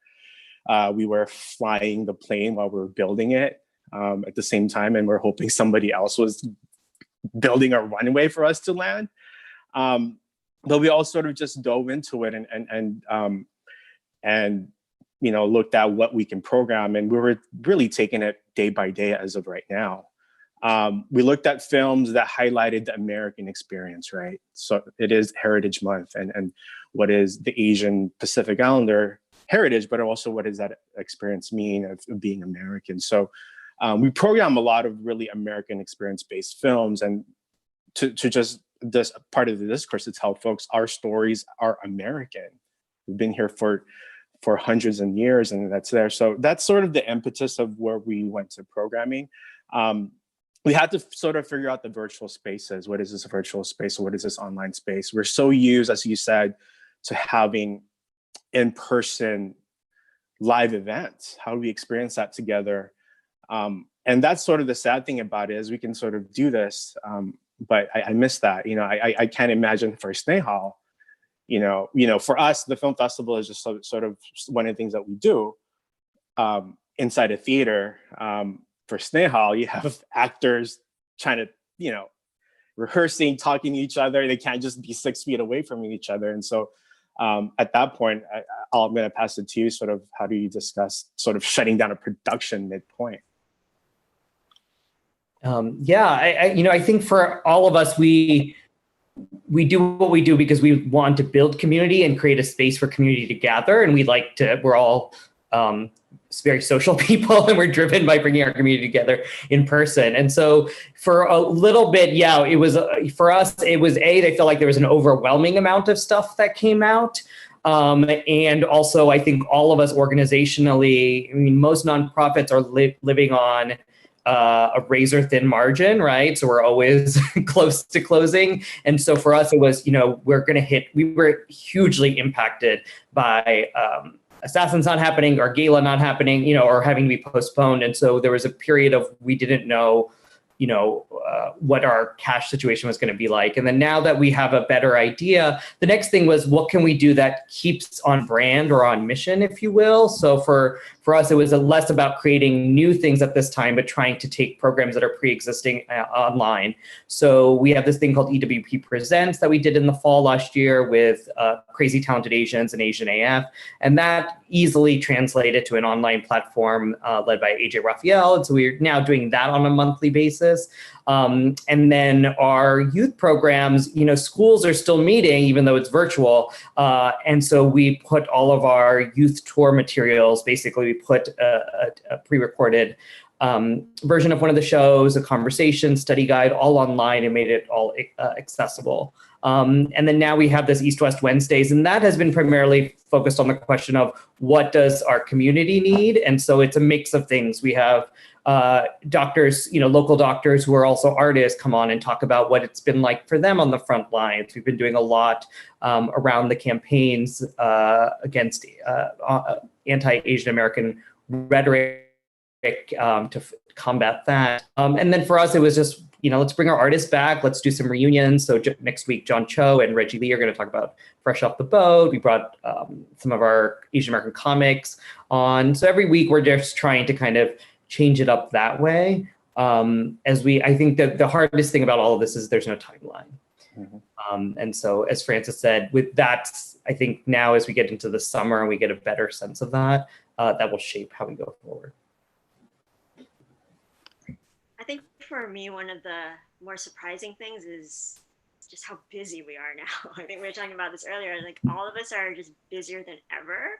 we were flying the plane while we were building it at the same time, and we're hoping somebody else was building a runway for us to land. But we all sort of just dove into it and looked at what we can program, and we were really taking it day by day as of right now. We looked at films that highlighted the American experience, right? So it is Heritage Month, and what is the Asian Pacific Islander heritage, but also what does that experience mean of being American. So we program a lot of really American experience-based films, and to just this part of the discourse to tell folks our stories are American. We've been here for hundreds of years, and that's there. So that's sort of the impetus of where we went to programming. We had to sort of figure out the virtual spaces. What is this virtual space? What is this online space? We're so used, as you said, to having in-person live events. How do we experience that together? And that's sort of the sad thing about it, is we can sort of do this, but I miss that. I can't imagine for Snehal, for us, the film festival is just sort of one of the things that we do inside a theater. For Snehal, you have actors trying to, rehearsing, talking to each other. They can't just be 6 feet away from each other. And so at that point, I'm going to pass it to you. Sort of, how do you discuss sort of shutting down a production midpoint? I think for all of us, we do what we do because we want to build community and create a space for community to gather. And we're all very social people, and we're driven by bringing our community together in person. And so for a little bit, it was, for us, it was they felt like there was an overwhelming amount of stuff that came out. And also I think all of us organizationally, most nonprofits are living on a razor thin margin, right? So we're always close to closing. And so for us, it was, we were hugely impacted by Assassins not happening, or Gala not happening, or having to be postponed. And so there was a period of, we didn't know, what our cash situation was going to be like. And then now that we have a better idea, the next thing was, what can we do that keeps on brand or on mission, if you will? So for us, it was less about creating new things at this time, but trying to take programs that are pre-existing online. So we have this thing called EWP Presents that we did in the fall last year with Crazy Talented Asians and Asian AF. And that easily translated to an online platform led by AJ Raphael. And so we're now doing that on a monthly basis. And then our youth programs, schools are still meeting, even though it's virtual. And so we put all of our youth tour materials, basically we put a pre-recorded version of one of the shows, a conversation, study guide, all online, and made it all accessible. And then now we have this East-West Wednesdays, and that has been primarily focused on the question of, what does our community need? And so it's a mix of things. We have doctors, local doctors who are also artists, come on and talk about what it's been like for them on the front lines. We've been doing a lot around the campaigns against anti-Asian American rhetoric to combat that. And then for us, it was just, let's bring our artists back. Let's do some reunions. So next week, John Cho and Reggie Lee are going to talk about Fresh Off the Boat. We brought some of our Asian American comics on. So every week, we're just trying to kind of change it up that way. I think that the hardest thing about all of this is there's no timeline. Mm-hmm. And so, as Francis said, with that, I think now as we get into the summer and we get a better sense of that, that will shape how we go forward. I think for me, one of the more surprising things is just how busy we are now. I think we were talking about this earlier, like all of us are just busier than ever,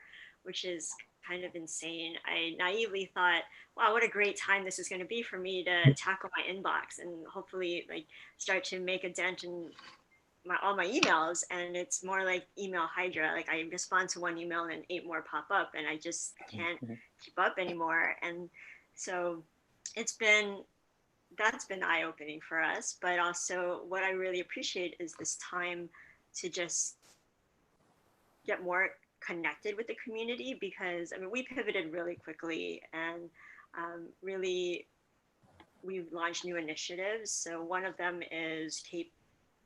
which is kind of insane. I naively thought, wow, what a great time this is going to be for me to tackle my inbox and hopefully like start to make a dent in all my emails. And it's more like email hydra. Like I respond to one email and 8 more pop up, and I just can't keep up anymore. And so that's been eye-opening for us. But also what I really appreciate is this time to just get more connected with the community, because we pivoted really quickly, and really we've launched new initiatives. So one of them is Cape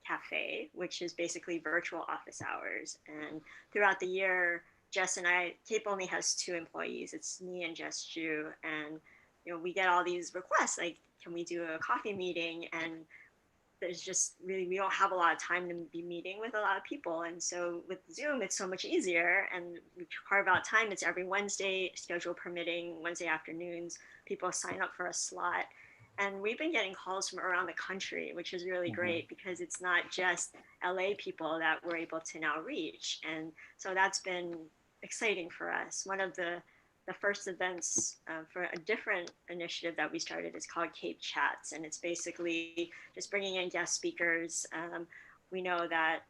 Cafe, which is basically virtual office hours. And throughout the year, Jess and I, Cape only has 2 employees. It's me and Jess Ju, and we get all these requests like, can we do a coffee meeting? And there's just really, we don't have a lot of time to be meeting with a lot of people. And so with Zoom, it's so much easier, and we carve out time. It's every Wednesday, schedule permitting, Wednesday afternoons, people sign up for a slot. And we've been getting calls from around the country, which is really great, because it's not just LA people that we're able to now reach. And so that's been exciting for us. One of the first events for a different initiative that we started is called Cape Chats, and it's basically just bringing in guest speakers. We know that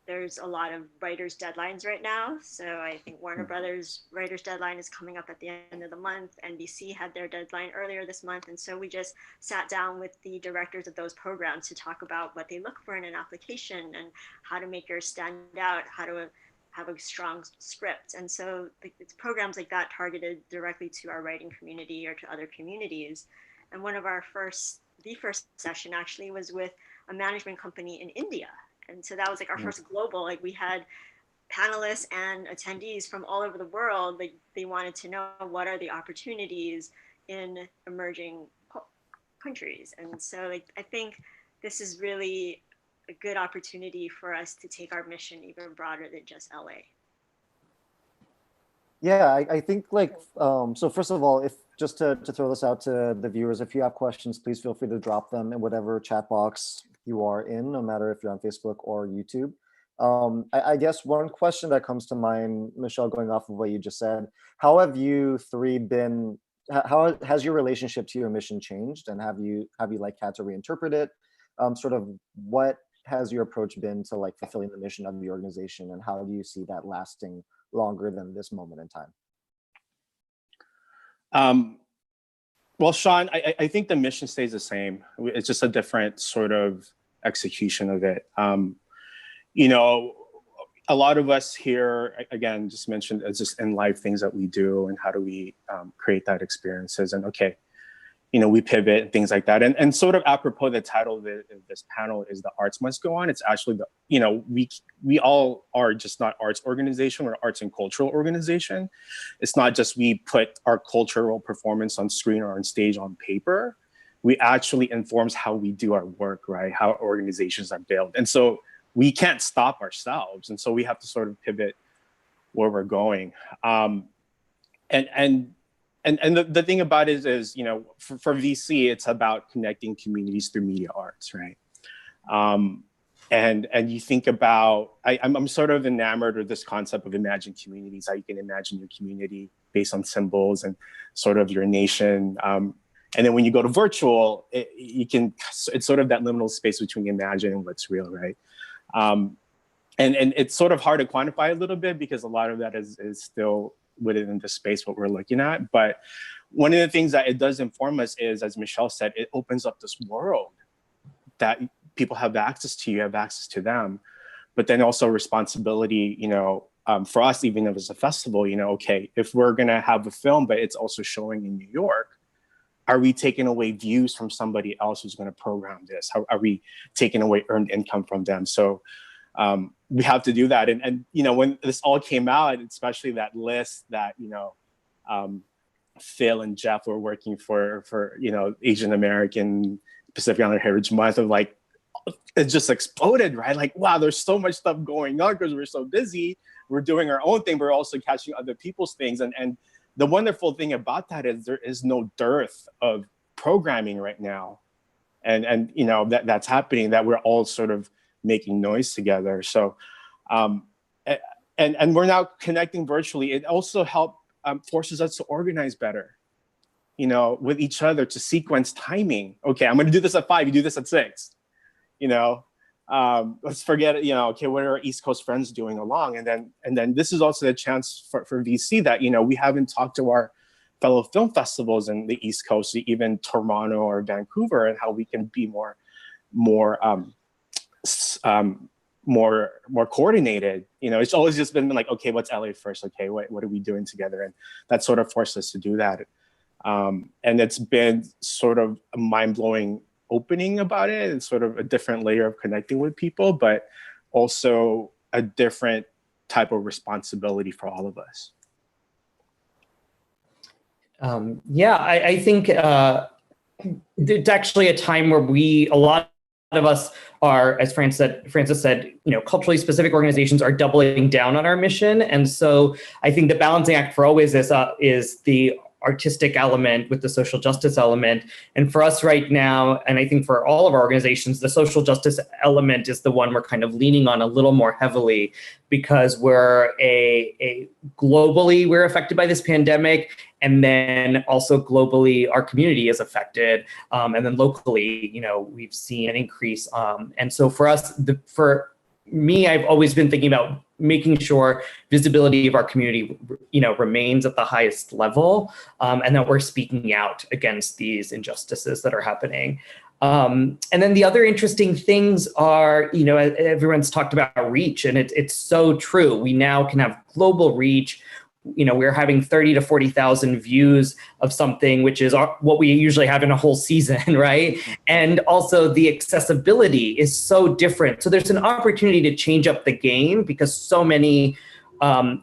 there's a lot of writers' deadlines right now. So I think Warner Brothers writers' deadline is coming up at the end of the month. NBC had their deadline earlier this month. And so we just sat down with the directors of those programs to talk about what they look for in an application and how to make yours stand out, how to have a strong script. And so it's programs like that targeted directly to our writing community or to other communities. And one of the first session actually was with a management company in India. And so that was like our first global, like we had panelists and attendees from all over the world. Like they wanted to know what are the opportunities in emerging countries. And so like, I think this is really a good opportunity for us to take our mission even broader than just LA. Yeah, I think like, so first of all, if just to throw this out to the viewers, if you have questions, please feel free to drop them in whatever chat box you are in, no matter if you're on Facebook or YouTube. I guess one question that comes to mind, Michelle, going off of what you just said, how have you three been, how has your relationship to your mission changed? And have you like had to reinterpret it? Sort of what has your approach been to like fulfilling the mission of the organization, and how do you see that lasting longer than this moment in time? Well, Sean, I think the mission stays the same. It's just a different sort of execution of it. You know, a lot of us here, again, just mentioned it's just in life things that we do and how do we create that experiences. And okay, you know, we pivot and things like that. And sort of apropos, the title of this panel is The Arts Must Go On. It's actually, you know, we all are just not arts organization, we're arts and cultural organization. It's not just we put our cultural performance on screen or on stage on paper. We actually informs how we do our work, right? How organizations are built. And so we can't stop ourselves. And so we have to sort of pivot where we're going. And the thing about it is, you know, for VC, it's about connecting communities through media arts, right? And you think about, I'm sort of enamored with this concept of imagined communities, how you can imagine your community based on symbols and sort of your nation. And then when you go to virtual, it's sort of that liminal space between imagine and what's real, right? And it's sort of hard to quantify a little bit because a lot of that is still within the space what we're looking at. But one of the things that it does inform us is, as Michelle said, it opens up this world that people have access to, you have access to them. But then also responsibility, you know, for us, even if it's a festival, you know, okay, if we're gonna have a film, but it's also showing in New York, are we taking away views from somebody else who's gonna program this? How are we taking away earned income from them? So we have to do that. And you know, when this all came out, especially that list that, you know, Phil and Jeff were working for you know, Asian American Pacific Islander Heritage Month, of like, it just exploded, right? Like, wow, there's so much stuff going on because we're so busy. We're doing our own thing, but we're also catching other people's things. And the wonderful thing about that is there is no dearth of programming right now. And you know, that's happening, that we're all sort of making noise together. So, and we're now connecting virtually. It also forces us to organize better, you know, with each other, to sequence timing. Okay, I'm gonna do this at 5, you do this at 6, you know. Let's forget, you know, okay, what are our East Coast friends doing along? And then this is also the chance for VC that, you know, we haven't talked to our fellow film festivals in the East Coast, even Toronto or Vancouver, and how we can be more coordinated. You know, it's always just been like, okay, what's LA first? Okay, what are we doing together? And that sort of forced us to do that. And it's been sort of a mind-blowing opening about it, and sort of a different layer of connecting with people, but also a different type of responsibility for all of us. Yeah, I think it's actually a time where a lot of us are, as Francis said, you know, culturally specific organizations are doubling down on our mission. And so I think the balancing act for always is the artistic element with the social justice element. And for us right now, and I think for all of our organizations, the social justice element is the one we're kind of leaning on a little more heavily, because we're globally, we're affected by this pandemic. And then also globally, our community is affected. And then locally, we've seen an increase. And so for us, for me, I've always been thinking about making sure visibility of our community, remains at the highest level, and that we're speaking out against these injustices that are happening. And then the other interesting things are, everyone's talked about reach, and it's so true. We now can have global reach. We're having 30 to 40,000 views of something, which is what we usually have in a whole season, right? And also the accessibility is so different. So there's an opportunity to change up the game, because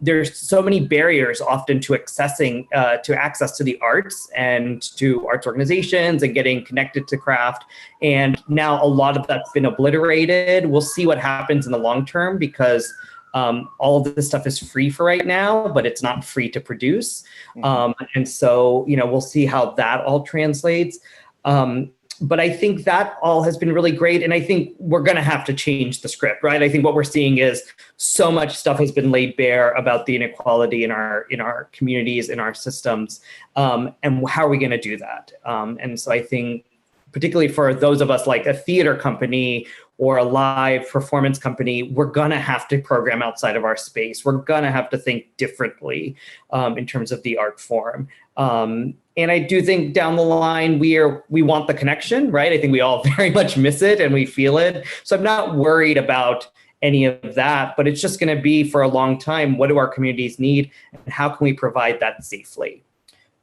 there's so many barriers often to access to the arts and to arts organizations and getting connected to craft. And now a lot of that's been obliterated. We'll see what happens in the long term, because all of this stuff is free for right now, but it's not free to produce. And so, we'll see how that all translates. But I think that all has been really great. And I think we're going to have to change the script, right? I think what we're seeing is so much stuff has been laid bare about the inequality in our communities, in our systems. And how are we going to do that? And so I think, particularly for those of us like a theater company or a live performance company, we're gonna have to program outside of our space. We're gonna have to think differently in terms of the art form. And I do think down the line, we want the connection, right? I think we all very much miss it and we feel it. So I'm not worried about any of that, but it's just gonna be for a long time, what do our communities need and how can we provide that safely?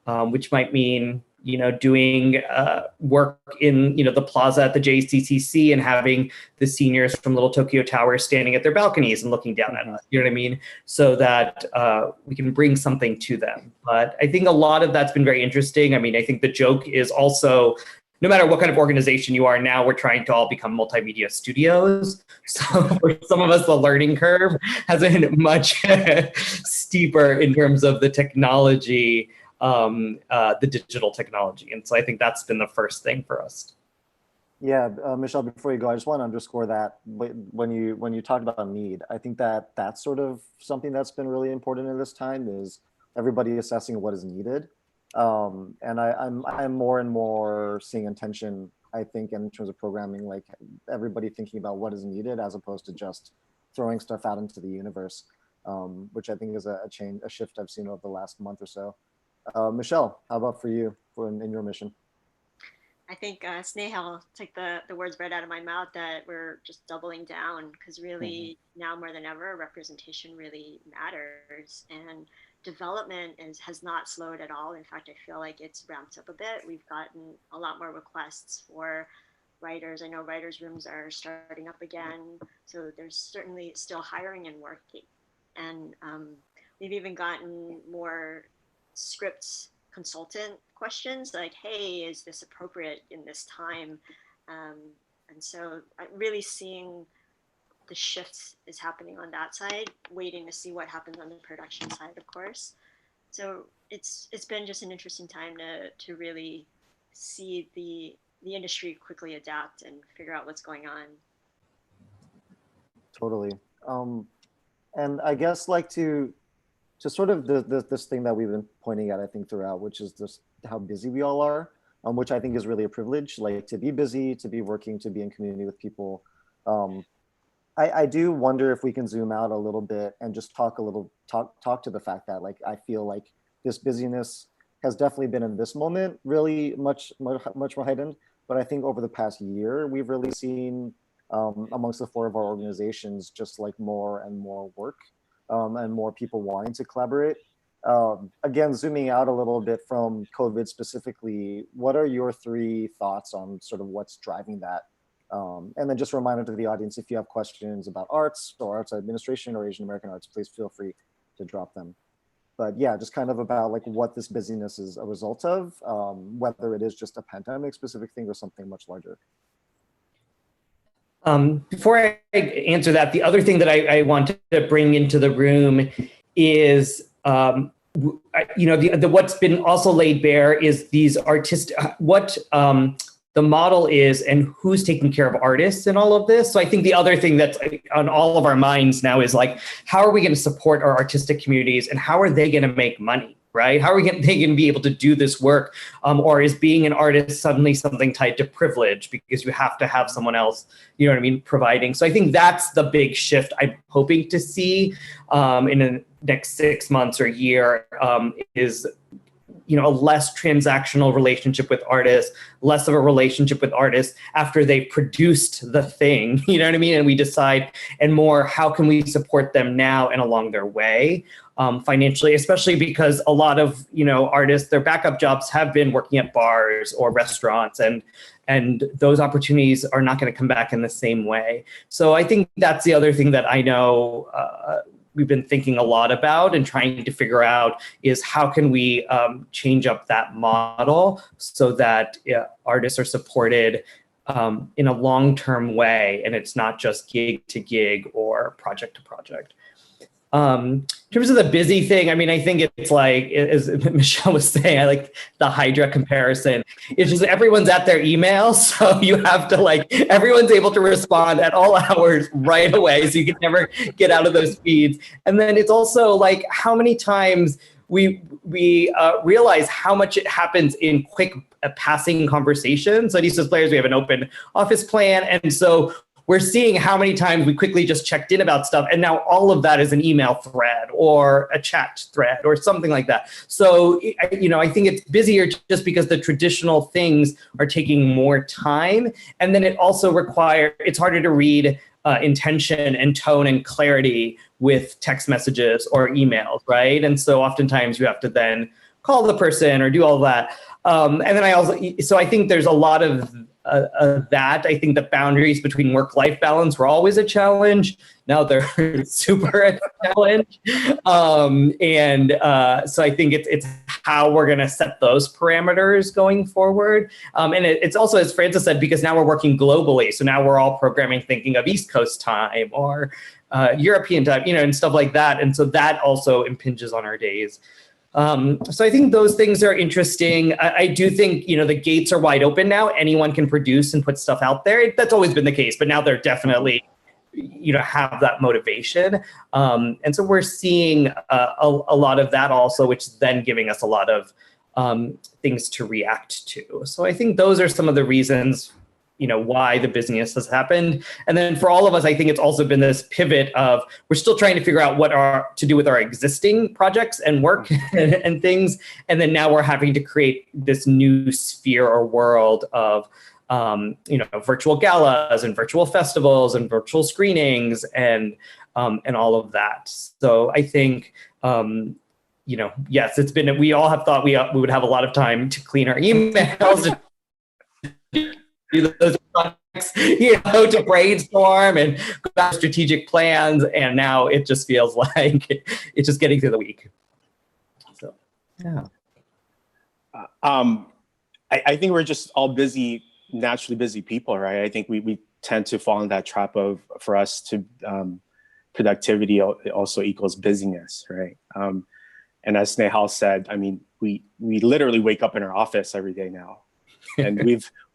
Which might mean, doing work in, the plaza at the JCCC and having the seniors from Little Tokyo Tower standing at their balconies and looking down at us, you know what I mean? So that we can bring something to them. But I think a lot of that's been very interesting. I mean, I think the joke is also, no matter what kind of organization you are now, we're trying to all become multimedia studios. So for some of us, the learning curve has been much steeper in terms of the technology, the digital technology. And so I think that's been the first thing for us. Yeah, Michelle, before you go, I just want to underscore that when you talk about need, I think that that's sort of something that's been really important in this time, is everybody assessing what is needed. And I'm more and more seeing intention, I think, in terms of programming, like everybody thinking about what is needed as opposed to just throwing stuff out into the universe, which I think is a shift I've seen over the last month or so. Michelle, how about for you in your mission? I think Snehal took the words right out of my mouth, that we're just doubling down, because really now more than ever, representation really matters, and development has not slowed at all. In fact, I feel like it's ramped up a bit. We've gotten a lot more requests for writers. I know writers' rooms are starting up again, so there's certainly still hiring and working, and we've even gotten more scripts consultant questions like, hey, is this appropriate in this time? And so really seeing the shifts is happening on that side, waiting to see what happens on the production side, of course. So it's been just an interesting time to really see the industry quickly adapt and figure out what's going on. Totally. And I guess like to sort of this thing that we've been pointing at, I think, throughout, which is just how busy we all are, which I think is really a privilege, like to be busy, to be working, to be in community with people. I do wonder if we can zoom out a little bit and just talk to the fact that, like, I feel like this busyness has definitely been in this moment really much more heightened. But I think over the past year, we've really seen amongst the four of our organizations, just like more and more work. And more people wanting to collaborate. Again, zooming out a little bit from COVID specifically, what are your three thoughts on sort of what's driving that? And then just a reminder to the audience, if you have questions about arts or arts administration or Asian American arts, please feel free to drop them. But yeah, just kind of about like what this busyness is a result of, whether it is just a pandemic specific thing or something much larger. Before I answer that, the other thing that I want to bring into the room is you know, the what's been also laid bare is these what the model is and who's taking care of artists in all of this. So I think the other thing that's on all of our minds now is like, how are we going to support our artistic communities and how are they going to make money? Right? How are they going to be able to do this work? Or is being an artist suddenly something tied to privilege because you have to have someone else, you know what I mean, providing? So I think that's the big shift I'm hoping to see in the next 6 months or year is, you know, a less transactional relationship with artists, less of a relationship with artists after they've produced the thing, you know what I mean? And we decide, and more, how can we support them now and along their way financially, especially because a lot of, you know, artists, their backup jobs have been working at bars or restaurants, and those opportunities are not going to come back in the same way. So I think that's the other thing that I know we've been thinking a lot about and trying to figure out is how can we change up that model so that artists are supported in a long-term way, and it's not just gig to gig or project to project. In terms of the busy thing, I mean, I think it's like, as Michelle was saying, I like the Hydra comparison. It's just everyone's at their email, so you have to like, everyone's able to respond at all hours right away, so you can never get out of those feeds. And then it's also like how many times we realize how much it happens in quick passing conversations. So at East Coast Players, we have an open office plan, and so we're seeing how many times we quickly just checked in about stuff, and now all of that is an email thread or a chat thread or something like that. So, you know, I think it's busier just because the traditional things are taking more time, and then it also it's harder to read intention and tone and clarity with text messages or emails, right? And so oftentimes you have to then call the person or do all that. And then so I think there's a lot of that. I think the boundaries between work-life balance were always a challenge. Now they're super a challenge. So I think it's how we're going to set those parameters going forward. And it's also, as Francis said, because now we're working globally. So now we're all programming thinking of East Coast time or European time, you know, and stuff like that. And so that also impinges on our days. So I think those things are interesting. I do think, you know, the gates are wide open now. Anyone can produce and put stuff out there. That's always been the case, but now they're definitely, you know, have that motivation. And so we're seeing a lot of that also, which is then giving us a lot of things to react to. So I think those are some of the reasons, you know, why the busyness has happened. And then for all of us, I think it's also been this pivot of we're still trying to figure out what to do with our existing projects and work and things. And then now we're having to create this new sphere or world of, you know, virtual galas and virtual festivals and virtual screenings and all of that. So I think, you know, yes, we all have thought we would have a lot of time to clean our emails do those projects, you know, to brainstorm and go back to strategic plans. And now it just feels like it's just getting through the week. So, yeah. I think we're just all busy, naturally busy people, right? I think we tend to fall in that trap of, for us to, productivity also equals busyness, right? And as Snehal said, I mean, we literally wake up in our office every day now. And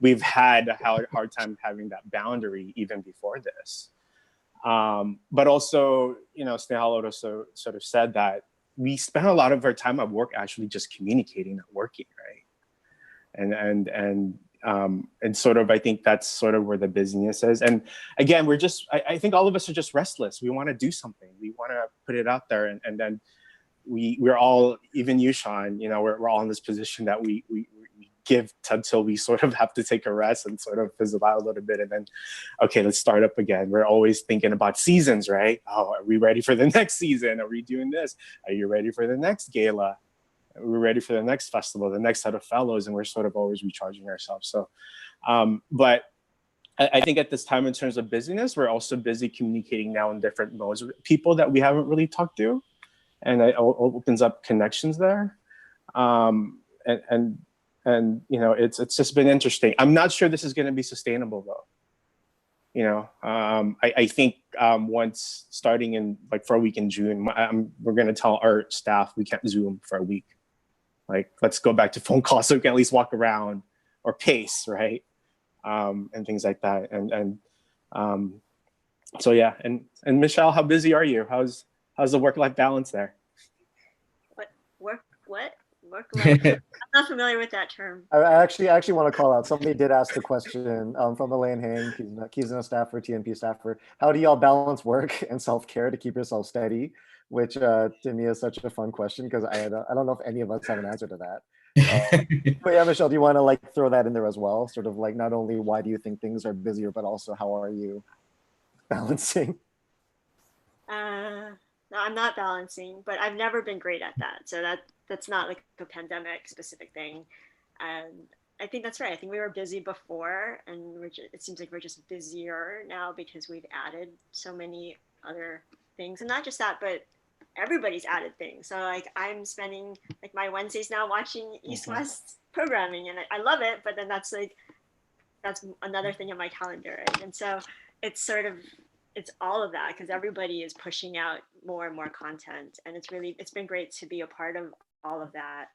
we've had a hard time having that boundary even before this. But also, you know, Snehal also sort of said that we spend a lot of our time at work actually just communicating, not working, right? And sort of, I think that's sort of where the busyness is. And again, I think all of us are just restless. We want to do something. We want to put it out there, and then we're all, even you, Sean, you know, we're all in this position that we give until we sort of have to take a rest and sort of fizzle out a little bit, and then, okay, let's start up again. We're always thinking about seasons, right? Oh, are we ready for the next season? Are we doing this? Are you ready for the next gala? Are we ready for the next festival, the next set of fellows? And we're sort of always recharging ourselves. So, but I think at this time, in terms of busyness, we're also busy communicating now in different modes with people that we haven't really talked to, and it opens up connections there. And you know, it's just been interesting. I'm not sure this is going to be sustainable, though. I think once starting in like for a week in June, we're going to tell our staff we can't Zoom for a week. Like, let's go back to phone calls so we can at least walk around or pace, right? And things like that. So yeah, and Michelle, how busy are you? How's the work-life balance there? Work-life? I'm not familiar with that term. I actually want to call out. Somebody did ask the question from Elaine Hang. He's a staffer, TNP staffer. How do y'all balance work and self-care to keep yourself steady? Which to me is such a fun question because I don't know if any of us have an answer to that. But yeah, Michelle, do you want to like throw that in there as well? Sort of like not only why do you think things are busier, but also how are you balancing? No, I'm not balancing, but I've never been great at that. So that's not like a pandemic specific thing. I think that's right. I think we were busy before, and it seems like we're just busier now because we've added so many other things, and not just that, but everybody's added things. So like I'm spending like my Wednesdays now watching East-West programming, and I love it. But then that's another thing on my calendar, right? And so it's all of that because everybody is pushing out more and more content, and it's been great to be a part of all of that.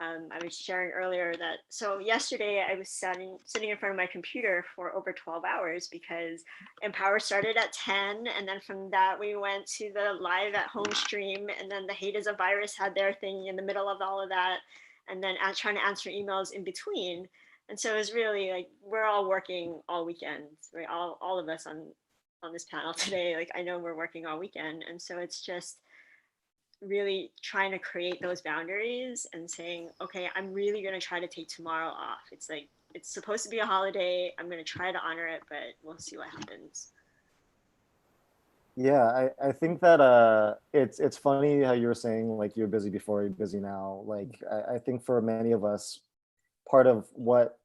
I was sharing earlier that so yesterday I was sitting in front of my computer for over 12 hours because Empower started at 10, and then from that we went to the live at home stream, and then the Hate is a Virus had their thing in the middle of all of that, and then trying to answer emails in between. And so it was really like we're all working all weekend, right? All of us on this panel today, like I know we're working all weekend, and so it's just really trying to create those boundaries and saying, okay, I'm really going to try to take tomorrow off. It's like it's supposed to be a holiday. I'm going to try to honor it, but we'll see what happens. Yeah, I think that it's funny how you were saying like you're busy before, you're busy now. Like I think for many of us, part of what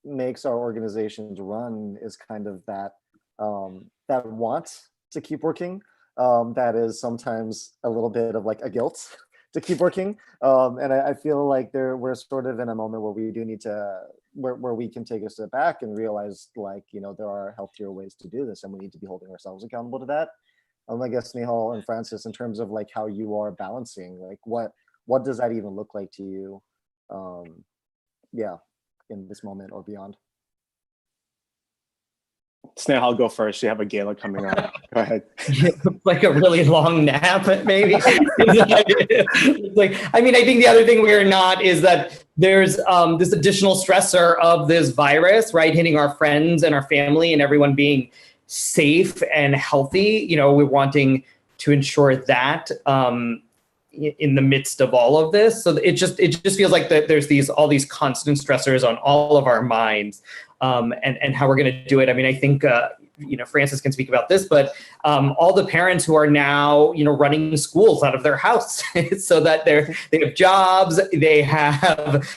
makes our organizations run is kind of that that want to keep working. That is sometimes a little bit of like a guilt to keep working. And I feel like we're sort of in a moment where we do need to, where we can take a step back and realize like, there are healthier ways to do this and we need to be holding ourselves accountable to that. I guess Nihal and Francis, in terms of like how you are balancing, like what does that even look like to you? Yeah, in this moment or beyond. Sneh, I'll go first. You have a gala coming on. Go ahead. Like a really long nap, maybe. Like, I mean, I think the other thing we're not is that there's this additional stressor of this virus, right, hitting our friends and our family and everyone being safe and healthy. We're wanting to ensure that in the midst of all of this. So it just feels like that there's all these constant stressors on all of our minds. And how we're going to do it. I mean, I think, Francis can speak about this, but all the parents who are now, running schools out of their house so that they have jobs, they have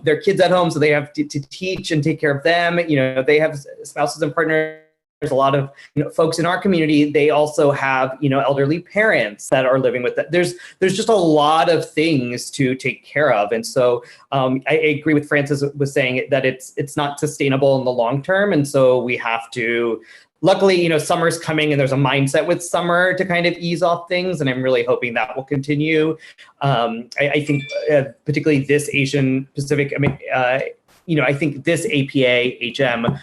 their kids at home, so they have to teach and take care of them. They have spouses and partners. There's a lot of folks in our community. They also have elderly parents that are living with that. There's just a lot of things to take care of, and so I agree with Francis was saying that it's not sustainable in the long term, and so we have to. Luckily, summer's coming, and there's a mindset with summer to kind of ease off things, and I'm really hoping that will continue. I think particularly this Asian Pacific. I mean, I think this APA HM.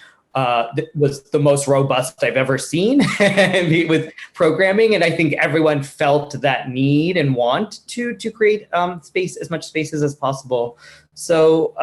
Was the most robust I've ever seen with programming, and I think everyone felt that need and want to create space, as much spaces as possible. So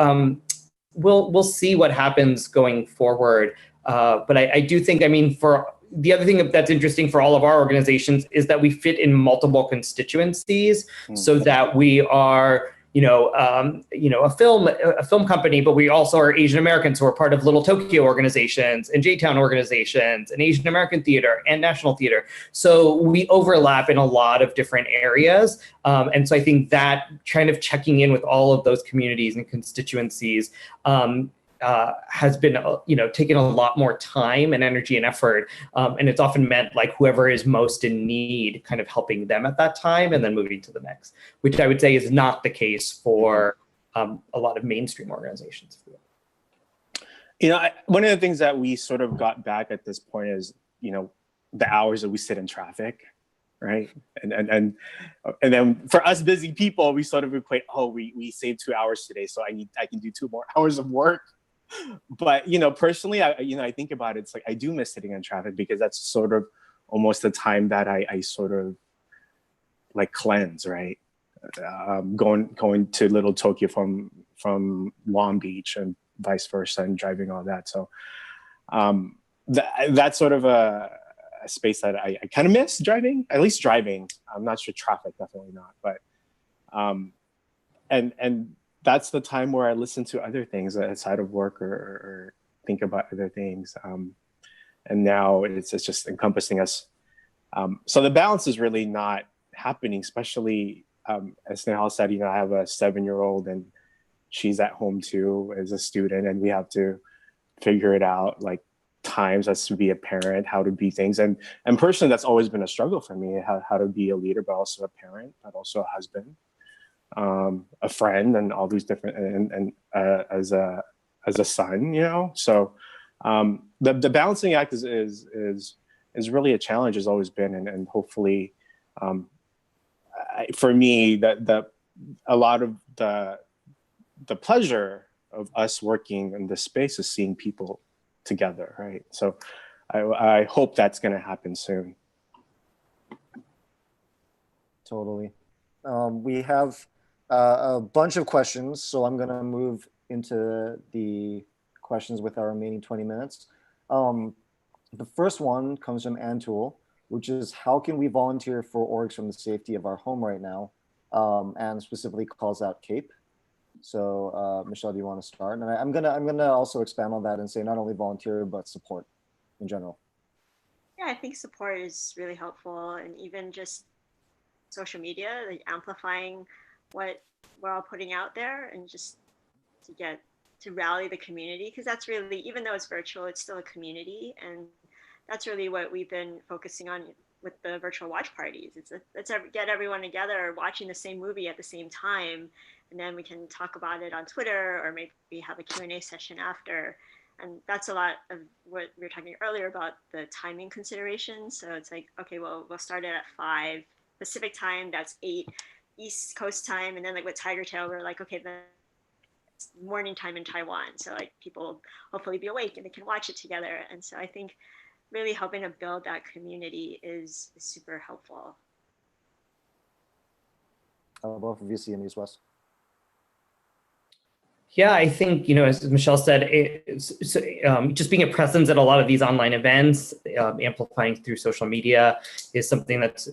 we'll see what happens going forward. But I do think, I mean, for the other thing that's interesting for all of our organizations is that we fit in multiple constituencies, so that we are. A film company, but we also are Asian Americans who are part of Little Tokyo organizations and J-Town organizations and Asian American theater and national theater. So we overlap in a lot of different areas. And so I think that kind of checking in with all of those communities and constituencies has been, taken a lot more time and energy and effort. And it's often meant like whoever is most in need, kind of helping them at that time and then moving to the next, which I would say is not the case for a lot of mainstream organizations. You know, one of the things that we sort of got back at this point is, you know, the hours that we sit in traffic, right? And then for us busy people, we sort of equate, oh, we saved 2 hours today, so I can do 2 more hours of work. But, you know, personally, I think about it, it's like I do miss sitting in traffic because that's sort of almost the time that I sort of like cleanse, right? Going to Little Tokyo from Long Beach and vice versa, and driving all that. So that's sort of a space that I kind of miss driving, at least driving. I'm not sure traffic, definitely not. But and that's the time where I listen to other things outside of work or think about other things. And now it's just encompassing us. So the balance is really not happening, especially as Nehal said, you know, I have a 7-year-old and she's at home too as a student, and we have to figure it out, like times as to be a parent, how to be things. And personally, that's always been a struggle for me, how to be a leader, but also a parent, but also a husband, a friend, and all these different, and as a son, you know? So the balancing act is really a challenge, has always been, and hopefully, for me, that a lot of the pleasure of us working in this space is seeing people together, right? So I hope that's going to happen soon. Totally. We have a bunch of questions, so I'm going to move into the questions with our remaining 20 minutes. The first one comes from Antul, which is, how can we volunteer for orgs from the safety of our home right now? And specifically calls out CAPE. So Michelle, do you want to start? And I'm gonna also expand on that and say not only volunteer, but support in general. Yeah, I think support is really helpful, and even just social media, like amplifying what we're all putting out there, and just to rally the community, because that's really, even though it's virtual, it's still a community, and that's really what we've been focusing on with the virtual watch parties. Let's get everyone together watching the same movie at the same time, and then we can talk about it on Twitter, or maybe have a Q&A session after. And that's a lot of what we were talking earlier about, the timing considerations. So it's like, okay, well, we'll start it at 5 Pacific time, that's 8 East Coast time. And then like with Tiger Tail, we're like, okay, then it's morning time in Taiwan. So like people hopefully be awake and they can watch it together. And so I think really helping to build that community is super helpful. How about for VC and East West? Yeah, I think, you know, as Michelle said, just being a presence at a lot of these online events, amplifying through social media is something that's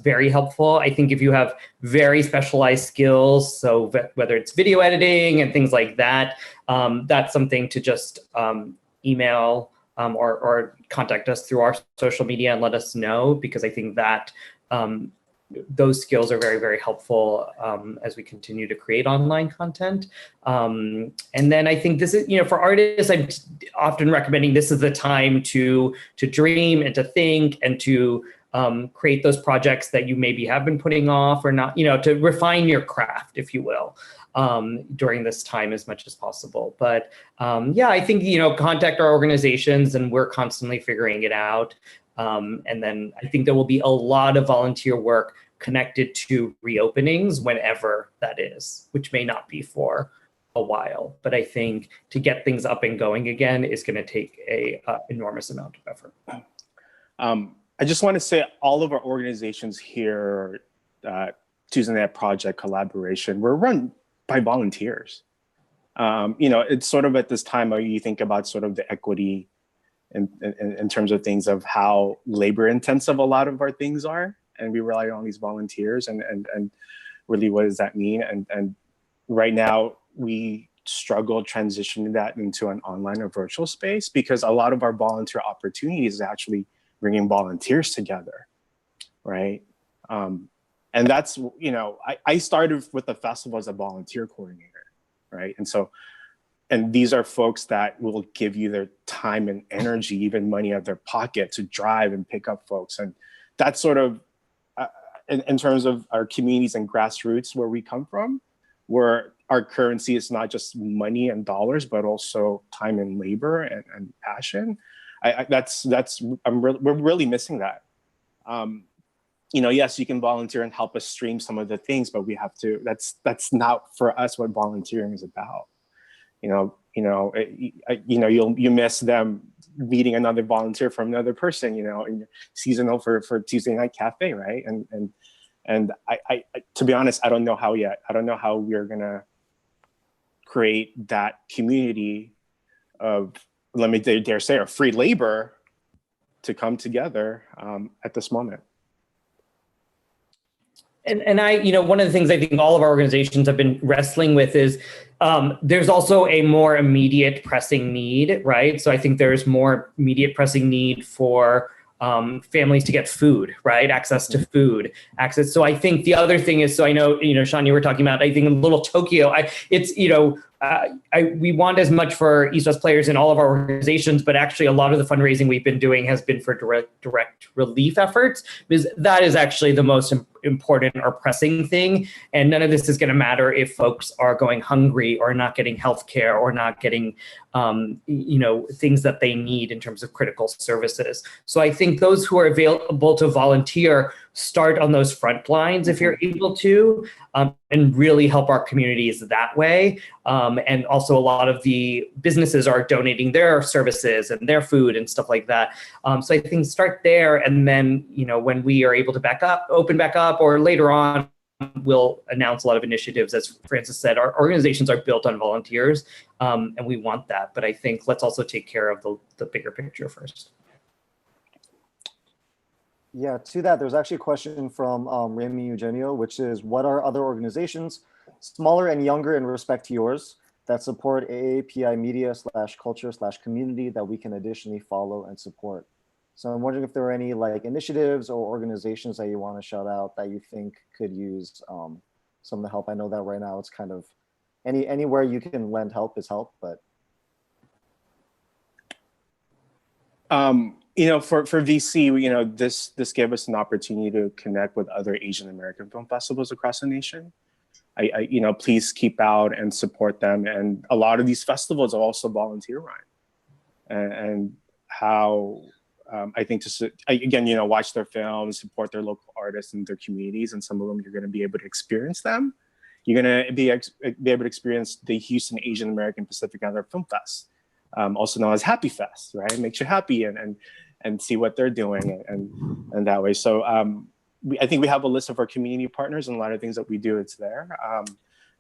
very helpful. I think if you have very specialized skills, so whether it's video editing and things like that, that's something to just email or contact us through our social media and let us know, because I think that those skills are very, very helpful as we continue to create online content. And then I think this is, you know, for artists, I'm often recommending this is the time to dream and to think and to create those projects that you maybe have been putting off or not, you know, to refine your craft, if you will, during this time as much as possible. But yeah, I think, you know, contact our organizations, and we're constantly figuring it out. And then I think there will be a lot of volunteer work connected to reopenings whenever that is, which may not be for a while. But I think to get things up and going again is going to take a enormous amount of effort. I just want to say all of our organizations here, Tuesday Night Project, Kollaboration, we're run by volunteers. You know, it's sort of at this time where you think about sort of the equity in terms of things of how labor intensive a lot of our things are, and we rely on these volunteers, and really what does that mean? And right now we struggle transitioning that into an online or virtual space, because a lot of our volunteer opportunities is actually bringing volunteers together, right? And that's, you know, I started with the festival as a volunteer coordinator, right? And so, and these are folks that will give you their time and energy, even money out of their pocket, to drive and pick up folks. And that's sort of, in terms of our communities and grassroots where we come from, where our currency is not just money and dollars, but also time and labor and passion. We're really missing that. Yes, you can volunteer and help us stream some of the things, but we have to. That's not for us what volunteering is about. You miss them meeting another volunteer from another person. In seasonal for Tuesday Night Cafe, right? And I to be honest, I don't know how yet. I don't know how we're gonna create that community of, let me dare say, a free labor to come together at this moment. And one of the things I think all of our organizations have been wrestling with is there's also a more immediate pressing need, right? So I think there's more immediate pressing need for families to get food, right? Access to food, access. So I think the other thing is, so I know, Sean, you were talking about, I think in Little Tokyo, we want as much for East West players in all of our organizations, but actually a lot of the fundraising we've been doing has been for direct relief efforts, because that is actually the most important or pressing thing. And none of this is going to matter if folks are going hungry or not getting healthcare or not getting, things that they need in terms of critical services. So I think those who are available to volunteer, start on those front lines if you're able to, and really help our communities that way. And also a lot of the businesses are donating their services and their food and stuff like that. So I think start there, and then, when we are able to open back up, or later on, we'll announce a lot of initiatives. As Francis said, our organizations are built on volunteers, and we want that. But I think let's also take care of the bigger picture first. Yeah, to that, there's actually a question from Remy Eugenio, which is, what are other organizations, smaller and younger in respect to yours, that support AAPI media /culture/community that we can additionally follow and support? So I'm wondering if there are any initiatives or organizations that you want to shout out that you think could use some of the help. I know that right now it's kind of anywhere you can lend help is help, but. For VC, this gave us an opportunity to connect with other Asian American film festivals across the nation. Please keep out and support them. And a lot of these festivals are also volunteer run, and how I think watch their films, support their local artists and their communities, and some of them you're going to be able to experience them. You're going to be able to experience the Houston Asian American Pacific Islander Film Fest. Also known as Happy Fest, right? It makes you happy and see what they're doing and that way. So I think we have a list of our community partners, and a lot of things that we do, it's there.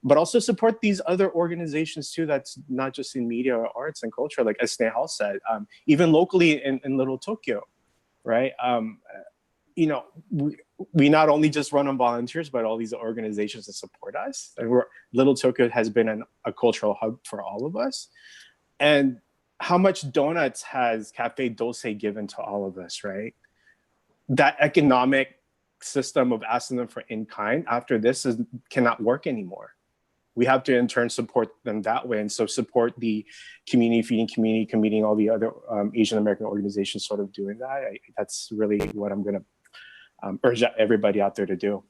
But also support these other organizations too, that's not just in media or arts and culture, like as Snehal said, even locally in Little Tokyo, right? We not only just run on volunteers, but all these organizations that support us. And Little Tokyo has been a cultural hub for all of us. And how much donuts has Cafe Dulce given to all of us, right? That economic system of asking them for in-kind after this cannot work anymore. We have to in turn support them that way. And so support the community feeding community, all the other Asian American organizations sort of doing that. That's really what I'm gonna urge everybody out there to do.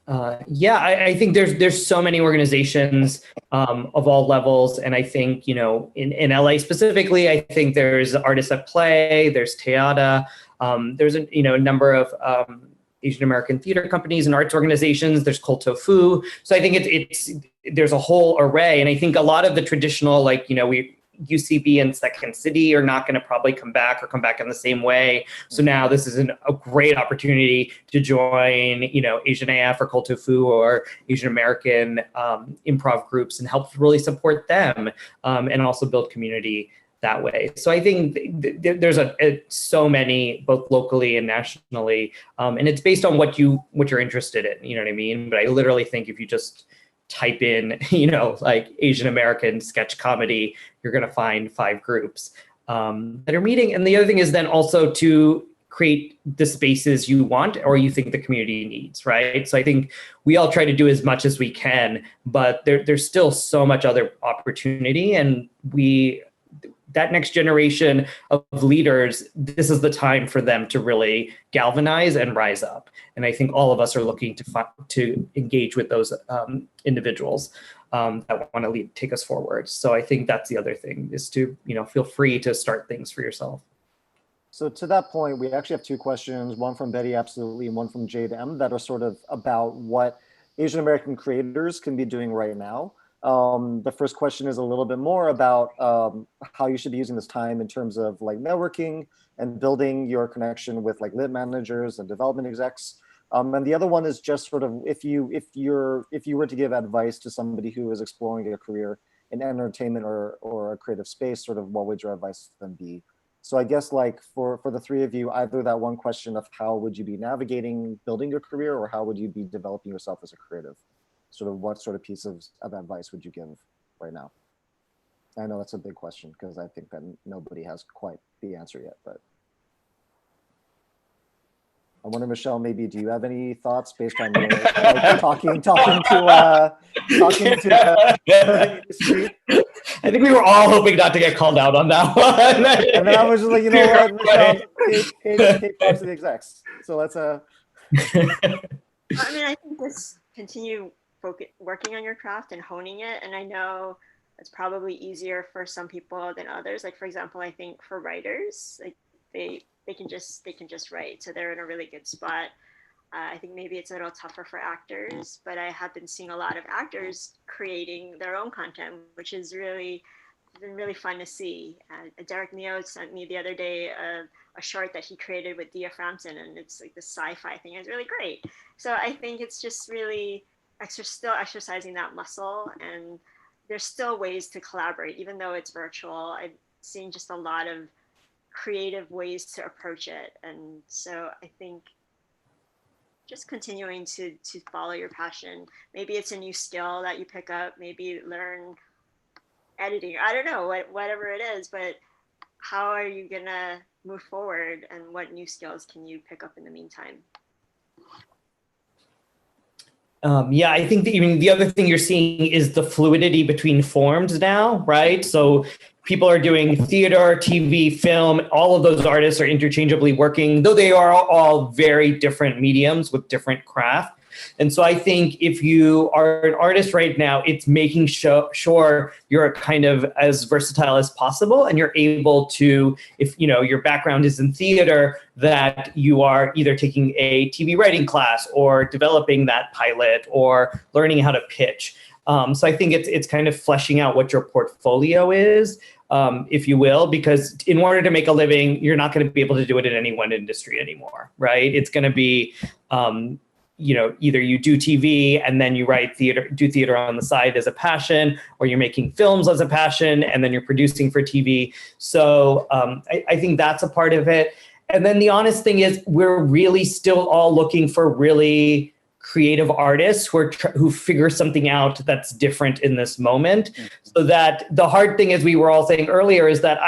I think there's so many organizations of all levels, and I think in LA specifically, I think there's Artists at Play, there's Teata, there's a number of Asian American theater companies and arts organizations. There's Cold Tofu. So I think there's a whole array, and I think a lot of the traditional UCB and Second City are not going to probably come back in the same way. So now this is a great opportunity to join, Asian AF or Cold Tofu or Asian American improv groups and help really support them and also build community that way. So I think there's so many, both locally and nationally, and it's based on what you're interested in. You know what I mean? But I literally think if you just type in, Asian American sketch comedy, you're going to find 5 groups that are meeting. And the other thing is then also to create the spaces you want or you think the community needs, right? So I think we all try to do as much as we can, but there's still so much other opportunity, and that next generation of leaders, this is the time for them to really galvanize and rise up. And I think all of us are looking to engage with those individuals that want to take us forward. So I think that's the other thing, is to, feel free to start things for yourself. So to that point, we actually have two questions, one from Betty Absolutely and one from Jade M, that are sort of about what Asian American creators can be doing right now. The first question is a little bit more about how you should be using this time in terms of like networking and building your connection with like lit managers and development execs. And the other one is just sort of if you were to give advice to somebody who is exploring a career in entertainment or a creative space, sort of what would your advice then be? So I guess like for the three of you, either that one question of how would you be navigating building your career, or how would you be developing yourself as a creative? Sort of what sort of piece of advice would you give right now? I know that's a big question because I think that nobody has quite the answer yet, but I wonder, Michelle, maybe do you have any thoughts based on your like, talking to the industry? I think we were all hoping not to get called out on that one. And then I was just like, you know what, Michelle, Kate talks to the execs. So let's I mean, I think just continue working on your craft and honing it. And I know it's probably easier for some people than others. Like, for example, I think for writers, like they can just write, so they're in a really good spot. I think maybe it's a little tougher for actors, but I have been seeing a lot of actors creating their own content, which is been really fun to see. Derek Neo sent me the other day a short that he created with Dia Frampton, and it's like the sci-fi thing. It's really great. So I think it's just really still exercising that muscle, and there's still ways to collaborate, even though it's virtual. I've seen just a lot of creative ways to approach it. And so I think just continuing to follow your passion. Maybe it's a new skill that you pick up, maybe learn editing. I don't know, whatever it is, but how are you gonna move forward, and what new skills can you pick up in the meantime? Yeah, I think the other thing you're seeing is the fluidity between forms now, right? So people are doing theater, TV, film, all of those artists are interchangeably working, though they are all very different mediums with different craft. And so I think if you are an artist right now, it's making sure you're kind of as versatile as possible, and you're able to, if your background is in theater, that you are either taking a TV writing class or developing that pilot or learning how to pitch. So I think it's kind of fleshing out what your portfolio is, if you will, because in order to make a living, you're not going to be able to do it in any one industry anymore, right? It's going to be either you do TV and then you do theater on the side as a passion, or you're making films as a passion and then you're producing for TV. So I think that's a part of it. And then the honest thing is, we're really still all looking for really creative artists who figure something out that's different in this moment. So that the hard thing, as we were all saying earlier, is that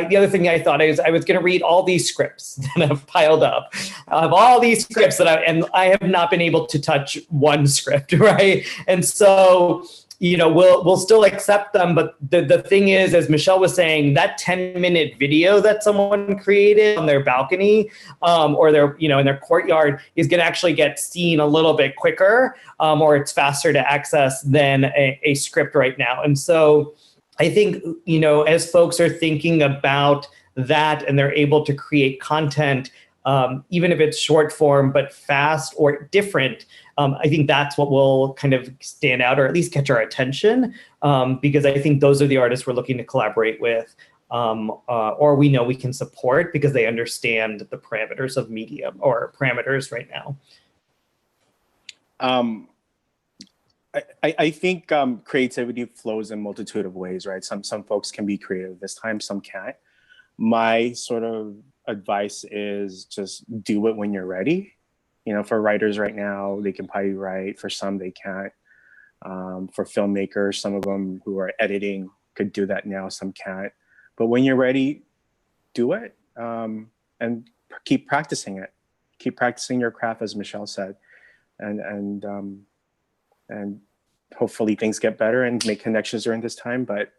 the other thing I thought is I was going to read all these scripts that have piled up of all these scripts and I have not been able to touch one script, right? And so we'll still accept them, but the thing is, as Michelle was saying, that 10-minute video that someone created on their balcony or their in their courtyard is going to actually get seen a little bit quicker, or it's faster to access than a script right now. And so I think as folks are thinking about that and they're able to create content, even if it's short form but fast or different, I think that's what will kind of stand out, or at least catch our attention, because I think those are the artists we're looking to collaborate with, or we know we can support because they understand the parameters of medium or parameters right now. I think creativity flows in a multitude of ways, right? Some folks can be creative this time, some can't. My sort of advice is just do it when you're ready. For writers right now, they can probably write. For some, they can't. For filmmakers, some of them who are editing could do that now, some can't. But when you're ready, do it, and keep practicing it. Keep practicing your craft, as Michelle said, and hopefully things get better and make connections during this time. But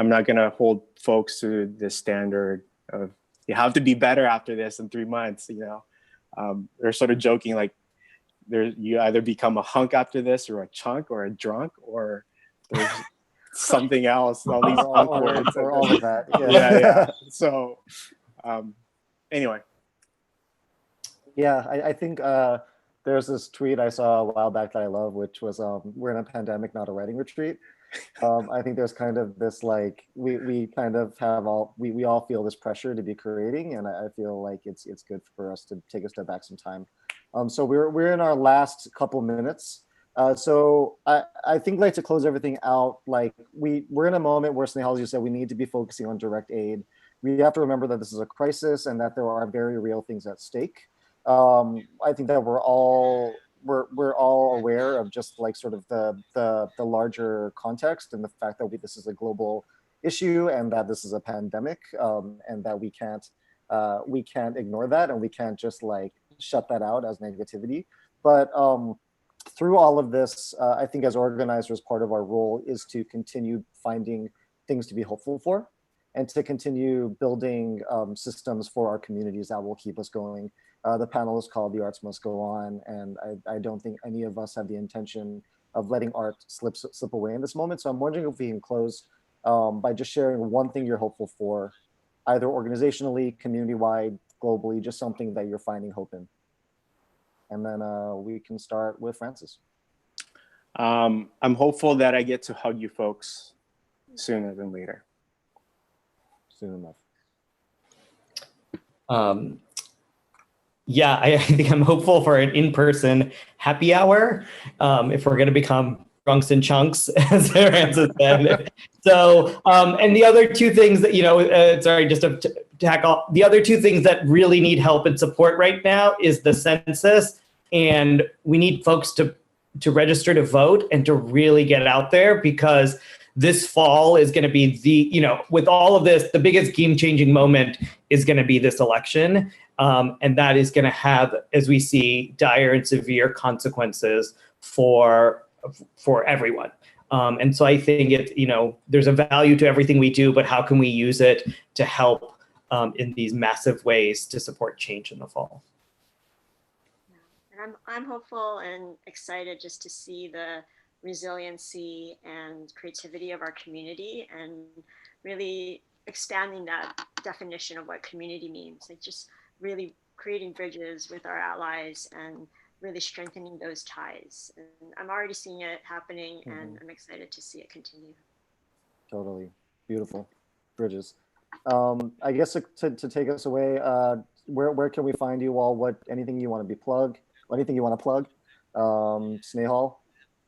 I'm not gonna hold folks to the standard of you have to be better after this in 3 months. They're sort of joking like you either become a hunk after this, or a chunk, or a drunk, or there's something else. All these words, or all of that. Yeah. So anyway. Yeah, I think there's this tweet I saw a while back that I love, which was we're in a pandemic, not a writing retreat. I think there's kind of this like we kind of have we all feel this pressure to be creating, and I feel like it's good for us to take a step back some time. So we're in our last couple minutes. So I think like to close everything out, like we're in a moment where Snehal, as you said, we need to be focusing on direct aid. We have to remember that this is a crisis and that there are very real things at stake. I think that we're all aware of just like sort of the larger context and the fact that this is a global issue and that this is a pandemic, and that we can't ignore that, and we can't just like shut that out as negativity. But through all of this, I think as organizers, part of our role is to continue finding things to be hopeful for, and to continue building systems for our communities that will keep us going. The panel is called The Arts Must Go On, and I don't think any of us have the intention of letting art slip away in this moment. So I'm wondering if we can close by just sharing one thing you're hopeful for, either organizationally, community-wide, globally, just something that you're finding hope in. And then we can start with Francis. I'm hopeful that I get to hug you folks sooner than later. Soon enough. Yeah, I think I'm hopeful for an in-person happy hour, if we're going to become drunks and chunks, as Francis said. So, and the other two things that, sorry, just to tackle, the other two things that really need help and support right now is the census, and we need folks to register to vote and to really get out there, because this fall is going to be with all of this, the biggest game-changing moment is going to be this election. And that is going to have, as we see, dire and severe consequences for everyone. And so I think there's a value to everything we do, but how can we use it to help in these massive ways to support change in the fall? And I'm hopeful and excited just to see the resiliency and creativity of our community, and really expanding that definition of what community means. Like just really creating bridges with our allies and really strengthening those ties. And I'm already seeing it happening, and I'm excited to see it continue. Totally. Beautiful. Bridges. I guess to take us away, where can we find you all? Anything you want to plug? Snehal,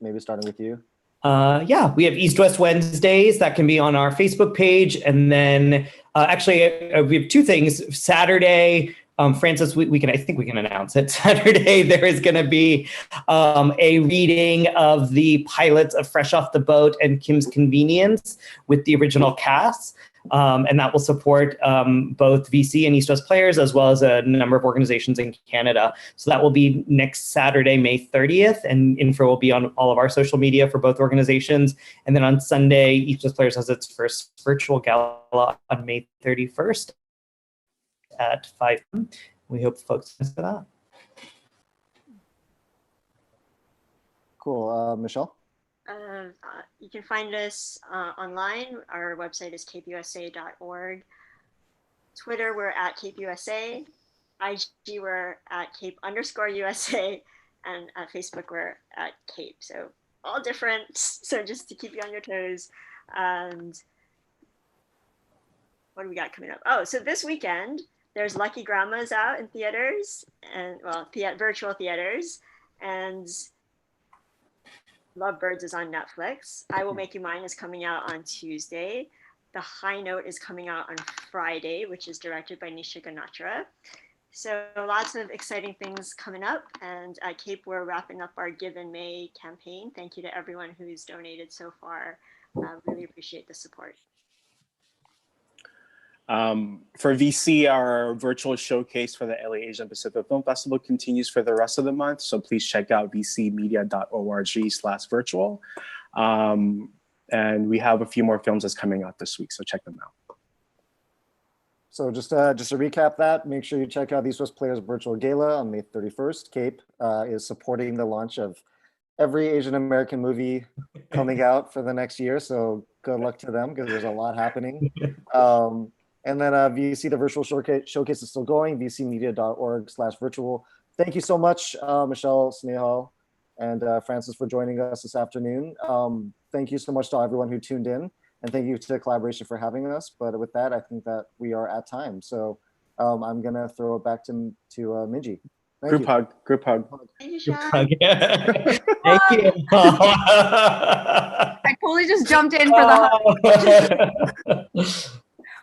maybe starting with you. Yeah, we have East-West Wednesdays that can be on our Facebook page. And then actually we have two things. Saturday, Francis, I think we can announce it. Saturday, there is going to be a reading of the pilots of Fresh Off the Boat and Kim's Convenience with the original cast. And that will support both VC and East-West players, as well as a number of organizations in Canada. So that will be next Saturday, May 30th, and info will be on all of our social media for both organizations. And then on Sunday, East-West Players has its first virtual gala on May 31st at 5 p.m. We hope folks listen to that. Cool. Michelle? You can find us online. Our website is capeusa.org. Twitter, we're at capeusa. IG, we're at cape_USA. And at Facebook, we're at cape. So all different. So just to keep you on your toes. And what do we got coming up? Oh, so this weekend, there's Lucky Grandmas out in theaters, and virtual theaters. And Lovebirds is on Netflix. I Will Make You Mine is coming out on Tuesday. The High Note is coming out on Friday, which is directed by Nisha Ganatra. So lots of exciting things coming up. And at Cape, we're wrapping up our Give in May campaign. Thank you to everyone who's donated so far. Really appreciate the support. For VC, our virtual showcase for the LA Asian Pacific Film Festival continues for the rest of the month. So please check out vcmedia.org/virtual. And we have a few more films that's coming out this week, so check them out. So just to recap that, make sure you check out the East West Players Virtual Gala on May 31st. CAPE is supporting the launch of every Asian American movie coming out for the next year. So good luck to them because there's a lot happening. And then VC, the virtual showcase is still going, vcmedia.org/virtual. Thank you so much, Michelle, Snehal, and Francis for joining us this afternoon. Thank you so much to everyone who tuned in. And thank you to Kollaboration for having us. But with that, I think that we are at time. So I'm going to throw it back to Minji. Group hug. Thank you, Sean. Thank you. I totally just jumped in for the hug.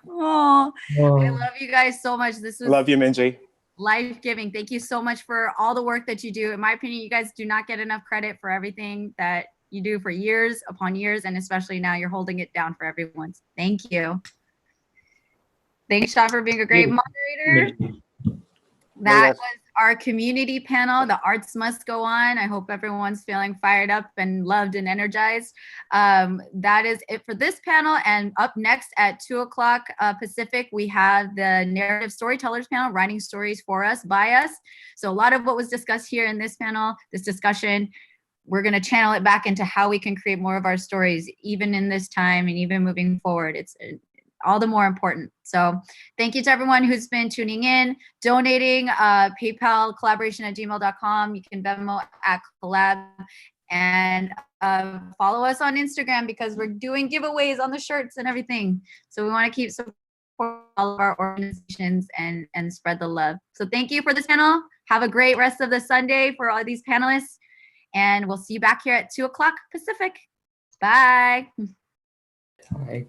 Oh, I love you guys so much. This was Love you, Minji. Life-giving. Thank you so much for all the work that you do. In my opinion, you guys do not get enough credit for everything that you do for years upon years, and especially now you're holding it down for everyone. Thank you. Thanks, Sean, for being a great moderator. That was our community panel. The arts must go on. I hope everyone's feeling fired up and loved and energized. That is it for this panel. And up next at 2 o'clock Pacific, we have the Narrative Storytellers panel, writing stories for us, by us. So a lot of what was discussed here in this panel, this discussion, we're going to channel it back into how we can create more of our stories, even in this time and even moving forward. It's all the more important. So thank you to everyone who's been tuning in, donating, PayPal, kollaboration@gmail.com. You can Venmo at collab, and follow us on Instagram because we're doing giveaways on the shirts and everything. So we want to keep supporting all of our organizations and spread the love. So thank you for this panel. Have a great rest of the Sunday for all these panelists. And we'll see you back here at 2 o'clock Pacific. Bye. Bye.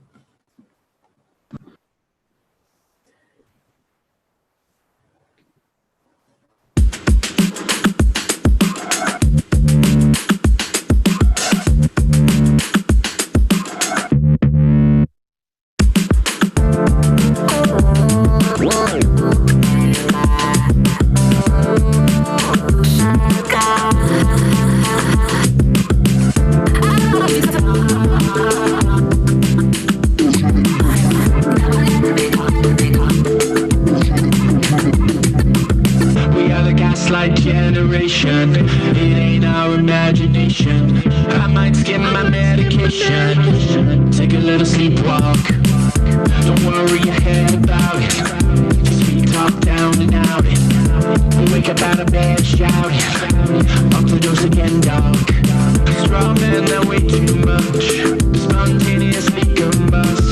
Generation, it ain't our imagination. I might skip my medication, take a little sleepwalk. Don't worry your head about it, just be talk down and out it. Wake up out of bed shouting, up the dose again, dog. Straw man that way too much, spontaneously combust.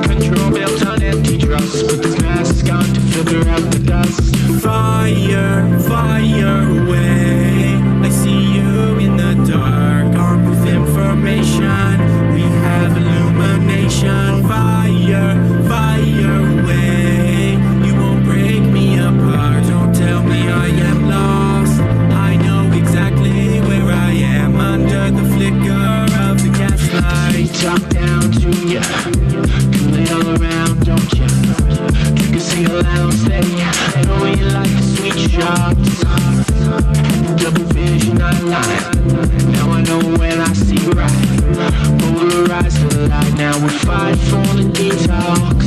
Control built on empty trust, put this mask on to filter out the dust. Fire, fire away. I see you in the dark, armed with information. We have illumination. Fire, fire away. You won't break me apart. Don't tell me I am lost. I know exactly where I am under the flicker of the gaslight. Talk down to you, come lay all around, don't you? Drink a single ounce, I know you like the sweet shots. Double vision, I lie. Now I know when I see right. Polarized the light. Now we fight for the detox.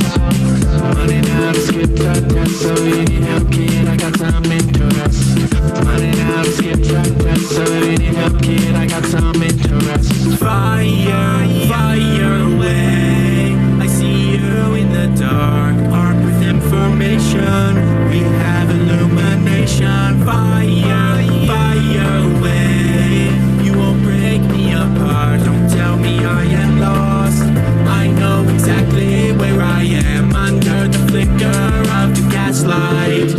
Running out of skip that, so you need help, kid. I got some interest. Running out of skip that, so you need help, kid. I got some interest. Fire, fire away. I see you in the dark, armed with information. We have illumination. Fire, fire away. You won't break me apart. Don't tell me I am lost. I know exactly where I am under the flicker of the gaslight.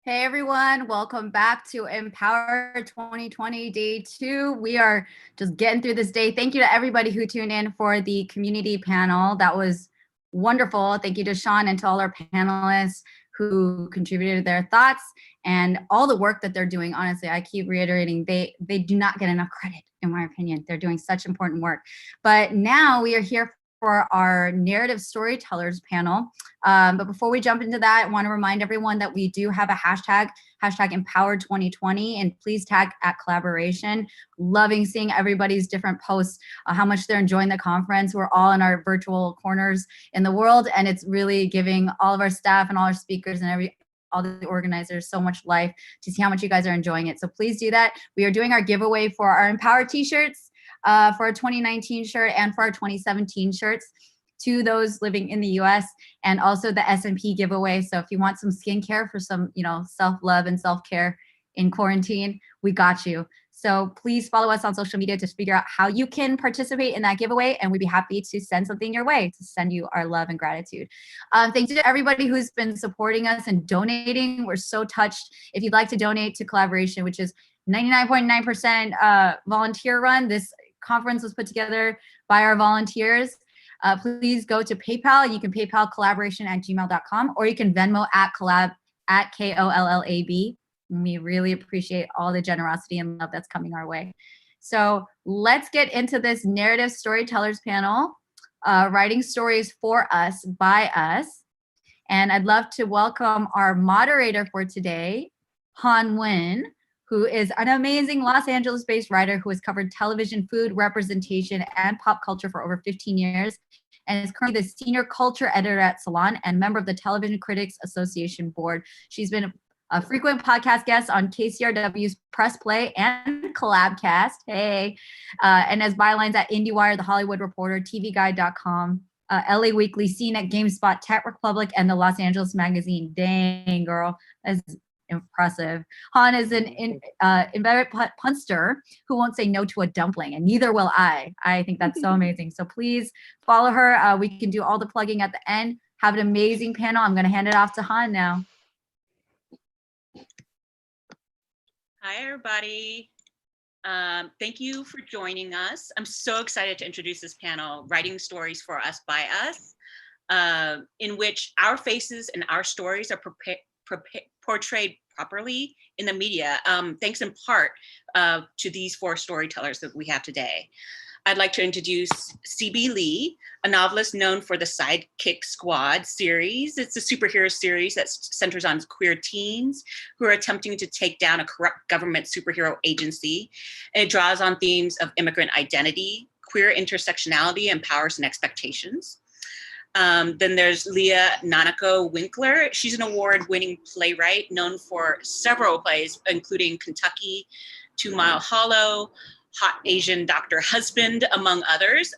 Hey everyone, welcome back to Empower 2020 Day 2. We are just getting through this day. Thank you to everybody who tuned in for the community panel. That was wonderful. Thank you to Sean and to all our panelists who contributed their thoughts and all the work that they're doing. Honestly, I keep reiterating, they do not get enough credit, in my opinion. They're doing such important work. But now we are here for our narrative storytellers panel. But before we jump into that, I want to remind everyone that we do have a hashtag Empowered 2020, and please tag at Kollaboration. Loving seeing everybody's different posts, how much they're enjoying the conference. We're all in our virtual corners in the world, and it's really giving all of our staff and all our speakers and all the organizers so much life to see how much you guys are enjoying it. So please do that. We are doing our giveaway for our Empowered t-shirts, for our 2019 shirt and for our 2017 shirts to those living in the US, and also the SMP giveaway. So if you want some skincare for some, self-love and self-care in quarantine, we got you. So please follow us on social media to figure out how you can participate in that giveaway, and we'd be happy to send something your way to send you our love and gratitude. Thank you to everybody who's been supporting us and donating. We're so touched. If you'd like to donate to Kollaboration, which is 99.9% volunteer run, this conference was put together by our volunteers. Please go to PayPal. You can PayPal kollaboration@gmail.com, or you can Venmo at KOLLAB. We really appreciate all the generosity and love that's coming our way. So let's get into this narrative storytellers panel, writing stories for us, by us. And I'd love to welcome our moderator for today, Han Nguyen, who is an amazing Los Angeles-based writer who has covered television, food, representation, and pop culture for over 15 years, and is currently the senior culture editor at Salon and member of the Television Critics Association board. She's been a frequent podcast guest on KCRW's Press Play and Collabcast, and has bylines at IndieWire, The Hollywood Reporter, TVGuide.com, LA Weekly, Scene at GameSpot, Tech Republic, and the Los Angeles Magazine. Dang, girl, that's impressive. Han is an inveterate punster who won't say no to a dumpling, and neither will I. I think that's so amazing. So please follow her. We can do all the plugging at the end. Have an amazing panel. I'm going to hand it off to Han now. Hi, everybody. Thank you for joining us. I'm so excited to introduce this panel, Writing Stories for Us by Us, in which our faces and our stories are portrayed properly in the media, thanks in part to these 4 storytellers that we have today. I'd like to introduce C.B. Lee, a novelist known for the Sidekick Squad series. It's a superhero series that centers on queer teens who are attempting to take down a corrupt government superhero agency. And it draws on themes of immigrant identity, queer intersectionality, and powers and expectations. Then there's Leah Nanako Winkler. She's an award-winning playwright known for several plays, including Kentucky, 2 Mile Hollow, Hot Asian Doctor Husband, among others.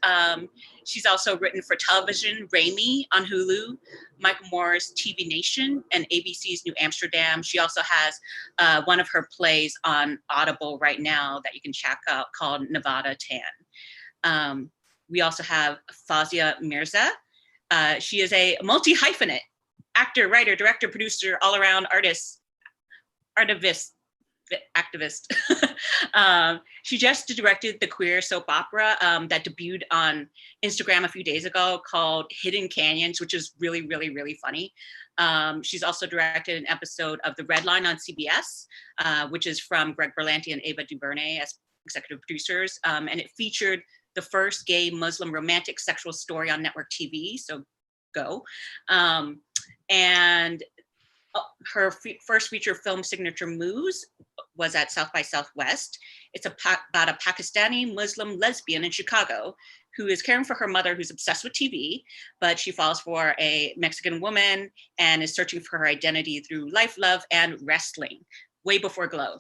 She's also written for television, Raimi on Hulu, Michael Moore's TV Nation, and ABC's New Amsterdam. She also has one of her plays on Audible right now that you can check out called Nevada Tan. We also have Fazia Mirza. She is a multi-hyphenate, actor, writer, director, producer, all-around artist, activist. She just directed the queer soap opera that debuted on Instagram a few days ago called Hidden Canyons, which is really, really, really funny. She's also directed an episode of The Red Line on CBS, which is from Greg Berlanti and Ava DuVernay as executive producers. And it featured the first gay Muslim romantic sexual story on network TV, so go. And her first feature film, Signature Moves, was at South by Southwest. It's about a Pakistani Muslim lesbian in Chicago who is caring for her mother who's obsessed with TV, but she falls for a Mexican woman and is searching for her identity through life, love, and wrestling, way before Glow.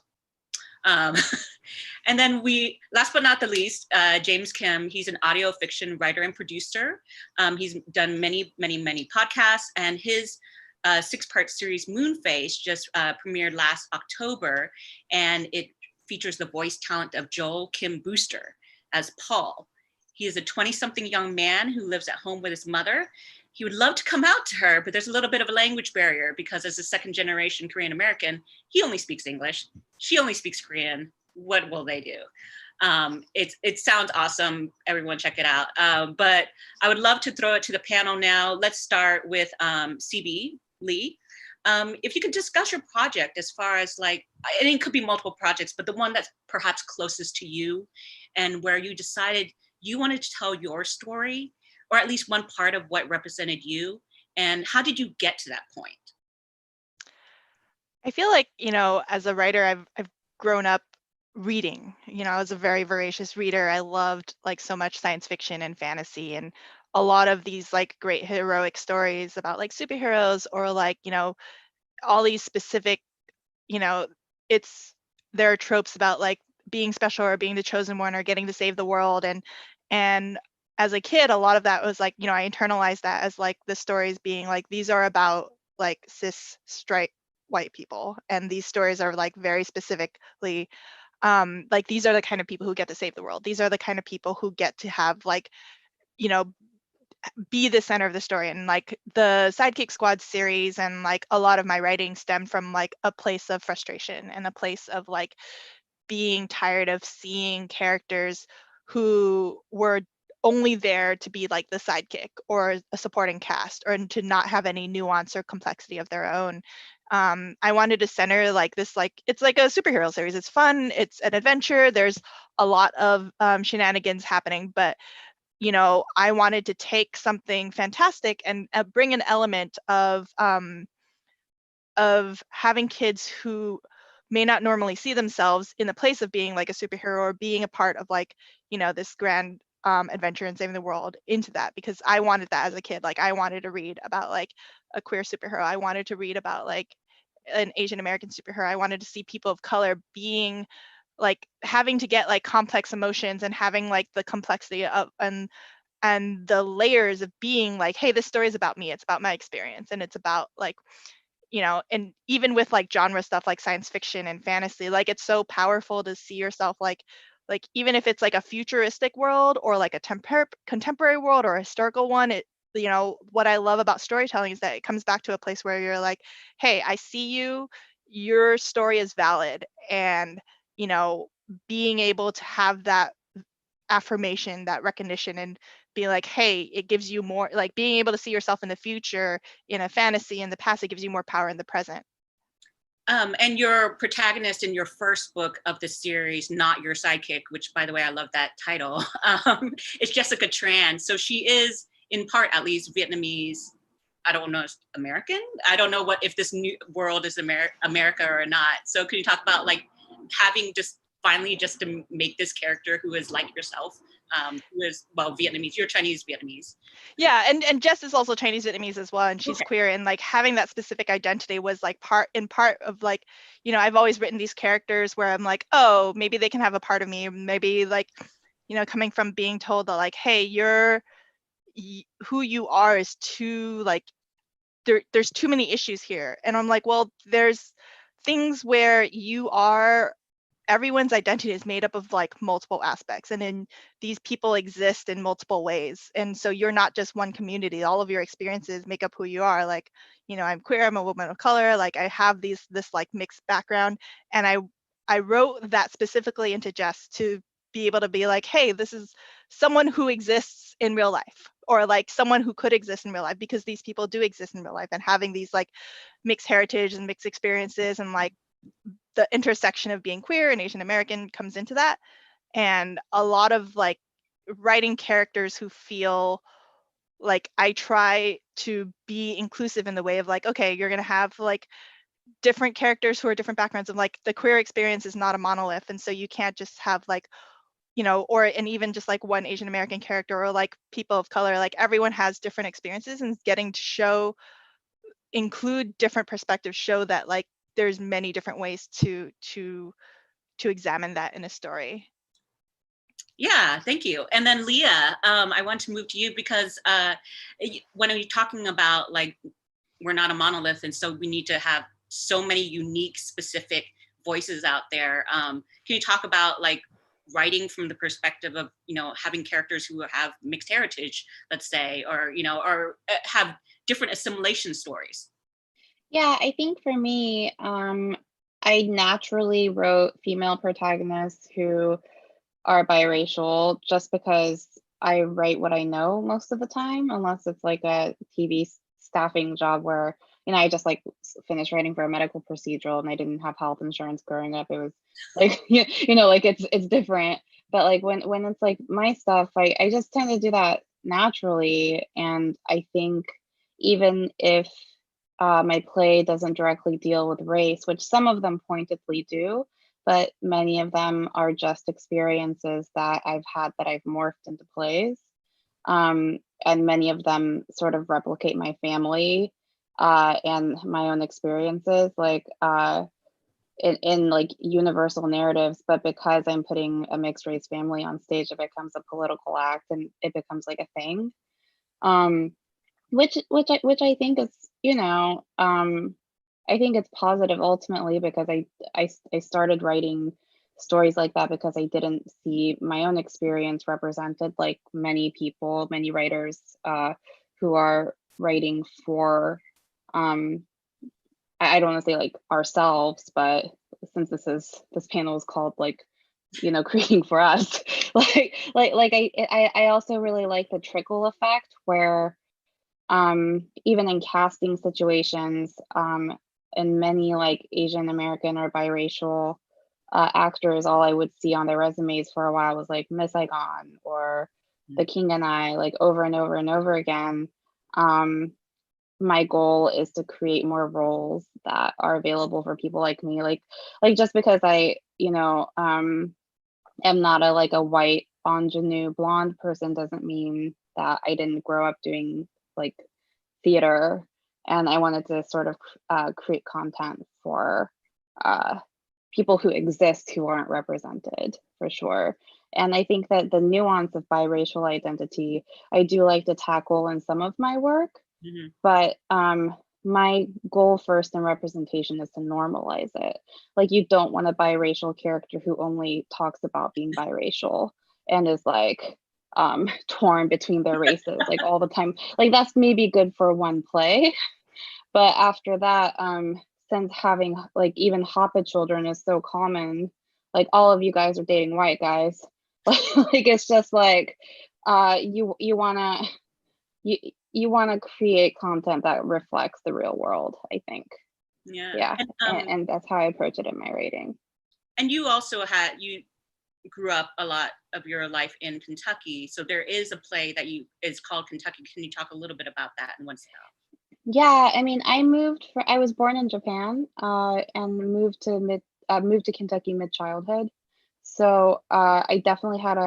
And then last but not the least, James Kim. He's an audio fiction writer and producer. He's done many, many, many podcasts, and his 6-part series Moonface just premiered last October, and it features the voice talent of Joel Kim Booster as Paul. He is a 20-something young man who lives at home with his mother he would love to come out to her, but there's a little bit of a language barrier because as a second generation Korean American, he only speaks English. She only speaks Korean. What will they do? It sounds awesome. Everyone check it out. But I would love to throw it to the panel now. Let's start with CB, Lee. If you could discuss your project as far as like, and it could be multiple projects, but the one that's perhaps closest to you and where you decided you wanted to tell your story, or at least one part of what represented you, and how did you get to that point? I feel like, you know, as a writer, I've grown up reading. You know, I was a very voracious reader. I loved like so much science fiction and fantasy, and a lot of these like great heroic stories about like superheroes or like, you know, all these specific, you know, there are tropes about like being special or being the chosen one or getting to save the world. And as a kid, a lot of that was like, you know, I internalized that as like the stories being like, these are about like cis straight white people. And these stories are like very specifically like these are the kind of people who get to save the world. These are the kind of people who get to have like, you know, be the center of the story. And like the Sidekick Squad series and like a lot of my writing stemmed from like a place of frustration and a place of like being tired of seeing characters who were only there to be like the sidekick or a supporting cast or to not have any nuance or complexity of their own. I wanted to center like this, like it's like a superhero series. It's fun, it's an adventure, there's a lot of shenanigans happening, but you know, I wanted to take something fantastic and bring an element of having kids who may not normally see themselves in the place of being like a superhero or being a part of like, you know, this grand adventure in saving the world into that, because I wanted that as a kid. Like I wanted to read about like a queer superhero. I wanted to read about like an Asian American superhero. I wanted to see people of color being like having to get like complex emotions and having like the complexity of and the layers of being like, hey, this story is about me. It's about my experience. And it's about like, you know, and even with like genre stuff like science fiction and fantasy, like it's so powerful to see yourself like even if it's like a futuristic world or like a contemporary world or a historical one, it, you know, what I love about storytelling is that it comes back to a place where you're like, hey, I see you, your story is valid. And, you know, being able to have that affirmation, that recognition, and be like, hey, it gives you more, like being able to see yourself in the future in a fantasy in the past, it gives you more power in the present. And your protagonist in your first book of the series, Not Your Sidekick, which by the way, I love that title, is Jessica Tran. So she is in part, at least Vietnamese, I don't know, American? I don't know what if this new world is America or not. So can you talk about like having just finally just to make this character who is like yourself, who is, well, Vietnamese, you're Chinese Vietnamese. Yeah, and Jess is also Chinese Vietnamese as well, and she's queer, and like having that specific identity was like part of like, you know, I've always written these characters where I'm like, oh, maybe they can have a part of me, maybe like, you know, coming from being told that like, hey, who you are is too like, there's too many issues here, and I'm like, well, there's things where you are, everyone's identity is made up of like multiple aspects, and then these people exist in multiple ways, and so you're not just one community. All of your experiences make up who you are. Like, you know, I'm queer, I'm a woman of color, like I have this like mixed background, and I wrote that specifically into Jess to be able to be like, hey, this is someone who exists in real life, or like someone who could exist in real life, because these people do exist in real life, and having these like mixed heritage and mixed experiences, and like the intersection of being queer and Asian American comes into that. And a lot of like writing characters who feel like, I try to be inclusive in the way of like, okay, you're gonna have like different characters who are different backgrounds, and like the queer experience is not a monolith, and so you can't just have like, you know, or and even just like one Asian American character or like people of color, like everyone has different experiences, and getting to include different perspectives, show that like there's many different ways to examine that in a story. Yeah, thank you. And then Leah, I want to move to you because when you're talking about like, we're not a monolith, and so we need to have so many unique, specific voices out there. Can you talk about like writing from the perspective of, having characters who have mixed heritage, let's say, or, or have different assimilation stories? Yeah, I think for me, I naturally wrote female protagonists who are biracial just because I write what I know most of the time, unless it's like a TV staffing job where, I just like finished writing for a medical procedural and I didn't have health insurance growing up. It was like, like it's different. But like when it's like my stuff, I just tend to do that naturally. And I think even if my play doesn't directly deal with race, which some of them pointedly do, but many of them are just experiences that I've had that I've morphed into plays. And many of them sort of replicate my family and my own experiences, like in like universal narratives. But because I'm putting a mixed race family on stage, it becomes a political act and it becomes like a thing. Which I think is, I think it's positive ultimately, because I started writing stories like that because I didn't see my own experience represented, like many people, many writers who are writing for, I don't want to say like ourselves, but since this panel is called like, creating for us, I also really like the trickle effect where even in casting situations, in many like Asian American or biracial actors, all I would see on their resumes for a while was like Miss Saigon or The King and I, like over and over and over again. My goal is to create more roles that are available for people like me. Like just because I, am not a white ingenue blonde person doesn't mean that I didn't grow up doing like theater, and I wanted to sort of create content for people who exist who aren't represented, for sure. And I think that the nuance of biracial identity, I do like to tackle in some of my work, but my goal first in representation is to normalize it. Like, you don't want a biracial character who only talks about being biracial and is like torn between their races like all the time. Like, that's maybe good for one play, but after that, since having like even Hoppet children is so common, like all of you guys are dating white guys, like it's just like you wanna create content that reflects the real world, I think. Yeah. And that's how I approach it in my writing. And you also you grew up a lot of your life in Kentucky. So there is a play that is called Kentucky. Can you talk a little bit about that and what's that? Yeah, I mean, I was born in Japan and moved to Kentucky mid-childhood. So I definitely had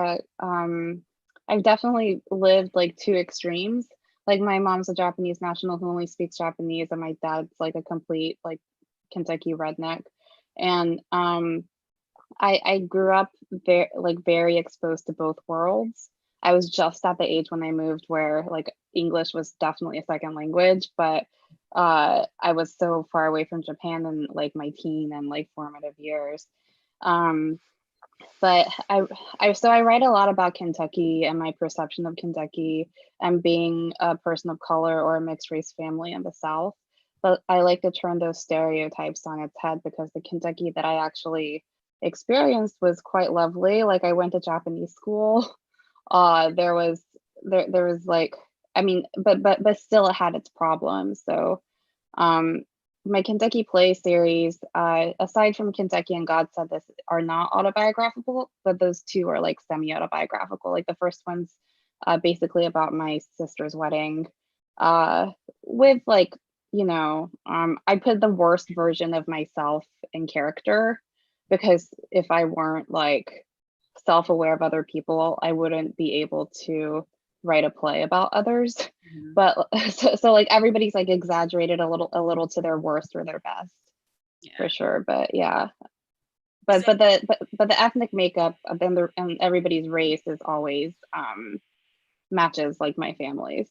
I've definitely lived like two extremes. Like, my mom's a Japanese national who only speaks Japanese, and my dad's like a complete like Kentucky redneck. And I grew up very exposed to both worlds. I was just at the age when I moved where like English was definitely a second language, but I was so far away from Japan in like my teen and like formative years. But I write a lot about Kentucky and my perception of Kentucky and being a person of color or a mixed race family in the South. But I like to turn those stereotypes on its head, because the Kentucky that I actually experienced was quite lovely. Like, I went to Japanese school. There was like, I mean, but still it had its problems. So my Kentucky play series, aside from Kentucky and God Said This, are not autobiographical, but those two are like semi-autobiographical. Like, the first one's basically about my sister's wedding, with like, I put the worst version of myself in character, because if I weren't like self-aware of other people, I wouldn't be able to write a play about others. But so like everybody's like exaggerated a little to their worst or their best, for sure. But yeah, but the ethnic makeup and everybody's race is always matches like my family's.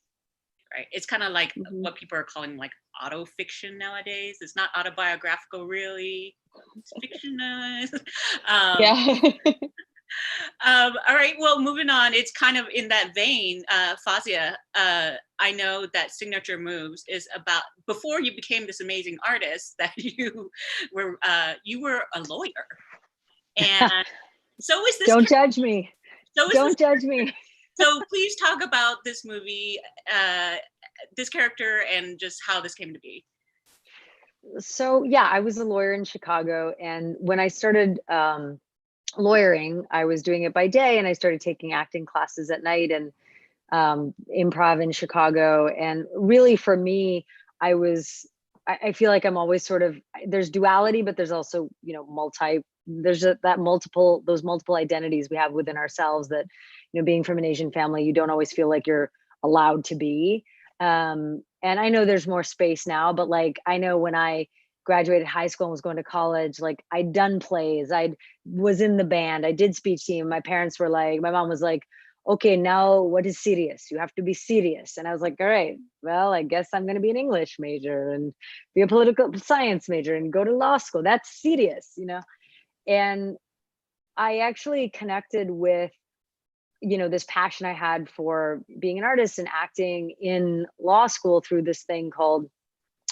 Right. It's kind of like what people are calling like auto fiction nowadays. It's not autobiographical, really. It's fictionalized. Yeah. All right, well, moving on, it's kind of in that vein. Fazia, I know that Signature Moves is about, before you became this amazing artist, that you were a lawyer. And so is this. Don't judge me. Don't judge me. So please talk about this movie, this character, and just how this came to be. So yeah, I was a lawyer in Chicago, and when I started lawyering, I was doing it by day, and I started taking acting classes at night and improv in Chicago. And really, for me, I feel like I'm always sort of, there's duality, but there's also, you know, those multiple identities we have within ourselves that, you know, being from an Asian family, you don't always feel like you're allowed to be. And I know there's more space now, but like, I know when I graduated high school and was going to college, like I'd done plays, I was in the band, I did speech team. My parents were like, my mom was like, okay, now what is serious? You have to be serious. And I was like, all right, well, I guess I'm going to be an English major and be a political science major and go to law school. That's serious, you know? And I actually connected with, you know, this passion I had for being an artist and acting in law school through this thing called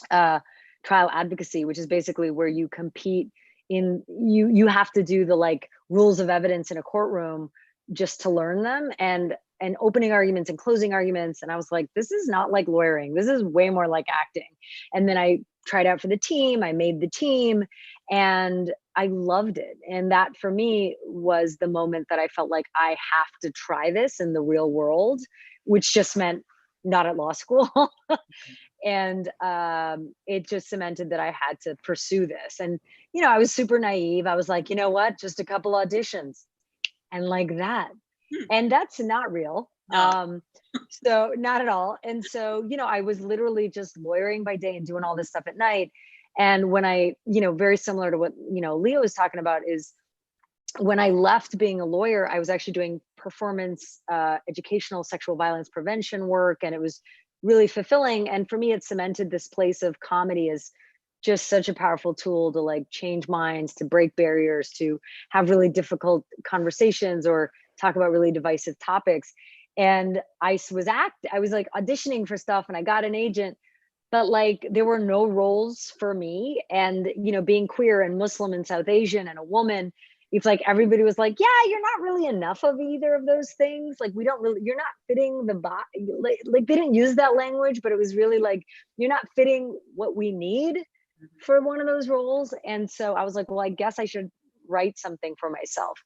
trial advocacy, which is basically where you compete in, you have to do the like rules of evidence in a courtroom just to learn them, and opening arguments and closing arguments. And I was like, this is not like lawyering. This is way more like acting. And then I tried out for the team. I made the team and I loved it. And that for me was the moment that I felt like I have to try this in the real world, which just meant not at law school. And it just cemented that I had to pursue this. And, you know, I was super naive. I was like, you know what, just a couple auditions and like that. And that's not real. So not at all. And so, you know, I was literally just lawyering by day and doing all this stuff at night. And when I, you know, very similar to what, you know, Leo was talking about, is when I left being a lawyer, I was actually doing performance, educational sexual violence prevention work. And it was really fulfilling. And for me, it cemented this place of comedy as just such a powerful tool to like change minds, to break barriers, to have really difficult conversations or talk about really divisive topics. And I was like auditioning for stuff and I got an agent, but like there were no roles for me. And, you know, being queer and Muslim and South Asian and a woman, it's like everybody was like, yeah, you're not really enough of either of those things. Like, we don't really, you're not fitting the body. Like they didn't use that language, but it was really like, you're not fitting what we need for one of those roles. And so I was like, well, I guess I should write something for myself.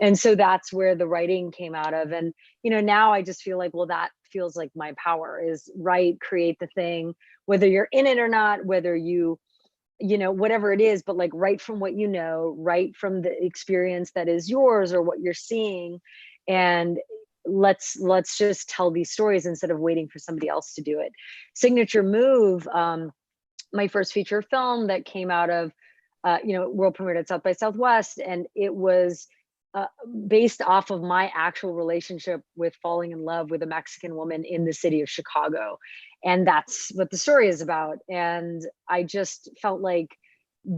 And so that's where the writing came out of. And, you know, now I just feel like, well, that feels like my power is write, create the thing, whether you're in it or not, whether you know, whatever it is, but like write from what you know, write from the experience that is yours or what you're seeing. And let's just tell these stories instead of waiting for somebody else to do it. Signature Move, my first feature film that came out of, you know, world premiered at South by Southwest. And it was based off of my actual relationship with falling in love with a Mexican woman in the city of Chicago. And that's what the story is about. And I just felt like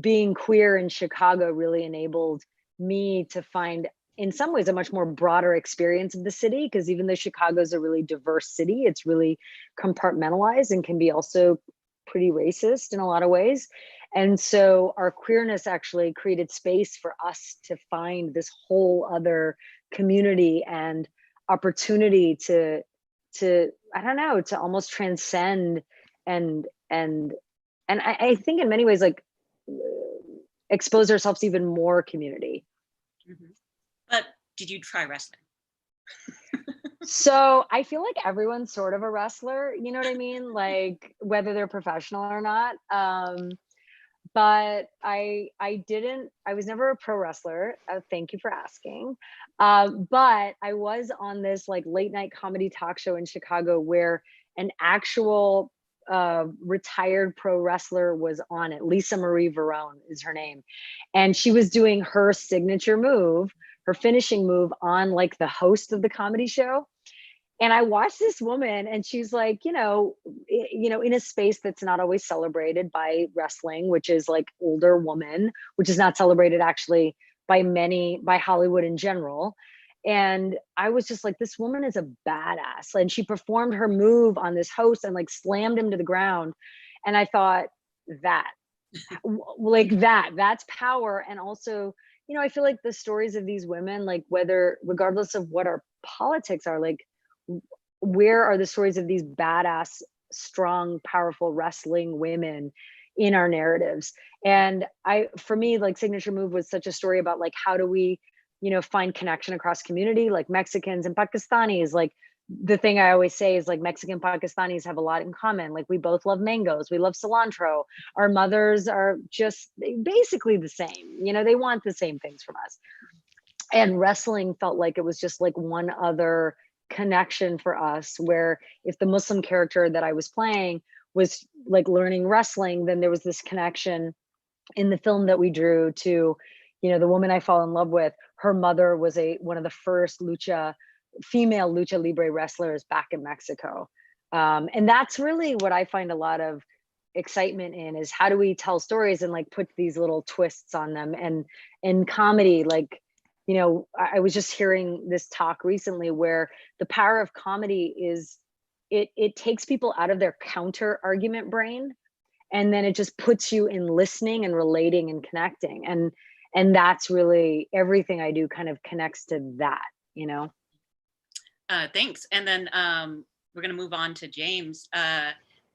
being queer in Chicago really enabled me to find, in some ways, a much more broader experience of the city, because even though Chicago is a really diverse city, it's really compartmentalized and can be also pretty racist in a lot of ways. And so our queerness actually created space for us to find this whole other community and opportunity to I don't know, to almost transcend and I think in many ways like expose ourselves to even more community. Mm-hmm. But did you try wrestling? So I feel like everyone's sort of a wrestler, you know what I mean? Like whether they're professional or not. But I was never a pro wrestler. Thank you for asking. But I was on this like late night comedy talk show in Chicago where an actual retired pro wrestler was on it. Lisa Marie Verone is her name. And she was doing her signature move, her finishing move on like the host of the comedy show. And I watched this woman and she's like, you know, in a space that's not always celebrated by wrestling, which is like older woman, which is not celebrated actually by Hollywood in general. And I was just like, this woman is a badass. And she performed her move on this host and like slammed him to the ground. And I thought that's power. And also, I feel like the stories of these women, like regardless of what our politics are, like where are the stories of these badass, strong, powerful wrestling women in our narratives? And for me, like Signature Move was such a story about like, how do we, find connection across community, like Mexicans and Pakistanis. Like the thing I always say is like Mexican Pakistanis have a lot in common. Like we both love mangoes, we love cilantro. Our mothers are just basically the same, they want the same things from us. And wrestling felt like it was just like one other connection for us, where if the Muslim character that I was playing was like learning wrestling, then there was this connection in the film that we drew to, the woman I fall in love with. Her mother was one of the first female lucha libre wrestlers back in Mexico. And that's really what I find a lot of excitement in, is how do we tell stories and like put these little twists on them. And in comedy, like, I was just hearing this talk recently where the power of comedy is it takes people out of their counter argument brain, and then it just puts you in listening and relating and connecting. And that's really everything I do kind of connects to that, Thanks. And then we're going to move on to James.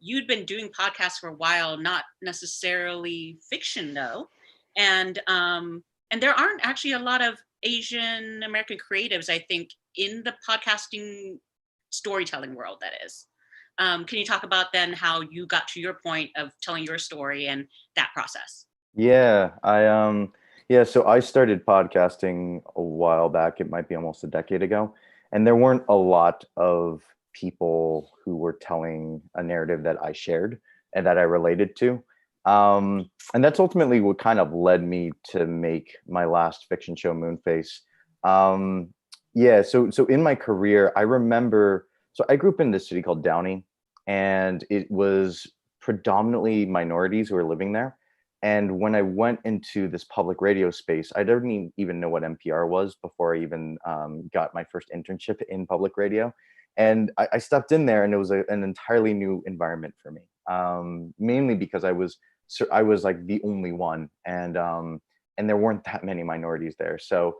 You'd been doing podcasts for a while, not necessarily fiction though. And there aren't actually a lot of Asian American creatives, I think, in the podcasting storytelling world, that is. Can you talk about then how you got to your point of telling your story and that process? Yeah, so I started podcasting a while back. It might be almost a decade ago. And there weren't a lot of people who were telling a narrative that I shared and that I related to. And that's ultimately what kind of led me to make my last fiction show, Moonface. So in my career, I remember, so I grew up in this city called Downey, and it was predominantly minorities who were living there. And when I went into this public radio space, I didn't even know what NPR was before I even got my first internship in public radio. And I stepped in there, and it was an entirely new environment for me, mainly because I was like the only one, and there weren't that many minorities there. So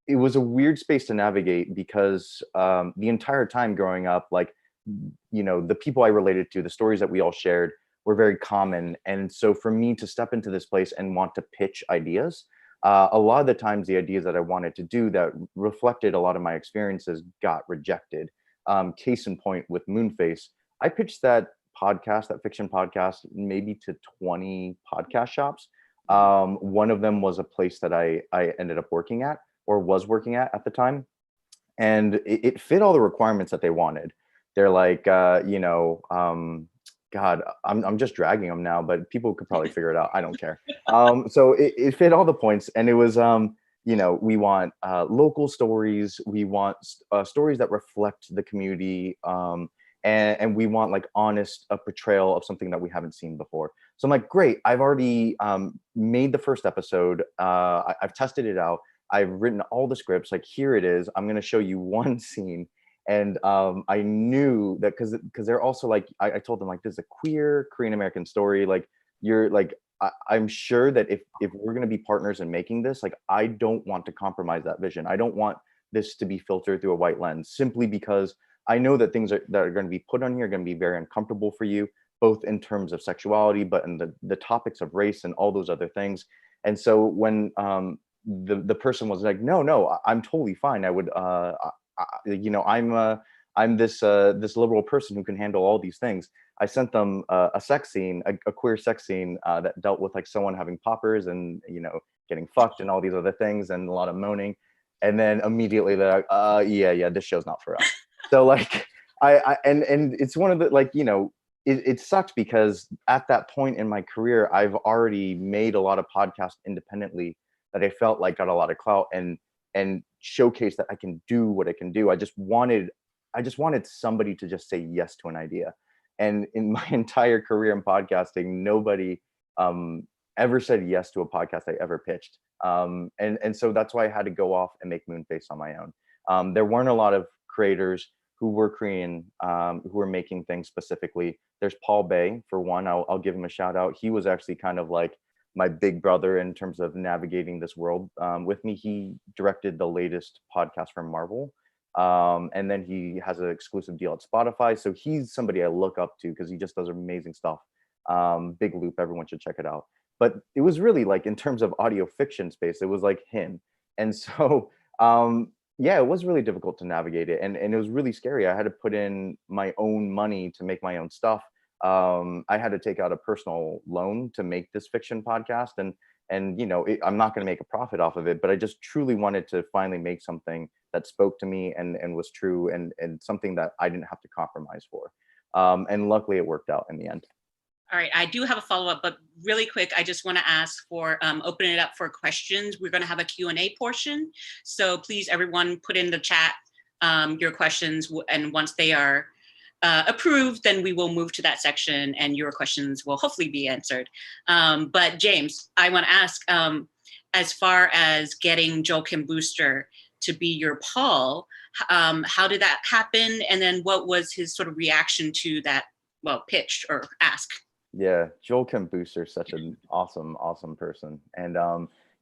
it was a weird space to navigate, because the entire time growing up, like, the people I related to, the stories that we all shared were very common. And so for me to step into this place and want to pitch ideas, a lot of the times the ideas that I wanted to do that reflected a lot of my experiences got rejected. Case in point with Moonface, I pitched that fiction podcast, maybe to 20 podcast shops. One of them was a place that I ended up working at, or was working at the time. And it fit all the requirements that they wanted. They're like, God, I'm just dragging them now, but people could probably figure it out. I don't care. So it fit all the points, and it was, we want local stories. We want stories that reflect the community, and we want like honest portrayal of something that we haven't seen before. So I'm like, great. I've already made the first episode. I've tested it out. I've written all the scripts. Like, here it is. I'm going to show you one scene. And I knew that because they're also like, I told them, like, this is a queer Korean American story. Like, you're like, I'm sure that if we're going to be partners in making this, like, I don't want to compromise that vision. I don't want this to be filtered through a white lens, simply because I know that things that are going to be put on here are going to be very uncomfortable for you, both in terms of sexuality, but in the topics of race and all those other things. And so when the person was like, no, I'm totally fine. I would, I'm this liberal person who can handle all these things. I sent them a sex scene, a queer sex scene that dealt with like someone having poppers and getting fucked and all these other things and a lot of moaning. And then immediately they're like, yeah, this show's not for us. So like and it's one of the, like, it sucked because at that point in my career, I've already made a lot of podcasts independently that I felt like got a lot of clout and showcase that I can do what I can do. I just wanted somebody to just say yes to an idea. And in my entire career in podcasting, nobody ever said yes to a podcast I ever pitched. And so that's why I had to go off and make Moonface on my own. There weren't a lot of creators who were Korean, who were making things specifically. There's Paul Bay, for one. I'll give him a shout out. He was actually kind of like my big brother in terms of navigating this world with me. He directed the latest podcast from Marvel. And then he has an exclusive deal at Spotify. So he's somebody I look up to because he just does amazing stuff. Big Loop, everyone should check it out. But it was really like, in terms of audio fiction space, it was like him. And so, yeah, it was really difficult to navigate it. And it was really scary. I had to put in my own money to make my own stuff. I had to take out a personal loan to make this fiction podcast. And you know, I'm not going to make a profit off of it, but I just truly wanted to finally make something that spoke to me and was true and something that I didn't have to compromise for. And luckily it worked out in the end. All right, I do have a follow-up, but really quick, I just want to ask for open it up for questions. We're going to have a Q&A portion. So please, everyone, put in the chat your questions, and once they are approved, then we will move to that section and your questions will hopefully be answered. But James, I want to ask, as far as getting Joel Kim Booster to be your Paul, how did that happen? And then what was his sort of reaction to that, well, pitch or ask? Yeah, Joel Kim Booster is such an awesome person. And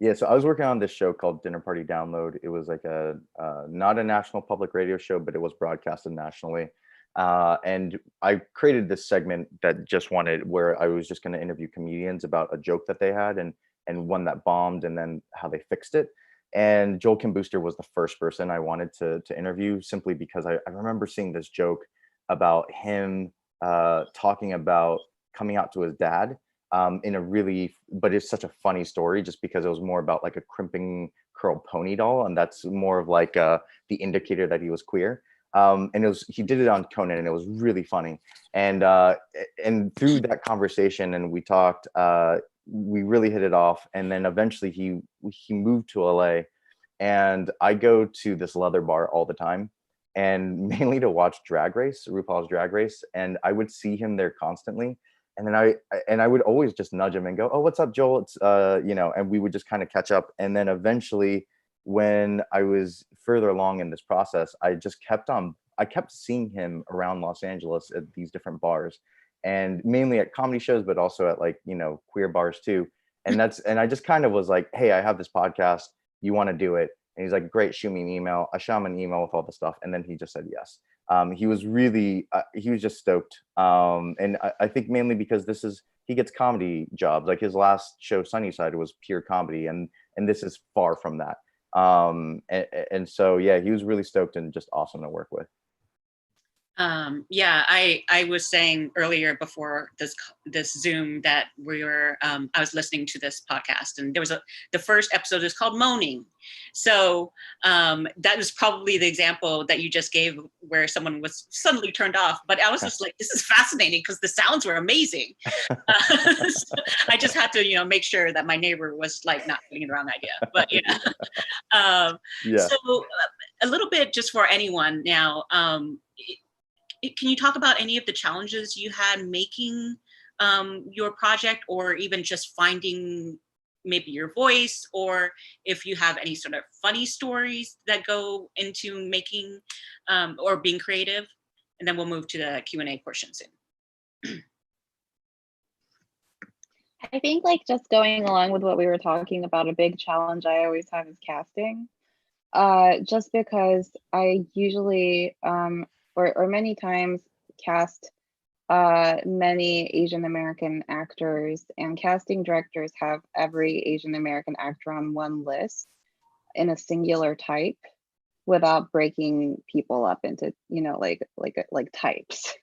yeah, so I was working on this show called Dinner Party Download. It was like a not a national public radio show, but it was broadcasted nationally. And I created this segment that just wanted, where I was just going to interview comedians about a joke that they had and one that bombed and then how they fixed it. And Joel Kim Booster was the first person I wanted to interview, simply because I remember seeing this joke about him talking about coming out to his dad in a really, but it's such a funny story just because it was more about like a crimping curl pony doll, and that's more of like the indicator that he was queer. And he did it on Conan, and it was really funny. And through that conversation, and we talked, we really hit it off. And then eventually he moved to LA, and I go to this leather bar all the time, and mainly to watch Drag Race, RuPaul's Drag Race. And I would see him there constantly. And then I would always just nudge him and go, "Oh, what's up, Joel?" It's you know, and we would just kind of catch up. And then eventually, when I was further along in this process, I kept seeing him around Los Angeles at these different bars, and mainly at comedy shows, but also at, like, you know, queer bars too. And I just kind of was like, "Hey, I have this podcast. You want to do it?" And he's like, "Great, shoot me an email." I shot him an email with all the stuff, and then he just said yes. He was really, he was just stoked. And I think mainly because he gets comedy jobs. Like his last show, Sunnyside, was pure comedy, and this is far from that. And so, yeah, he was really stoked and just awesome to work with. Yeah, I was saying earlier before this Zoom that I was listening to this podcast, and there was the first episode is called Moaning. So that is probably the example that you just gave where someone was suddenly turned off. But I was just like, this is fascinating because the sounds were amazing. So I just had to, you know, make sure that my neighbor was like not getting the wrong idea. But yeah. Yeah. So a little bit just for anyone now. Can you talk about any of the challenges you had making your project, or even just finding maybe your voice, or if you have any sort of funny stories that go into making or being creative? And then we'll move to the Q&A portion soon. I think, like, just going along with what we were talking about, a big challenge I always have is casting. Just because I usually or many times cast many Asian American actors, and casting directors have every Asian American actor on one list in a singular type without breaking people up into, you know, like types.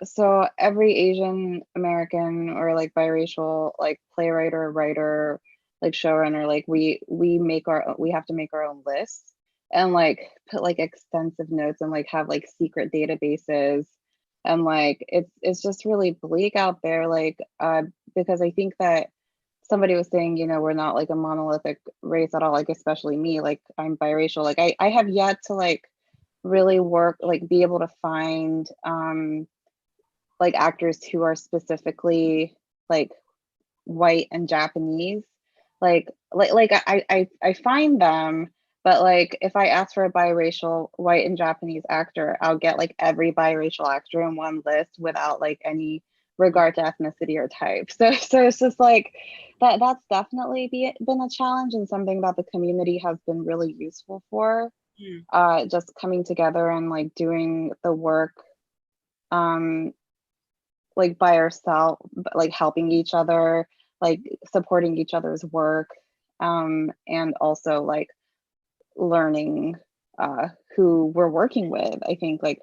So every Asian American or like biracial like playwright or writer, like showrunner, like we have to make our own lists and like put like extensive notes and like have like secret databases, and like it's just really bleak out there, like because I think that somebody was saying, you know, we're not like a monolithic race at all, like especially me, like I'm biracial, like I have yet to like really work, like be able to find like actors who are specifically like white and Japanese. I find them, but like if I ask for a biracial white and Japanese actor, I'll get like every biracial actor in one list without like any regard to ethnicity or type. So it's just like that's definitely been a challenge, and something that the community has been really useful for. Just coming together and like doing the work like by ourselves, like helping each other, like supporting each other's work, and also like learning who we're working with. I think like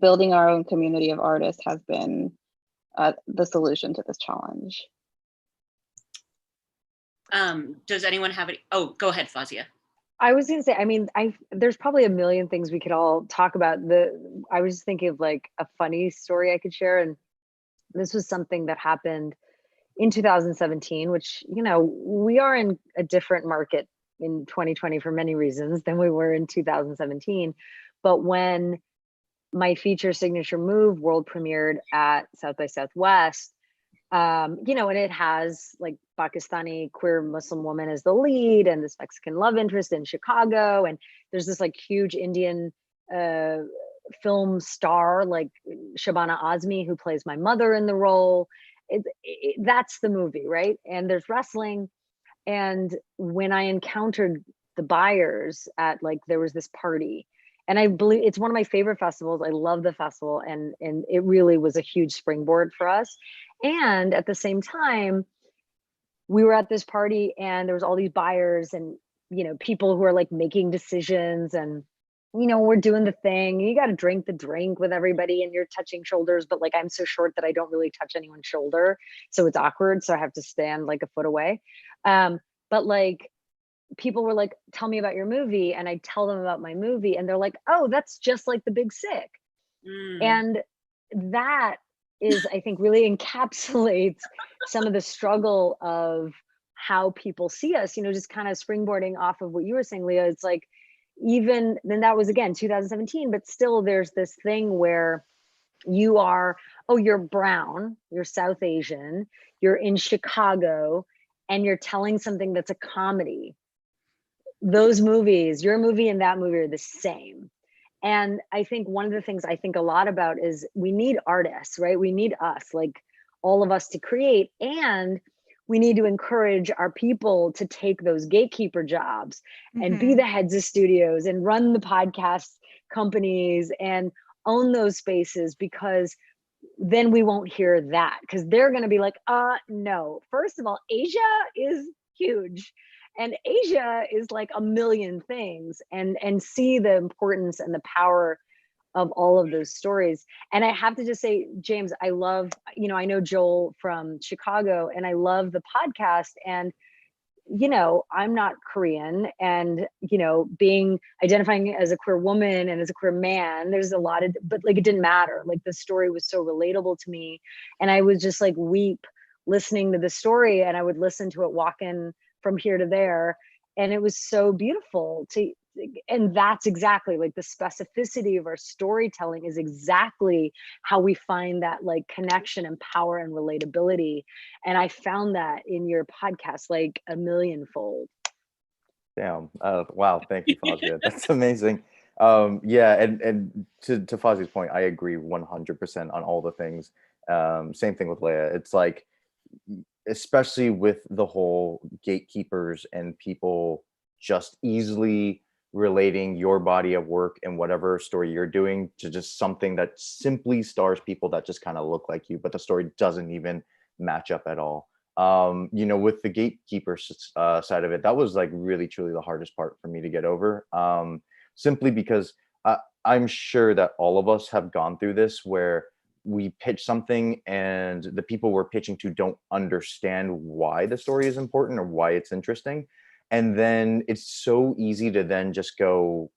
building our own community of artists has been the solution to this challenge. Does anyone have any? Oh, go ahead, Fazia. I was gonna say, I mean, there's probably a million things we could all talk about. I was just thinking of like a funny story I could share, and this was something that happened in 2017, which, you know, we are in a different market in 2020 for many reasons than we were in 2017. But when my feature Signature Move world premiered at South by Southwest, you know, and it has like Pakistani queer Muslim woman as the lead and this Mexican love interest in Chicago. And there's this like huge Indian film star like Shabana Azmi, who plays my mother in the role. That's the movie, right? And there's wrestling. And when I encountered the buyers at like, there was this party, and I believe it's one of my favorite festivals. I love the festival, and it really was a huge springboard for us. And at the same time, we were at this party and there was all these buyers and, you know, people who are like making decisions, and, you know, we're doing the thing. You got to drink the drink with everybody and you're touching shoulders, but like I'm so short that I don't really touch anyone's shoulder. So it's awkward. So I have to stand like a foot away. But like people were like, tell me about your movie. And I tell them about my movie and they're like, oh, that's just like The Big Sick. And that is, I think, really encapsulates some of the struggle of how people see us, you know, just kind of springboarding off of what you were saying, Leah. It's like, even then, that was again 2017, but still there's this thing where you are, oh, you're brown, you're South Asian, you're in Chicago, and you're telling something that's a comedy. Those movies, your movie and that movie, are the same. And I think one of the things I think a lot about is we need artists, right? We need us, like all of us, to create, and we need to encourage our people to take those gatekeeper jobs and be the heads of studios and run the podcast companies and own those spaces, because then we won't hear that, because they're going to be like, no, first of all, Asia is huge. And Asia is like a million things, and see the importance and the power of all of those stories. And I have to just say, James, I love, you know, I know Joel from Chicago, and I love the podcast. And, you know, I'm not Korean, and, you know, identifying as a queer woman and as a queer man, there's a lot of, but like, it didn't matter. Like the story was so relatable to me. And I would just like weep listening to the story, and I would listen to it walking from here to there. And it was so beautiful and that's exactly like the specificity of our storytelling is exactly how we find that like connection and power and relatability. And I found that in your podcast, like a millionfold. Damn. Wow. Thank you, Fazia. That's amazing. Yeah. And to Fazia's point, I agree 100% on all the things. Same thing with Leia. It's like, especially with the whole gatekeepers and people just easily relating your body of work and whatever story you're doing to just something that simply stars people that just kind of look like you, but the story doesn't even match up at all. You know, with the gatekeeper side of it, that was like really truly the hardest part for me to get over, simply because I'm sure that all of us have gone through this, where we pitch something and the people we're pitching to don't understand why the story is important or why it's interesting. And then it's so easy to then just go,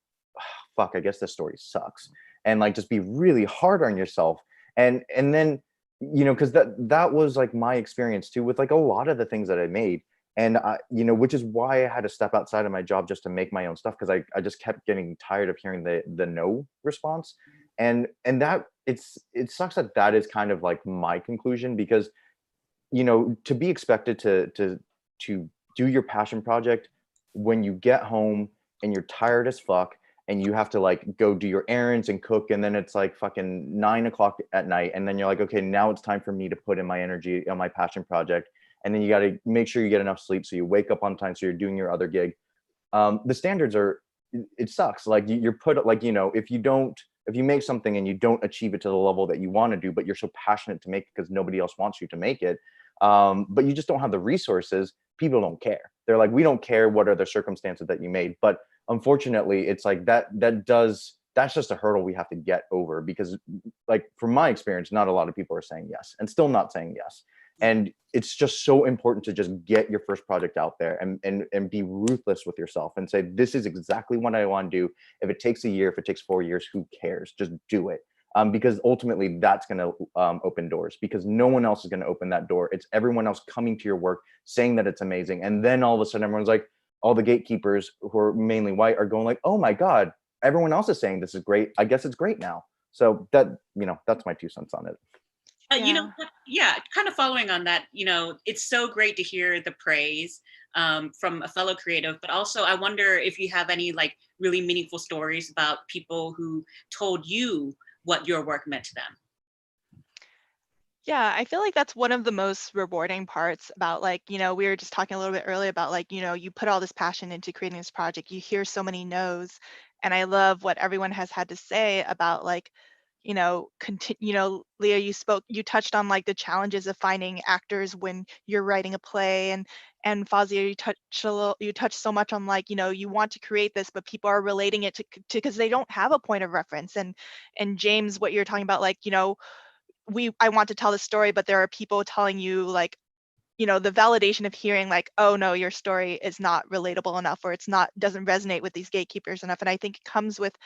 fuck, I guess this story sucks. And like, just be really hard on yourself. And then, you know, cause that was like my experience too, with like a lot of the things that I made. And you know, which is why I had to step outside of my job just to make my own stuff. Cause I just kept getting tired of hearing the no response. And that it sucks that is kind of like my conclusion, because you know, to be expected to do your passion project when you get home and you're tired as fuck and you have to like go do your errands and cook, and then it's like fucking 9 o'clock at night, and then you're like, okay, now it's time for me to put in my energy on my passion project, and then you got to make sure you get enough sleep so you wake up on time so you're doing your other gig. The standards are, it sucks. Like you're put, like, you know, if you make something and you don't achieve it to the level that you want to do, but you're so passionate to make it because nobody else wants you to make it, but you just don't have the resources, people don't care. They're like, we don't care what are the circumstances that you made. But unfortunately, it's like that's just a hurdle we have to get over, because like from my experience, not a lot of people are saying yes and still not saying yes. And it's just so important to just get your first project out there and be ruthless with yourself and say, this is exactly what I want to do. If it takes a year, if it takes 4 years, who cares? Just do it. Because ultimately that's going to open doors, because no one else is going to open that door. It's everyone else coming to your work, saying that it's amazing. And then all of a sudden everyone's like, all the gatekeepers who are mainly white are going like, oh my God, everyone else is saying this is great. I guess it's great now. So that, you know, that's my 2 cents on it. You know, yeah, kind of following on that, you know, it's so great to hear the praise from a fellow creative, but also I wonder if you have any like really meaningful stories about people who told you what your work meant to them. Yeah, I feel like that's one of the most rewarding parts about, like, you know, we were just talking a little bit earlier about, like, you know, you put all this passion into creating this project, you hear so many no's, and I love what everyone has had to say about, like, you know, Leah, you touched on like the challenges of finding actors when you're writing a play, and Fazia, you touched so much on, like, you know, you want to create this, but people are relating it to because they don't have a point of reference, and James, what you're talking about, like, you know, I want to tell the story, but there are people telling you, like, you know, the validation of hearing like, oh no, your story is not relatable enough, or doesn't resonate with these gatekeepers enough. And I think it comes with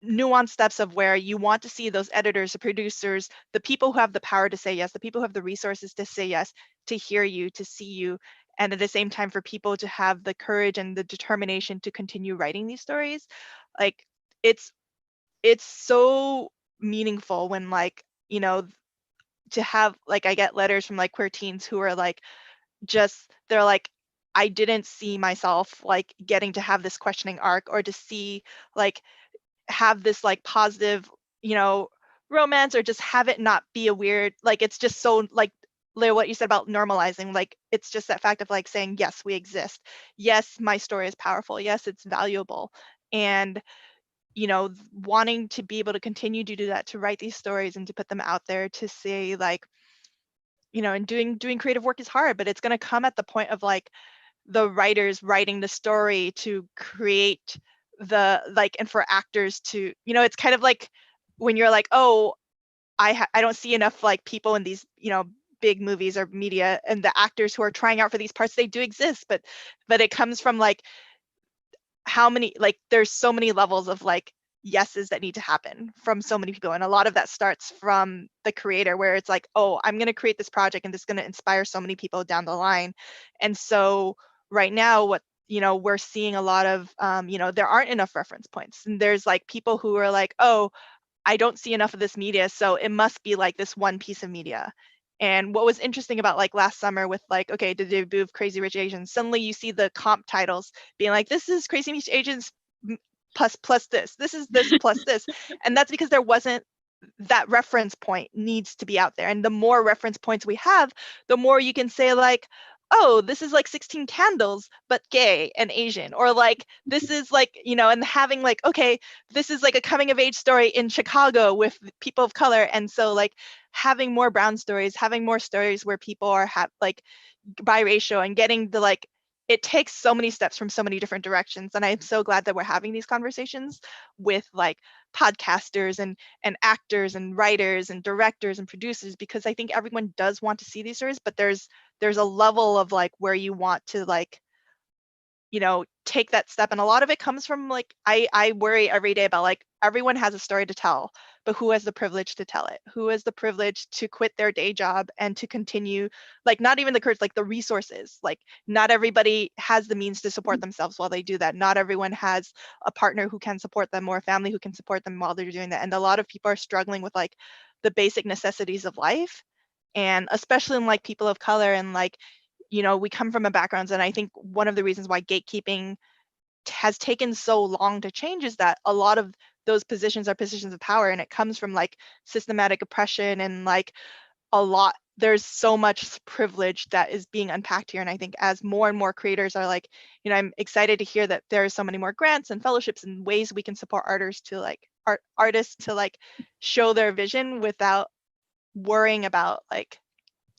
nuanced steps of where you want to see those editors, the producers, the people who have the power to say yes, the people who have the resources to say yes, to hear you, to see you, and at the same time for people to have the courage and the determination to continue writing these stories. Like, it's so meaningful when, like, you know, to have, like, I get letters from like queer teens who are like, they're like, I didn't see myself like getting to have this questioning arc, or to see like have this like positive, you know, romance, or just have it not be a weird, like, it's just so, like, Leah, what you said about normalizing, like, it's just that fact of like saying, yes, we exist. Yes, my story is powerful. Yes, it's valuable. And, you know, wanting to be able to continue to do that, to write these stories and to put them out there, to say, like, you know, and doing creative work is hard, but it's going to come at the point of like the writers writing the story to create the, like, and for actors to, you know, it's kind of like when you're like, oh, I don't see enough like people in these, you know, big movies or media, and the actors who are trying out for these parts, they do exist, but it comes from like how many, like, there's so many levels of like yeses that need to happen from so many people, and a lot of that starts from the creator, where it's like, oh, I'm going to create this project and this is going to inspire so many people down the line. And so right now, what, you know, we're seeing a lot of, you know, there aren't enough reference points, and there's like people who are like, oh, I don't see enough of this media, so it must be like this one piece of media. And what was interesting about like last summer with like, okay, the debut of Crazy Rich Asians, suddenly you see the comp titles being like, this is Crazy Rich Asians plus this is this plus this. And that's because there wasn't, that reference point needs to be out there. And the more reference points we have, the more you can say like, oh, this is like 16 Candles, but gay and Asian, or like, this is like, you know, and having like, okay, this is like a coming of age story in Chicago with people of color. And so like having more brown stories, having more stories where people are like biracial, and getting the, like, it takes so many steps from so many different directions. And I'm so glad that we're having these conversations with like podcasters and actors and writers and directors and producers, because I think everyone does want to see these stories, but there's a level of like where you want to, like, you know, take that step. And a lot of it comes from like, I worry every day about like, everyone has a story to tell, but who has the privilege to tell it? Who has the privilege to quit their day job and to continue, like, not even the courage, like the resources, like not everybody has the means to support themselves while they do that. Not everyone has a partner who can support them, or a family who can support them while they're doing that. And a lot of people are struggling with like the basic necessities of life. and especially in like people of color, and like, you know, we come from a backgrounds, and I think one of the reasons why gatekeeping has taken so long to change is that a lot of those positions are positions of power, and it comes from like systematic oppression, and like there's so much privilege that is being unpacked here. And I think as more and more creators are like, you know, I'm excited to hear that there are so many more grants and fellowships and ways we can support artists to like show their vision without worrying about like,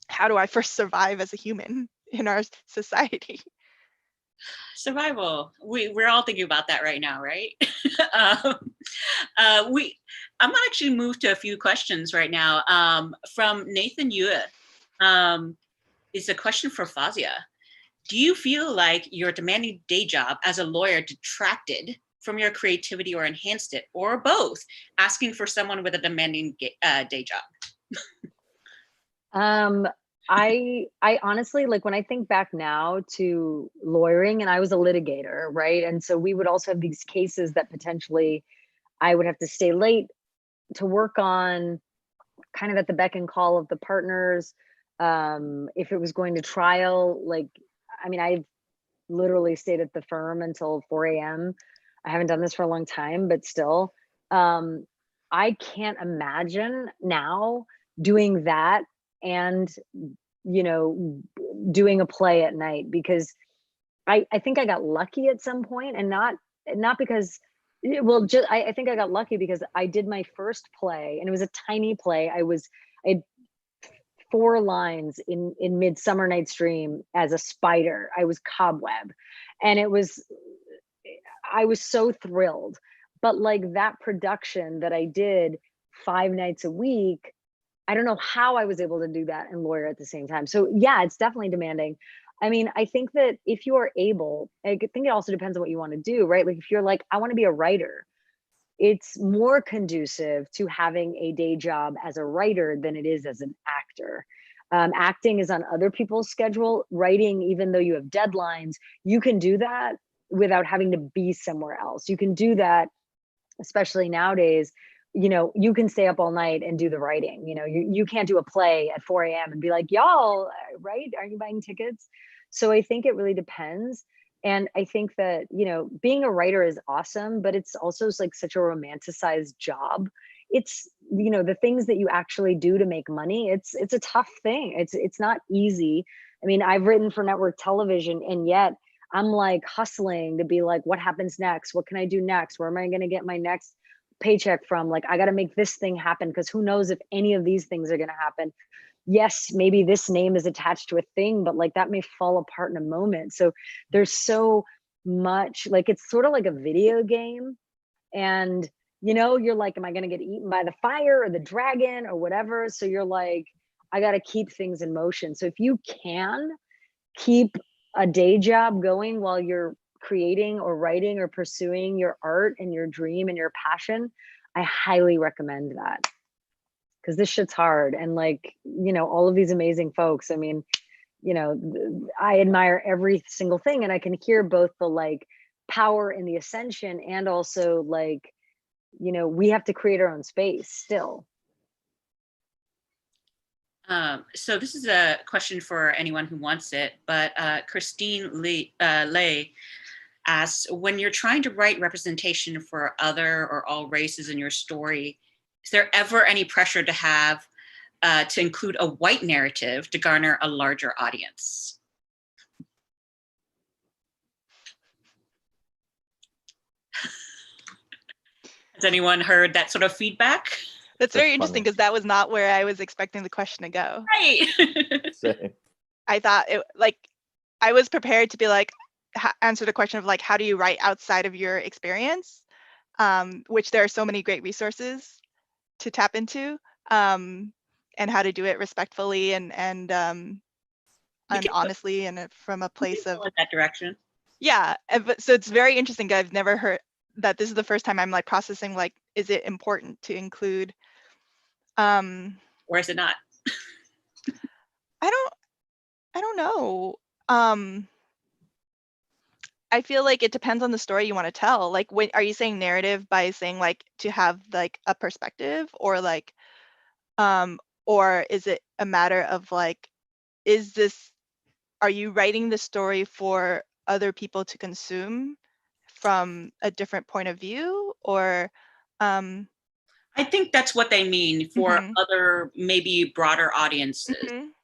how do I first survive as a human in our society? Survival. We're all thinking about that right now, right? I'm gonna actually move to a few questions right now. From Nathan Yue, is a question for Fazia. Do you feel like your demanding day job as a lawyer detracted from your creativity or enhanced it, or both? Asking for someone with a demanding day job. I honestly, like when I think back now to lawyering, and I was a litigator, right? And so we would also have these cases that potentially I would have to stay late to work on, kind of at the beck and call of the partners. If it was going to trial, like, I mean, I've literally stayed at the firm until 4 a.m. I haven't done this for a long time, but still, I can't imagine now doing that and, you know, doing a play at night, because I think I got lucky at some point, and not because, well, just I think I got lucky because I did my first play, and it was a tiny play. I had 4 lines in Midsummer Night's Dream as a spider. I was Cobweb, and I was so thrilled. But like that production that I did 5 nights a week, I don't know how I was able to do that and lawyer at the same time. So yeah, it's definitely demanding. I mean, I think that if you are able, I think it also depends on what you want to do, right? Like if you're like, I want to be a writer, it's more conducive to having a day job as a writer than it is as an actor. Acting is on other people's schedule. Writing, even though you have deadlines, you can do that without having to be somewhere else. You can do that, especially nowadays. You know, you can stay up all night and do the writing. You know, you can't do a play at 4 a.m. and be like, y'all, right? Are you buying tickets? So I think it really depends. And I think that, you know, being a writer is awesome, but it's also like such a romanticized job. It's, you know, the things that you actually do to make money, it's a tough thing. It's not easy. I mean, I've written for network television, and yet I'm like hustling to be like, what happens next? What can I do next? Where am I going to get my next paycheck from? Like, I got to make this thing happen, because who knows if any of these things are going to happen. Yes, maybe this name is attached to a thing, but like that may fall apart in a moment. So there's so much, like, it's sort of like a video game, and you know, you're like, am I going to get eaten by the fire or the dragon or whatever? So you're like, I got to keep things in motion. So if you can keep a day job going while you're creating or writing or pursuing your art and your dream and your passion, I highly recommend that, because this shit's hard. And like, you know, all of these amazing folks, I mean, you know, I admire every single thing, and I can hear both the like power in the ascension, and also like, you know, we have to create our own space still. So this is a question for anyone who wants it, but Christine Lay asks, when you're trying to write representation for other or all races in your story, is there ever any pressure to have to include a white narrative to garner a larger audience? Has anyone heard that sort of feedback? That's very interesting, because that was not where I was expecting the question to go. Right. I thought it, like, I was prepared to be like, answer the question of like, how do you write outside of your experience? Which there are so many great resources to tap into, and how to do it respectfully and honestly, and from a place of that direction. Yeah, but so it's very interesting. I've never heard that. This is the first time I'm like processing, like, is it important to include, or is it not? I don't know. I feel like it depends on the story you want to tell. Like, when are you saying narrative by saying like to have like a perspective, or like Or is it a matter of like, are you writing the story for other people to consume from a different point of view? Or I think that's what they mean for Mhm. other, maybe broader audiences.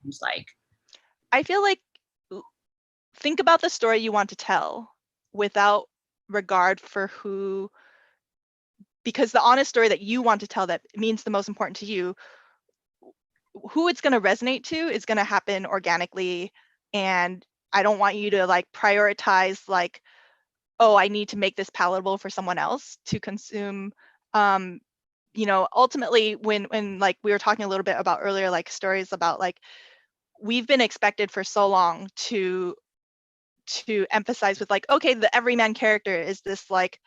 It's like, I feel like think about the story you want to tell without regard for who, because the honest story that you want to tell that means the most important to you, who it's going to resonate to is going to happen organically. And I don't want you to like prioritize like, oh, I need to make this palatable for someone else to consume. You know, ultimately when like we were talking a little bit about earlier, like stories about like, we've been expected for so long to emphasize with like, okay, the everyman character is this like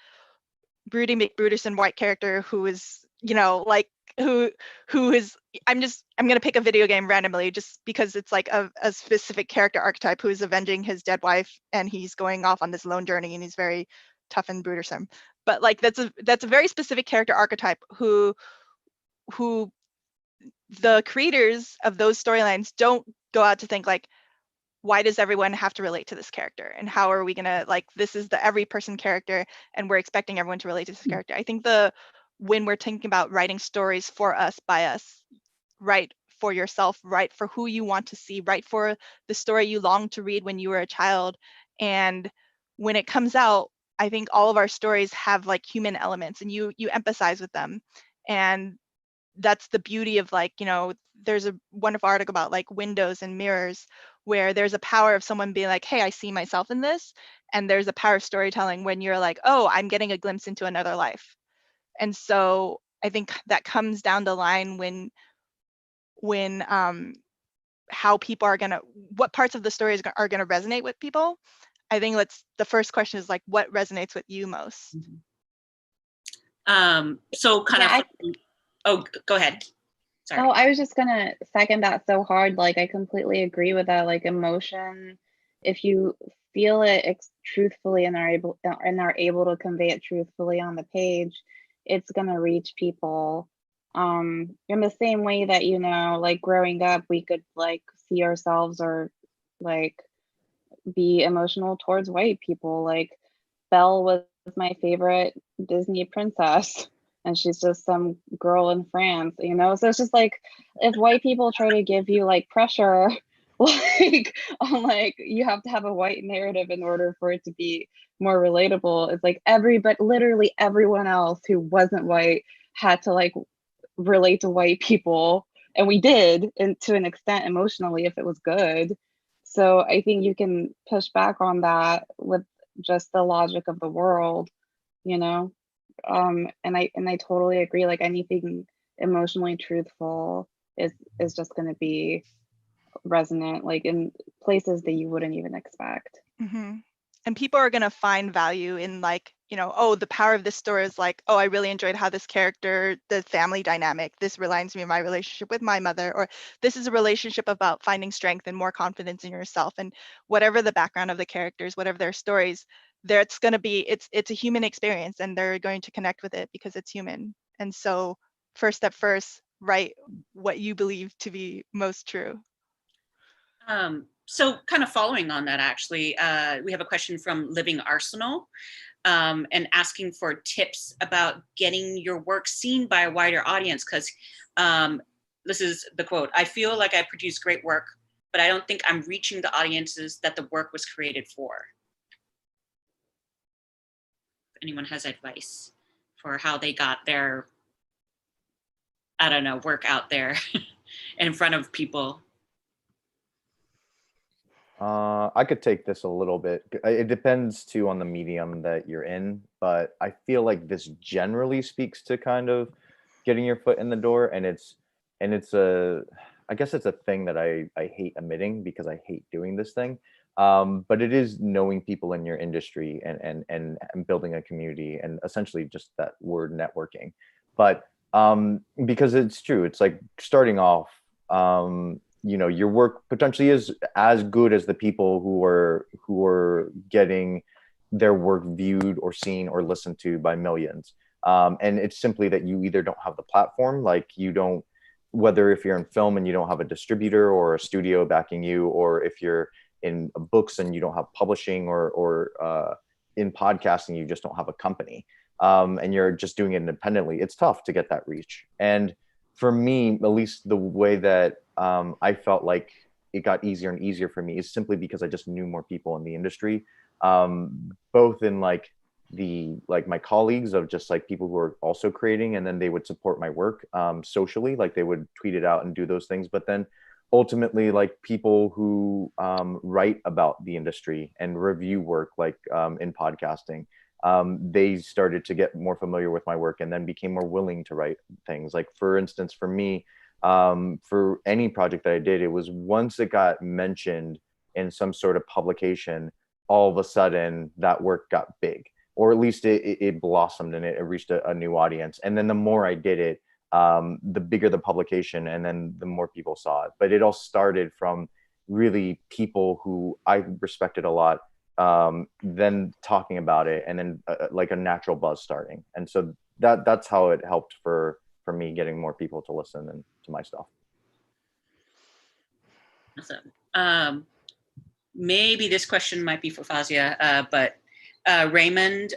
broody McBruderson white character who is, you know, like who is, I'm gonna pick a video game randomly just because it's like a specific character archetype who is avenging his dead wife and he's going off on this lone journey and he's very tough and Bruderson. But like that's a very specific character archetype who the creators of those storylines don't go out to think like, why does everyone have to relate to this character? And how are we gonna, like, this is the every person character and we're expecting everyone to relate to this character. I think when we're thinking about writing stories for us, by us, write for yourself, write for who you want to see, write for the story you longed to read when you were a child. And when it comes out, I think all of our stories have like human elements and you empathize with them. And that's the beauty of like, you know, there's a wonderful article about like windows and mirrors where there's a power of someone being like, hey, I see myself in this. And there's a power of storytelling when you're like, oh, I'm getting a glimpse into another life. And so I think that comes down the line when how people are gonna, what parts of the stories are gonna resonate with people. I think the first question is like, what resonates with you most? So kind Yeah, of, oh, go ahead. Sorry. Oh, I was just gonna second that so hard. Like, I completely agree with that. Like, emotion, if you feel it truthfully and are able to convey it truthfully on the page, it's gonna reach people. In the same way that, you know, like growing up, we could like see ourselves or like be emotional towards white people. Like, Belle was my favorite Disney princess, and she's just some girl in France, you know? So it's just like, if white people try to give you like pressure, like on like, you have to have a white narrative in order for it to be more relatable. It's like but literally everyone else who wasn't white had to like relate to white people. And we did, and to an extent emotionally, if it was good. So I think you can push back on that with just the logic of the world, you know? And I totally agree. Like, anything emotionally truthful is just going to be resonant, like in places that you wouldn't even expect. Mm-hmm. And people are going to find value in like, you know, oh, the power of this story is like, oh, I really enjoyed how this character, the family dynamic, this reminds me of my relationship with my mother, or this is a relationship about finding strength and more confidence in yourself. And whatever the background of the characters, whatever their stories, it's going to be, it's a human experience and they're going to connect with it because it's human. And so first step first, write what you believe to be most true. So kind of following on that, actually, we have a question from Living Arsenal and asking for tips about getting your work seen by a wider audience. Because this is the quote: "I feel like I produce great work, but I don't think I'm reaching the audiences that the work was created for." If anyone has advice for how they got their, I don't know, work out there in front of people. I could take this a little bit. It depends too on the medium that you're in, but I feel like this generally speaks to kind of getting your foot in the door, and it's I guess it's a thing that I hate admitting because I hate doing this thing. But it is knowing people in your industry and building a community and essentially just that word networking. But because it's true, it's like starting off. You know, your work potentially is as good as the people who are getting their work viewed or seen or listened to by millions. And it's simply that you either don't have the platform, like you don't whether if you're in film and you don't have a distributor or a studio backing you, or if you're in books and you don't have publishing, or in podcasting, you just don't have a company, and you're just doing it independently, it's tough to get that reach. And for me, at least the way that I felt like it got easier and easier for me is simply because I just knew more people in the industry, both in like my colleagues of just like people who are also creating, and then they would support my work socially, like they would tweet it out and do those things. But then ultimately, like people who write about the industry and review work, like in podcasting, they started to get more familiar with my work and then became more willing to write things. Like, for instance, for me, for any project that I did, it was once it got mentioned in some sort of publication, all of a sudden that work got big, or at least it blossomed and it reached a new audience. And then the more I did it, the bigger the publication, and then the more people saw it. But it all started from really people who I respected a lot, then talking about it, and then like a natural buzz starting. And so that's how it helped for me getting more people to listen and to my stuff. Awesome. Maybe this question might be for Fazia, but Raymond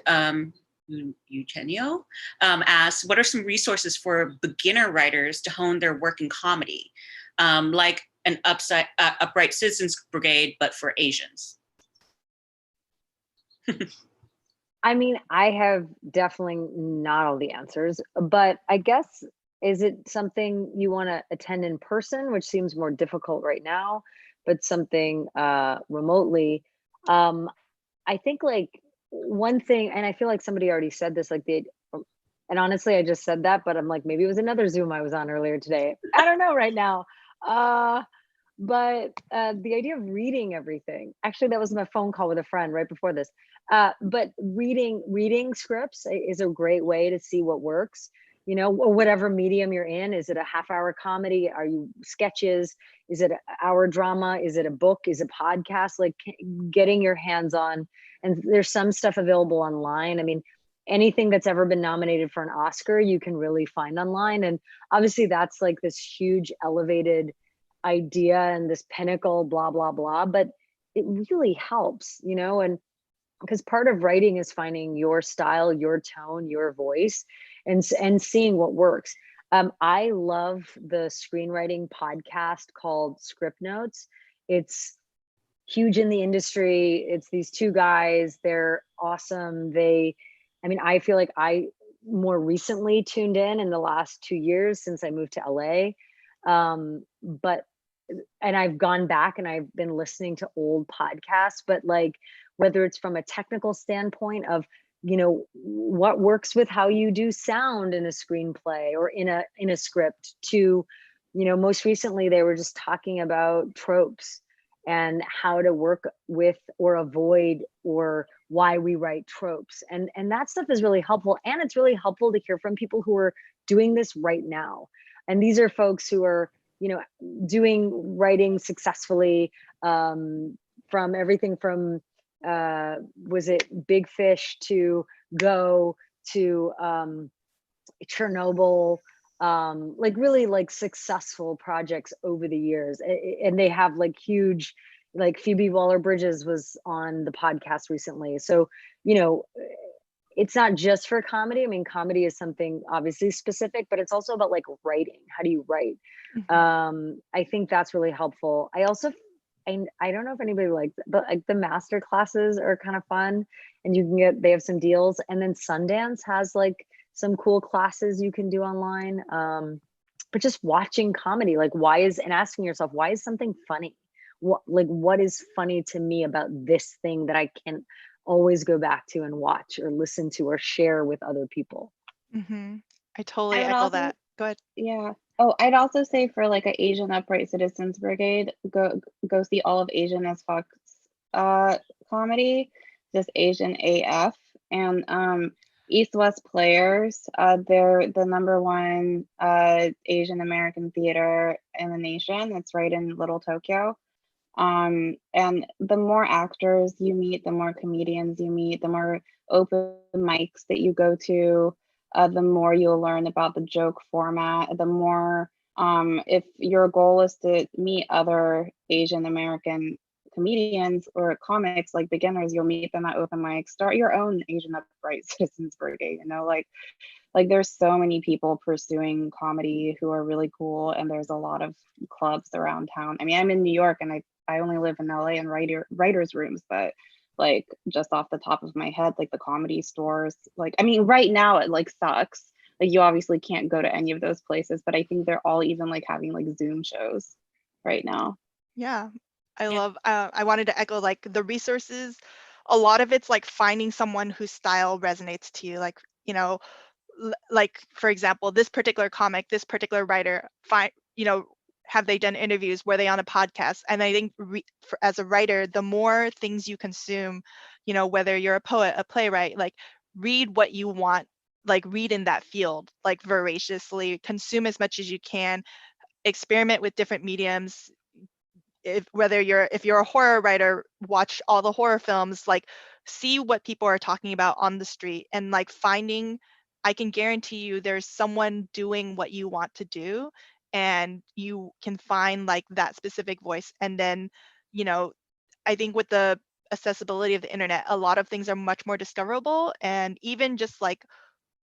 Eugenio asks, what are some resources for beginner writers to hone their work in comedy, like an Upright Citizens Brigade, but for Asians? I mean, I have definitely not all the answers, but I guess, is it something you want to attend in person, which seems more difficult right now, but something remotely? I think like one thing, and I feel like somebody already said this, like and honestly, I just said that, but I'm like, maybe it was another Zoom I was on earlier today. I don't know right now. But the idea of reading everything, actually, that was my phone call with a friend right before this. But reading scripts is a great way to see what works, you know, or whatever medium you're in. Is it a half-hour comedy? Are you sketches? Is it an hour drama? Is it a book? Is it a podcast? Like getting your hands on, and there's some stuff available online. I mean, anything that's ever been nominated for an Oscar, you can really find online. And obviously that's like this huge elevated idea and this pinnacle, blah, blah, blah, but it really helps, you know, and because part of writing is finding your style, your tone, your voice, and seeing what works. I love the screenwriting podcast called Script Notes. It's huge in the industry. It's these two guys, they're awesome. I feel like I more recently tuned in the last 2 years since I moved to LA. And I've gone back and I've been listening to old podcasts, but like, whether it's from a technical standpoint of, you know, what works with how you do sound in a screenplay or in a script, to, you know, most recently they were just talking about tropes and how to work with or avoid, or why we write tropes. And that stuff is really helpful. And it's really helpful to hear from people who are doing this right now. And these are folks who are, you know, doing writing successfully, from everything from, was it Big Fish to Go to Chernobyl, like really like successful projects over the years. And they have like huge, like Phoebe Waller-Bridges was on the podcast recently. So, you know, it's not just for comedy. I mean, comedy is something obviously specific, but it's also about like writing. How do you write? I think that's really helpful. I also, I don't know if anybody likes it, but like the master classes are kind of fun, and they have some deals. And then Sundance has like some cool classes you can do online. But just watching comedy, like and asking yourself, why is something funny? What is funny to me about this thing that I can always go back to and watch or listen to or share with other people? I totally echo that. Go ahead. Yeah. Oh, I'd also say for like an Asian Upright Citizens Brigade, go see all of Asian as Fuck's comedy, just Asian AF. And East West Players, they're the #1 Asian American theater in the nation. It's right in Little Tokyo. And the more actors you meet, the more comedians you meet, the more open mics that you go to, the more you'll learn about the joke format, the more If your goal is to meet other Asian American comedians or comics, like beginners, you'll meet them at open mics. Start your own Asian Upright Citizens Brigade, you know, like there's so many people pursuing comedy who are really cool, and there's a lot of clubs around town. I mean, I'm in New York and I only live in LA and writers rooms, but like just off the top of my head, like the Comedy Stores, like, I mean, right now it like sucks. Like you obviously can't go to any of those places, but I think they're all even like having like Zoom shows right now. Yeah, I love, I wanted to echo like the resources. A lot of it's like finding someone whose style resonates to you. Like, you know, like for example, this particular comic, this particular writer, you know, have they done interviews? Were they on a podcast? And I think as a writer, the more things you consume, you know, whether you're a poet, a playwright, like read what you want, like read in that field, like voraciously, consume as much as you can, experiment with different mediums. If you're a horror writer, watch all the horror films, like see what people are talking about on the street, and like finding, I can guarantee you there's someone doing what you want to do, and you can find like that specific voice. And then, you know, I think with the accessibility of the internet, a lot of things are much more discoverable. And even just like,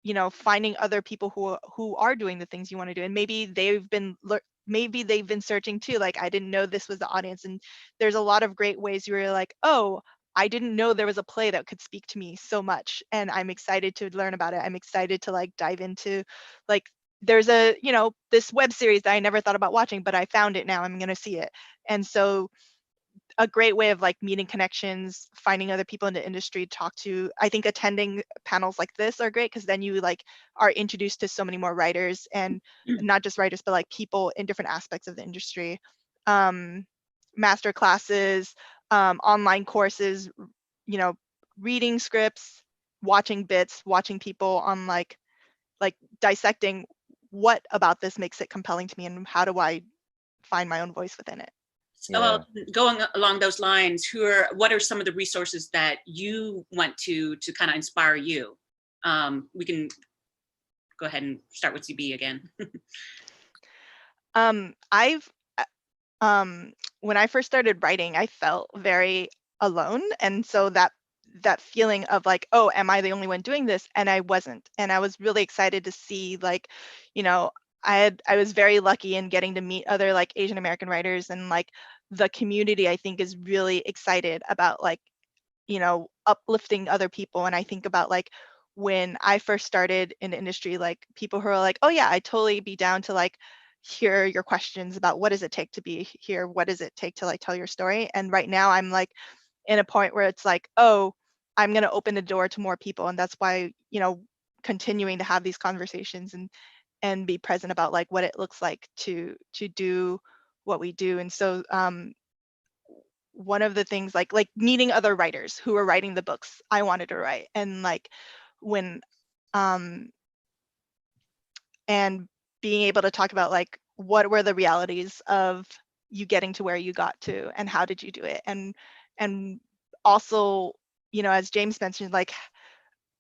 you know, finding other people who are doing the things you want to do, and maybe they've been searching too, like I didn't know this was the audience. And there's a lot of great ways you were like, oh, I didn't know there was a play that could speak to me so much, and I'm excited to learn about it. I'm excited to like dive into, like, there's a, you know, this web series that I never thought about watching, but I found it now, I'm going to see it. And so a great way of like meeting connections, finding other people in the industry to talk to. I think attending panels like this are great, because then you like are introduced to so many more writers, and not just writers, but like people in different aspects of the industry. Master classes, online courses, you know, reading scripts, watching bits, watching people on like dissecting what about this makes it compelling to me, and how do I find my own voice within it. So going along those lines, what are some of the resources that you went to kind of inspire you? We can go ahead and start with CB again. When I first started writing, I felt very alone. And so that feeling of like, oh, am I the only one doing this? And I wasn't. And I was really excited to see, like, you know, I was very lucky in getting to meet other like Asian American writers, and like the community I think is really excited about like, you know, uplifting other people. And I think about like when I first started in the industry, like people who are like, oh yeah, I'd totally be down to like hear your questions about what does it take to be here? What does it take to like tell your story? And right now I'm like in a point where it's like, oh, I'm going to open the door to more people. And that's why, you know, continuing to have these conversations and be present about like what it looks like to do what we do. And so one of the things like meeting other writers who are writing the books I wanted to write, and like when and being able to talk about like what were the realities of you getting to where you got to, and how did you do it, and also, you know, as James mentioned, like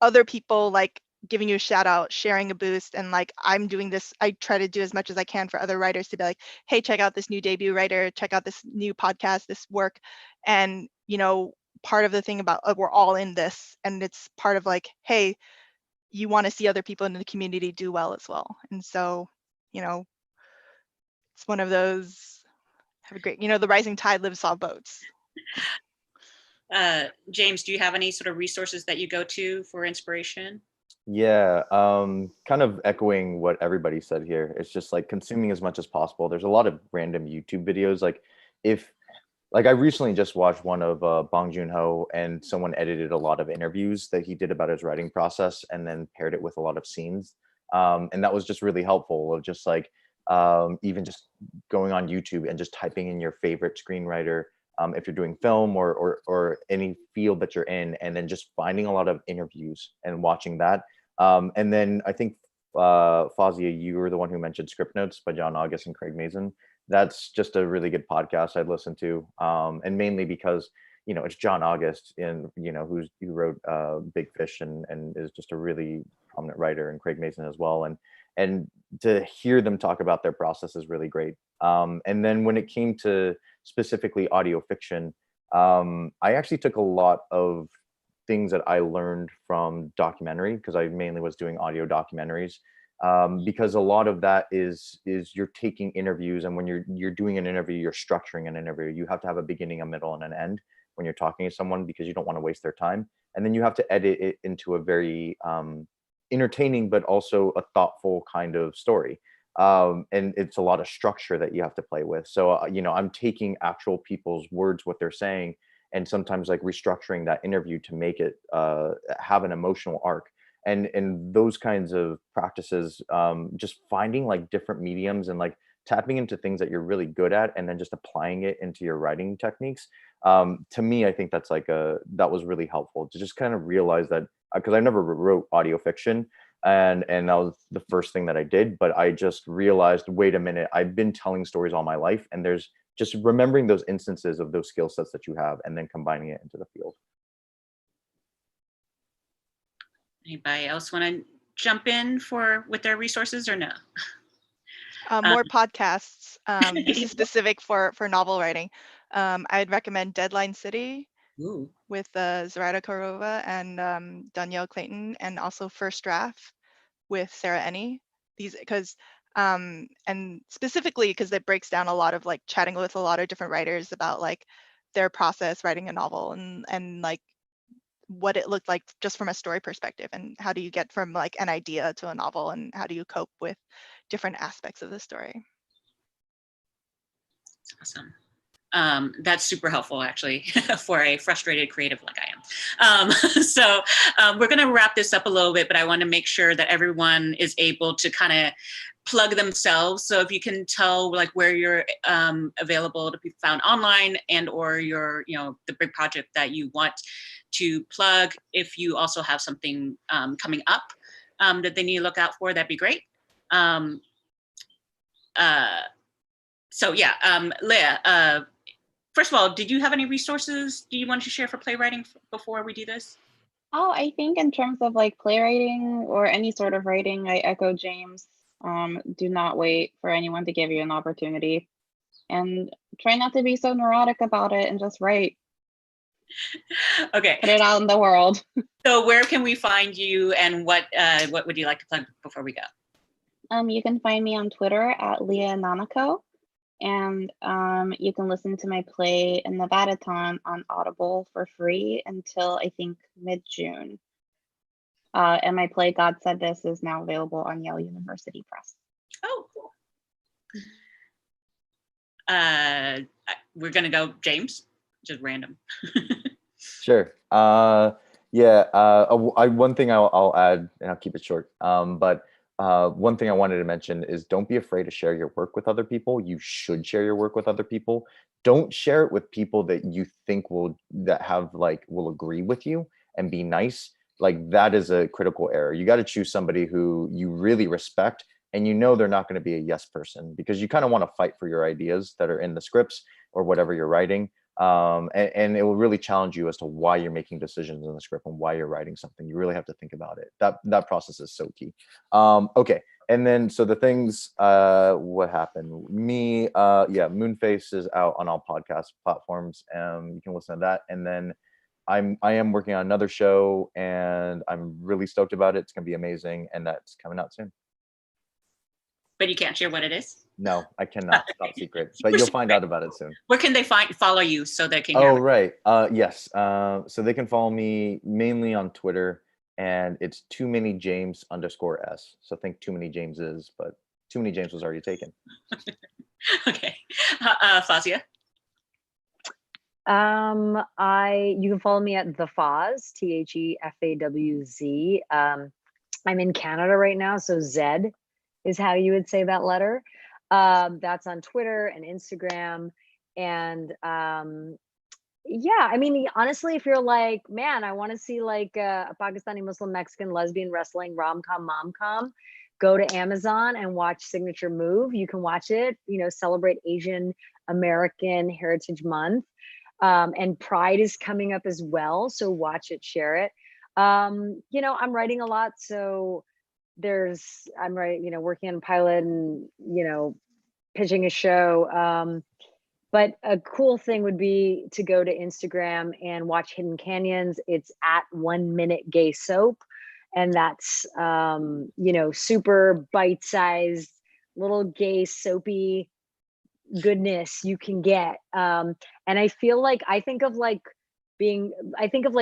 other people like giving you a shout out, sharing a boost. And like I'm doing this, I try to do as much as I can for other writers to be like, hey, check out this new debut writer, check out this new podcast, this work. And you know, part of the thing about we're all in this, and it's part of like, hey, you want to see other people in the community do well as well. And so, you know, it's one of those, have a great, you know, the rising tide lifts all boats. James, do you have any sort of resources that you go to for inspiration? Yeah, kind of echoing what everybody said here. It's just like consuming as much as possible. There's a lot of random YouTube videos. Like I recently just watched one of Bong Joon-ho, and someone edited a lot of interviews that he did about his writing process and then paired it with a lot of scenes. And that was just really helpful, of just like even just going on YouTube and just typing in your favorite screenwriter, if you're doing film or any field that you're in, and then just finding a lot of interviews and watching that. And then I think Fazia, you were the one who mentioned Script Notes by John August and Craig Mazin. That's just a really good podcast I'd listen to, and mainly because, you know, it's John August, and you know who wrote Big Fish and is just a really prominent writer, and Craig Mazin as well. and to hear them talk about their process is really great. And then when it came to specifically audio fiction, I actually took a lot of things that I learned from documentary, because I mainly was doing audio documentaries. Because a lot of that is you're taking interviews, and when you're doing an interview, you're structuring an interview. You have to have a beginning, a middle, and an end when you're talking to someone, because you don't want to waste their time. And then you have to edit it into a very entertaining but also a thoughtful kind of story. And it's a lot of structure that you have to play with. So I'm taking actual people's words, what they're saying, and sometimes like restructuring that interview to make it have an emotional arc. And those kinds of practices, just finding like different mediums and like tapping into things that you're really good at, and then just applying it into your writing techniques. To me, I think that's like that was really helpful to just kind of realize that, because I never wrote audio fiction, and that was the first thing that I did. But I just realized, wait a minute, I've been telling stories all my life, and there's just remembering those instances of those skill sets that you have, and then combining it into the field. Anybody else want to jump in with their resources or no? More podcasts. This is specific for novel writing. I'd recommend Deadline City. Ooh. With Zoraida Korova and Danielle Clayton, and also First Draft with Sarah Ennie. These because and specifically because it breaks down a lot of like chatting with a lot of different writers about like their process writing a novel, and like what it looked like just from a story perspective, and how do you get from like an idea to a novel, and how do you cope with different aspects of the story. Awesome. That's super helpful, actually, for a frustrated creative like I am. So we're going to wrap this up a little bit, but I want to make sure that everyone is able to kind of plug themselves. So if you can tell like where you're available to be found online, and or your, the big project that you want to plug. If you also have something coming up that they need to look out for, that'd be great. So yeah, Leah, first of all, did you have any resources do you want to share for playwriting before we do this? Oh, I think in terms of like playwriting or any sort of writing, I echo James. Do not wait for anyone to give you an opportunity, and try not to be so neurotic about it, and just write. Okay. Put it out in the world. So where can we find you, and what would you like to plug before we go? You can find me on Twitter at Leah Nanako. And you can listen to my play in the Nevadaton on Audible for free until I think mid-June. And my play, God Said This, is now available on Yale University Press. Oh, cool. We're going to go James, just random. Sure. Yeah. One thing I'll add, and I'll keep it short. But one thing I wanted to mention is, don't be afraid to share your work with other people. You should share your work with other people. Don't share it with people that you think will agree with you and be nice. Like, that is a critical error. You got to choose somebody who you really respect, and they're not going to be a yes person, because you kind of want to fight for your ideas that are in the scripts or whatever you're writing. And it will really challenge you as to why you're making decisions in the script and why you're writing something. You really have to think about it. That process is so key. Okay. And then, so the things, what happened? Me, Moonface is out on all podcast platforms. You can listen to that. And then I am working on another show, and I'm really stoked about it. It's gonna be amazing, and that's coming out soon. But you can't share what it is? No, I cannot. Top secret. But you'll find out about it soon. Where can they follow you so they can? Oh, right. Yes. So they can follow me mainly on Twitter, and it's Too Many James _S. So think Too Many Jameses, but Too Many James was already taken. Okay. Fazia? You can follow me at The Faz, THEFAWZ. I'm in Canada right now, so Z is how you would say that letter. That's on Twitter and Instagram. And yeah, I mean, honestly, if you're like, man, I want to see like a Pakistani Muslim Mexican lesbian wrestling rom-com mom-com, go to Amazon and watch Signature Move. You can watch it, celebrate Asian American Heritage Month. And Pride is coming up as well. So watch it, share it. I'm writing a lot. So I'm right, working on a pilot and, pitching a show. But a cool thing would be to go to Instagram and watch Hidden Canyons. It's at 1 Minute Gay Soap. And that's, super bite-sized, little gay soapy goodness you can get. And I feel like, I think of like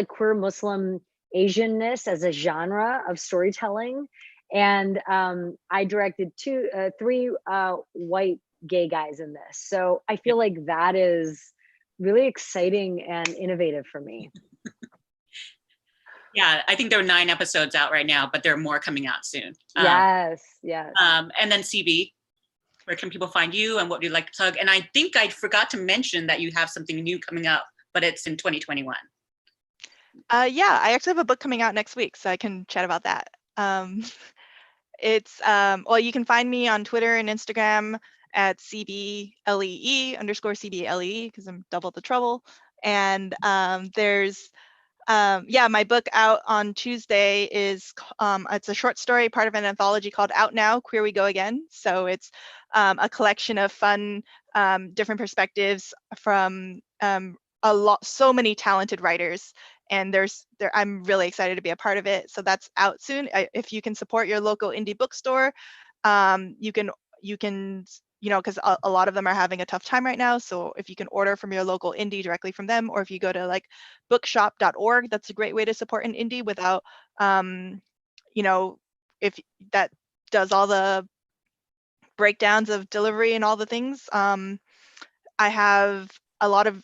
queer Muslim Asianness as a genre of storytelling. And I directed three white gay guys in this. So I feel like that is really exciting and innovative for me. Yeah, I think there are 9 episodes out right now, but there are more coming out soon. Yes. And then CB, where can people find you and what would you like to plug? And I think I forgot to mention that you have something new coming up, but it's in 2021. Yeah, I actually have a book coming out next week, so I can chat about that. Well, you can find me on Twitter and Instagram at CBLEE_CBLEE, because I'm double the trouble. And there's my book out on Tuesday is it's a short story, part of an anthology called Out Now, Queer We Go Again. So it's a collection of fun, different perspectives from so many talented writers. And I'm really excited to be a part of it. So that's out soon. If you can support your local indie bookstore, you can, because a lot of them are having a tough time right now. So if you can order from your local indie directly from them, or if you go to like bookshop.org, that's a great way to support an indie without, if that does all the breakdowns of delivery and all the things. I have a lot of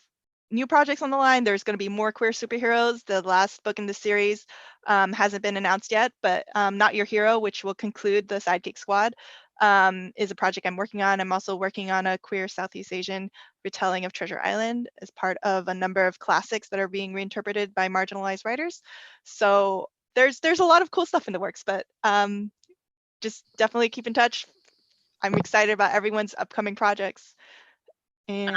new projects on the line. There's going to be more queer superheroes. The last book in the series hasn't been announced yet, but Not Your Hero, which will conclude the Sidekick Squad, is a project I'm working on. I'm also working on a queer Southeast Asian retelling of Treasure Island as part of a number of classics that are being reinterpreted by marginalized writers. So there's a lot of cool stuff in the works, but just definitely keep in touch. I'm excited about everyone's upcoming projects. And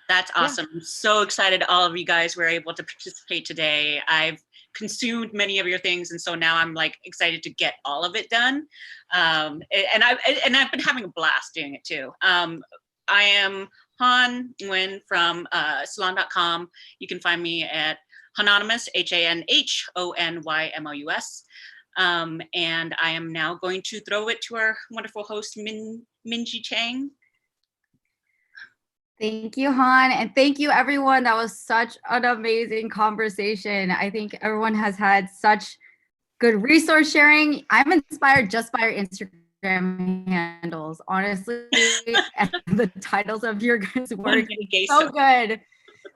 that's awesome. Yeah. I'm so excited all of you guys were able to participate today. I've consumed many of your things, and so now I'm like excited to get all of it done. And I've been having a blast doing it too. I am Han Nguyen from salon.com. You can find me at Hanonymous, HANHONYMOUS. And I am now going to throw it to our wonderful host, Minji Chang. Thank you, Han, and thank you, everyone. That was such an amazing conversation. I think everyone has had such good resource sharing. I'm inspired just by your Instagram handles, honestly, and the titles of your guys' work. So good.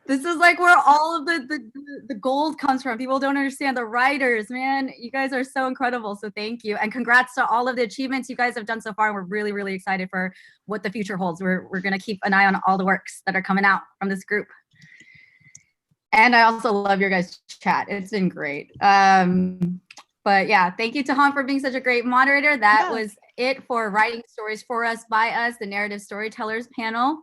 This is like where all of the gold comes from. People don't understand the writers, man. You guys are so incredible. So thank you. And congrats to all of the achievements you guys have done so far. We're really, really excited for what the future holds. We're going to keep an eye on all the works that are coming out from this group. And I also love your guys' chat. It's been great. But yeah, thank you to Han for being such a great moderator. That was it for Writing Stories for Us, by Us, the Narrative Storytellers panel.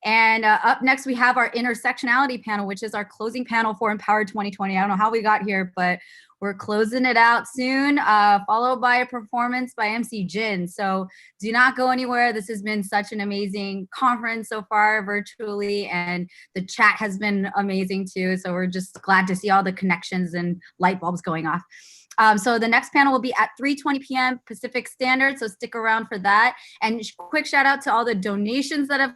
And up next, we have our Intersectionality panel, which is our closing panel for Empowered 2020. I don't know how we got here, but we're closing it out soon, followed by a performance by MC Jin. So do not go anywhere. This has been such an amazing conference so far virtually, and the chat has been amazing too. So we're just glad to see all the connections and light bulbs going off. So the next panel will be at 3:20 p.m. Pacific Standard, so stick around for that. And quick shout out to all the donations that have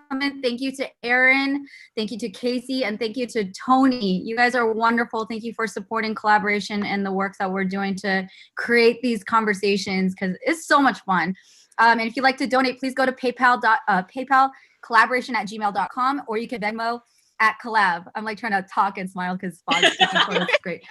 comment. Thank you to Aaron, thank you to Casey, and thank you to Tony. You guys are wonderful. Thank you for supporting collaboration and the works that we're doing to create these conversations, because it's so much fun. And if you'd like to donate, please go to PayPal collaboration@gmail.com, or you can Venmo at collab. I'm like trying to talk and smile because Spot's speaking for us. Great.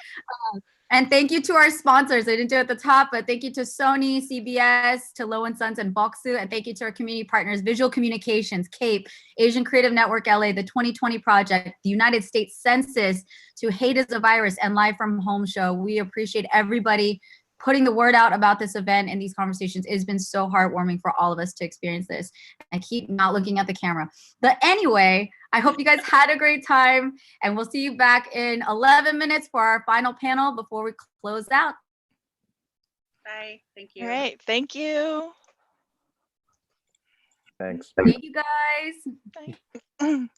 And thank you to our sponsors. I didn't do it at the top, but thank you to Sony, CBS, to Low & Sons, and Boksu. And thank you to our community partners, Visual Communications, CAPE, Asian Creative Network LA, the 2020 Project, the United States Census, to Hate is a Virus, and Live from Home Show. We appreciate everybody putting the word out about this event and these conversations. It's been so heartwarming for all of us to experience this. I keep not looking at the camera. But anyway, I hope you guys had a great time, and we'll see you back in 11 minutes for our final panel before we close out. Bye. Thank you. All right. Thank you. Thanks. Thank you guys. Bye.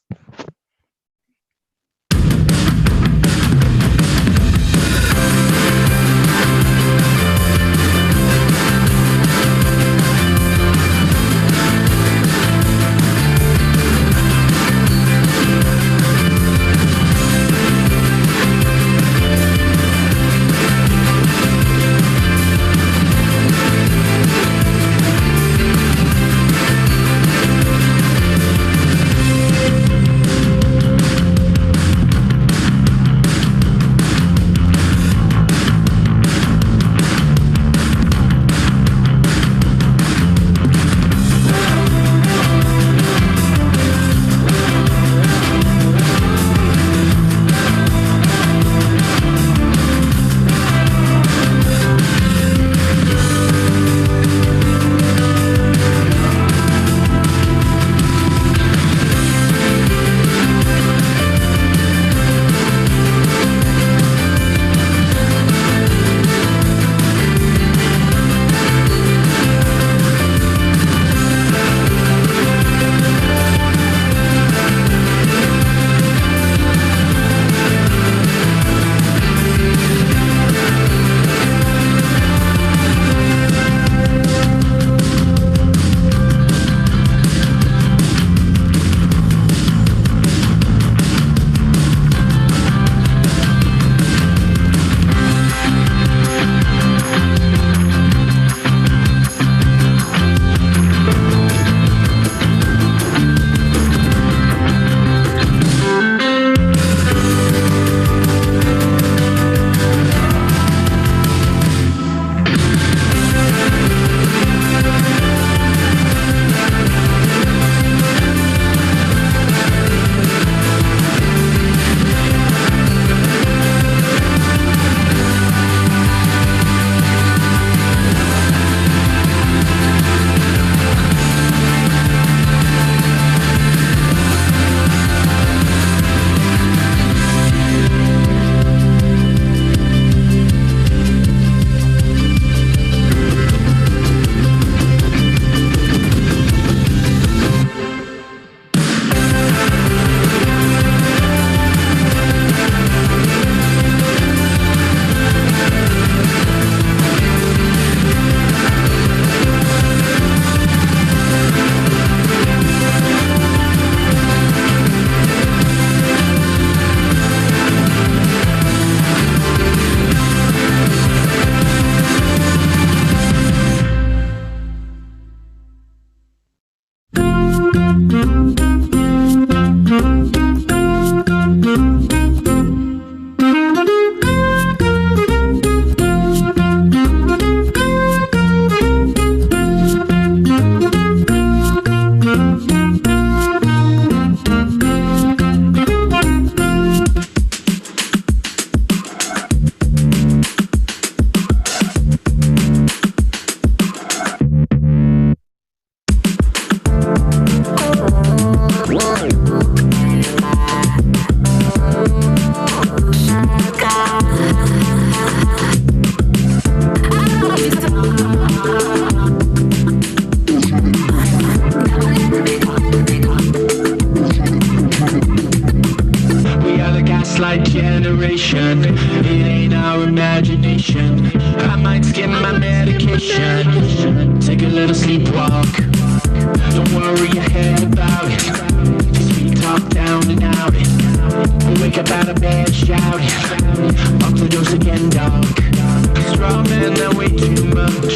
gaslight generation. It ain't our imagination. I might skip my medication, take a little sleepwalk. Don't worry your head about it. Just we talk down and out it. Wake up out of bed shouting, up the dose again, dog. Straw man that way too much,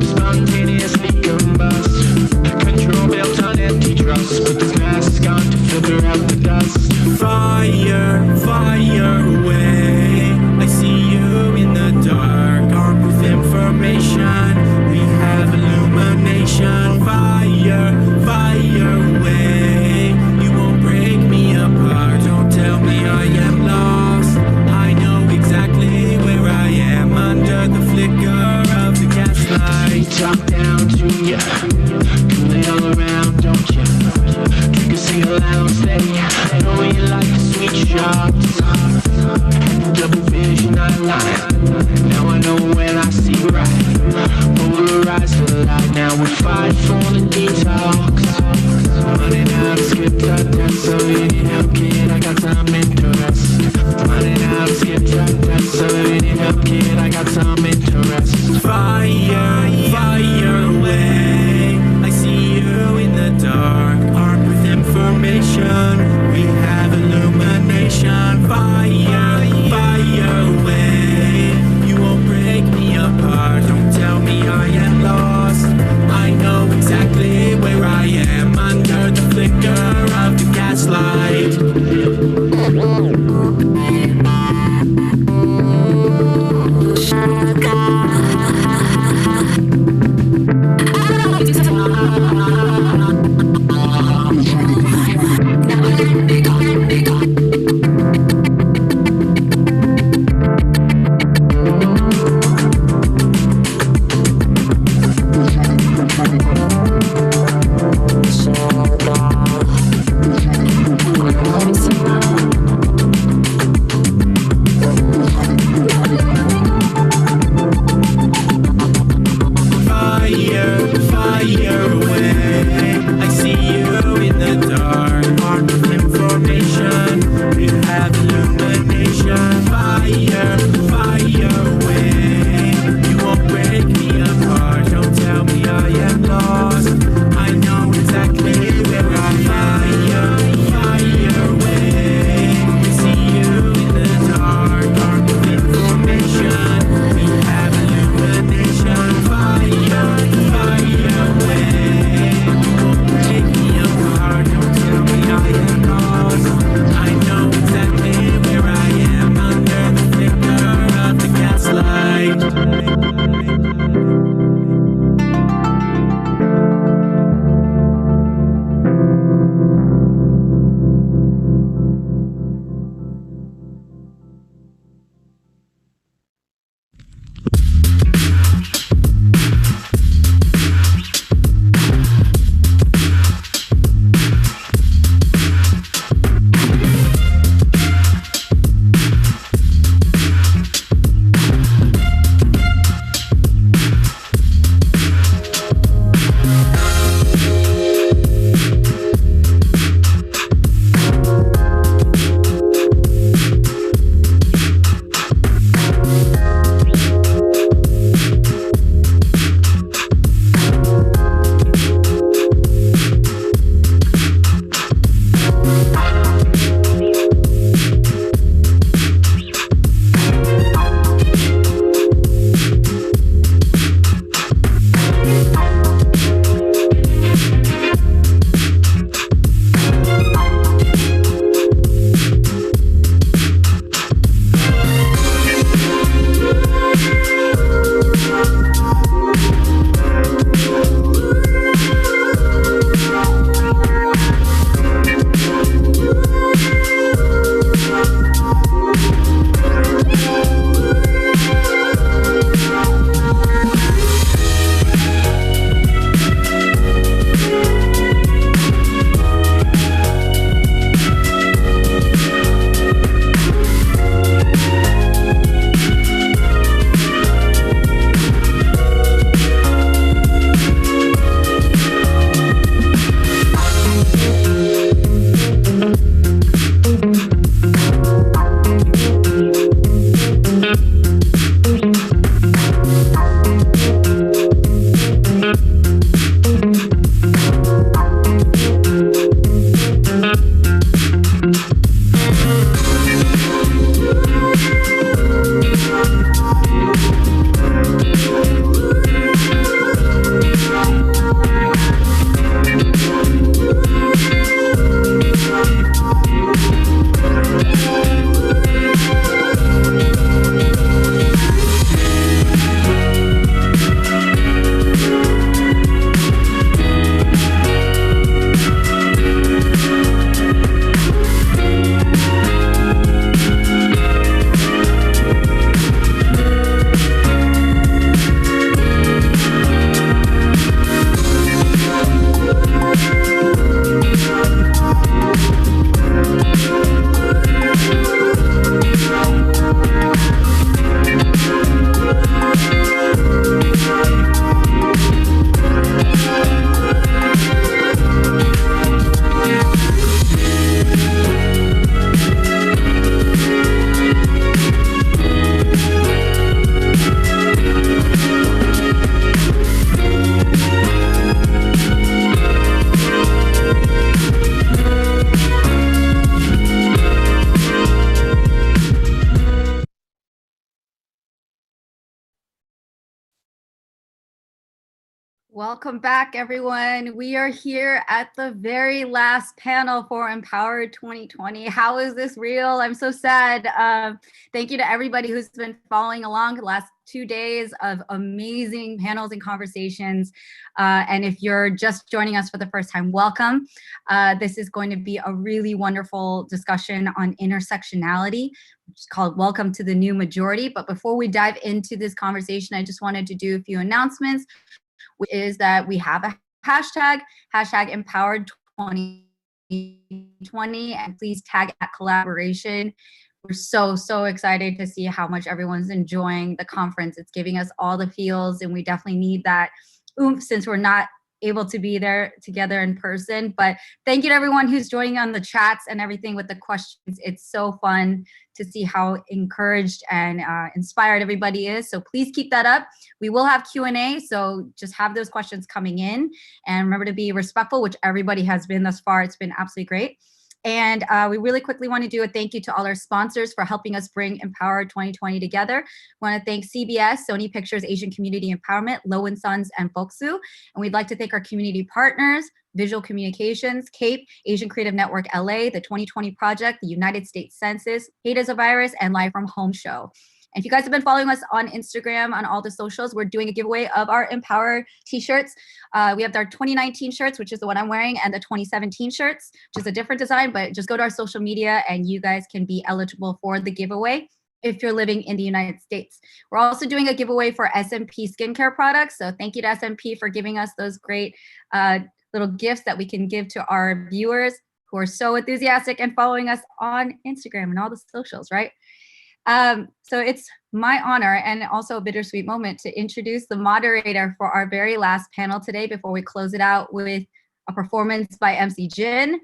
spontaneously combust. Control built on empty trust. Put this mask on to filter out the dust. Fire, fire away. I see you in the dark, armed with information. We have illumination. Fire, fire away. You won't break me apart. Don't tell me I am lost. I know exactly where I am under the flicker of the gaslight. Talk down to ya, cool it all around, don't ya? Drink a single ounce, then I know you like the sweet shots. Double vision, I lie. Now I know when I see right. Polarized the light. Now we fight for the detox. Running out of script, so you need help, kid. I got some interest. Running out of script, so you need help, kid. I got some interest. Fire away. I see you in the dark, armed with information. We have illumination. Fire away. You won't break me apart. Don't tell me I am lost. I know exactly where I am, under the flicker of the gaslight. Welcome back, everyone. We are here at the very last panel for Empowered 2020. How is this real? I'm so sad. Thank you to everybody who's been following along the last 2 days of amazing panels and conversations. And if you're just joining us for the first time, welcome. This is going to be a really wonderful discussion on intersectionality, which is called Welcome to the New Majority. But before we dive into this conversation, I just wanted to do a few announcements, which is that we have a hashtag Empowered 2020, and please tag at Kollaboration. We're so excited to see how much everyone's enjoying the conference. It's giving us all the feels, and we definitely need that oomph since we're not able to be there together in person. But thank you to everyone who's joining on the chats and everything with the questions. It's so fun to see how encouraged and inspired everybody is. So please keep that up. We will have Q&A, so just have those questions coming in. And remember to be respectful, which everybody has been thus far. It's been absolutely great. And we really quickly want to do a thank you to all our sponsors for helping us bring Empowered 2020 together. We want to thank CBS, Sony Pictures Asian Community Empowerment, Low & Sons, and Boksu. And we'd like to thank our community partners, Visual Communications, CAPE, Asian Creative Network LA, the 2020 Project, the United States Census, Hate is a Virus, and Live from Home Show. And if you guys have been following us on Instagram, on all the socials, we're doing a giveaway of our Empower t-shirts. We have our 2019 shirts, which is the one I'm wearing, and the 2017 shirts, which is a different design, but just go to our social media and you guys can be eligible for the giveaway if you're living in the United States. We're also doing a giveaway for SMP skincare products. So thank you to SMP for giving us those great little gifts that we can give to our viewers who are so enthusiastic and following us on Instagram and all the socials, right? So it's my honor and also a bittersweet moment to introduce the moderator for our very last panel today before we close it out with a performance by MC Jin.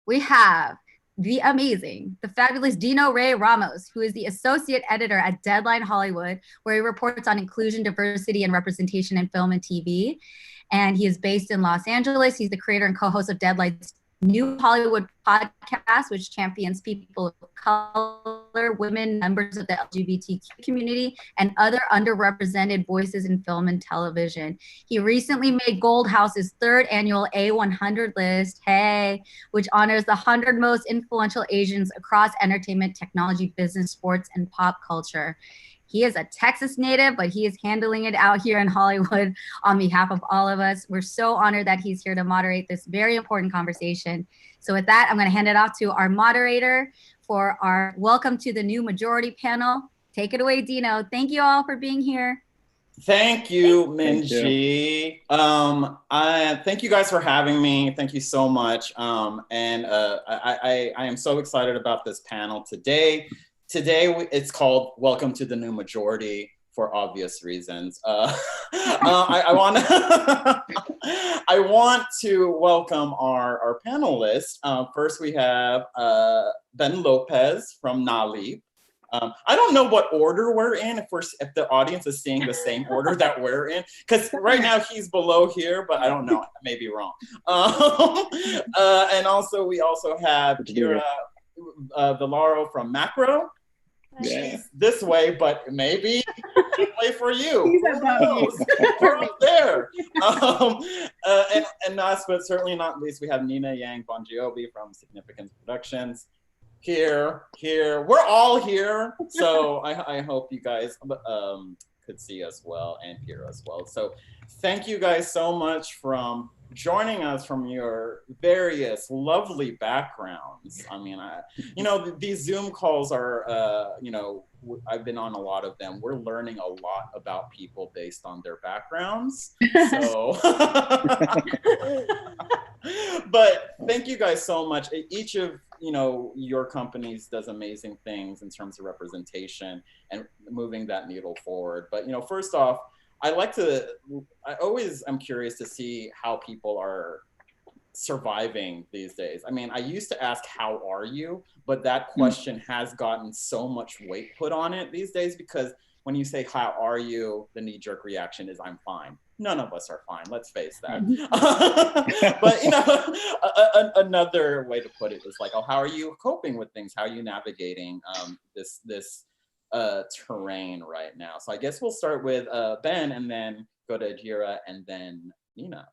We have the amazing, the fabulous Dino Ray Ramos, who is the associate editor at Deadline Hollywood, where he reports on inclusion, diversity, and representation in film and TV. And he is based in Los Angeles. He's the creator and co-host of Deadline's New Hollywood podcast, which champions people of color, women, members of the LGBTQ community, and other underrepresented voices in film and television. He recently made Gold House's 3rd annual A100 list, which honors the 100 most influential Asians across entertainment, technology, business, sports, and pop culture. He is a Texas native, but he is handling it out here in Hollywood on behalf of all of us. We're so honored that he's here to moderate this very important conversation. So with that, I'm going to hand it off to our moderator for our Welcome to the New Majority panel. Take it away, Dino. Thank you all for being here. Thank you, Minji. Thank you guys for having me. Thank you so much. I am so excited about this panel today. Today, it's called Welcome to the New Majority for obvious reasons. I want to welcome our panelists. First, we have Ben Lopez from NALIP. I don't know what order we're in, if the audience is seeing the same order that we're in, because right now he's below here, but I don't know, I may be wrong. And also, we also have Kira Villaro from Macro. Yeah. She's this way, but maybe way for you. Who knows? We're up there. And last but certainly not least, we have Nina Yang Bongiovi from Significance Productions. Here, we're all here. So I hope you guys could see us well and hear us well. So thank you guys so much from joining us from your various lovely backgrounds. I mean, these Zoom calls are, I've been on a lot of them. We're learning a lot about people based on their backgrounds. So, but thank you guys so much. Each of, your companies does amazing things in terms of representation and moving that needle forward. But, first off, I always am curious to see how people are surviving these days. I mean, I used to ask, how are you? But that question has gotten so much weight put on it these days, because when you say, how are you? The knee-jerk reaction is, I'm fine. None of us are fine, let's face that. But, another way to put it is like, oh, how are you coping with things? How are you navigating this terrain right now? So I guess we'll start with Ben and then go to Jira and then Nina.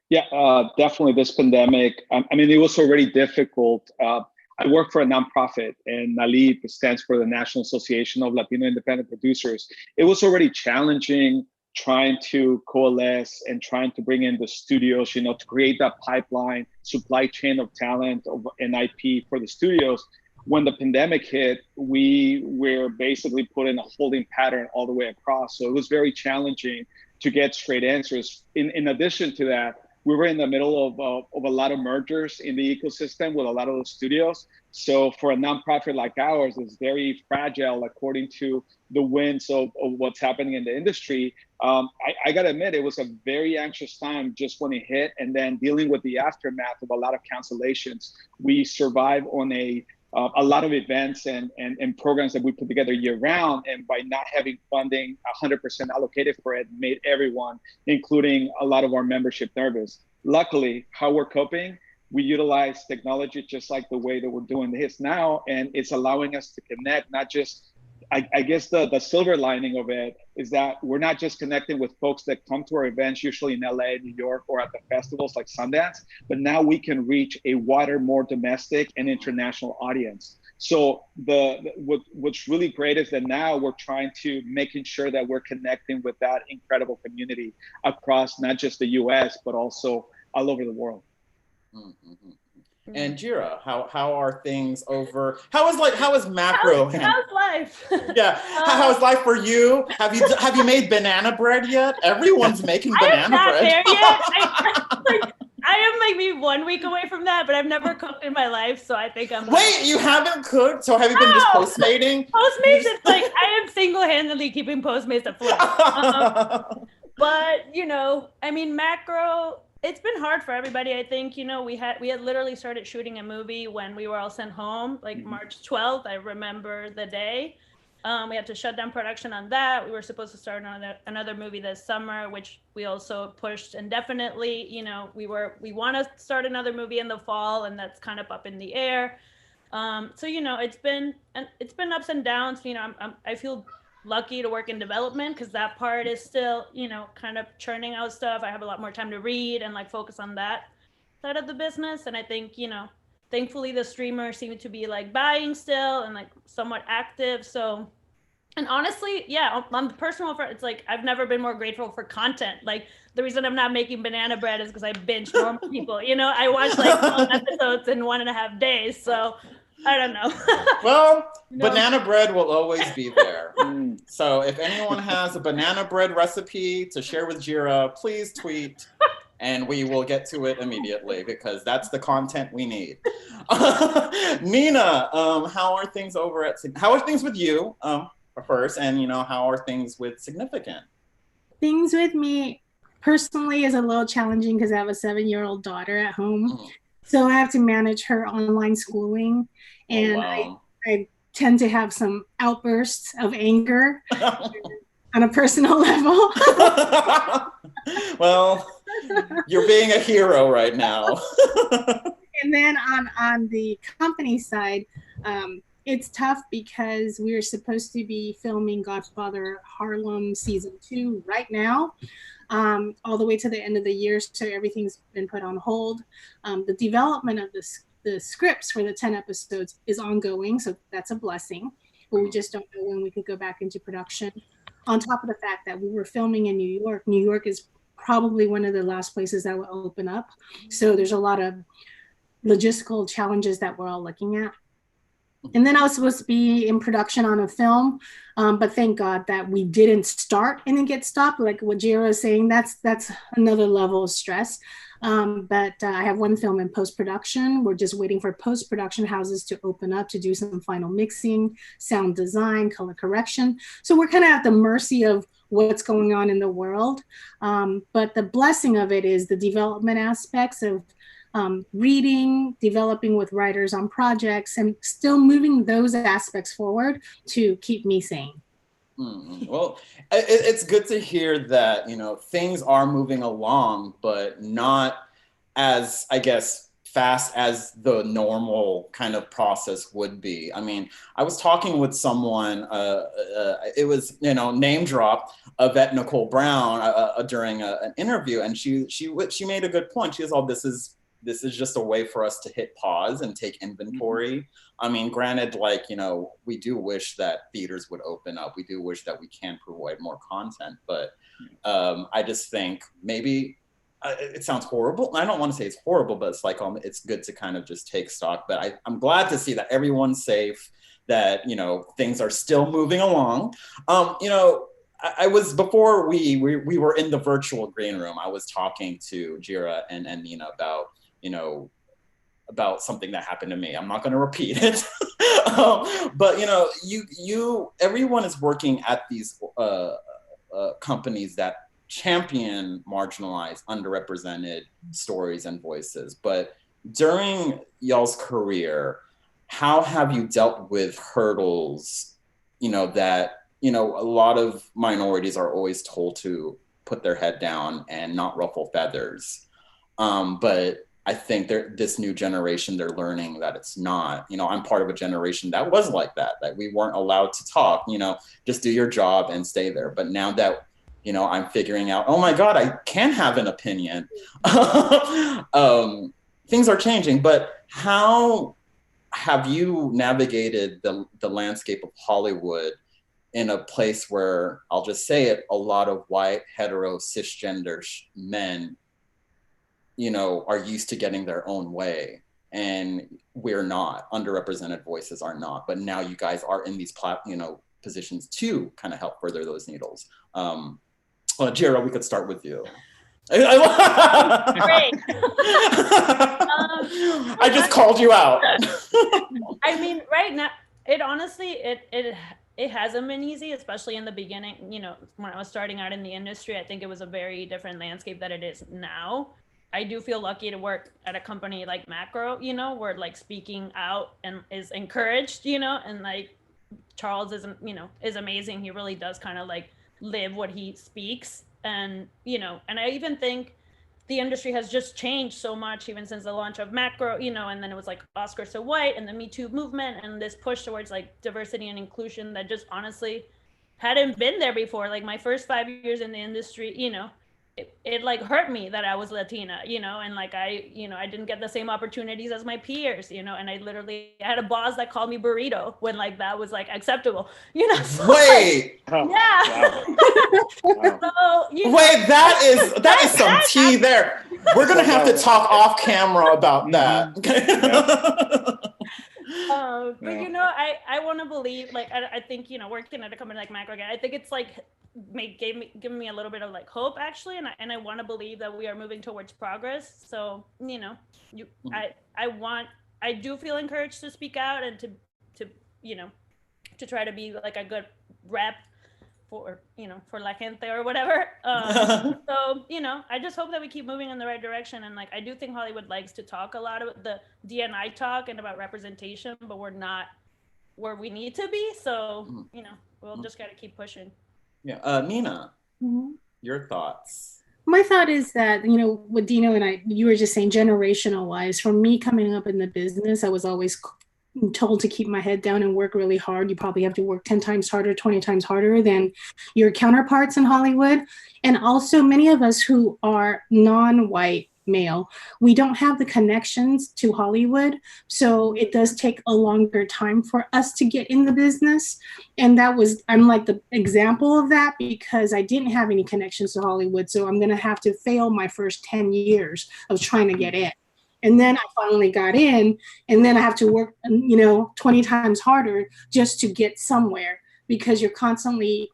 Yeah, definitely this pandemic. I mean, it was already difficult. I work for a nonprofit, and NALIP stands for the National Association of Latino Independent Producers. It was already challenging trying to coalesce and trying to bring in the studios, to create that pipeline, supply chain of talent and IP for the studios. When the pandemic hit, we were basically put in a holding pattern all the way across. So it was very challenging to get straight answers. In addition to that, we were in the middle of a lot of mergers in the ecosystem with a lot of those studios. So for a nonprofit like ours, it's very fragile according to the winds of what's happening in the industry. I gotta admit, it was a very anxious time just when it hit, and then dealing with the aftermath of a lot of cancellations. We survived on a lot of events and programs that we put together year round, and by not having funding 100% allocated for it made everyone, including a lot of our membership, nervous. Luckily, how we're coping, we utilize technology just like the way that we're doing this now, and it's allowing us to connect, not just, I guess the silver lining of it is that we're not just connecting with folks that come to our events, usually in LA, New York, or at the festivals like Sundance, but now we can reach a wider, more domestic and international audience. So what's really great is that now we're trying to making sure that we're connecting with that incredible community across not just the US, but also all over the world. Mm-hmm. And Jira, how are things over? How is macro? How's life? Yeah, how's life for you? Have you made banana bread yet? Everyone's making banana bread. There yet. I am like maybe 1 week away from that, but I've never cooked in my life, so I think I'm. Wait, you haven't cooked? So have you been just Postmating? Postmates, it's like I am single-handedly keeping Postmates afloat. But I mean, macro. It's been hard for everybody. I think, we had literally started shooting a movie when we were all sent home, like March 12th. I remember the day. We had to shut down production on that. We were supposed to start another movie this summer, which we also pushed indefinitely. We want to start another movie in the fall, and that's kind of up in the air. So it's been ups and downs. I feel lucky to work in development because that part is still, kind of churning out stuff. I have a lot more time to read and focus on that side of the business. And I think, thankfully the streamers seem to be buying still and somewhat active. So, and honestly, yeah, on the personal front, it's I've never been more grateful for content. The reason I'm not making banana bread is because I binge normal people. I watch 12 episodes in 1.5 days. So I don't know. Well, banana bread will always be there. So if anyone has a banana bread recipe to share with Jira, please tweet and we will get to it immediately because that's the content we need. Nina, how are things with you first? And how are things with Significant? Things with me personally is a little challenging because I have a 7-year-old daughter at home. So I have to manage her online schooling, and I tend to have some outbursts of anger on a personal level. Well, you're being a hero right now. And then on the company side, it's tough because we're supposed to be filming Godfather Harlem season 2 right now. All the way to the end of the year, so everything's been put on hold. The development of the scripts for the 10 episodes is ongoing, so that's a blessing, but we just don't know when we could go back into production. On top of the fact that we were filming in New York. New York is probably one of the last places that will open up, so there's a lot of logistical challenges that we're all looking at. And then I was supposed to be in production on a film, but thank God that we didn't start and then get stopped. Like what Jira is saying, that's another level of stress. But I have one film in post-production. We're just waiting for post-production houses to open up to do some final mixing, sound design, color correction. So we're kind of at the mercy of what's going on in the world. But the blessing of it is the development aspects of reading, developing with writers on projects, and still moving those aspects forward to keep me sane. Well, it's good to hear that, things are moving along, but not as, I guess, fast as the normal kind of process would be. I mean, I was talking with someone, it was, you know, name drop, Yvette Nicole Brown during an interview, and she made a good point. She was, oh, this is just a way for us to hit pause and take inventory. I mean, granted, like, you know, we do wish that theaters would open up. We do wish that we can provide more content, but I just think maybe, it sounds horrible. I don't want to say it's horrible, but it's like, it's good to kind of just take stock. But I'm glad to see that everyone's safe, that, you know, things are still moving along. You know, I was, before we were in the virtual green room, I was talking to Jira and Nina about, you know, about something that happened to me. I'm not going to repeat it. But, you know, everyone is working at these companies that champion marginalized, underrepresented stories and voices. But during y'all's career, how have you dealt with hurdles, you know, that, you know, a lot of minorities are always told to put their head down and not ruffle feathers. But I think this new generation, they're learning that it's not. You know, I'm part of a generation that was like that we weren't allowed to talk, you know, just do your job and stay there. But now that, you know, I'm figuring out, oh my God, I can have an opinion. Things are changing, but how have you navigated the landscape of Hollywood in a place where, I'll just say it, a lot of white, hetero, cisgender men, you know, are used to getting their own way, and we're not, underrepresented voices are not, but now you guys are in these positions to kind of help further those needles. Jira, we could start with you. Great. I just called you out. I mean, right now, it honestly, it hasn't been easy, especially in the beginning. You know, when I was starting out in the industry, I think it was a very different landscape than it is now. I do feel lucky to work at a company like Macro, you know, where like speaking out and is encouraged, you know, and like Charles is amazing. He really does kind of like live what he speaks. And, you know, and I even think the industry has just changed so much, even since the launch of Macro, you know, and then it was like Oscar So White and the Me Too movement and this push towards like diversity and inclusion that just honestly hadn't been there before. Like my first 5 years in the industry, you know, it like hurt me that I was Latina, you know, and like I didn't get the same opportunities as my peers, you know, and I had a boss that called me burrito when like that was like acceptable, you know. So, wait, like, yeah. Wow. So, you know, wait, that is some tea there. We're gonna have to talk off camera about that. But you know, I want to believe, like I think, you know, working at a company like Macro again, I think it's like given me a little bit of like hope actually, and I want to believe that we are moving towards progress. So, you know, I do feel encouraged to speak out and to you know, to try to be like a good rep for, you know, for La Gente or whatever. So, you know, I just hope that we keep moving in the right direction. And like, I do think Hollywood likes to talk a lot about the D&I talk and about representation, but we're not where we need to be. So, you know, we'll just got to keep pushing. Yeah. Nina, your thoughts? My thought is that, you know, what Dino and you were just saying, generational wise, for me coming up in the business, I was always told to keep my head down and work really hard. You probably have to work 10 times harder, 20 times harder than your counterparts in Hollywood. And also many of us who are non-white male, we don't have the connections to Hollywood. So it does take a longer time for us to get in the business. And I'm like the example of that because I didn't have any connections to Hollywood. So I'm going to have to fail my first 10 years of trying to get in. And then I finally got in, and then I have to work, you know, 20 times harder just to get somewhere because you're constantly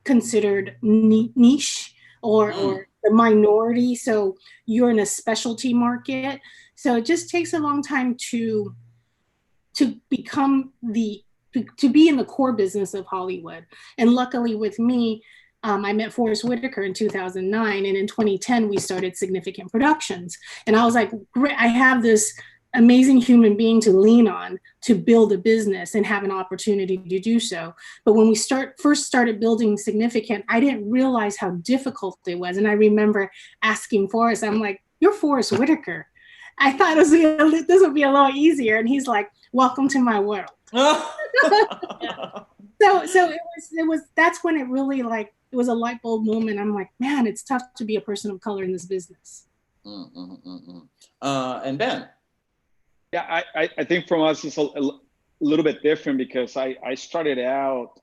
considered niche or the minority. So you're in a specialty market. So it just takes a long time to become to be in the core business of Hollywood. And luckily with me, I met Forrest Whitaker in 2009, and in 2010, we started Significant Productions. And I was like, great, I have this amazing human being to lean on to build a business and have an opportunity to do so. But when we first started building Significant, I didn't realize how difficult it was. And I remember asking Forrest, I'm like, you're Forrest Whitaker. I thought this would be a little easier. And he's like, welcome to my world. So it was, that's when it really like, it was a light bulb moment. I'm like, man, it's tough to be a person of color in this business. And Ben? Yeah, I think from us it's a little bit different because I started out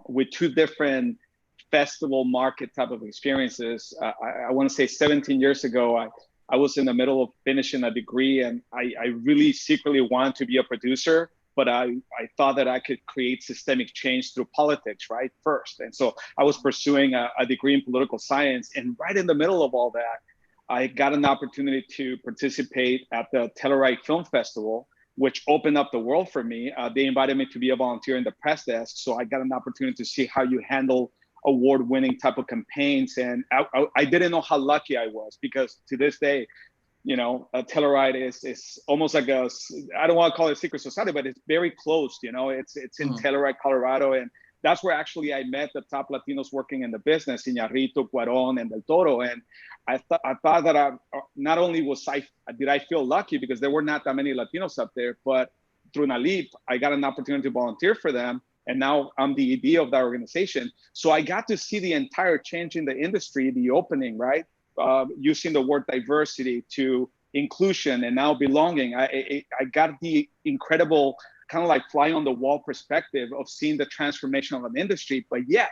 with two different festival market type of experiences. I want to say 17 years ago, I was in the middle of finishing a degree and I really secretly wanted to be a producer, but I thought that I could create systemic change through politics, right, first. And so I was pursuing a degree in political science, and right in the middle of all that, I got an opportunity to participate at the Telluride Film Festival, which opened up the world for me. They invited me to be a volunteer in the press desk, so I got an opportunity to see how you handle award-winning type of campaigns. And I didn't know how lucky I was, because to this day, you know, Telluride is almost like a, I don't want to call it a secret society, but it's very close, you know, it's in Telluride, Colorado. And that's where actually I met the top Latinos working in the business, Iñárritu, Cuarón, and Del Toro. And I thought that not only did I feel lucky because there were not that many Latinos up there, but through NALIP, I got an opportunity to volunteer for them. And now I'm the ED of that organization. So I got to see the entire change in the industry, the opening, right? Using the word diversity to inclusion and now belonging. I got the incredible kind of like fly on the wall perspective of seeing the transformation of an industry, but yet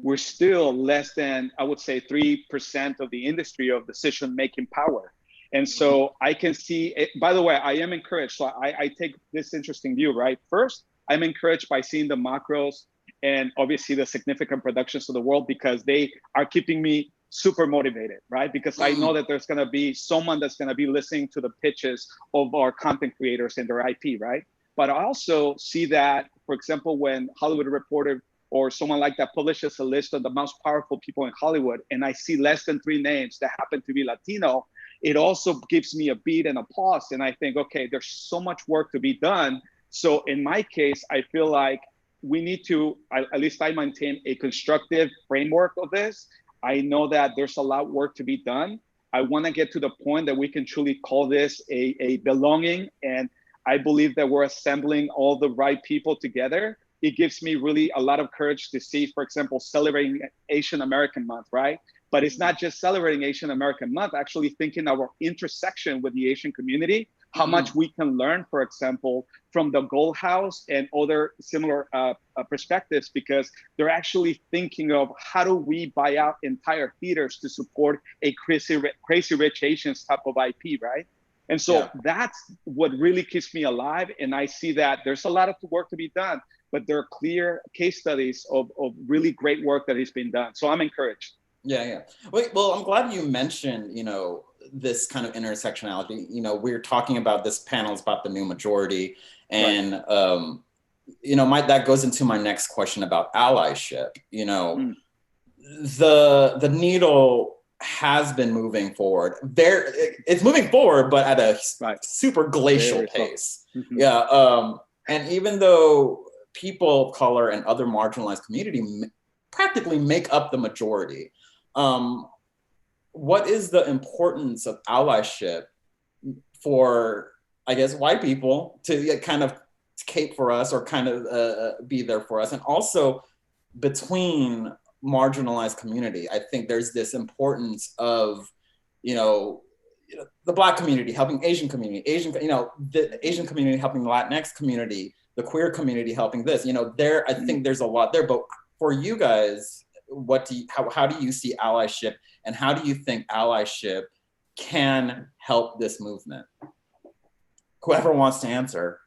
we're still less than, I would say, 3% of the industry of decision-making power. And so I can see it. By the way, I am encouraged. So I take this interesting view, right? First, I'm encouraged by seeing the macros and obviously the significant productions of the world, because they are keeping me super motivated, right? Because I know that there's going to be someone that's going to be listening to the pitches of our content creators and their IP, right? But I also see that, for example, when Hollywood Reporter or someone like that publishes a list of the most powerful people in Hollywood, and I see less than 3 names that happen to be Latino, it also gives me a beat and a pause. And I think, okay, there's so much work to be done. So in my case, I feel like we need to, at least I maintain a constructive framework of this. I know that there's a lot of work to be done. I want to get to the point that we can truly call this a belonging. And I believe that we're assembling all the right people together. It gives me really a lot of courage to see, for example, celebrating Asian American Month, right? But it's not just celebrating Asian American Month, actually thinking our intersection with the Asian community, how much we can learn, for example, from the Gold House and other similar perspectives, because they're actually thinking of how do we buy out entire theaters to support a Crazy Rich Asians type of IP, right? And so that's what really keeps me alive. And I see that there's a lot of work to be done, but there are clear case studies of really great work that has been done. So I'm encouraged. Yeah. Well, I'm glad you mentioned, you know, this kind of intersectionality. You know, we're talking about this panel is about the new majority. And, you know, that goes into my next question about allyship. You know, the needle has been moving forward. It's moving forward, but at a super glacial pace. And even though people of color and other marginalized community practically make up the majority, what is the importance of allyship for, I guess, white people to kind of cape for us or kind of be there for us? And also between marginalized community, I think there's this importance of, you know, the Black community helping Asian community, the Asian community helping the Latinx community, the queer community helping this, you know, I think there's a lot there. But for you guys, how do you see allyship, and how do you think allyship can help this movement? Whoever wants to answer,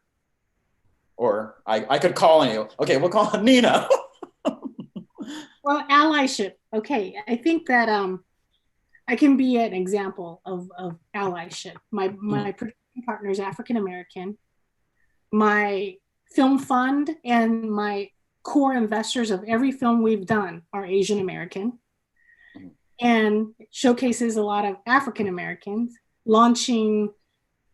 or I could call on you. Okay, we'll call on Nina. Well, allyship. Okay, I think that I can be an example of allyship. My production partner is African American. My film fund and my core investors of every film we've done are Asian American, and showcases a lot of African Americans. Launching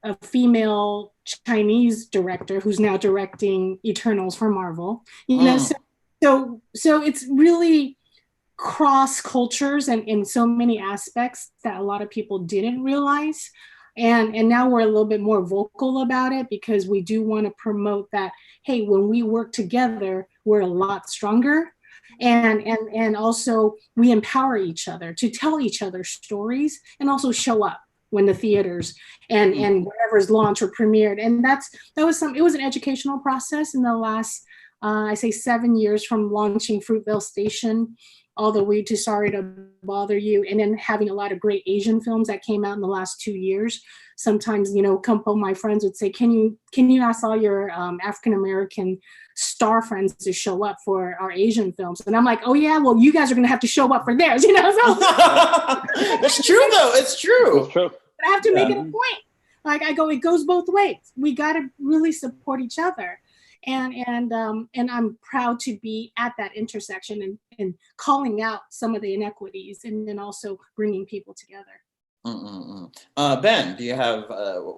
a female Chinese director who's now directing Eternals for Marvel. You know, so it's really cross cultures and in so many aspects that a lot of people didn't realize. And now we're a little bit more vocal about it because we do want to promote that, hey, when we work together, we're a lot stronger. And also we empower each other to tell each other stories and also show up when the theaters and whatever's launched or premiered. And it was an educational process in the last, I say 7 years, from launching Fruitvale Station all the way to Sorry to Bother You, and then having a lot of great Asian films that came out in the last 2 years. Sometimes, you know, a couple of my friends would say, can you ask all your African-American star friends to show up for our Asian films? And I'm like, oh yeah, well, you guys are gonna have to show up for theirs, you know? So it's true though, it's true. It's true. But I have to make it a point. Like I go, it goes both ways. We gotta really support each other. And I'm proud to be at that intersection and calling out some of the inequities and then also bringing people together. Ben, do you have,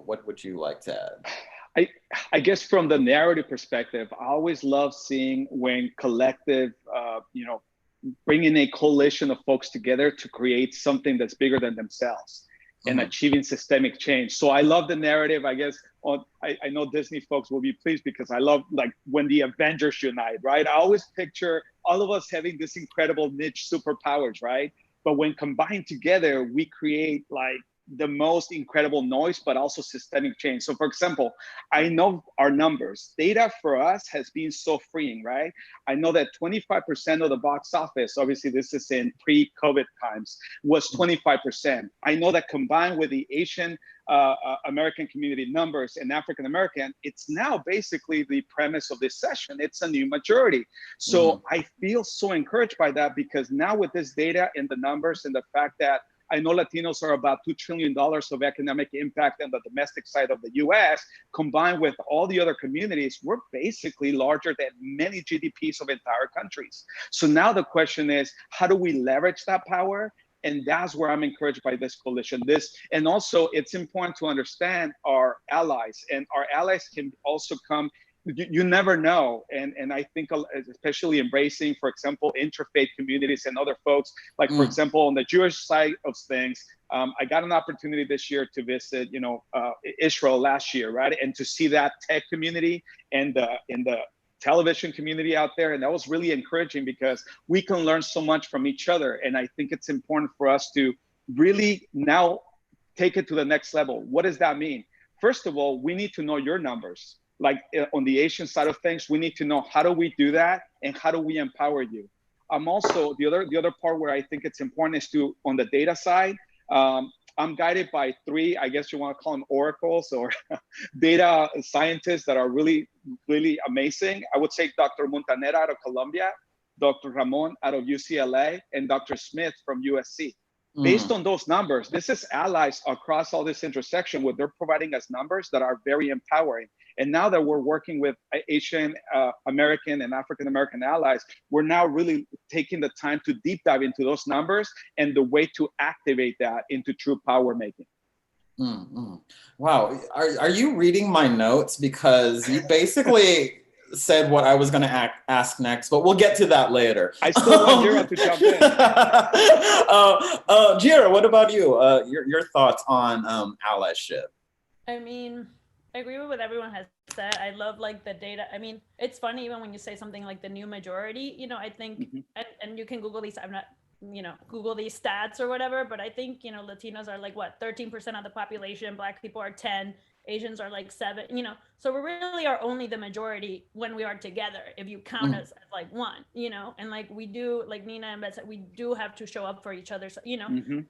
what would you like to add? I guess from the narrative perspective, I always love seeing when collective, bringing a coalition of folks together to create something that's bigger than themselves and achieving systemic change. So I love the narrative. I guess I know Disney folks will be pleased because I love like when the Avengers unite, right? I always picture all of us having this incredible niche superpowers, right? But when combined together, we create like the most incredible noise, but also systemic change. So for example, I know our numbers. Data for us has been so freeing, right? I know that 25% of the box office, obviously this is in pre-COVID times, was 25%. I know that combined with the Asian American community numbers and African American, it's now basically the premise of this session. It's a new majority. So I feel so encouraged by that because now with this data and the numbers and the fact that I know Latinos are about $2 trillion of economic impact on the domestic side of the US, combined with all the other communities, we're basically larger than many GDPs of entire countries. So now the question is, how do we leverage that power? And that's where I'm encouraged by this coalition. And also it's important to understand our allies, and our allies can also come. You never know, and I think especially embracing, for example, interfaith communities and other folks, like for example, on the Jewish side of things, I got an opportunity this year to visit, Israel last year, right, and to see that tech community and in the television community out there, and that was really encouraging because we can learn so much from each other, and I think it's important for us to really now take it to the next level. What does that mean? First of all, we need to know your numbers. Like on the Asian side of things, we need to know how do we do that and how do we empower you. I'm also, the other part where I think it's important is to, on the data side, I'm guided by 3, I guess you want to call them oracles or data scientists that are really, really amazing. I would say Dr. Montanera out of Colombia, Dr. Ramon out of UCLA, and Dr. Smith from USC. Based on those numbers, this is allies across all this intersection where they're providing us numbers that are very empowering. And now that we're working with Asian American and African American allies, we're now really taking the time to deep dive into those numbers and the way to activate that into true power making. Wow, are you reading my notes? Because you basically said what I was going to ask next, but we'll get to that later. I still want Jira to jump in. Jira, what about you? Your thoughts on allyship? I mean, I agree with what everyone has said. I love like the data. I mean, it's funny even when you say something like the new majority, I think, and you can Google these, I'm not, Google these stats or whatever, but I think, Latinos are like what, 13% of the population, Black people are 10, Asians are like 7, so we really are only the majority when we are together, if you count us as like one, and like we do, like Nina and Beth said, we do have to show up for each other. So,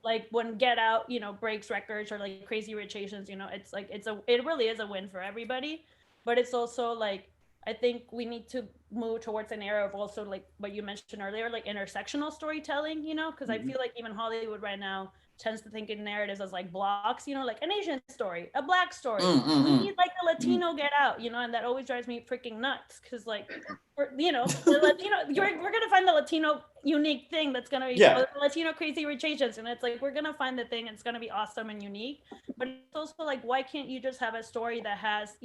like when Get Out, breaks records, or like Crazy Rich Asians, it's like, it really is a win for everybody, but it's also like, I think we need to move towards an era of also like what you mentioned earlier, like intersectional storytelling, because I feel like even Hollywood right now tends to think in narratives as like blocks, like an Asian story, a Black story. We need like a Latino Get Out, and that always drives me freaking nuts because like, the Latino, we're gonna find the Latino unique thing that's gonna be Latino Crazy Rich Asians, and it's like we're gonna find the thing, it's gonna be awesome and unique. But it's also like, why can't you just have a story that has,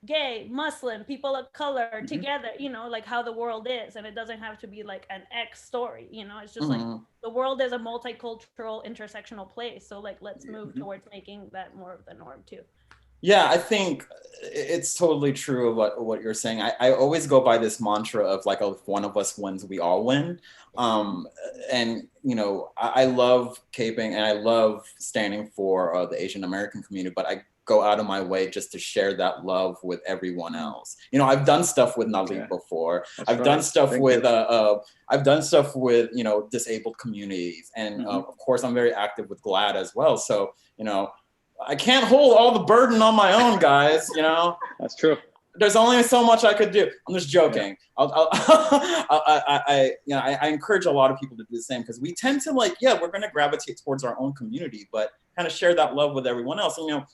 gay, Muslim, people of color together, like how the world is, and it doesn't have to be like an X story, it's just like, the world is a multicultural, intersectional place. So like, let's move towards making that more of the norm too. Yeah, I think it's totally true of what you're saying. I always go by this mantra of like, if one of us wins, we all win. And, you know, I love caping and I love standing for the Asian American community, but I go out of my way just to share that love with everyone else. You know, I've done stuff with Nalit before. I've done stuff with, I've done stuff with, you know, disabled communities. And of course, I'm very active with GLAAD as well. So, you know, I can't hold all the burden on my own, guys, you know? That's true. There's only so much I could do. I'm just joking. I encourage a lot of people to do the same, because we tend to like, yeah, we're gonna gravitate towards our own community, but kind of share that love with everyone else. And, you know,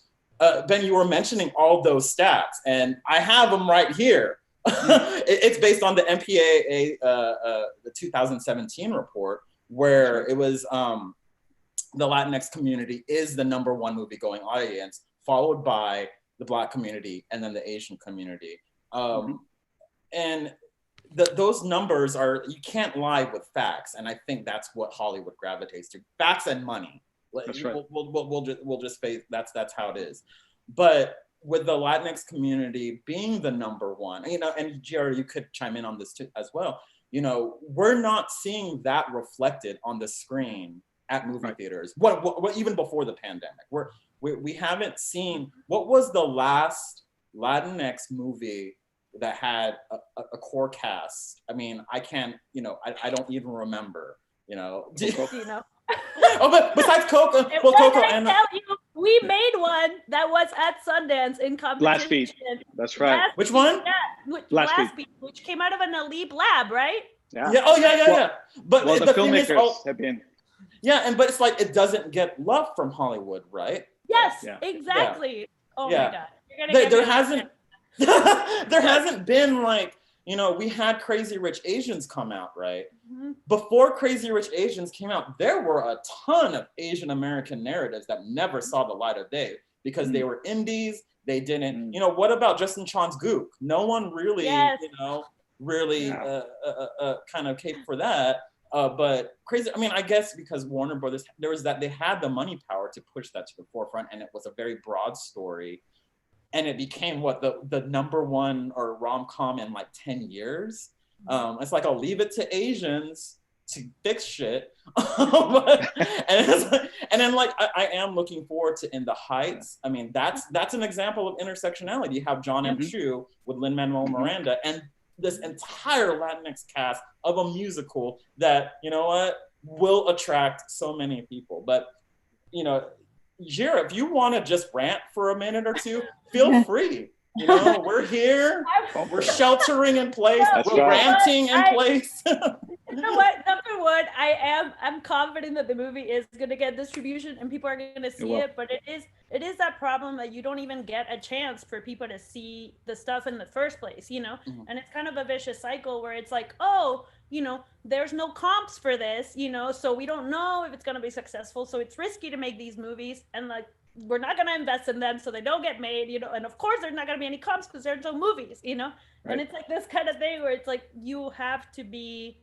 Ben, you were mentioning all those stats, and I have them right here. It's based on the MPAA, the 2017 report, where it was, the Latinx community is the #1 movie-going audience, followed by the Black community and then the Asian community. And those numbers are, you can't lie with facts. And I think that's what Hollywood gravitates to, facts and money. That's right. We'll just face that's how it is. But with the Latinx community being the #1, you know, and Giora, you could chime in on this too as well. You know, we're not seeing that reflected on the screen at movie theaters. What even before the pandemic, we haven't seen. What was the last Latinx movie that had a core cast? I mean, I can't. You know, I don't even remember. You know. Oh, but besides Coco, well, Coco and we made one that was at Sundance in competition. Blast Beat. That's right. Which one? Yeah, Blast Beat, which came out of an Alib lab, right? Yeah. Yeah. Oh, yeah. But well, the filmmakers have been. Yeah, but it's like it doesn't get love from Hollywood, right? Yes, exactly. Yeah. Oh my God. There hasn't there hasn't been like, you know, we had Crazy Rich Asians come out, right? Before Crazy Rich Asians came out, there were a ton of Asian American narratives that never saw the light of day because they were indies. They didn't, you know, what about Justin Chan's Gook? No one really, you know, really kind of caped for that. But crazy, I mean, I guess because Warner Brothers, there was that, they had the money power to push that to the forefront, and it was a very broad story. And it became what, the #1 or rom-com in like 10 years. It's like, I'll leave it to Asians to fix shit. and then like, I am looking forward to In the Heights. I mean, that's an example of intersectionality. You have John M. Chu with Lin-Manuel Miranda, and this entire Latinx cast of a musical that, you know what, will attract so many people. But, you know, Giora, if you want to just rant for a minute or two, feel free. You know, we're here, we're sheltering in place, we're ranting in place. You know what? #1, I'm confident that the movie is going to get distribution and people are going to see it, but it is that problem that you don't even get a chance for people to see the stuff in the first place, you know? And it's kind of a vicious cycle where it's like, oh, you know, there's no comps for this, you know, so we don't know if it's going to be successful. So it's risky to make these movies, and like, we're not going to invest in them so they don't get made, you know, and of course there's not going to be any comps because there's no movies, you know? And it's like this kind of thing where it's like, you have to be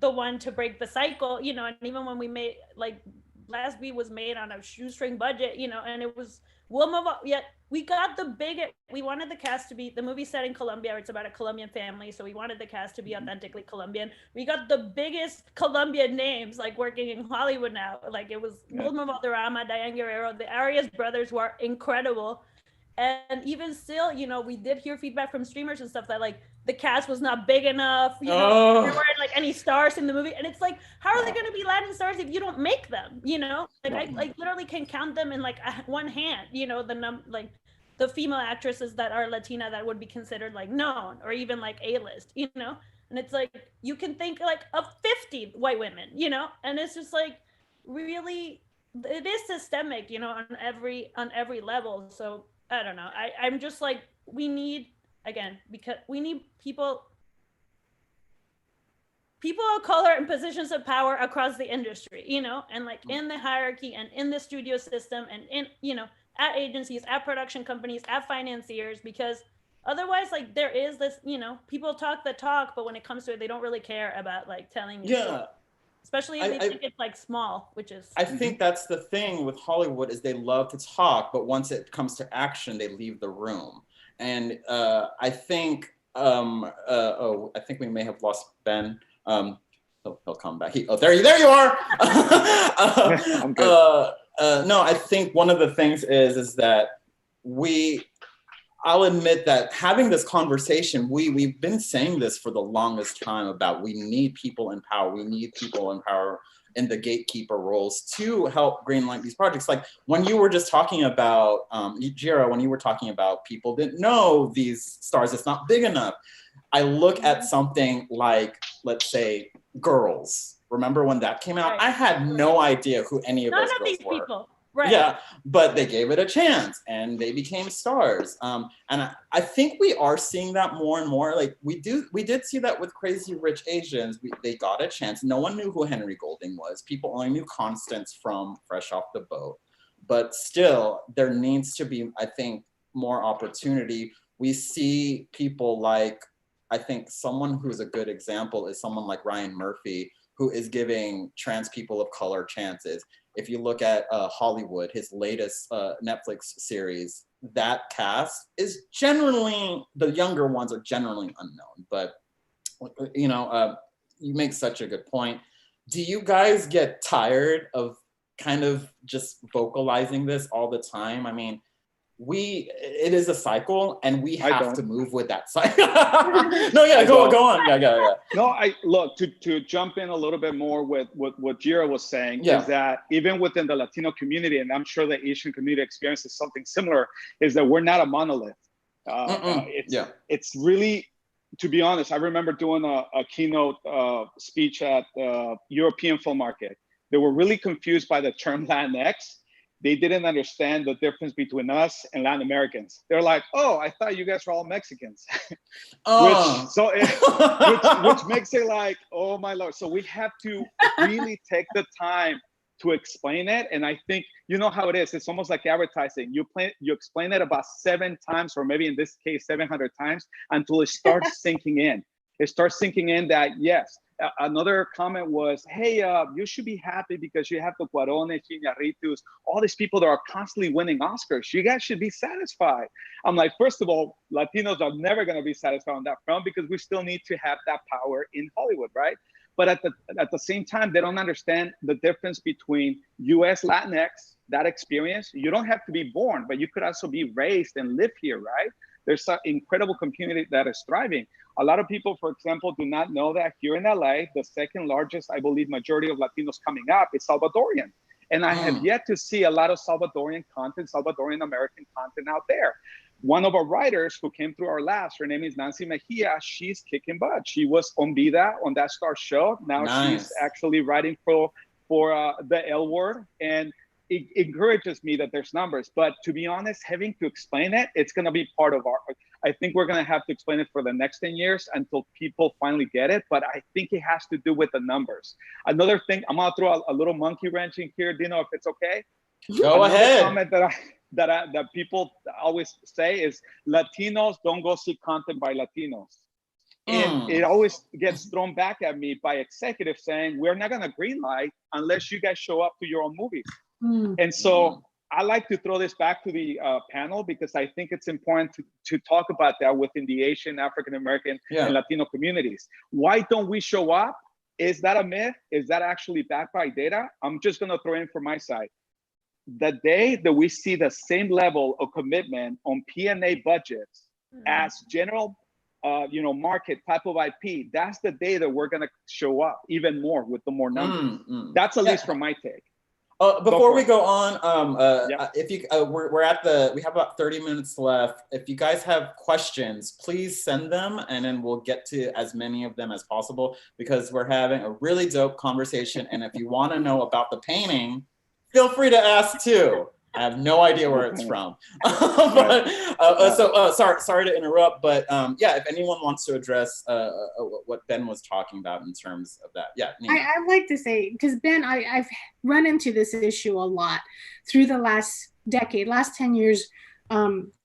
the one to break the cycle, you know? And even when we made, like, Blast Beat was made on a shoestring budget, you know, and it was, we got the we wanted the cast to be, the movie set in Colombia, it's about a Colombian family, so we wanted the cast to be authentically Colombian. We got the biggest Colombian names, like, working in Hollywood now. Like, it was Wilmer Valderrama, Diane Guerrero, the Arias brothers were incredible. And even still, you know, we did hear feedback from streamers and stuff that, like, the cast was not big enough, you know, there weren't like any stars in the movie. And it's like, how are they going to be Latin stars if you don't make them, you know? Like, I literally can count them in like one hand, you know, the female actresses that are Latina that would be considered like known or even like A-list, you know? And it's like, you can think like of 50 white women, you know? And it's just like, really, it is systemic, you know, on every level. So I don't know. I'm just like, we need, again, because we need people of color in positions of power across the industry, you know, and like in the hierarchy and in the studio system and in, you know, at agencies, at production companies, at financiers, because otherwise, like, there is this, you know, people talk the talk, but when it comes to it, they don't really care about like telling you. Yeah. especially if they think it's like small, which is. I think that's the thing with Hollywood is they love to talk, but once it comes to action, they leave the room. And I think, I think we may have lost Ben. He'll come back. There you are. I'm good. No, I think one of the things is that I'll admit that having this conversation, we've been saying this for the longest time about we need people in power. We need people in power in the gatekeeper roles to help greenlight these projects. Like when you were just talking about, Jira, when you were talking about people didn't know these stars, it's not big enough. I look at something like, let's say, Girls. Remember when that came out? Right. I had no idea who any of those girls were. People. Right. Yeah, but they gave it a chance and they became stars. And I think we are seeing that more and more. Like we did see that with Crazy Rich Asians. They got a chance. No one knew who Henry Golding was. People only knew Constance from Fresh Off the Boat. But still, there needs to be, I think, more opportunity. We see people like, I think someone who's a good example is someone like Ryan Murphy, who is giving trans people of color chances. If you look at Hollywood, his latest Netflix series, that cast is generally, the younger ones are generally unknown, but you know, you make such a good point. Do you guys get tired of kind of just vocalizing this all the time? I mean, it is a cycle and we have to move with that cycle. No, yeah, go on. Yeah. No, look, to jump in a little bit more with what Jira was saying, is that even within the Latino community, and I'm sure the Asian community experiences something similar, is that we're not a monolith. It's really, to be honest, I remember doing a keynote speech at the European Film Market. They were really confused by the term Latinx. They didn't understand the difference between us and Latin Americans. They're like, oh, I thought you guys were all Mexicans. Which makes it like, oh my Lord. So we have to really take the time to explain it. And I think, you know how it is. It's almost like advertising. You explain it about 7 times, or maybe in this case, 700 times, until it starts sinking in. It starts sinking in that, yes. Another comment was, hey, you should be happy because you have the Cuarones, Iñárritus, all these people that are constantly winning Oscars. You guys should be satisfied. I'm like, first of all, Latinos are never going to be satisfied on that front because we still need to have that power in Hollywood, right? But at the same time, they don't understand the difference between US Latinx, that experience. You don't have to be born, but you could also be raised and live here, right? There's an incredible community that is thriving. A lot of people, for example, do not know that here in LA, the second largest, I believe, majority of Latinos coming up is Salvadorian. And I have yet to see a lot of Salvadorian content, Salvadorian American content out there. One of our writers who came through our labs, her name is Nancy Mejia. She's kicking butt. She was on Vida, on that Star show. Now she's actually writing for the L Word. And it encourages me that there's numbers, but to be honest, having to explain it, it's going to be part of I think we're going to have to explain it for the next 10 years until people finally get it. But I think it has to do with the numbers. Another thing, I'm going to throw a little monkey wrench in here, Dino, if it's okay. Go ahead. Comment that people always say is Latinos don't go see content by Latinos. And it always gets thrown back at me by executives saying, we're not going to greenlight unless you guys show up to your own movies. And so I like to throw this back to the panel because I think it's important to talk about that within the Asian, African American, and Latino communities. Why don't we show up? Is that a myth? Is that actually backed by data? I'm just going to throw in from my side. The day that we see the same level of commitment on P&A budgets as general market type of IP, that's the day that we're going to show up even more with the more numbers. That's at least from my take. Before we go on, if you we have about 30 minutes left. If you guys have questions, please send them, and then we'll get to as many of them as possible because we're having a really dope conversation. And if you want to know about the painting, feel free to ask too. I have no idea where it's from. Sorry to interrupt, but if anyone wants to address what Ben was talking about in terms of that. I'd like to say, because Ben, I've run into this issue a lot through the last decade, last 10 years,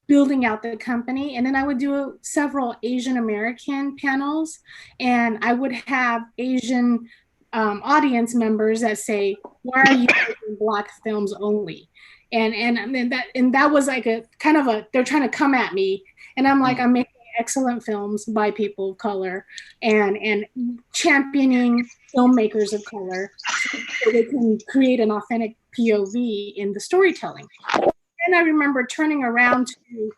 building out the company. And then I would do several Asian American panels, and I would have Asian audience members that say, why are you making Black films only? And that was like a kind of a, they're trying to come at me. And I'm like, I'm making excellent films by people of color and championing filmmakers of color so they can create an authentic POV in the storytelling. And I remember turning around to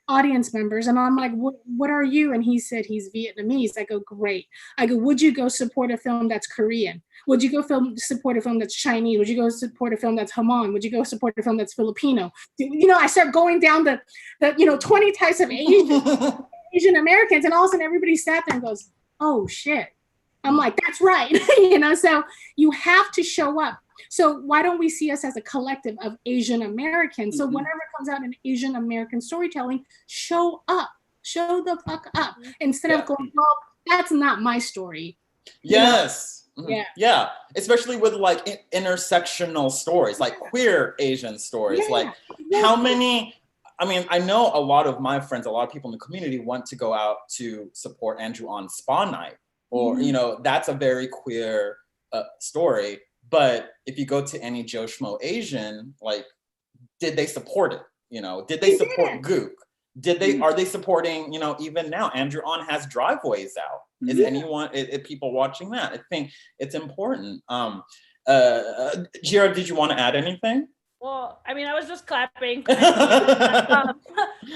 audience members and I'm like, what are you? And he said he's Vietnamese. I go, great. I go, would you go support a film that's Korean? Would you go support a film that's Chinese? Would you go support a film that's Hmong? Would you go support a film that's Filipino? You know, I start going down the 20 types of Asian Americans, and all of a sudden everybody sat there and goes, oh shit. I'm like, that's right. So you have to show up. So why don't we see us as a collective of Asian Americans? So whenever it comes out in Asian American storytelling, show up, show the fuck up, instead of going, well, that's not my story. Yes. Yeah. Yeah. Especially with like intersectional stories, like queer Asian stories. Yeah. Like how many, I mean, I know a lot of my friends, a lot of people in the community want to go out to support Andrew on Spa Night, or, that's a very queer story. But if you go to any Joe Schmo Asian, like, did they support it? Did they support Gook? Are they supporting, even now, Andrew On has Driveways out. Is people watching that? I think it's important. Gira, did you want to add anything? Well, I mean, I was just clapping. But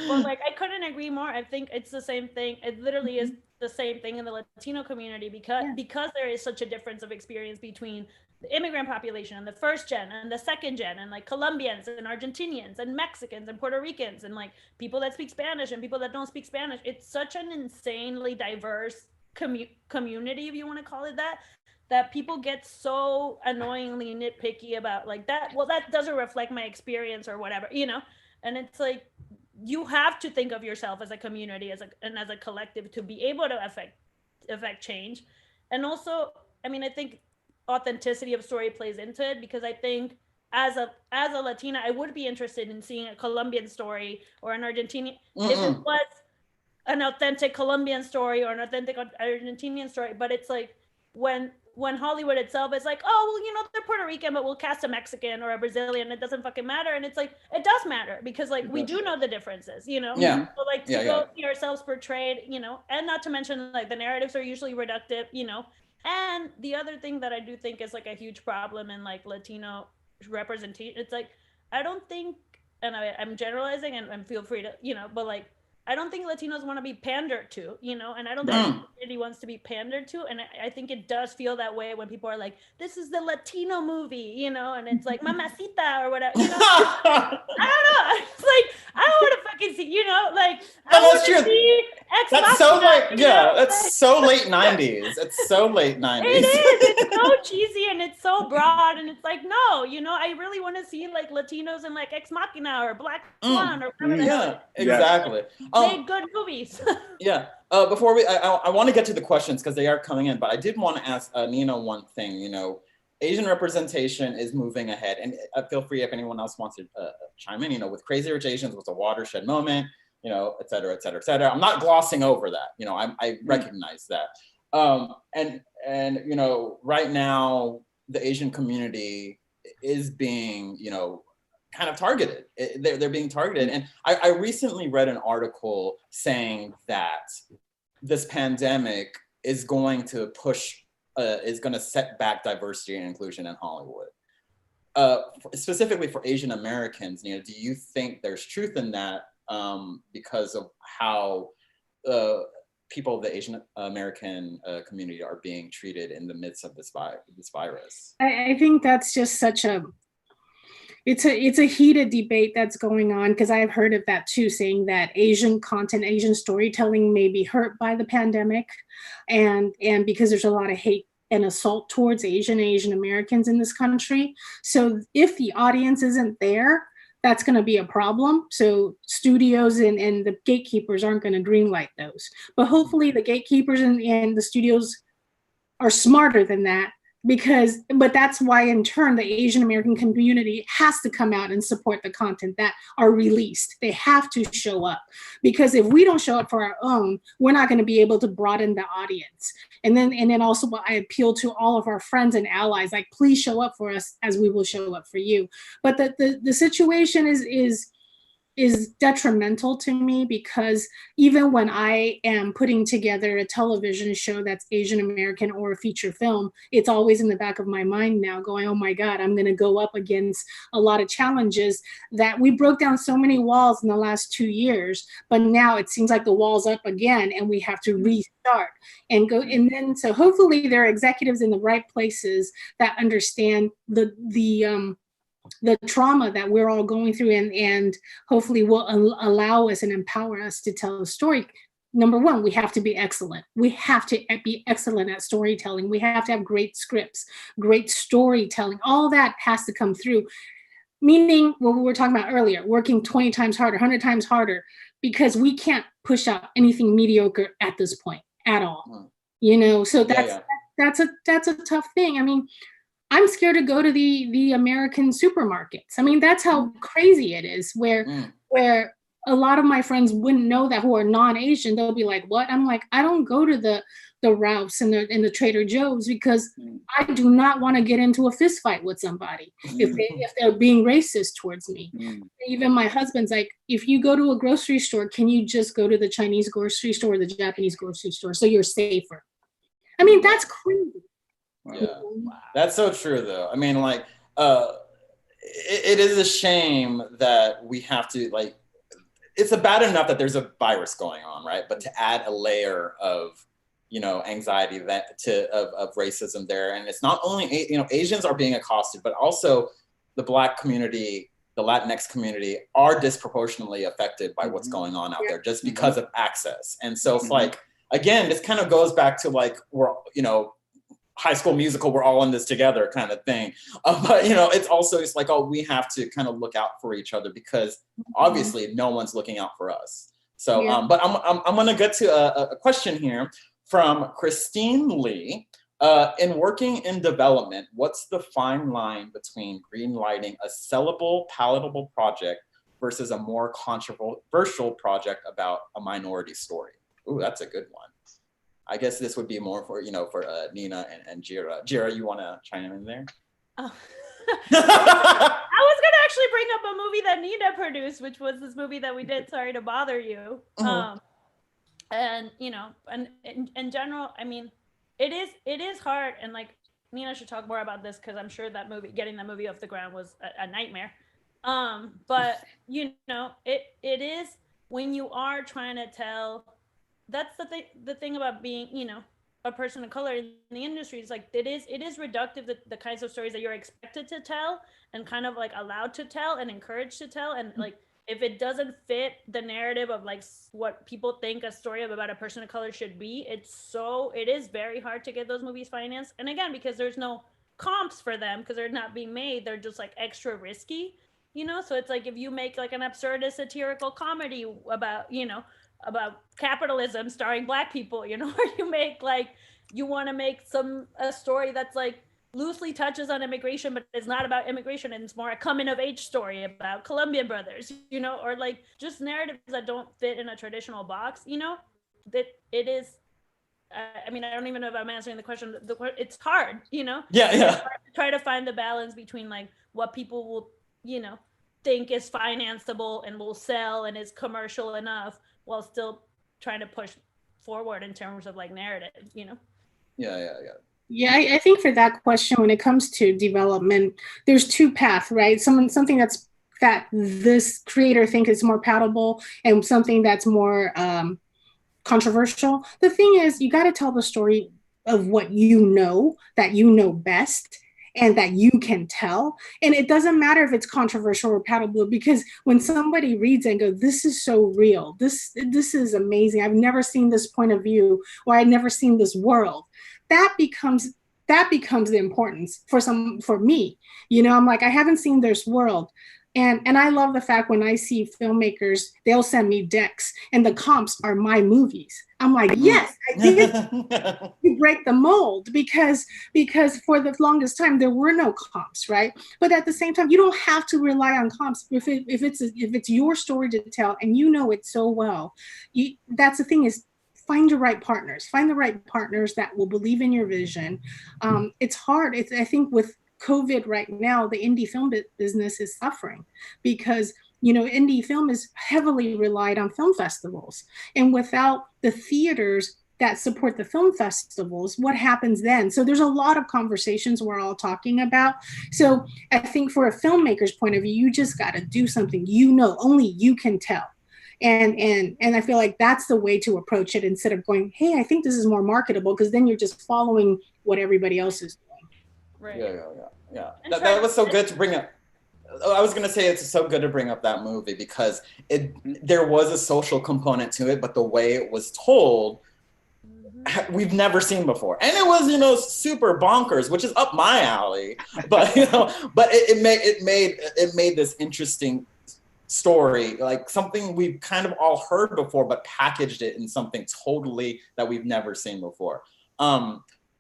like, I couldn't agree more. I think it's the same thing. It literally is the same thing in the Latino community because there is such a difference of experience between the immigrant population and the first gen and the second gen, and like Colombians and Argentinians and Mexicans and Puerto Ricans and like people that speak Spanish and people that don't speak Spanish. It's such an insanely diverse community, if you want to call it that people get so annoyingly nitpicky about like that. Well, that doesn't reflect my experience or whatever, and it's like, you have to think of yourself as a community, as a collective, to be able to affect change. And also, I mean, I think authenticity of story plays into it, because I think as a Latina, I would be interested in seeing a Colombian story or an Argentinian, if it was an authentic Colombian story or an authentic Argentinian story. But it's like when Hollywood itself is like, oh, well, they're Puerto Rican, but we'll cast a Mexican or a Brazilian. It doesn't fucking matter. And it's like, it does matter, because like we do know the differences, Yeah. So like to go see ourselves portrayed, and not to mention like the narratives are usually reductive, And the other thing that I do think is like a huge problem in like Latino representation, it's like, I don't think, and I'm generalizing and feel free to, but like, I don't think Latinos want to be pandered to, and I don't think the community wants to be pandered to. And I think it does feel that way when people are like, this is the Latino movie, and it's like Mamacita or whatever, I don't know. It's like, I don't want to fucking see, like, I want to see Ex Machina. That's so like, that's so late 90s. It's so late 90s. It is. It's so cheesy and it's so broad. And it's like, no, I really want to see like Latinos in like Ex Machina or Black Swan or whatever. Yeah, exactly. Made good movies. Yeah. Before I want to get to the questions because they are coming in, but I did want to ask Nina one thing. Asian representation is moving ahead, and feel free if anyone else wants to chime in. With Crazy Rich Asians was a watershed moment, et cetera, et cetera, et cetera. I'm not glossing over that. I recognize that. And right now the Asian community is being, kind of targeted. They're being targeted. And I recently read an article saying that this pandemic is going to is going to set back diversity and inclusion in Hollywood. Specifically for Asian Americans, do you think there's truth in that because of how people of the Asian American community are being treated in the midst of this virus? I think that's just such it's a heated debate that's going on, because I've heard of that too, saying that Asian content, Asian storytelling may be hurt by the pandemic, and because there's a lot of hate and assault towards Asian Americans in this country. So if the audience isn't there, that's going to be a problem. So studios and the gatekeepers aren't going to greenlight those. But hopefully the gatekeepers and the studios are smarter than that but that's why in turn the Asian American community has to come out and support the content that are released. They have to show up, because if we don't show up for our own, we're not going to be able to broaden the audience. And then also I appeal to all of our friends and allies, like, please show up for us as we will show up for you. But the situation is detrimental to me, because even when I am putting together a television show that's Asian American or a feature film, it's always in the back of my mind now going, oh my God, I'm going to go up against a lot of challenges that we broke down so many walls in the last 2 years, but now it seems like the wall's up again and we have to restart and go. And then, so hopefully there are executives in the right places that understand the trauma that we're all going through, and hopefully will allow us and empower us to tell a story. Number one, we have to be excellent. We have to be excellent at storytelling. We have to have great scripts, great storytelling. All that has to come through. Meaning what we were talking about earlier, working 20 times harder, 100 times harder, because we can't push out anything mediocre at this point at all. You know, so that's a tough thing. I mean, I'm scared to go to the American supermarkets. I mean, that's how crazy it is, where a lot of my friends wouldn't know that, who are non-Asian. They'll be like, what? I'm like, I don't go to the Ralphs and the Trader Joe's because I do not want to get into a fist fight with somebody if they're being racist towards me. Even my husband's like, if you go to a grocery store, can you just go to the Chinese grocery store or the Japanese grocery store so you're safer? I mean, that's crazy. Yeah, that's so true though. I mean, like, it is a shame that we have to, like, it's bad enough that there's a virus going on, right? But to add a layer of, you know, anxiety of racism there. And it's not only, you know, Asians are being accosted, but also the Black community, the Latinx community are disproportionately affected by what's going on out there just because of access. And so it's like, again, this kind of goes back to like, we're, you know, High School Musical, we're all in this together kind of thing. But, you know, it's like, oh, we have to kind of look out for each other because obviously no one's looking out for us. So, but I'm going to get to a question here from Christine Lee. In working in development, what's the fine line between greenlighting a sellable, palatable project versus a more controversial project about a minority story? Ooh, that's a good one. I guess this would be more for, you know, for Nina and Jira. Jira, you want to chime in there? Oh. I was going to actually bring up a movie that Nina produced, which was this movie that we did, Sorry to Bother You. And, you know, and in general, I mean, it is hard. And like, Nina should talk more about this because I'm sure that movie, getting that movie off the ground was a nightmare. But, you know, it is when you are trying to tell. That's the thing about being, you know, a person of color in the industry. Is like it is reductive, the kinds of stories that you're expected to tell and kind of like allowed to tell and encouraged to tell. And like if it doesn't fit the narrative of like what people think a story about a person of color should be, it is very hard to get those movies financed. And again, because there's no comps for them because they're not being made, they're just like extra risky, you know. So it's like if you make like an absurdist satirical comedy about, you know, about capitalism starring Black people, you know, or you make like, you want to make a story that's like loosely touches on immigration, but it's not about immigration and it's more a coming of age story about Colombian brothers, you know, or like just narratives that don't fit in a traditional box, you know, that it is, I mean, I don't even know if I'm answering the question. It's hard, you know? Yeah. It's hard to try to find the balance between like what people will, you know, think is financeable and will sell and is commercial enough while still trying to push forward in terms of like narrative, you know? Yeah, I think for that question, when it comes to development, there's two paths, right? Something that this creator think is more palatable and something that's more controversial. The thing is, you got to tell the story of what you know, that you know best, and that you can tell. And it doesn't matter if it's controversial or palatable, because when somebody reads and goes, this is so real, this is amazing, I've never seen this point of view, or I've never seen this world, that becomes the importance for me. You know, I'm like, I haven't seen this world. And I love the fact when I see filmmakers, they'll send me decks and the comps are my movies. I'm like, yes, I did to break the mold because for the longest time there were no comps, right? But at the same time, you don't have to rely on comps if it's your story to tell and you know it so well. That's the thing is find the right partners. Find the right partners that will believe in your vision. It's hard. I think with COVID right now, the indie film business is suffering because indie film is heavily relied on film festivals, and without the theaters that support the film festivals, what happens then? So there's a lot of conversations we're all talking about. So I think for a filmmaker's point of view, you just got to do something only you can tell. And I feel like that's the way to approach it instead of going, hey, I think this is more marketable, because then you're just following what everybody else is doing. Right. Yeah. That was so good to bring up. I was gonna say it's so good to bring up that movie because there was a social component to it, but the way it was told, we've never seen before, and it was super bonkers, which is up my alley. But but it made this interesting story, like something we've kind of all heard before, but packaged it in something totally that we've never seen before.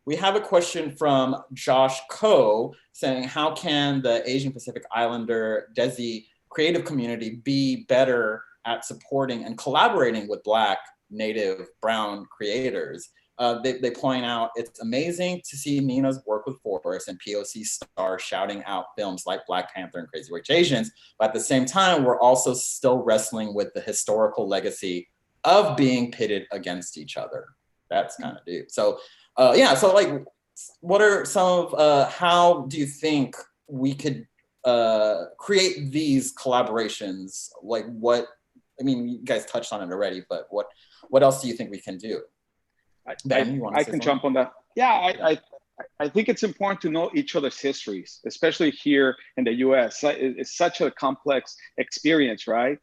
We have a question from Josh Koh saying, how can the Asian Pacific Islander Desi creative community be better at supporting and collaborating with Black, Native, Brown creators? They point out it's amazing to see Nina's work with Forrest and POC stars shouting out films like Black Panther and Crazy Rich Asians, but at the same time, we're also still wrestling with the historical legacy of being pitted against each other. That's kind of deep. So so like, what are some of, how do you think we could create these collaborations? Like you guys touched on it already, but what else do you think we can do? Ben, I can jump on that. Yeah, I think it's important to know each other's histories, especially here in the US. It's such a complex experience, right?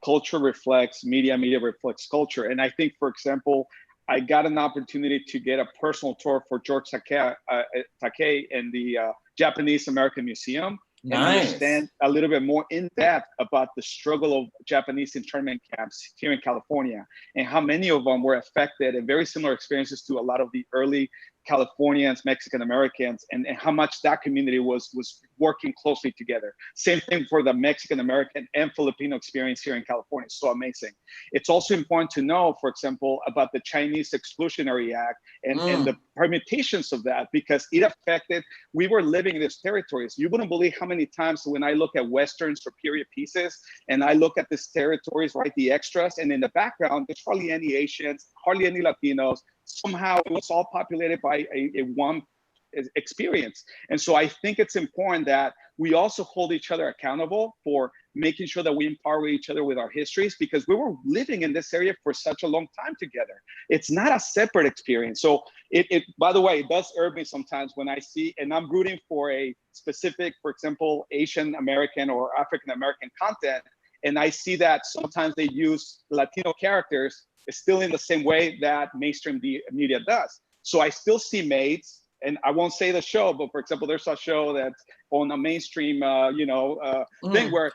Culture reflects media, media reflects culture. And I think, for example, I got an opportunity to get a personal tour for George Takei in the Japanese American Museum. Nice. And understand a little bit more in depth about the struggle of Japanese internment camps here in California and how many of them were affected and very similar experiences to a lot of the early Californians, Mexican Americans, and how much that community was working closely together. Same thing for the Mexican American and Filipino experience here in California. So amazing. It's also important to know, for example, about the Chinese Exclusionary Act and the permutations of that, because it affected, we were living in these territories. You wouldn't believe how many times when I look at Westerns or period pieces and I look at these territories, right, the extras, and in the background, there's hardly any Asians, hardly any Latinos. Somehow it was all populated by a one experience. And so I think it's important that we also hold each other accountable for making sure that we empower each other with our histories, because we were living in this area for such a long time together. It's not a separate experience. So it by the way, it does irk me sometimes when I see, and I'm rooting for a specific, for example, Asian American or African American content, and I see that sometimes they use Latino characters still in the same way that mainstream media does. So I still see maids, and I won't say the show, but for example, there's a show that's on a mainstream, thing where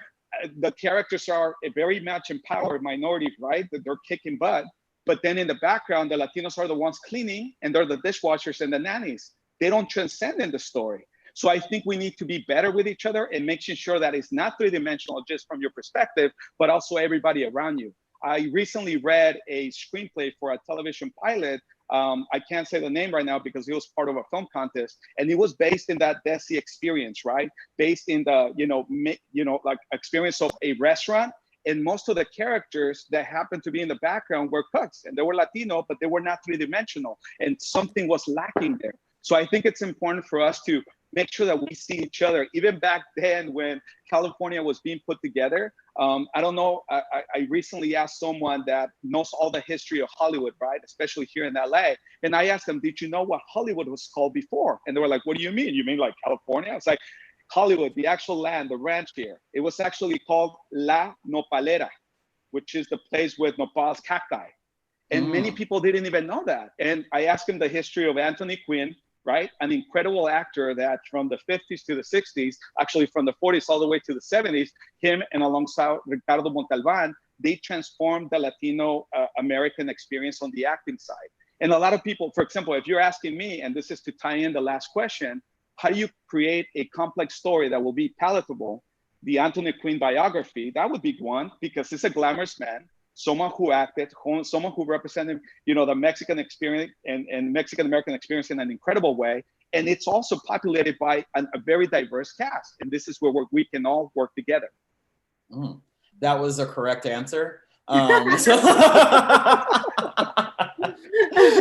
the characters are a very much empowered minority, right? That they're kicking butt. But then in the background, the Latinos are the ones cleaning, and they're the dishwashers and the nannies. They don't transcend in the story. So I think we need to be better with each other and making sure that it's not three-dimensional just from your perspective, but also everybody around you. I recently read a screenplay for a television pilot. I can't say the name right now because it was part of a film contest, and it was based in that Desi experience, right? Based in the, like experience of a restaurant, and most of the characters that happened to be in the background were cooks, and they were Latino, but they were not three-dimensional, and something was lacking there. So I think it's important for us to make sure that we see each other. Even back then when California was being put together, I don't know, I recently asked someone that knows all the history of Hollywood, right? Especially here in LA. And I asked them, did you know what Hollywood was called before? And they were like, what do you mean? You mean like California? It's like, Hollywood, the actual land, the ranch here, it was actually called La Nopalera, which is the place with nopals, cacti. And many people didn't even know that. And I asked him the history of Anthony Quinn, right? An incredible actor that from the 50s to the 60s, actually from the 40s all the way to the 70s, him and alongside Ricardo Montalban, they transformed the Latino American experience on the acting side. And a lot of people, for example, if you're asking me, and this is to tie in the last question, how do you create a complex story that will be palatable? The Anthony Quinn biography, that would be one, because it's a glamorous man, someone who acted, someone who represented, you know, the Mexican experience and Mexican American experience in an incredible way. And it's also populated by a very diverse cast. And this is where we can all work together. That was a correct answer.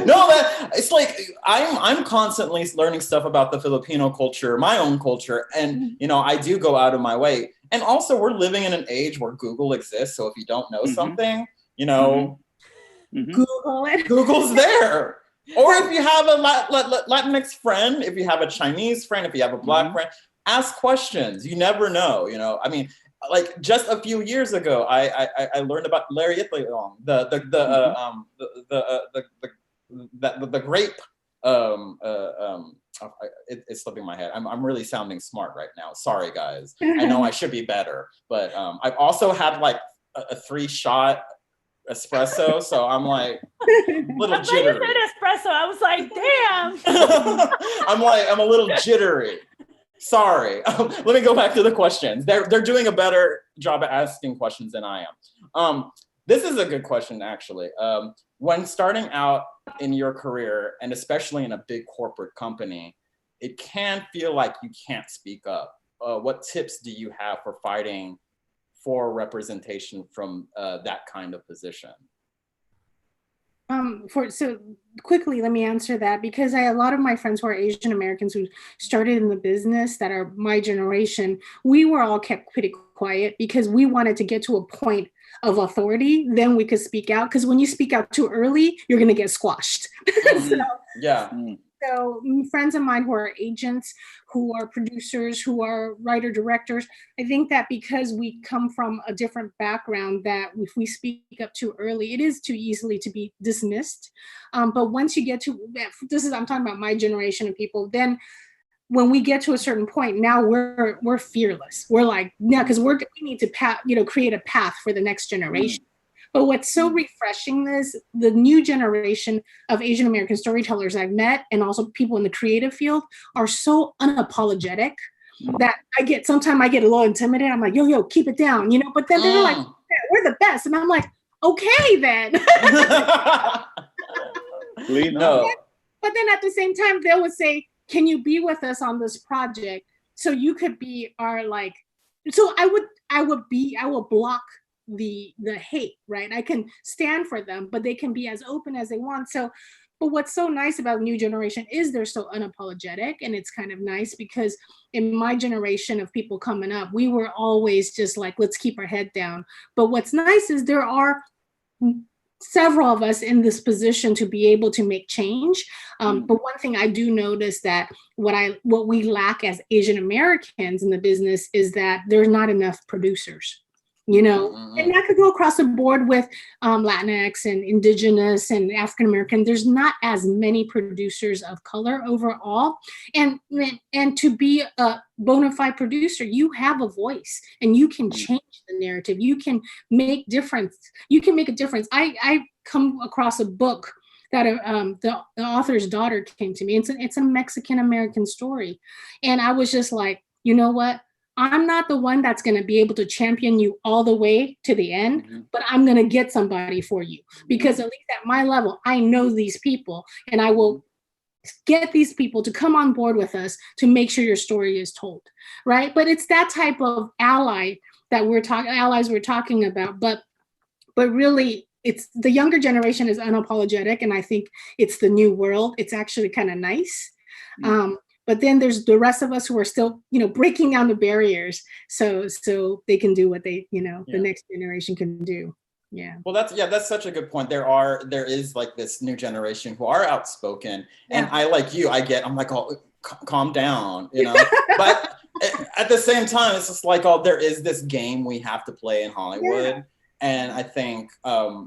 No, it's like I'm constantly learning stuff about the Filipino culture, my own culture, and you know, I do go out of my way. And also, we're living in an age where Google exists, so if you don't know something, you know, Google it. Google's there. Or if you have a Latinx friend, if you have a Chinese friend, if you have a Black friend, ask questions. You never know. You know, I mean, like just a few years ago, I learned about Larry Itleong, the grape. It's slipping my head. I'm really sounding smart right now. Sorry, guys. I know I should be better, but I've also had like a 3-shot espresso, so I'm like a little jittery. When you said espresso, I was like, damn. I'm a little jittery. Sorry. Let me go back to the questions. They're doing a better job at asking questions than I am. This is a good question, actually. When starting out in your career, and especially in a big corporate company, it can feel like you can't speak up. What tips do you have for fighting for representation from that kind of position? So quickly, let me answer that, because I have a lot of my friends who are Asian Americans who started in the business that are my generation. We were all kept pretty quiet because we wanted to get to a point of authority, then we could speak out. Because when you speak out too early, you're going to get squashed. So friends of mine who are agents, who are producers, who are writer directors, I think that because we come from a different background, that if we speak up too early, it is too easily to be dismissed. But once you get to, I'm talking about my generation of people, then when we get to a certain point, now we're fearless. We're like, yeah, because we need to create a path for the next generation. But what's so refreshing is the new generation of Asian American storytellers I've met, and also people in the creative field, are so unapologetic that sometimes I get a little intimidated. I'm like, yo, keep it down, you know, but then they're like, we're the best. And I'm like, okay, then. But then at the same time, they would say, can you be with us on this project? So you could be our like, so I will block the hate, right? I can stand for them, but they can be as open as they want. So, but what's so nice about new generation is they're so unapologetic, and it's kind of nice because in my generation of people coming up, we were always just like, let's keep our head down. But what's nice is there are several of us in this position to be able to make change. But one thing I do notice that what we lack as Asian Americans in the business is that there's not enough producers. You know, and that could go across the board with Latinx and Indigenous and African American. There's not as many producers of color overall. And to be a bona fide producer, you have a voice and you can change the narrative. You can make difference. You can make a difference. I come across a book that the author's daughter came to me. It's a Mexican American story. And I was just like, you know what? I'm not the one that's going to be able to champion you all the way to the end, but I'm going to get somebody for you, because at least at my level, I know these people, and I will get these people to come on board with us to make sure your story is told, right? But it's that type of allies we're talking about, but really it's the younger generation is unapologetic, and I think it's the new world. It's actually kind of nice. But then there's the rest of us who are still, breaking down the barriers so they can do what the next generation can do. Yeah. Well, that's such a good point. There is like this new generation who are outspoken, and I, like you, I'm like, oh, calm down, but at the same time, it's just like, oh, there is this game we have to play in Hollywood. Yeah. And I think, I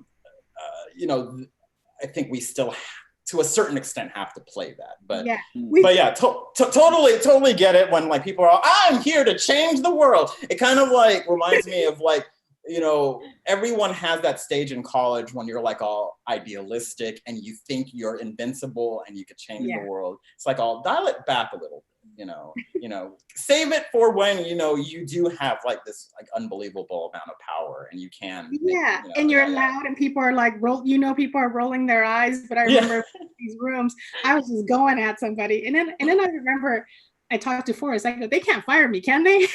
think we still have to a certain extent have to play that. But yeah, totally get it when like people are, I'm here to change the world. It kind of like reminds me of like, you know, everyone has that stage in college when you're like all idealistic and you think you're invincible and you could change the world. It's like, I'll dial it back a little bit, you know, save it for when, you know, you do have like this like unbelievable amount of power and you can. And you're loud and people are like, people are rolling their eyes. But I remember these rooms, I was just going at somebody. And then I remember I talked to Forrest. I go, they can't fire me, can they?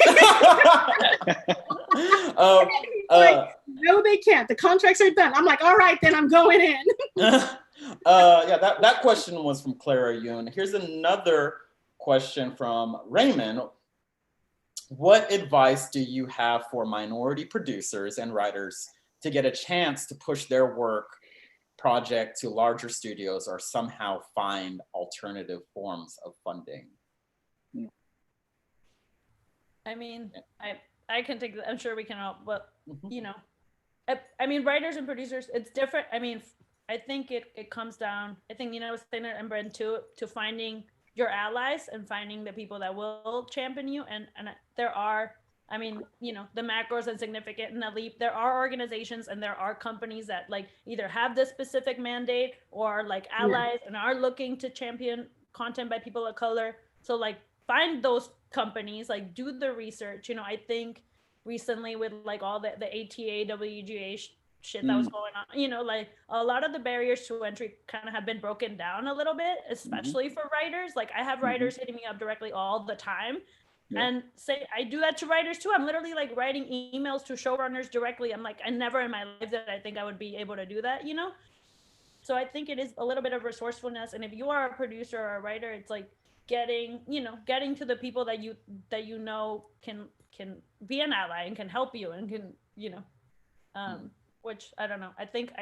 No, they can't. The contracts are done. I'm like, all right, then I'm going in. That question was from Clara Yoon. Here's another question from Raymond. What advice do you have for minority producers and writers to get a chance to push their work project to larger studios or somehow find alternative forms of funding? I mean, I can take that. I'm sure we can all, but you know, I mean, writers and producers, it's different. I mean, I think it comes down, I think, you know, I was saying that, and Brent too, to finding your allies and finding the people that will champion you. And there are, I mean, you know, the macros and significant and the leap, there are organizations and there are companies that like either have this specific mandate or are like allies and are looking to champion content by people of color. So like find those companies, like do the research. You know, I think recently with like all the ATA, WGA shit that was going on, you know, like a lot of the barriers to entry kind of have been broken down a little bit, especially for writers. Like I have writers hitting me up directly all the time and say, I do that to writers too. I'm literally like writing emails to showrunners directly. I'm like, I never in my life that I think I would be able to do that, you know? So I think it is a little bit of resourcefulness. And if you are a producer or a writer, it's like getting to the people that you know can be an ally and can help you and can, you know, which I don't know. I think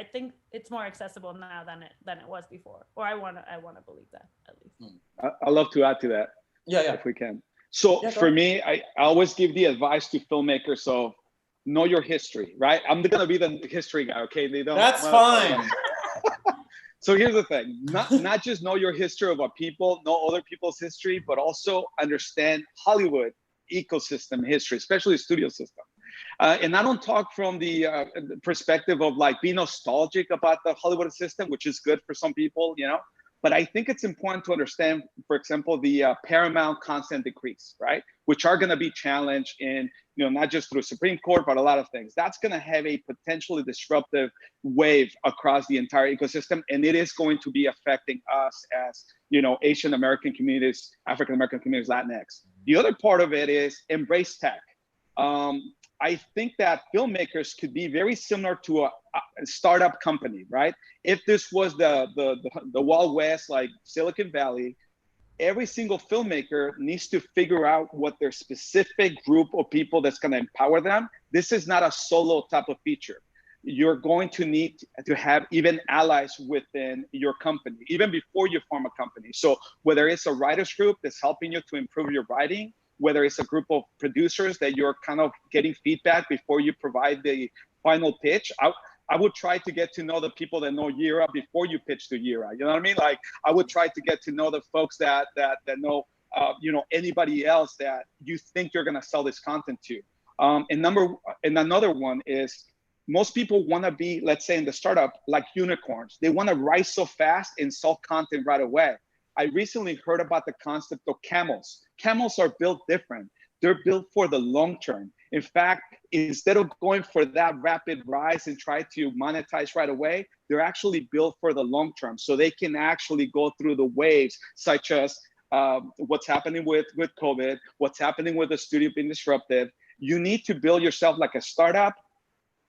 it's more accessible now than it was before. Or I want to believe that at least. I'd love to add to that. Yeah. If we can. So for me, I always give the advice to filmmakers of know your history, right? I'm gonna be the history guy, okay? That's fine. So here's the thing, not just know your history of what people, know other people's history, but also understand Hollywood ecosystem history, especially the studio system. And I don't talk from the perspective of like being nostalgic about the Hollywood system, which is good for some people, you know, but I think it's important to understand, for example, the Paramount consent decrees, right? Which are gonna be challenged in, you know, not just through Supreme Court, but a lot of things. That's gonna have a potentially disruptive wave across the entire ecosystem. And it is going to be affecting us as, you know, Asian American communities, African American communities, Latinx. The other part of it is embrace tech. I think that filmmakers could be very similar to a startup company, right? If this was the Wild West, like Silicon Valley, every single filmmaker needs to figure out what their specific group of people that's going to empower them. This is not a solo type of feature. You're going to need to have even allies within your company, even before you form a company. So whether it's a writers group that's helping you to improve your writing, whether it's a group of producers that you're kind of getting feedback before you provide the final pitch. I would try to get to know the people that know Yira before you pitch to Yira. You know what I mean? Like I would try to get to know the folks that know, you know, anybody else that you think you're gonna sell this content to. And another one is most people wanna be, let's say in the startup, like unicorns. They wanna rise so fast and sell content right away. I recently heard about the concept of camels. Camels are built different. They're built for the long term. In fact, instead of going for that rapid rise and try to monetize right away, they're actually built for the long term. So they can actually go through the waves, such as what's happening with COVID, what's happening with the studio being disruptive. You need to build yourself like a startup,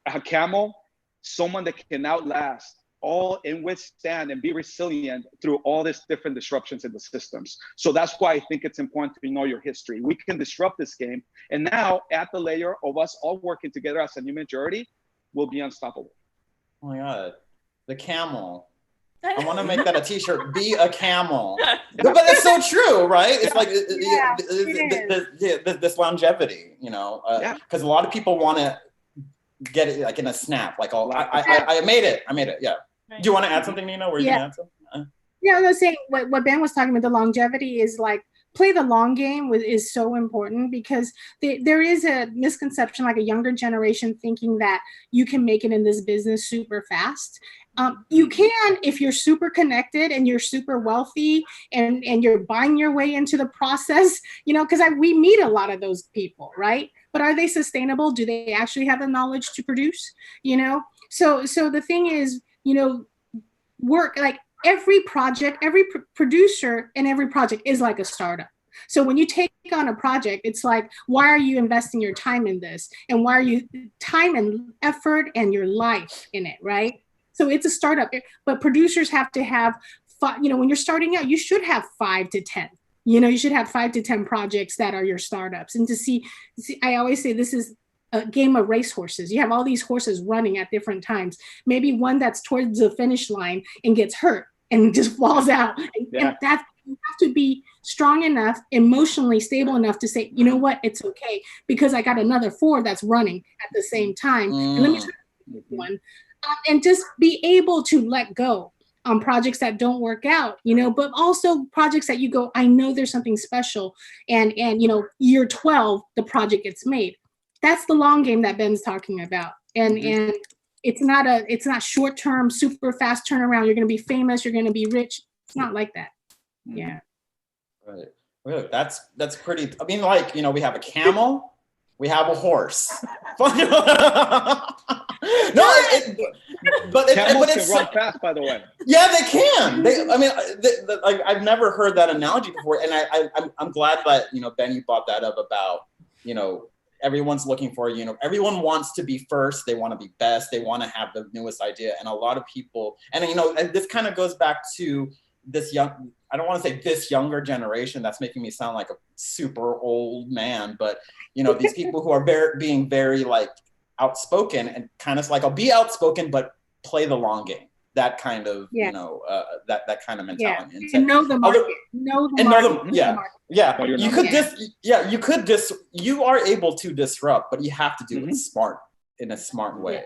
a camel, someone that can outlast all and withstand and be resilient through all these different disruptions in the systems. So that's why I think it's important to know your history. We can disrupt this game. And now at the layer of us all working together as a new majority, we'll be unstoppable. Oh my God, the camel. I want to make that a t-shirt, be a camel. But it's so true, right? It's like this longevity, you know, because a lot of people want to get it like in a snap, like, oh, I made it, yeah. Right. Do you want to add something, Nina? Were you gonna add something? Yeah, I was saying what Ben was talking about, the longevity is like, play the long game is so important, because there is a misconception, like a younger generation thinking that you can make it in this business super fast. You can if you're super connected and you're super wealthy and you're buying your way into the process, you know, because we meet a lot of those people, right? But are they sustainable? Do they actually have the knowledge to produce? You know, so the thing is, you know, work like every project, every producer and every project is like a startup. So when you take on a project, it's like, why are you investing your time in this? And why are you time and effort and your life in it, right? So it's a startup, but producers have to have, you know, when you're starting out, you should have 5 to 10. You know, you should have 5 to 10 projects that are your startups. And to see, I always say this is a game of racehorses. You have all these horses running at different times. Maybe one that's towards the finish line and gets hurt and just falls out. And that, you have to be strong enough, emotionally stable enough to say, you know what, it's okay, because I got another 4 that's running at the same time. And let me try one. And just be able to let go on projects that don't work out, you know, but also projects that you go, I know there's something special. And you know, year 12, the project gets made. That's the long game that Ben's talking about. And it's not short-term, super fast turnaround. You're going to be famous. You're going to be rich. It's not like that. Yeah. Right. Really, that's pretty. I mean, like, you know, we have a camel, we have a horse. But it's run fast, by the way. Yeah, they can. I mean, I've never heard that analogy before, and I'm glad that, you know, Ben, you brought that up about, you know, everyone's looking for, you know, everyone wants to be first. They want to be best. They want to have the newest idea, and a lot of people, and you know, and this kind of goes back to this young. I don't want to say this younger generation. That's making me sound like a super old man, but you know, these people who are being very like outspoken and kind of like, I'll be outspoken, but play the long game. That kind of, you know, that kind of mentality. Yeah. And know the market. You are able to disrupt, but you have to do it smart, in a smart way.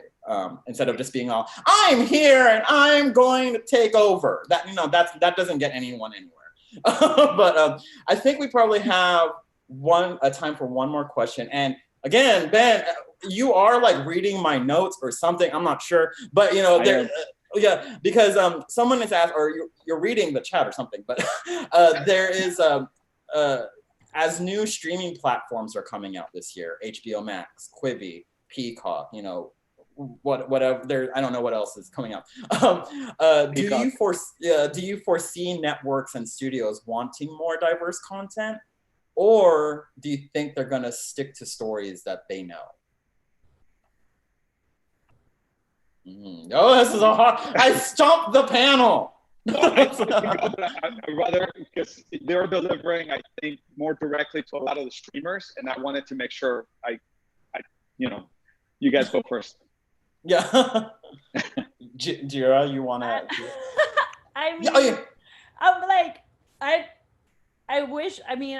Instead of just being all, I'm here and I'm going to take over. That, you know, that doesn't get anyone anywhere. But I think we probably have time for one more question. And again, Ben, you are like reading my notes or something. I'm not sure, but you know, yeah, because someone has asked, or you're reading the chat or something. But there is as new streaming platforms are coming out this year, HBO Max, Quibi, Peacock, you know, whatever there, I don't know what else is coming out. Do you foresee networks and studios wanting more diverse content, or do you think they're going to stick to stories that they know? Oh, this is a hard. I stumped the panel. I'd rather, because they're delivering, I think, more directly to a lot of the streamers, and I wanted to make sure I you know, you guys go first. Yeah. Jira, you want to? I mean, I'm like, I wish, I mean,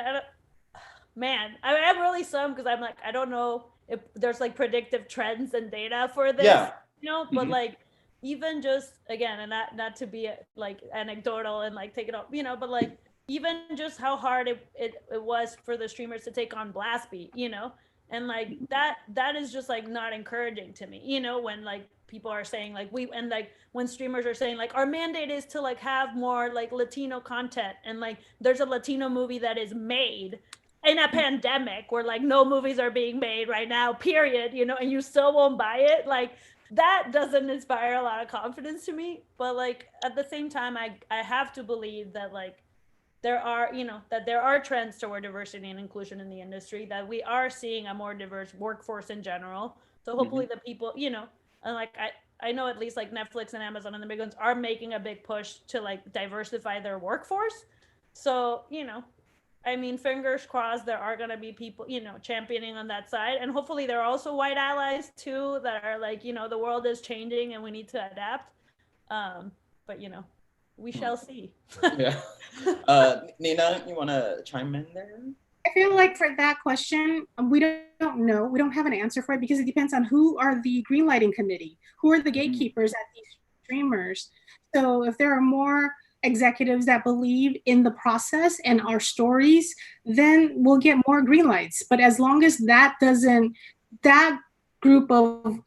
man, I'm really summed, because I'm like, I don't know if there's like predictive trends and data for this, you know, but like, even just, again, and not to be like anecdotal and like take it off, you know, but like, even just how hard it was for the streamers to take on Blast Beat, you know, and like that is just like not encouraging to me, you know, when like people are saying like and like when streamers are saying like our mandate is to like have more like Latino content, and like there's a Latino movie that is made in a pandemic where like no movies are being made right now, period, you know, and you still won't buy it. Like that doesn't inspire a lot of confidence to me. But like at the same time, I have to believe that like there are, you know, that there are trends toward diversity and inclusion in the industry, that we are seeing a more diverse workforce in general. So hopefully the people, you know, and like I know at least like Netflix and Amazon and the big ones are making a big push to like diversify their workforce. So, you know, I mean, fingers crossed there are going to be people, you know, championing on that side. And hopefully there are also white allies too that are like, you know, the world is changing and we need to adapt. But, you know, we shall see. Yeah. Nina, you want to chime in there? I feel like for that question, we don't know. We don't have an answer for it, because it depends on who are the greenlighting committee, who are the gatekeepers at these streamers. So if there are more executives that believe in the process and our stories, then we'll get more green lights. But as long as that group of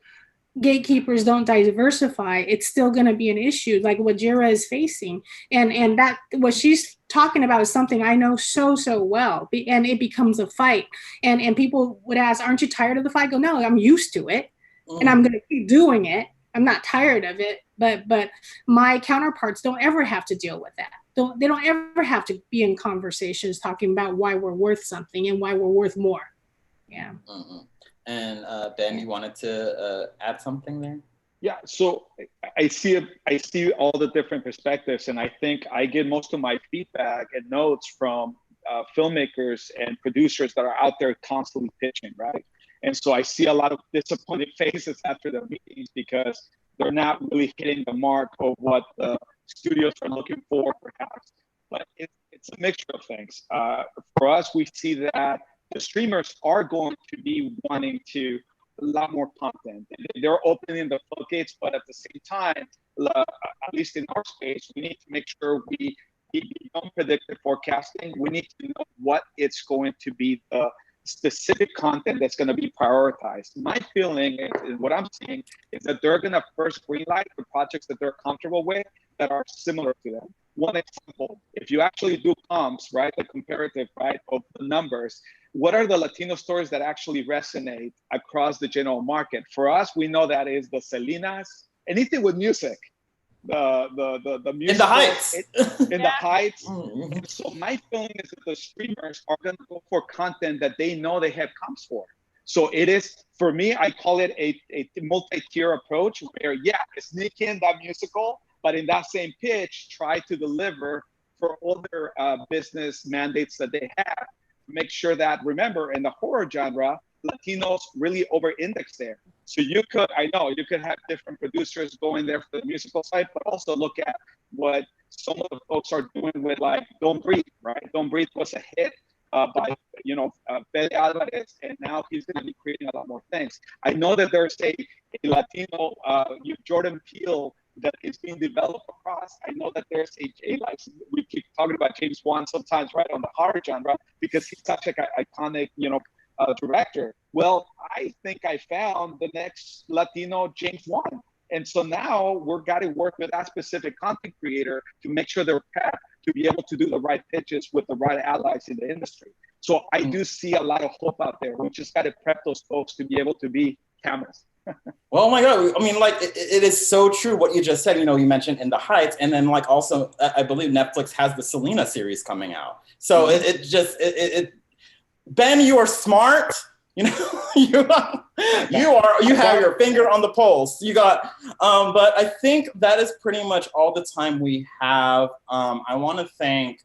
gatekeepers don't diversify, it's still going to be an issue, like what Jira is facing. And that what she's talking about is something I know so well, and it becomes a fight. And people would ask, aren't you tired of the fight? I go, no, I'm used to it, and I'm going to keep doing it. I'm not tired of it, but my counterparts don't ever have to deal with that. They don't ever have to be in conversations talking about why we're worth something and why we're worth more. Yeah. And Ben, you wanted to add something there? Yeah, so I see all the different perspectives, and I think I get most of my feedback and notes from filmmakers and producers that are out there constantly pitching, right? And so I see a lot of disappointed faces after the meetings because they're not really hitting the mark of what the studios are looking for, perhaps. But it's a mixture of things. For us, we see that the streamers are going to be wanting to a lot more content. They're opening the floodgates, but at the same time, at least in our space, we need to make sure we beyond predictive forecasting. We need to know what it's going to be the specific content that's going to be prioritized. My feeling is what I'm seeing is that they're going to first greenlight the projects that they're comfortable with that are similar to them. One example, if you actually do comps, right, the comparative, right, of the numbers, what are the Latino stories that actually resonate across the general market? For us, we know that is the Selenas, anything with music, the music in the Heights, in the Heights. And so my feeling is that the streamers are going to go for content that they know they have comps for. So it is, for me, I call it a multi-tier approach where, yeah, sneak in that musical, but in that same pitch, try to deliver for other business mandates that they have. Make sure that, remember, in the horror genre, Latinos really over-index there. So you could have different producers going there for the musical side, but also look at what some of the folks are doing with, like, Don't Breathe, right? Don't Breathe was a hit by, Fede Alvarez, and now he's going to be creating a lot more things. I know that there's a Latino, Jordan Peele, that is being developed across. I know that there's like we keep talking about James Wan sometimes, right, on the horror genre, because he's such an iconic, director. Well, I think I found the next Latino James Wan. And so now we're got to work with that specific content creator to make sure they're prepped to be able to do the right pitches with the right allies in the industry. So I do see a lot of hope out there. We just got to prep those folks to be able to be cameras. Well, oh my God, I mean, like, it is so true what you just said. You mentioned In the Heights, and then, like, also, I believe Netflix has the Selena series coming out. So Ben, you are smart. You have your finger on the pulse. You got, but I think that is pretty much all the time we have. I want to thank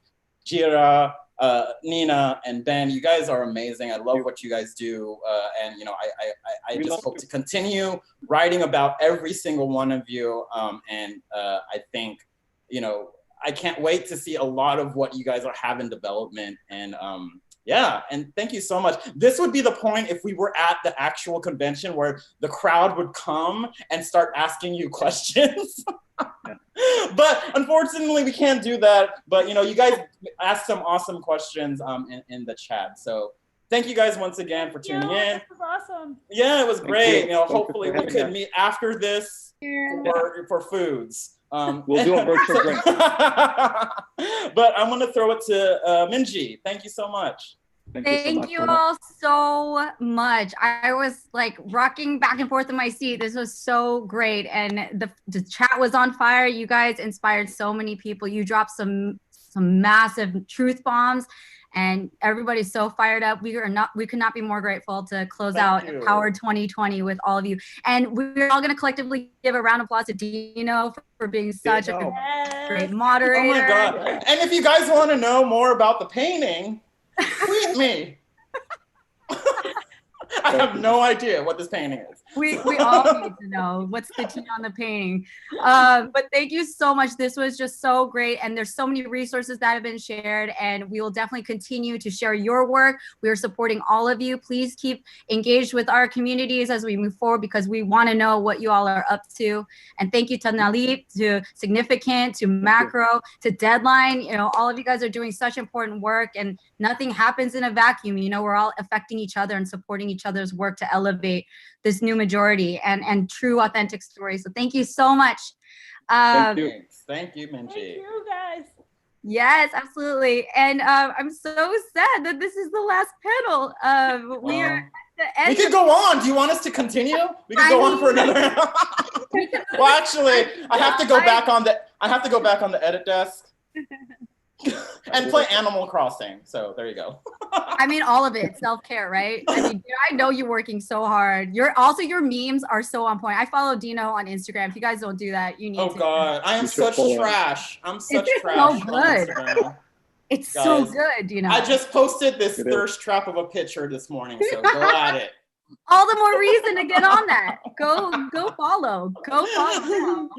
Jira, Nina, and Ben. You guys are amazing. I love what you guys do, and I just hope to continue writing about every single one of you. And I think I can't wait to see a lot of what you guys have in development. And yeah, and thank you so much. This would be the point if we were at the actual convention where the crowd would come and start asking you questions. But unfortunately, we can't do that. But you guys asked some awesome questions in the chat. So thank you guys once again for tuning in. This was awesome. Yeah, it was great. Hopefully we could meet after this for foods. We'll do a virtual drink. But I'm going to throw it to Minji. Thank you so much. Thank you all so much. I was like rocking back and forth in my seat. This was so great. And the chat was on fire. You guys inspired so many people. You dropped some massive truth bombs, and everybody's so fired up. We could not be more grateful to close out Empowered 2020 with all of you. And we're all going to collectively give a round of applause to Dino for being such a great moderator. Oh my God. And if you guys want to know more about the painting, tweet me. I have no idea what this painting is. We all need to know what's the tea on the painting. But thank you so much. This was just so great. And there's so many resources that have been shared, and we will definitely continue to share your work. We are supporting all of you. Please keep engaged with our communities as we move forward, because we want to know what you all are up to. And thank you to Nalip, to Significant, to Macro, to Deadline. You know, all of you guys are doing such important work, and nothing happens in a vacuum. You know, we're all affecting each other and supporting each other's work to elevate this new majority and true authentic stories. So thank you so much. Thank you, Minji. Thank you guys. Yes, absolutely. And I'm so sad that this is the last panel. We are at the end. We could go on. Do you want us to continue? We could go on for another. Well, actually, I have to go back on the edit desk and play Animal Crossing. So there you go. I mean, all of it, self-care, right? I mean, I know you're working so hard. Your memes are so on point. I follow Dino on Instagram. If you guys don't do that, you need to. Oh God, I am such trash. I'm such trash. So good. It's Guys, so good, you know. I just posted this thirst trap of a picture this morning, so go at it. All the more reason to get on that. Go follow. Go follow now.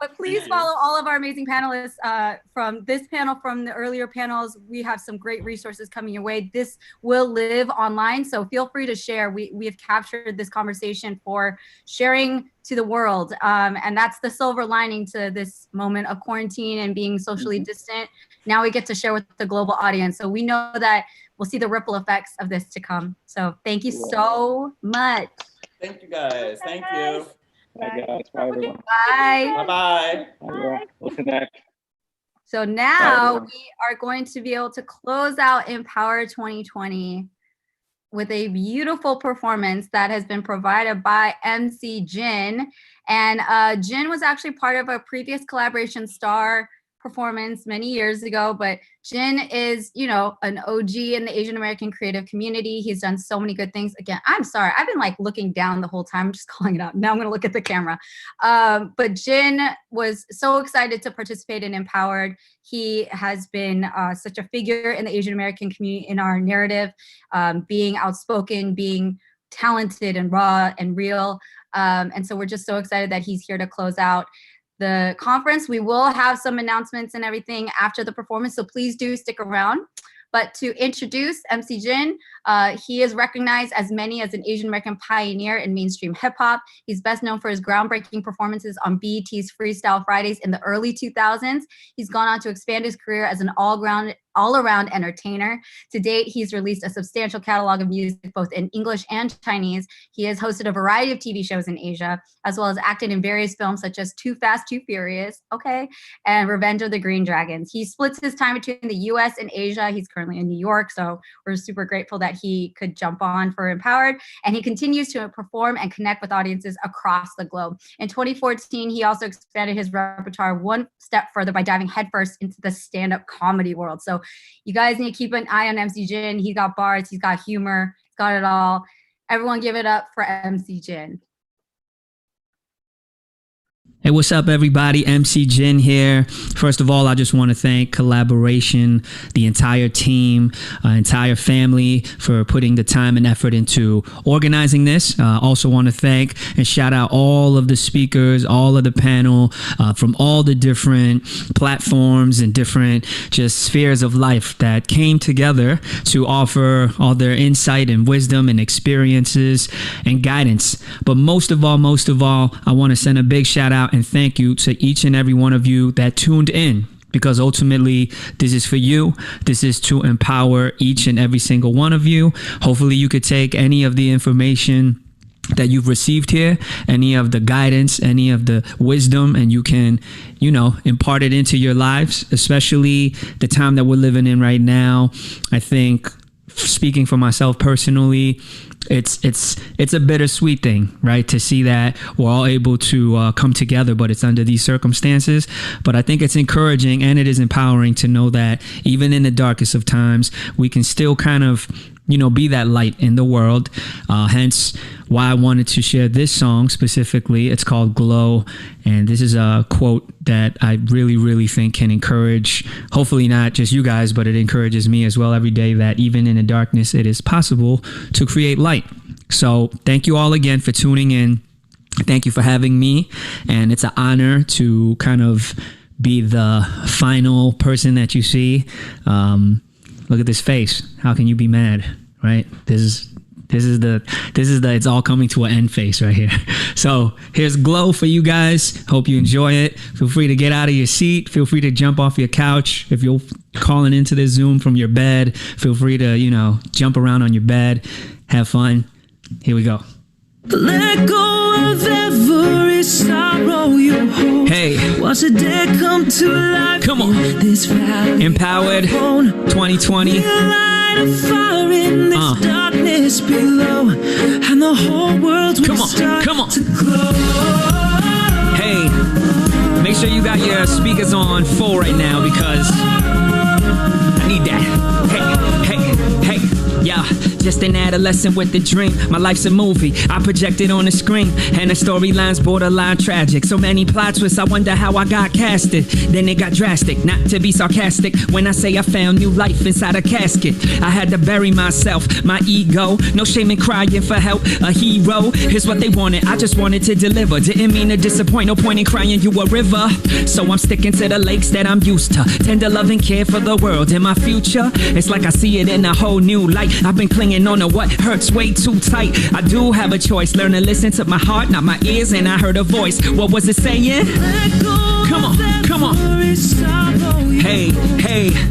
But please follow all of our amazing panelists from this panel, from the earlier panels. We have some great resources coming your way. This will live online, so feel free to share. We have captured this conversation for sharing to the world. And that's the silver lining to this moment of quarantine and being socially distant. Now we get to share with the global audience. So we know that we'll see the ripple effects of this to come. So thank you so much. Thank you guys. Thank you. Bye guys. Bye everyone. Bye. Bye. Bye. We'll connect. So now we are going to be able to close out Empower 2020 with a beautiful performance that has been provided by MC Jin. And Jin was actually part of a previous Collaboration Star performance many years ago, but Jin is, you know, an OG in the Asian American creative community. He's done so many good things. Again, I'm sorry, I've been like looking down the whole time, I'm just calling it out. Now I'm gonna look at the camera. But Jin was so excited to participate in Empowered. He has been such a figure in the Asian American community in our narrative, being outspoken, being talented and raw and real. And so we're just so excited that he's here to close out the conference. We will have some announcements and everything after the performance, so please do stick around. But to introduce MC Jin, he is recognized as many as an Asian American pioneer in mainstream hip hop. He's best known for his groundbreaking performances on BET's Freestyle Fridays in the early 2000s. He's gone on to expand his career as an all-around entertainer. To date, he's released a substantial catalog of music, both in English and Chinese. He has hosted a variety of TV shows in Asia, as well as acted in various films such as Too Fast, Too Furious, and Revenge of the Green Dragons. He splits his time between the US and Asia. He's currently in New York, so we're super grateful that he could jump on for Empowered. And he continues to perform and connect with audiences across the globe. In 2014, he also expanded his repertoire one step further by diving headfirst into the stand-up comedy world. So you guys need to keep an eye on MC Jin. He's got bars, he's got humor, he's got it all. Everyone give it up for MC Jin. Hey, what's up, everybody? MC Jin here. First of all, I just want to thank Collaboration, the entire team, entire family for putting the time and effort into organizing this. Also want to thank and shout out all of the speakers, all of the panel from all the different platforms and different just spheres of life that came together to offer all their insight and wisdom and experiences and guidance. But most of all, I want to send a big shout out and thank you to each and every one of you that tuned in, because ultimately this is for you. This is to empower each and every single one of you. Hopefully you could take any of the information that you've received here, any of the guidance, any of the wisdom, and you can, impart it into your lives, especially the time that we're living in right now. I think, speaking for myself personally, it's a bittersweet thing, right? To see that we're all able to come together, but it's under these circumstances. But I think it's encouraging and it is empowering to know that even in the darkest of times, we can still kind of, be that light in the world. Hence why I wanted to share this song specifically. It's called Glow. And this is a quote that I really, really think can encourage, hopefully not just you guys, but it encourages me as well every day, that even in the darkness, it is possible to create light. So thank you all again for tuning in. Thank you for having me. And it's an honor to kind of be the final person that you see. Look at this face. How can you be mad, right? This is the it's all coming to an end face right here. So here's Glow for you guys. Hope you enjoy it. Feel free to get out of your seat. Feel free to jump off your couch. If you're calling into this Zoom from your bed, feel free to, jump around on your bed. Have fun. Here we go. Let go of every sorrow you hold. Hey. Watch a day come to life. Come on. This valley Empowered 2020. Light a fire in this darkness below, and the whole world will start to glow. Hey, make sure you got your speakers on full right now because I need that. Hey, yeah. Just an adolescent with a dream. My life's a movie I projected on the screen, and the storyline's borderline tragic. So many plot twists, I wonder how I got casted. Then it got drastic, not to be sarcastic when I say I found new life inside a casket. I had to bury myself, my ego. No shame in crying for help, a hero. Here's what they wanted, I just wanted to deliver. Didn't mean to disappoint, no point in crying you a river. So I'm sticking to the lakes that I'm used to. Tender love and care for the world in my future. It's like I see it in a whole new light. I've been clinging on to what hurts way too tight. I do have a choice, learn to listen to my heart, not my ears, and I heard a voice. What was it saying? Come on. Hey.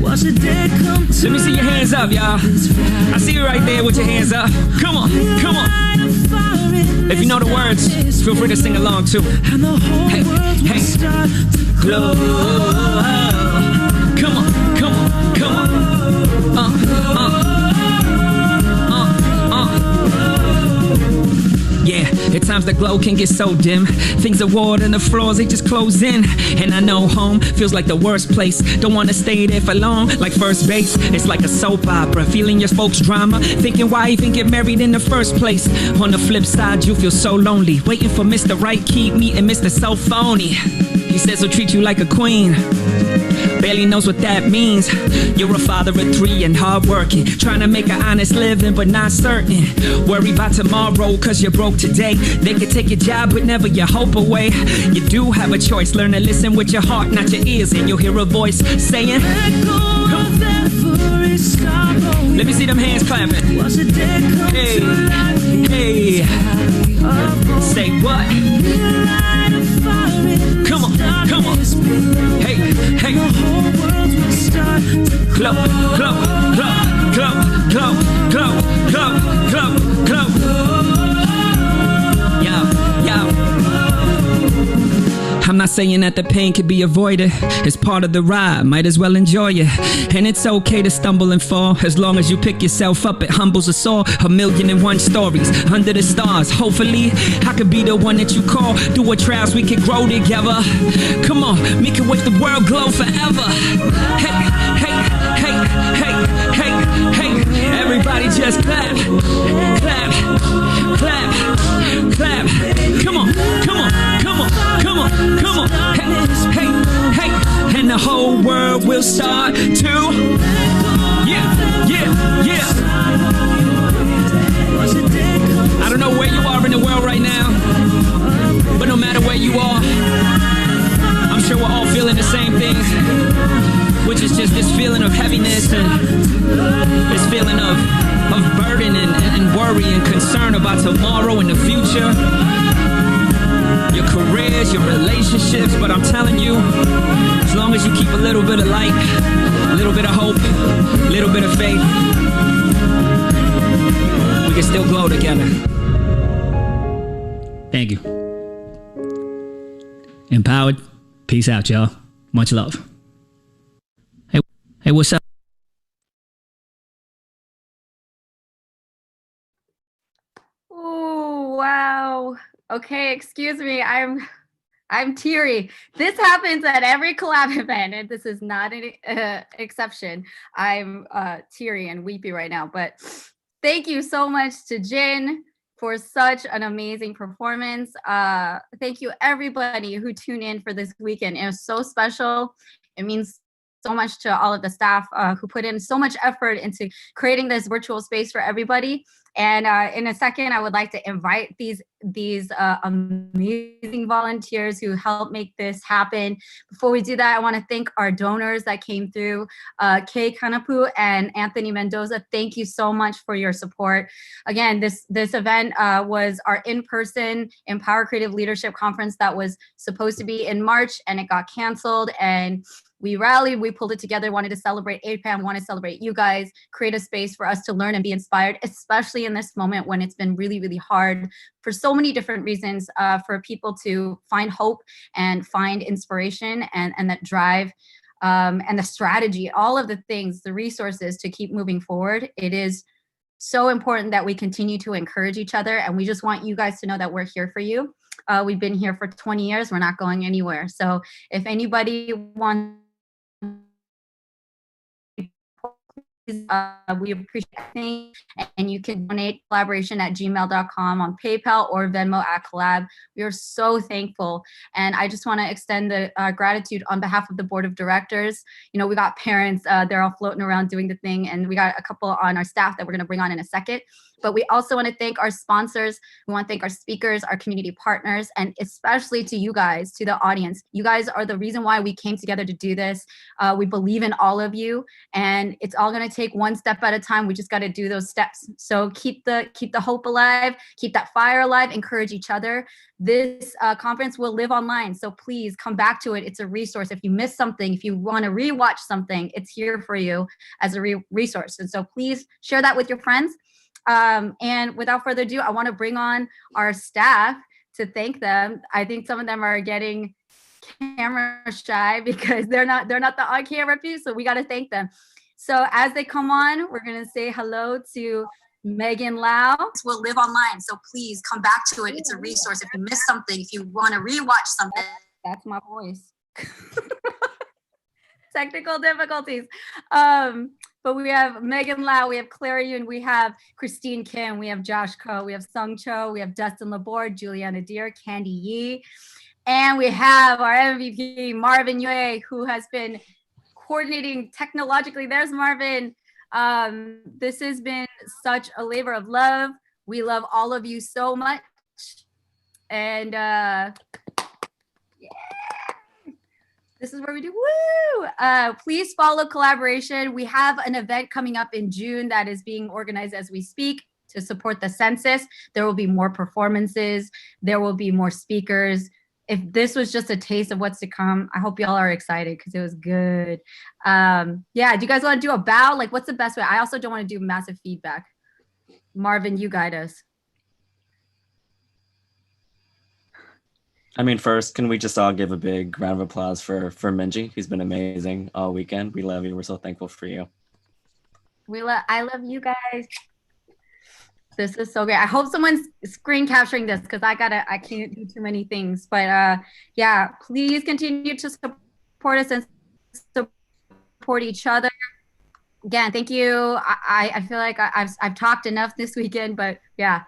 Watch the day come to let me see your hands up, y'all. I see you right there with your hands up. Come on. If you know the words, feel free to sing along too. Hey. Glow. Come on. Yeah, at times the glow can get so dim. Things are warm and the floors, they just close in. And I know home feels like the worst place. Don't want to stay there for long, like first base. It's like a soap opera, feeling your folks' drama. Thinking why even get married in the first place. On the flip side, you feel so lonely. Waiting for Mr. Right, keep meeting Mr. So phony. He says he'll treat you like a queen. Barely knows what that means. You're a father of 3 and hardworking, trying to make an honest living but not certain. Worry about tomorrow cause you're broke today. They could take your job but never your hope away. You do have a choice, learn to listen with your heart, not your ears, and you'll hear a voice saying, let me see them hands clapping. Hey. Say what? Come on. Hey. Glow. Yeah. I'm not saying that the pain could be avoided. It's part of the ride, might as well enjoy it. And it's okay to stumble and fall. As long as you pick yourself up, it humbles us all. 1,000,001 stories under the stars. Hopefully, I could be the one that you call. Through what trials we could grow together. Come on, make it with the world glow forever. Hey. Everybody just clap. Come on. Hey. And the whole world will start to. Yeah. I don't know where you are in the world right now, but no matter where you are, I'm sure we're all feeling the same things, which is just this feeling of heaviness and this feeling of burden and worry and concern about tomorrow and the future. Your careers, your relationships, but I'm telling you, as long as you keep a little bit of light, a little bit of hope, a little bit of faith, we can still glow together. Thank you. Empowered. Peace out, y'all. Much love. Hey, what's up? Oh, wow. Okay, excuse me. I'm teary. This happens at every collab event, and this is not an exception. I'm teary and weepy right now, but thank you so much to Jin for such an amazing performance. Thank you everybody who tuned in for this weekend. It was so special. It means so much to all of the staff who put in so much effort into creating this virtual space for everybody. And in a second, I would like to invite these amazing volunteers who helped make this happen. Before we do that, I want to thank our donors that came through, Kay Kanapu and Anthony Mendoza. Thank you so much for your support. Again, this event was our in-person Empower Creative Leadership Conference that was supposed to be in March, and it got canceled. And we rallied, we pulled it together, wanted to celebrate APAM, wanted to celebrate you guys, create a space for us to learn and be inspired, especially in this moment when it's been really, really hard for so many different reasons, for people to find hope and find inspiration and that drive and the strategy, all of the things, the resources to keep moving forward. It is so important that we continue to encourage each other, and we just want you guys to know that we're here for you. We've been here for 20 years. We're not going anywhere. So if anybody wants, we appreciate it. And you can donate collaboration@gmail.com, on PayPal or Venmo @collab. We are so thankful. And I just want to extend the gratitude on behalf of the board of directors. You know, we got parents, they're all floating around doing the thing. And we got a couple on our staff that we're going to bring on in a second. But we also want to thank our sponsors. We want to thank our speakers, our community partners, and especially to you guys, to the audience. You guys are the reason why we came together to do this. We believe in all of you, and it's all going to take one step at a time. We just got to do those steps. So keep the hope alive, keep that fire alive, encourage each other. This conference will live online, so please come back to it. It's a resource. If you missed something, if you want to rewatch something, it's here for you as a resource. And so please share that with your friends. And without further ado, I want to bring on our staff to thank them. I think some of them are getting camera shy because they're not the on-camera few, so we got to thank them. So as they come on, we're going to say hello to Megan Lau. This will live online, so please come back to it. It's a resource. If you missed something, if you want to rewatch something. That's my voice. Technical difficulties. But we have Megan Lau, we have Claire Yoon, we have Christine Kim, we have Josh Ko, we have Sung Cho, we have Dustin Laborde, Juliana Deer, Candy Yee, and we have our MVP, Marvin Yue, who has been coordinating technologically. There's Marvin. This has been such a labor of love. We love all of you so much. And this is where we do woo. Please follow Collaboration. We have an event coming up in June that is being organized as we speak to support the census. There will be more performances. There will be more speakers. If this was just a taste of what's to come, I hope y'all are excited because it was good. Yeah, do you guys want to do a bow? Like, what's the best way? I also don't want to do massive feedback. Marvin, you guide us. I mean, first, can we just all give a big round of applause for Minji? He's been amazing all weekend. We love you. We're so thankful for you. I love you guys. This is so great. I hope someone's screen capturing this because I can't do too many things. But yeah, please continue to support us and support each other. Again, thank you. I feel like I've talked enough this weekend, but yeah.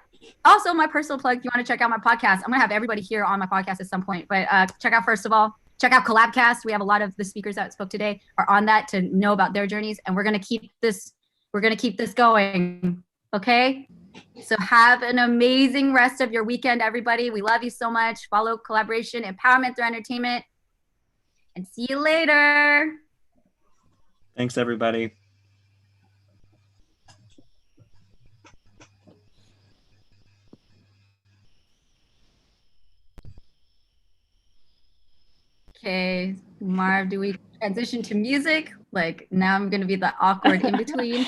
Also, my personal plug, if you want to check out my podcast, I'm going to have everybody here on my podcast at some point. But check out, first of all, check out Collabcast. We have a lot of the speakers that spoke today are on that to know about their journeys. And we're going to keep this going. Okay? So have an amazing rest of your weekend, everybody. We love you so much. Follow Collaboration Empowerment through Entertainment. And see you later. Thanks, everybody. Okay, Marv, do we transition to music? Like, now I'm gonna be the awkward in between.